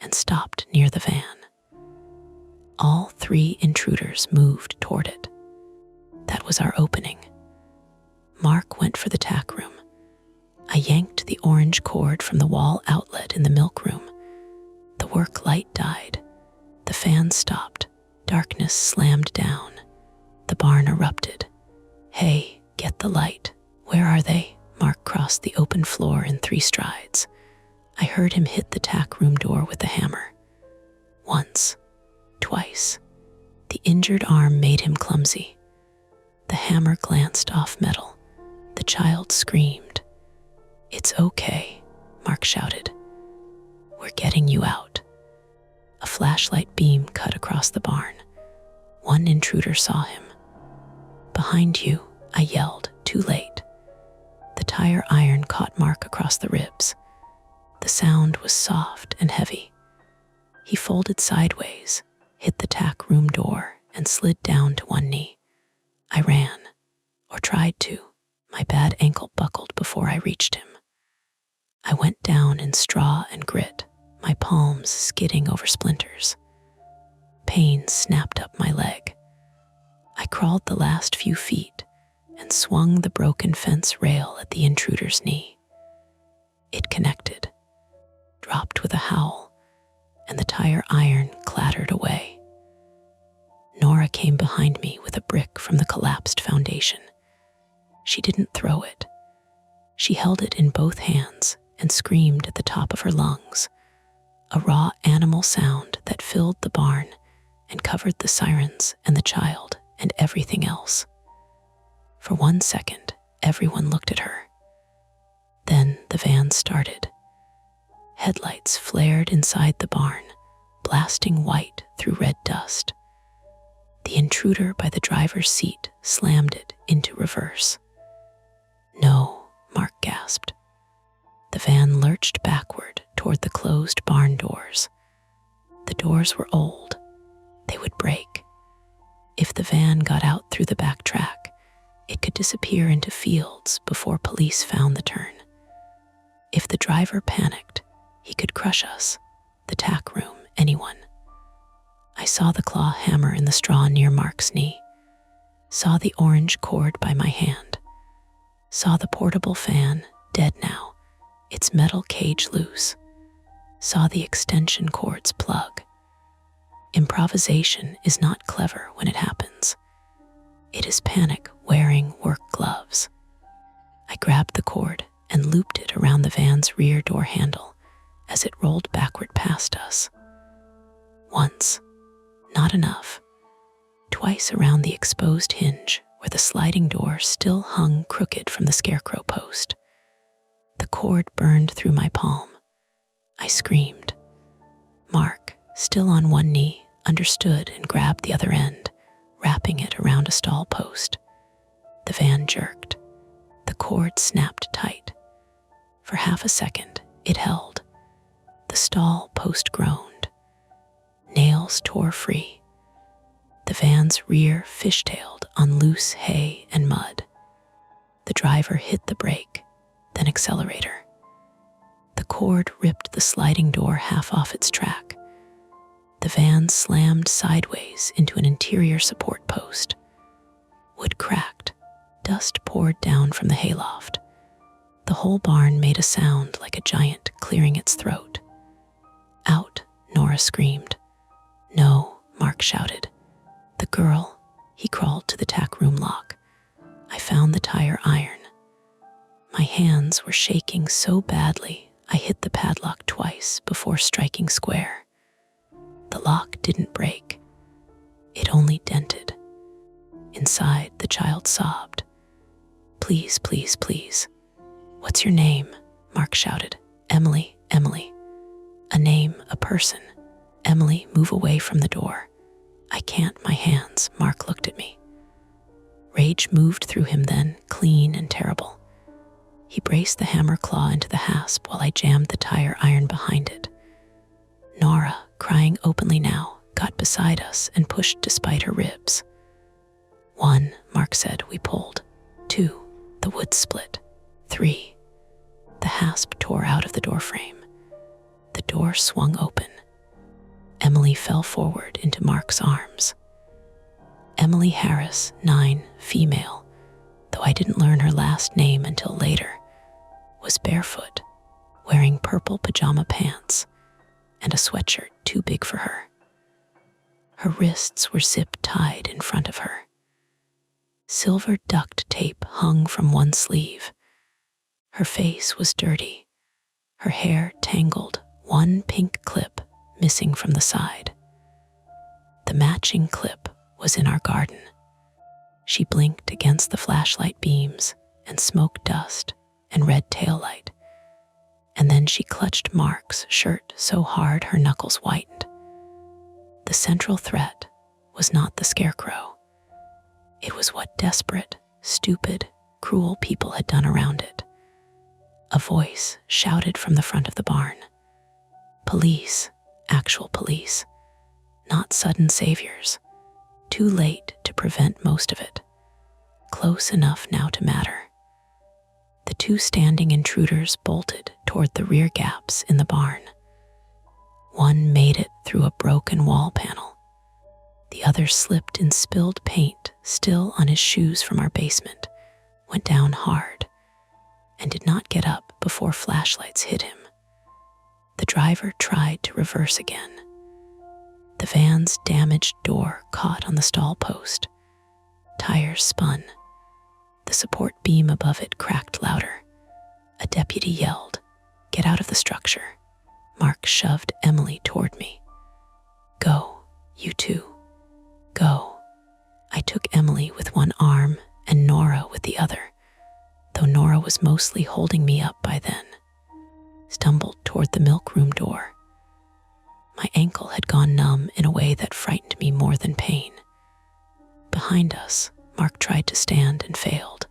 and stopped near the van. All 3 intruders moved toward it. That was our opening. Mark went for the tack room. I yanked the orange cord from the wall outlet in the milk room. The work light died. The fan stopped. Darkness slammed down. The barn erupted. "Hey, get the light. Where are they?" Mark crossed the open floor in 3 strides. I heard him hit the tack room door with the hammer. Once, twice. The injured arm made him clumsy. The hammer glanced off metal. The child screamed. "It's okay," Mark shouted. "We're getting you out." A flashlight beam cut across the barn. One intruder saw him. "Behind you," I yelled, too late. The tire iron caught Mark across the ribs. The sound was soft and heavy. He folded sideways, hit the tack room door, and slid down to one knee. I ran, or tried to. My bad ankle buckled before I reached him. I went down in straw and grit, my palms skidding over splinters. Pain snapped up my leg. I crawled the last few feet and swung the broken fence rail at the intruder's knee. It connected, dropped with a howl, and the tire iron clattered away. Nora came behind me with a brick from the collapsed foundation. She didn't throw it. She held it in both hands and screamed at the top of her lungs, a raw animal sound that filled the barn and covered the sirens and the child and everything else. For 1 second, everyone looked at her. Then the van started. Headlights flared inside the barn, blasting white through red dust. The intruder by the driver's seat slammed it into reverse. "No," Mark gasped. The van lurched backward toward the closed barn doors. The doors were old. They would break. If the van got out through the back track, it could disappear into fields before police found the turn. If the driver panicked, he could crush us, the tack room, anyone. I saw the claw hammer in the straw near Mark's knee, saw the orange cord by my hand, saw the portable fan, dead now, its metal cage loose, saw the extension cord's plug. Improvisation is not clever when it happens. It is panic wearing work gloves. I grabbed the cord and looped it around the van's rear door handle as it rolled backward past us. Once, not enough. Twice around the exposed hinge where the sliding door still hung crooked from the scarecrow post. The cord burned through my palm. I screamed. Mark, still on one knee, understood and grabbed the other end, wrapping it around a stall post. The van jerked. The cord snapped tight. For half a second, it held. The stall post groaned. Nails tore free. The van's rear fishtailed on loose hay and mud. The driver hit the brake, then accelerator. The cord ripped the sliding door half off its track. The van slammed sideways into an interior support post. Wood cracked. Dust poured down from the hayloft. The whole barn made a sound like a giant clearing its throat. "Out," Nora screamed. "No," Mark shouted. "The girl." He crawled to the tack room lock. I found the tire iron. My hands were shaking so badly I hit the padlock twice before striking square. The lock didn't break. It only dented. Inside, the child sobbed. "Please, please, please." "What's your name?" Mark shouted. "Emily, Emily." A name, a person. Emily, move away from the door. I can't, my hands. Mark looked at me. Rage moved through him then, clean and terrible. He braced the hammer claw into the hasp while I jammed the tire iron behind it. Nora, crying openly now, got beside us and pushed despite her ribs. 1, Mark said. We pulled. 2, the wood split. 3, the hasp tore out of the doorframe. The door swung open. Emily fell forward into Mark's arms. Emily Harris, 9, female, though I didn't learn her last name until later, was barefoot, wearing purple pajama pants and a sweatshirt too big for her. Her wrists were zip-tied in front of her. Silver duct tape hung from one sleeve. Her face was dirty, her hair tangled, one pink clip missing from the side. The matching clip was in our garden. She blinked against the flashlight beams and smoke dust and red taillight, and then she clutched Mark's shirt so hard her knuckles whitened. The central threat was not the scarecrow. It was what desperate, stupid, cruel people had done around it. A voice shouted from the front of the barn. Police, actual police, not sudden saviors. Too late to prevent most of it. Close enough now to matter. The 2 standing intruders bolted toward the rear gaps in the barn. One made it through a broken wall panel. The other slipped in spilled paint still on his shoes from our basement, went down hard, and did not get up before flashlights hit him. The driver tried to reverse again. The van's damaged door caught on the stall post. Tires spun. The support beam above it cracked louder. A deputy yelled, "Get out of the structure." Mark shoved Emily toward me. "Go, you two. Go." I took Emily with one arm and Nora with the other, though Nora was mostly holding me up by then. Stumbled toward the milk room door. My ankle had gone numb in a way that frightened me more than pain. Behind us, Mark tried to stand and failed.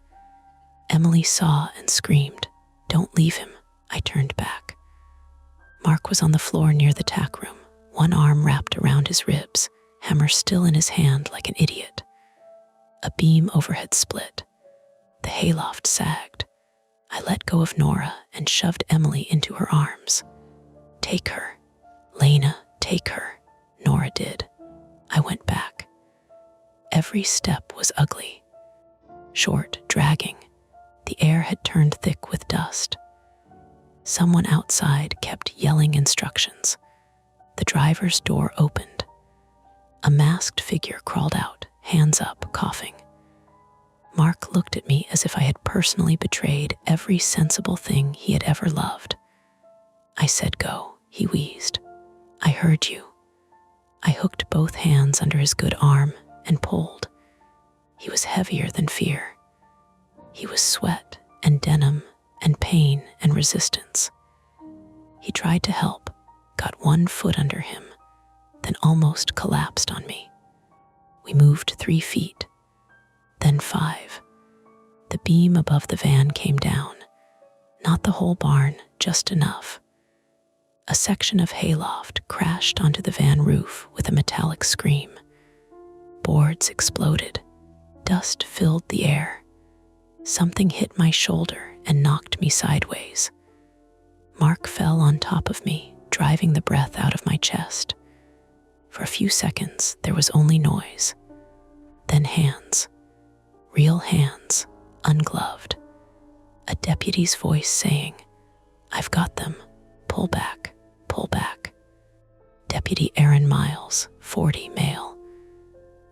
Emily saw and screamed, "Don't leave him." I turned back. Mark was on the floor near the tack room, one arm wrapped around his ribs, hammer still in his hand like an idiot. A beam overhead split. The hayloft sagged. I let go of Nora and shoved Emily into her arms. "Take her. Lena, take her." Nora did. I went back. Every step was ugly. Short, dragging. The air had turned thick with dust. Someone outside kept yelling instructions. The driver's door opened. A masked figure crawled out, hands up, coughing. Mark looked at me as if I had personally betrayed every sensible thing he had ever loved. I said go, he wheezed. "I heard you." I hooked both hands under his good arm and pulled. He was heavier than fear. He was sweat and denim and pain and resistance. He tried to help, got one foot under him, then almost collapsed on me. We moved 3 feet, then 5. The beam above the van came down. Not the whole barn, just enough. A section of hayloft crashed onto the van roof with a metallic scream. Boards exploded. Dust filled the air. Something hit my shoulder and knocked me sideways. Mark fell on top of me, driving the breath out of my chest. For a few seconds, there was only noise. Then hands. Real hands, ungloved. A deputy's voice saying, "I've got them. Pull back, pull back." Deputy Aaron Miles, 40, male.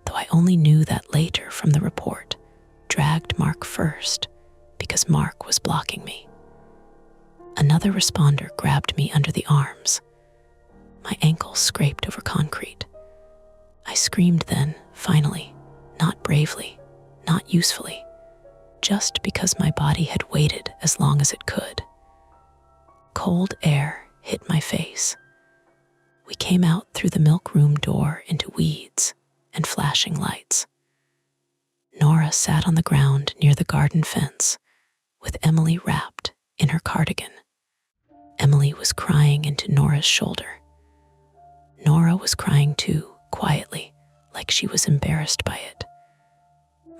Though I only knew that later from the report, dragged Mark first because Mark was blocking me. Another responder grabbed me under the arms. My ankle scraped over concrete. I screamed then, finally, not bravely, not usefully, just because my body had waited as long as it could. Cold air hit my face. We came out through the milk room door into weeds and flashing lights. Nora sat on the ground near the garden fence, with Emily wrapped in her cardigan. Emily was crying into Nora's shoulder. Nora was crying too, quietly, like she was embarrassed by it.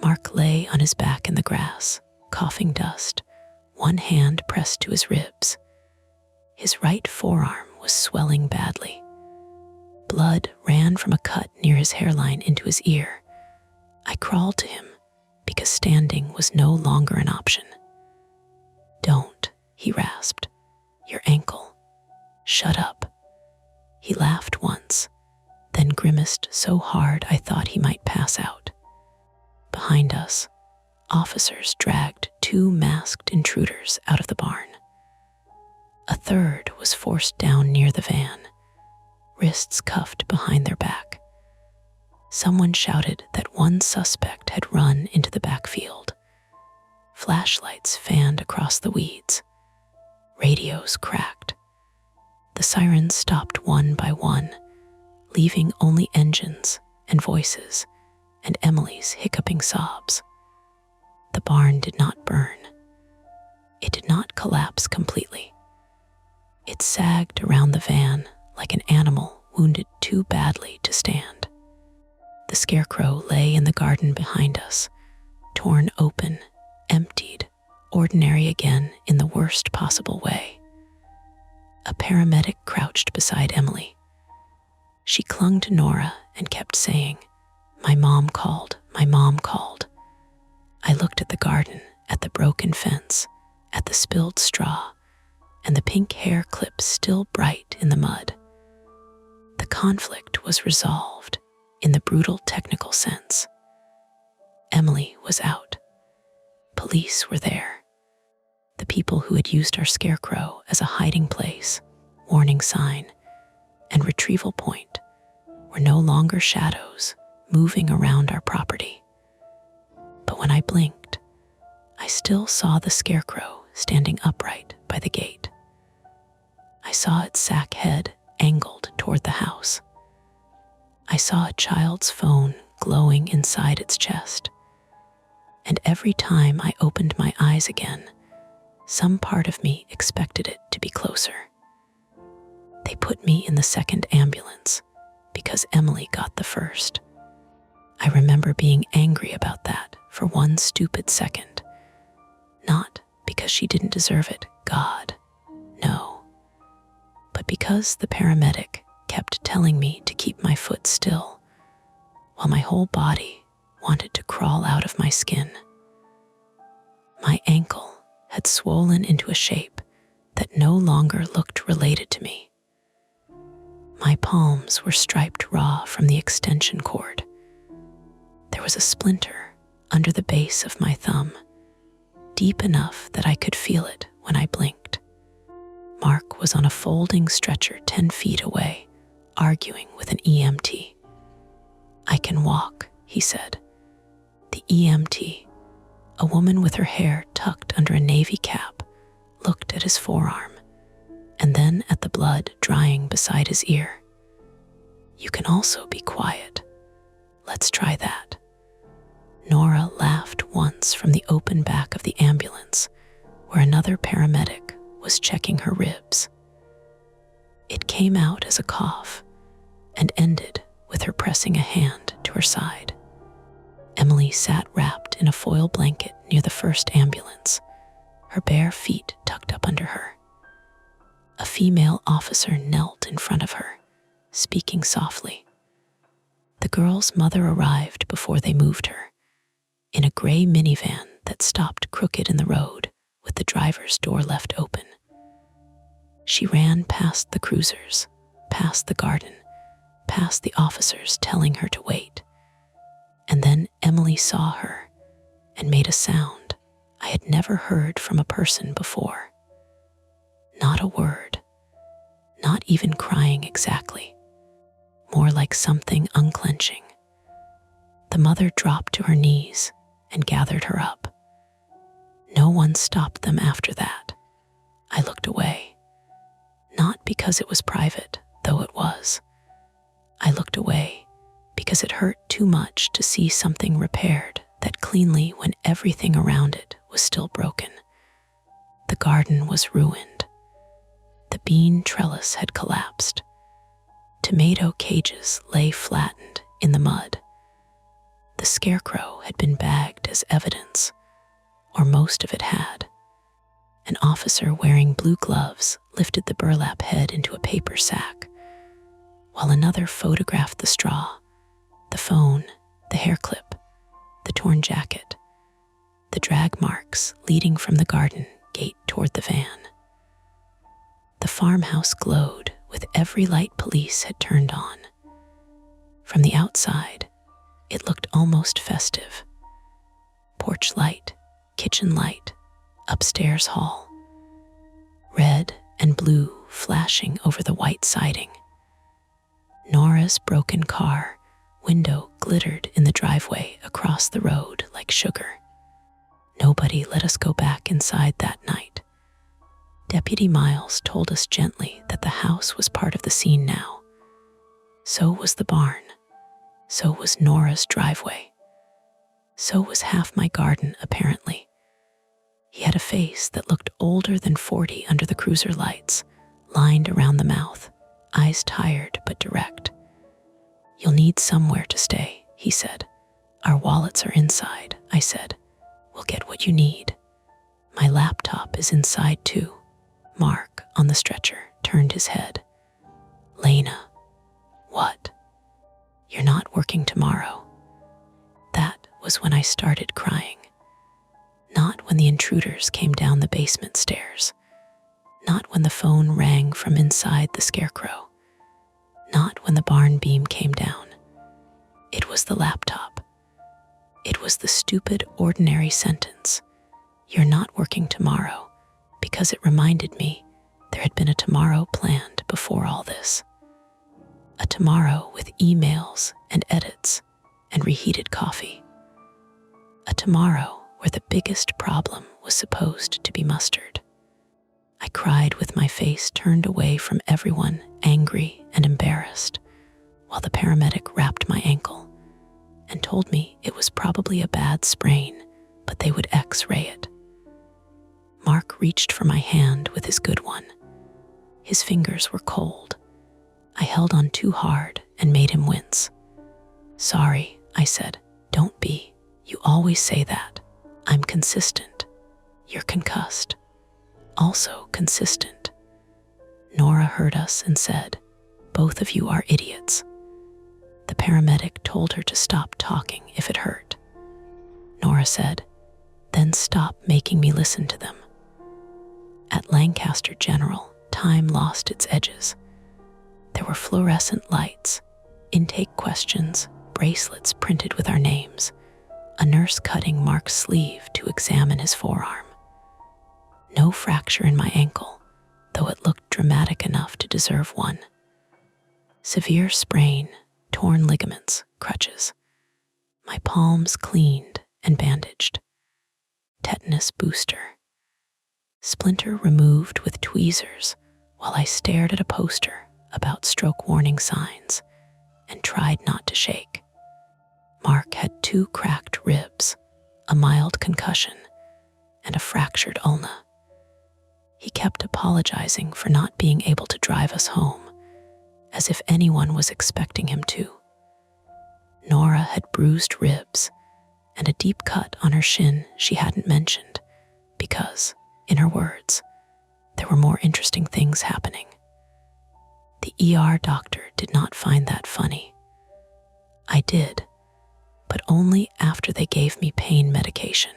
Mark lay on his back in the grass, coughing dust, one hand pressed to his ribs. His right forearm was swelling badly. Blood ran from a cut near his hairline into his ear. I crawled to him because standing was no longer an option. "Don't," he rasped. "Your ankle. Shut up." He laughed once, then grimaced so hard I thought he might pass out. Behind us, officers dragged 2 masked intruders out of the barn. A third was forced down near the van, wrists cuffed behind their back. Someone shouted that one suspect had run into the backfield. Flashlights fanned across the weeds. Radios cracked. The sirens stopped one by one, leaving only engines and voices and Emily's hiccuping sobs. The barn did not burn. It did not collapse completely. It sagged around the van like an animal wounded too badly to stand. The scarecrow lay in the garden behind us, torn open, emptied, ordinary again in the worst possible way. A paramedic crouched beside Emily. She clung to Nora and kept saying, "My mom called, my mom called." I looked at the garden, at the broken fence, at the spilled straw, and the pink hair clips still bright in the mud. The conflict was resolved in the brutal technical sense. Emily was out. Police were there. The people who had used our scarecrow as a hiding place, warning sign, and retrieval point were no longer shadows moving around our property. But when I blinked, I still saw the scarecrow standing upright by the gate. I saw its sack head angled toward the house. I saw a child's phone glowing inside its chest. And every time I opened my eyes again, some part of me expected it to be closer. They put me in the second ambulance because Emily got the first. I remember being angry about that for one stupid second. Not because she didn't deserve it, God, no. But because the paramedic kept telling me to keep my foot still, while my whole body wanted to crawl out of my skin. My ankle had swollen into a shape that no longer looked related to me. My palms were striped raw from the extension cord. There was a splinter under the base of my thumb, deep enough that I could feel it when I blinked. Mark was on a folding stretcher 10 feet away, arguing with an EMT. "I can walk," he said. The EMT, a woman with her hair tucked under a navy cap, looked at his forearm and then at the blood drying beside his ear. "You can also be quiet. Let's try that." Nora laughed once from the open back of the ambulance, where another paramedic was checking her ribs. It came out as a cough and ended with her pressing a hand to her side. Emily sat wrapped in a foil blanket near the first ambulance, her bare feet tucked up under her. A female officer knelt in front of her, speaking softly. The girl's mother arrived before they moved her, in a gray minivan that stopped crooked in the road with the driver's door left open. She ran past the cruisers, past the garden, past the officers telling her to wait. And then Emily saw her and made a sound I had never heard from a person before. Not a word, not even crying exactly, more like something unclenching. The mother dropped to her knees and gathered her up. No one stopped them after that. I looked away, not because it was private, though it was. I looked away because it hurt too much to see something repaired that cleanly when everything around it was still broken. The garden was ruined. The bean trellis had collapsed. Tomato cages lay flattened in the mud. The scarecrow had been bagged as evidence, or most of it had. An officer wearing blue gloves lifted the burlap head into a paper sack, while another photographed the straw, the phone, the hair clip, the torn jacket, the drag marks leading from the garden gate toward the van. The farmhouse glowed with every light police had turned on. From the outside, it looked almost festive. Porch light, kitchen light, upstairs hall. Red and blue flashing over the white siding. Nora's broken car window glittered in the driveway across the road like sugar. Nobody let us go back inside that night. Deputy Miles told us gently that the house was part of the scene now. So was the barn. So was Nora's driveway. So was half my garden, apparently. He had a face that looked older than 40 under the cruiser lights, lined around the mouth, eyes tired but direct. "You'll need somewhere to stay," he said. "Our wallets are inside," I said. "We'll get what you need. My laptop is inside too." Mark, on the stretcher, turned his head. "Lena." "What?" "You're not working tomorrow." That was when I started crying. Not when the intruders came down the basement stairs. Not when the phone rang from inside the scarecrow. Not when the barn beam came down. It was the laptop. It was the stupid, ordinary sentence, "You're not working tomorrow," because it reminded me there had been a tomorrow planned before all this. A tomorrow with emails and edits and reheated coffee. A tomorrow where the biggest problem was supposed to be mustard. I cried with my face turned away from everyone, angry and embarrassed, while the paramedic wrapped my ankle and told me it was probably a bad sprain, but they would X-ray it. Mark reached for my hand with his good one. His fingers were cold. I held on too hard and made him wince. "Sorry," I said. "Don't be. You always say that. I'm consistent. You're concussed. Also consistent." Nora heard us and said, "Both of you are idiots." The paramedic told her to stop talking if it hurt. Nora said, "Then stop making me listen to them." At Lancaster General, time lost its edges. There were fluorescent lights, intake questions, bracelets printed with our names, a nurse cutting Mark's sleeve to examine his forearm. No fracture in my ankle, though it looked dramatic enough to deserve one. Severe sprain, torn ligaments, crutches. My palms cleaned and bandaged. Tetanus booster. Splinter removed with tweezers while I stared at a poster about stroke warning signs and tried not to shake. Mark had 2 cracked ribs, a mild concussion, and a fractured ulna. He kept apologizing for not being able to drive us home, as if anyone was expecting him to. Nora had bruised ribs and a deep cut on her shin she hadn't mentioned because, in her words, there were more interesting things happening. The ER doctor did not find that funny. I did, but only after they gave me pain medication.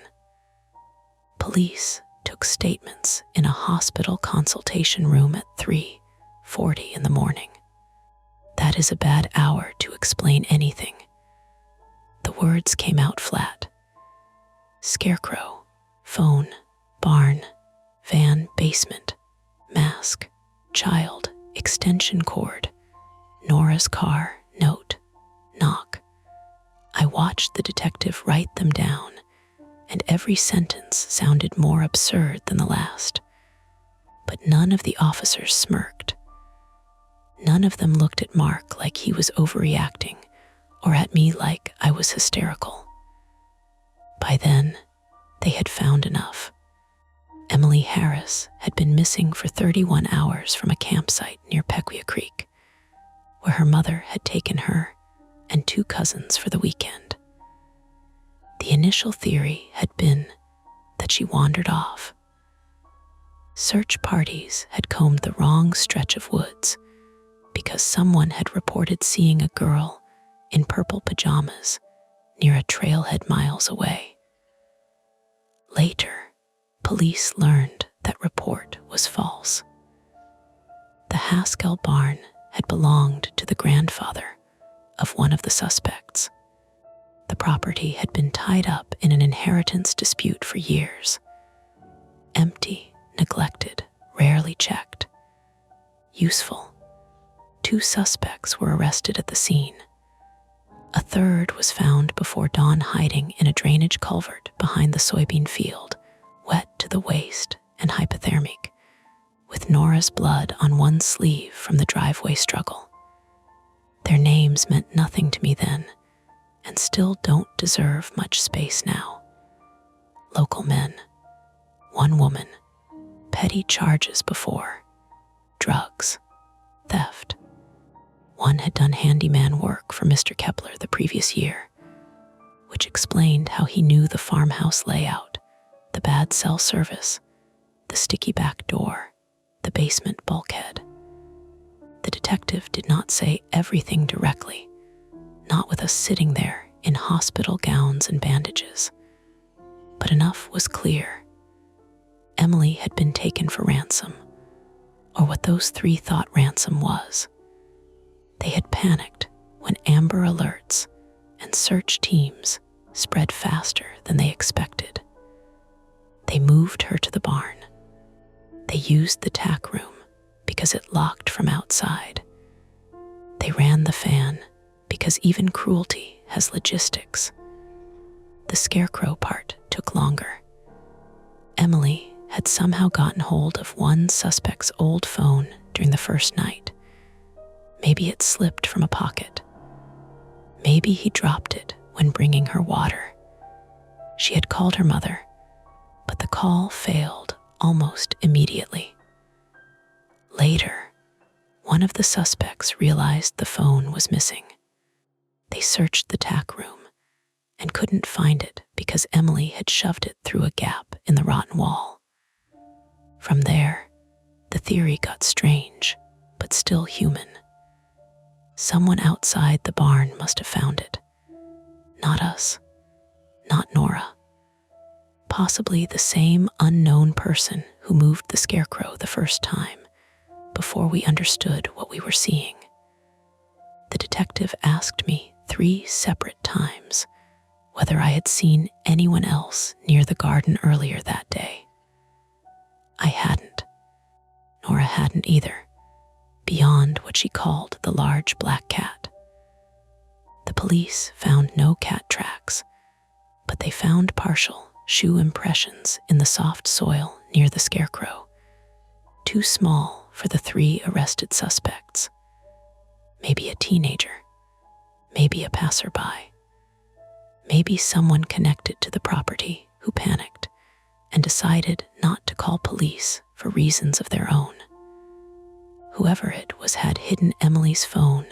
Police took statements in a hospital consultation room at 3:40 in the morning. That is a bad hour to explain anything. The words came out flat. Scarecrow, phone, barn, van, basement, mask, child, extension cord, Nora's car, note, knock. I watched the detective write them down, and every sentence sounded more absurd than the last. But none of the officers smirked. None of them looked at Mark like he was overreacting or at me like I was hysterical. By then, they had found enough. Emily Harris had been missing for 31 hours from a campsite near Pequia Creek, where her mother had taken her and 2 cousins for the weekend. The initial theory had been that she wandered off. Search parties had combed the wrong stretch of woods because someone had reported seeing a girl in purple pajamas near a trailhead miles away. Later, police learned that report was false. The Haskell barn had belonged to the grandfather of one of the suspects. The property had been tied up in an inheritance dispute for years. Empty, neglected, rarely checked. Useful. 2 suspects were arrested at the scene. A third was found before dawn hiding in a drainage culvert behind the soybean field, wet to the waist and hypothermic, with Nora's blood on one sleeve from the driveway struggle. Their names meant nothing to me then, and still don't deserve much space now. Local men, 1 woman, petty charges before, drugs, theft. One had done handyman work for Mr. Kepler the previous year, which explained how he knew the farmhouse layout, the bad cell service, the sticky back door, the basement bulkhead. The detective did not say everything directly, not with us sitting there in hospital gowns and bandages. But enough was clear. Emily had been taken for ransom, or what those 3 thought ransom was. They had panicked when Amber Alerts and search teams spread faster than they expected. They moved her to the barn. They used the tack room because it locked from outside. They ran the fan because even cruelty has logistics. The scarecrow part took longer. Emily had somehow gotten hold of one suspect's old phone during the first night. Maybe it slipped from a pocket. Maybe he dropped it when bringing her water. She had called her mother, but the call failed almost immediately. Later, one of the suspects realized the phone was missing. They searched the tack room and couldn't find it because Emily had shoved it through a gap in the rotten wall. From there, the theory got strange, but still human. Someone outside the barn must have found it. Not us. Not Nora. Possibly the same unknown person who moved the scarecrow the first time, before we understood what we were seeing. The detective asked me 3 separate times whether I had seen anyone else near the garden earlier that day. I hadn't. Nora hadn't either, beyond what she called the large black cat. The police found no cat tracks, but they found partial shoe impressions in the soft soil near the scarecrow, too small for the 3 arrested suspects. Maybe a teenager, maybe a passerby, maybe someone connected to the property who panicked and decided not to call police for reasons of their own. Whoever it was had hidden Emily's phone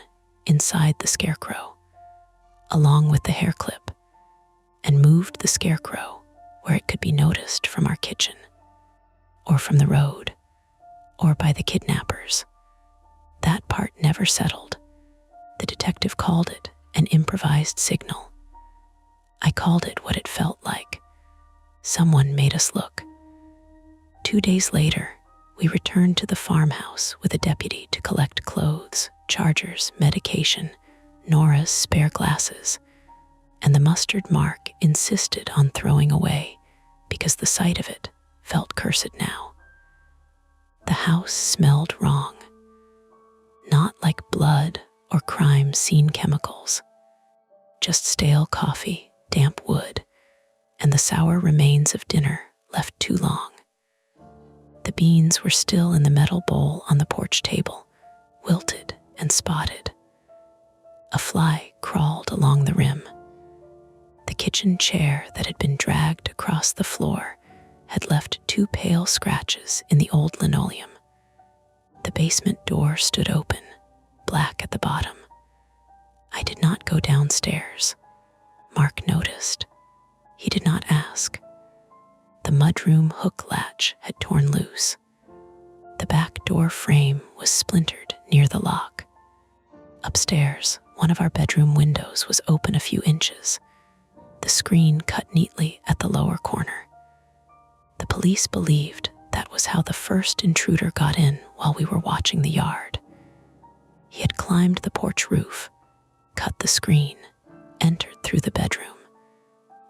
inside the scarecrow, along with the hair clip, and moved the scarecrow where it could be noticed from our kitchen, or from the road, or by the kidnappers. That part never settled. The detective called it an improvised signal. I called it what it felt like. Someone made us look. 2 days later, we returned to the farmhouse with a deputy to collect clothes, chargers, medication, Nora's spare glasses, and the mustard Mark insisted on throwing away because the sight of it felt cursed now. The house smelled wrong. Not like blood or crime scene chemicals, just stale coffee, damp wood, and the sour remains of dinner left too long. The beans were still in the metal bowl on the porch table, wilted and spotted. A fly crawled along the rim. The kitchen chair that had been dragged across the floor had left 2 pale scratches in the old linoleum. The basement door stood open, black at the bottom. I did not go downstairs. Mark noticed. He did not ask. The mudroom hook latch had torn loose. The back door frame was splintered near the lock. Upstairs, one of our bedroom windows was open a few inches, the screen cut neatly at the lower corner. The police believed that was how the first intruder got in while we were watching the yard. He had climbed the porch roof, cut the screen, entered through the bedroom,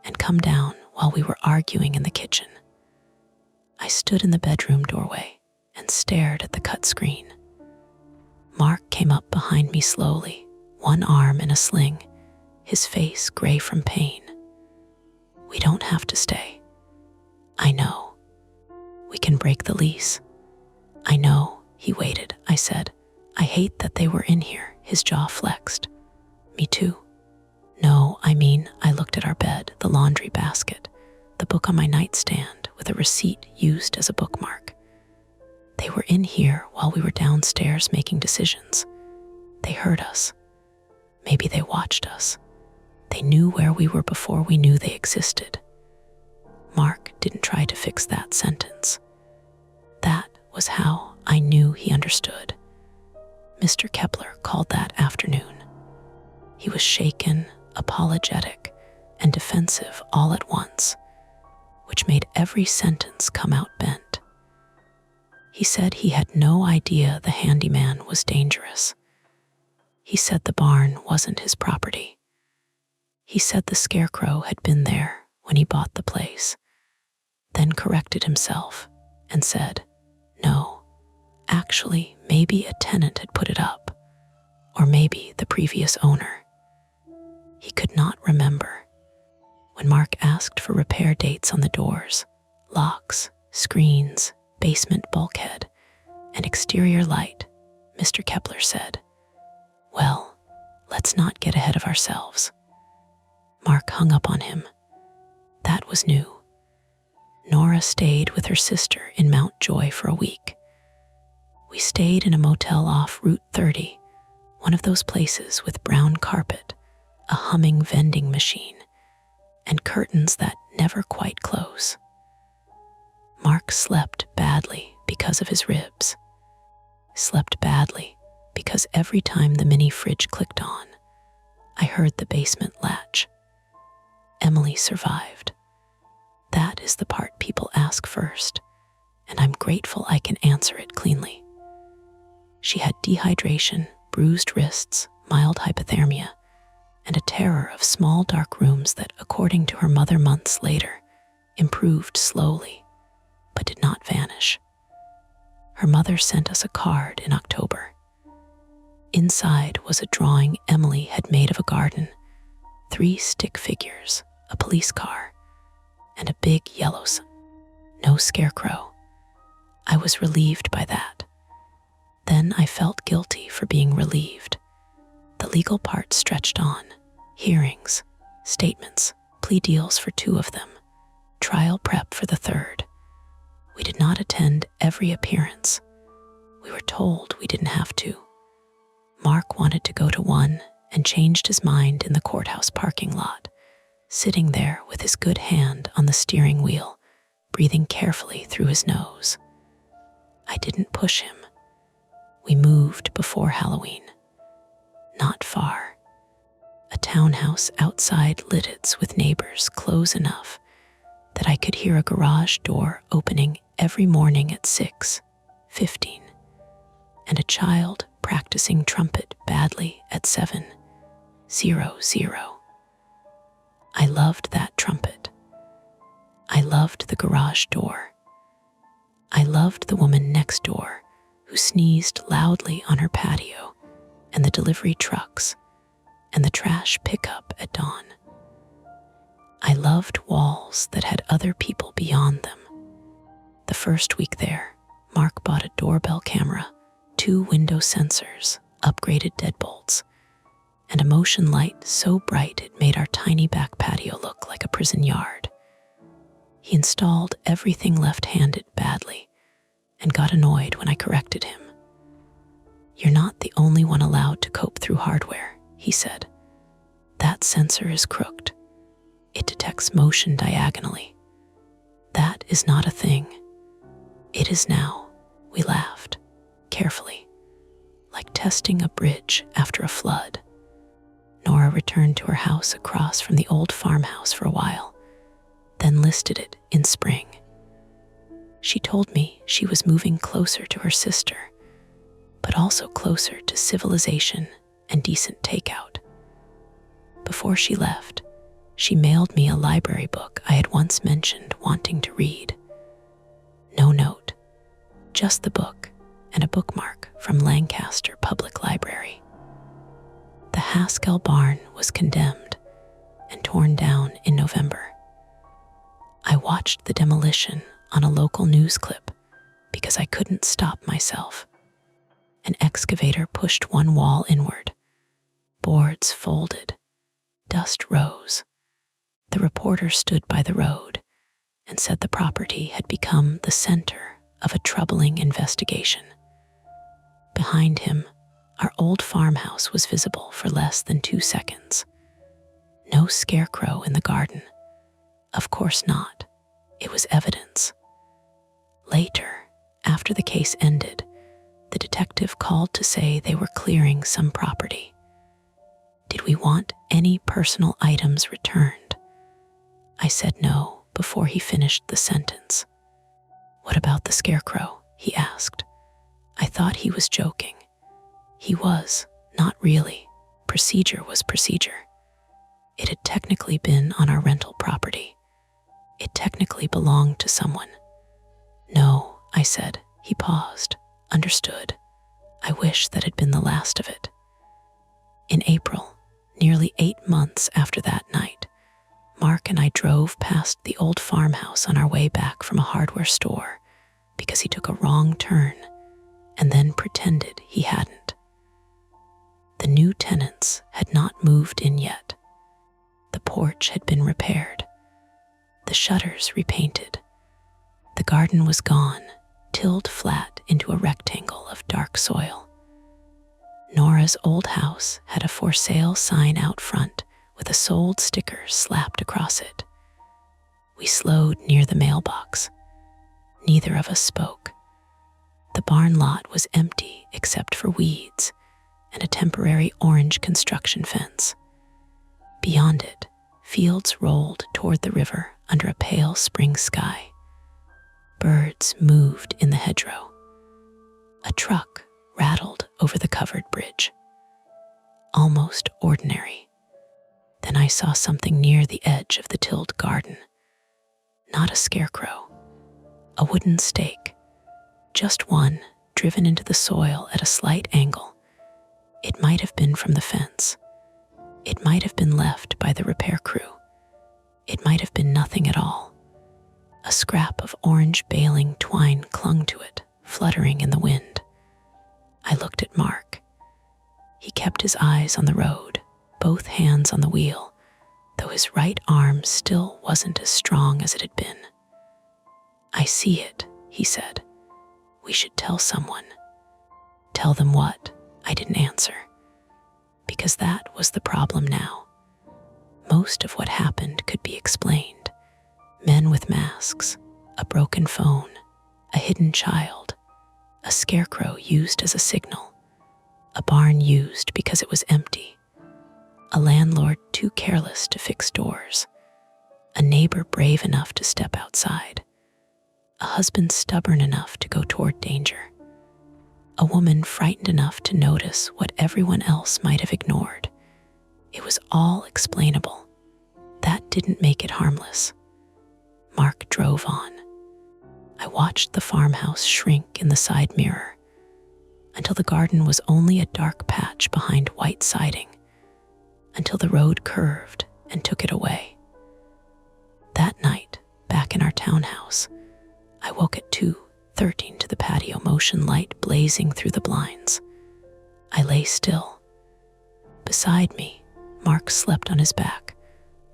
and come down while we were arguing in the kitchen. I stood in the bedroom doorway and stared at the cut screen. Mark came up behind me slowly, one arm in a sling, his face gray from pain. "We don't have to stay." "I know. We can break the lease." "I know." He waited. I said, "I hate that they were in here." His jaw flexed. "Me too." "No, I mean," I looked at our bed, the laundry basket, the book on my nightstand with a receipt used as a bookmark. "They were in here while we were downstairs making decisions. They heard us. Maybe they watched us. They knew where we were before we knew they existed." Mark didn't try to fix that sentence. That was how I knew he understood. Mr. Kepler called that afternoon. He was shaken, apologetic, and defensive all at once, which made every sentence come out bent. He said he had no idea the handyman was dangerous. He said the barn wasn't his property. He said the scarecrow had been there when he bought the place, then corrected himself and said, "No, actually, maybe a tenant had put it up, or maybe the previous owner." He could not remember. When Mark asked for repair dates on the doors, locks, screens, basement bulkhead, and exterior light, Mr. Kepler said, "Well, let's not get ahead of ourselves." Mark hung up on him. That was new. Nora stayed with her sister in Mount Joy for a week. We stayed in a motel off Route 30, one of those places with brown carpet, a humming vending machine, and curtains that never quite close. Mark slept badly because of his ribs. Slept badly because every time the mini fridge clicked on, I heard the basement latch. Emily survived. That is the part people ask first, and I'm grateful I can answer it cleanly. She had dehydration, bruised wrists, mild hypothermia, and a terror of small dark rooms that, according to her mother months later, improved slowly, but did not vanish. Her mother sent us a card in October. Inside was a drawing Emily had made of a garden, 3 stick figures, a police car, and a big yellow sun. No scarecrow. I was relieved by that. Then I felt guilty for being relieved. The legal part stretched on. Hearings, statements, plea deals for 2 of them, trial prep for the 3rd. We did not attend every appearance. We were told we didn't have to. Mark wanted to go to one and changed his mind in the courthouse parking lot, sitting there with his good hand on the steering wheel, breathing carefully through his nose. I didn't push him. We moved before Halloween. Not far. A townhouse outside Lidditz with neighbors close enough that I could hear a garage door opening every morning at 6:15, and a child practicing trumpet badly at 7:00. I loved that trumpet. I loved the garage door. I loved the woman next door who sneezed loudly on her patio, and the delivery trucks, and the trash pickup at dawn. I loved walls that had other people beyond them. The first week there, Mark bought a doorbell camera, 2 window sensors, upgraded deadbolts, and a motion light so bright it made our tiny back patio look like a prison yard. He installed everything left-handed badly and got annoyed when I corrected him. "You're not the only one allowed to cope through hardware," he said. "That sensor is crooked. It detects motion diagonally. That is not a thing." "It is now," we laughed, carefully, like testing a bridge after a flood. Nora returned to her house across from the old farmhouse for a while, then listed it in spring. She told me she was moving closer to her sister, but also closer to civilization and decent takeout. Before she left, she mailed me a library book I had once mentioned wanting to read. No note, just the book and a bookmark from Lancaster Public Library. The Haskell barn was condemned and torn down in November. I watched the demolition on a local news clip because I couldn't stop myself. An excavator pushed one wall inward. Boards folded. Dust rose. The reporter stood by the road and said the property had become the center of a troubling investigation. Behind him, our old farmhouse was visible for less than 2 seconds. No scarecrow in the garden. Of course not. It was evidence. Later, after the case ended, the detective called to say they were clearing some property. Did we want any personal items returned? I said no before he finished the sentence. "What about the scarecrow?" he asked. I thought he was joking. He was, not really. Procedure was procedure. It had technically been on our rental property. It technically belonged to someone. "No," I said. He paused. "Understood. I wish that had been the last of it." In April, nearly 8 months after that night, Mark and I drove past the old farmhouse on our way back from a hardware store because he took a wrong turn and then pretended he hadn't. The new tenants had not moved in yet. The porch had been repaired. The shutters repainted. The garden was gone, tilled flat into a rectangle of dark soil. Nora's old house had a for sale sign out front with a sold sticker slapped across it. We slowed near the mailbox. Neither of us spoke. The barn lot was empty except for weeds and a temporary orange construction fence. Beyond it, fields rolled toward the river under a pale spring sky. Birds moved in the hedgerow. A truck rattled over the covered bridge. Almost ordinary. Then I saw something near the edge of the tilled garden. Not a scarecrow. A wooden stake. Just one, driven into the soil at a slight angle. It might have been from the fence. It might have been left by the repair crew. It might have been nothing at all. A scrap of orange baling twine clung to it, fluttering in the wind. I looked at Mark. He kept his eyes on the road, both hands on the wheel, though his right arm still wasn't as strong as it had been. "I see it," he said. "We should tell someone." "Tell them what?" I didn't answer. Because that was the problem now. Most of what happened could be explained. Men with masks, a broken phone, a hidden child, a scarecrow used as a signal, a barn used because it was empty, a landlord too careless to fix doors, a neighbor brave enough to step outside, a husband stubborn enough to go toward danger, a woman frightened enough to notice what everyone else might have ignored. It was all explainable. That didn't make it harmless. Mark drove on. I watched the farmhouse shrink in the side mirror until the garden was only a dark patch behind white siding, until the road curved and took it away. That night, back in our townhouse, I woke at 2:13 to the patio motion light blazing through the blinds. I lay still. Beside me, Mark slept on his back,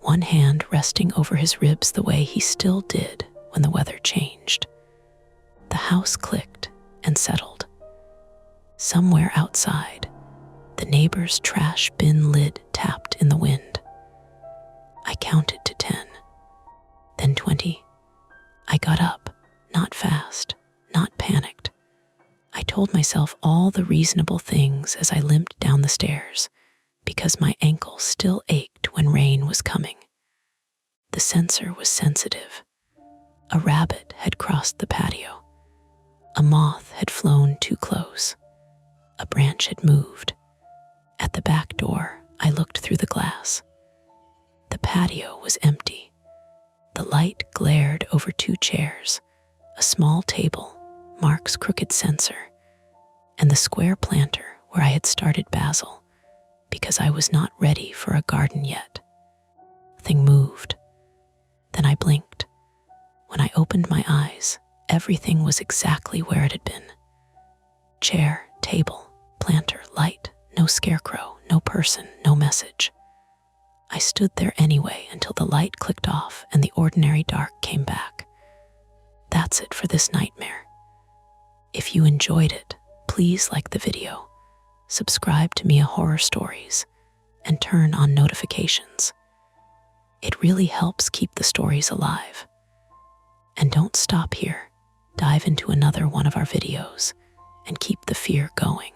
one hand resting over his ribs the way he still did when the weather changed. The house clicked and settled. Somewhere outside, the neighbor's trash bin lid tapped in the wind. I counted to 10, then 20. I got up, not fast, not panicked. I told myself all the reasonable things as I limped down the stairs, because my ankle still ached when rain was coming. The sensor was sensitive. A rabbit had crossed the patio. A moth had flown too close. A branch had moved. At the back door, I looked through the glass. The patio was empty. The light glared over 2 chairs, a small table, Mark's crooked sensor, and the square planter where I had started basil, because I was not ready for a garden yet. Nothing moved. Then I blinked. When I opened my eyes, everything was exactly where it had been. Chair, table, planter, light, no scarecrow, no person, no message. I stood there anyway until the light clicked off and the ordinary dark came back. That's it for this nightmare. If you enjoyed it, please like the video, subscribe to Mia Horror Stories, and turn on notifications. It really helps keep the stories alive. And don't stop here. Dive into another one of our videos and keep the fear going.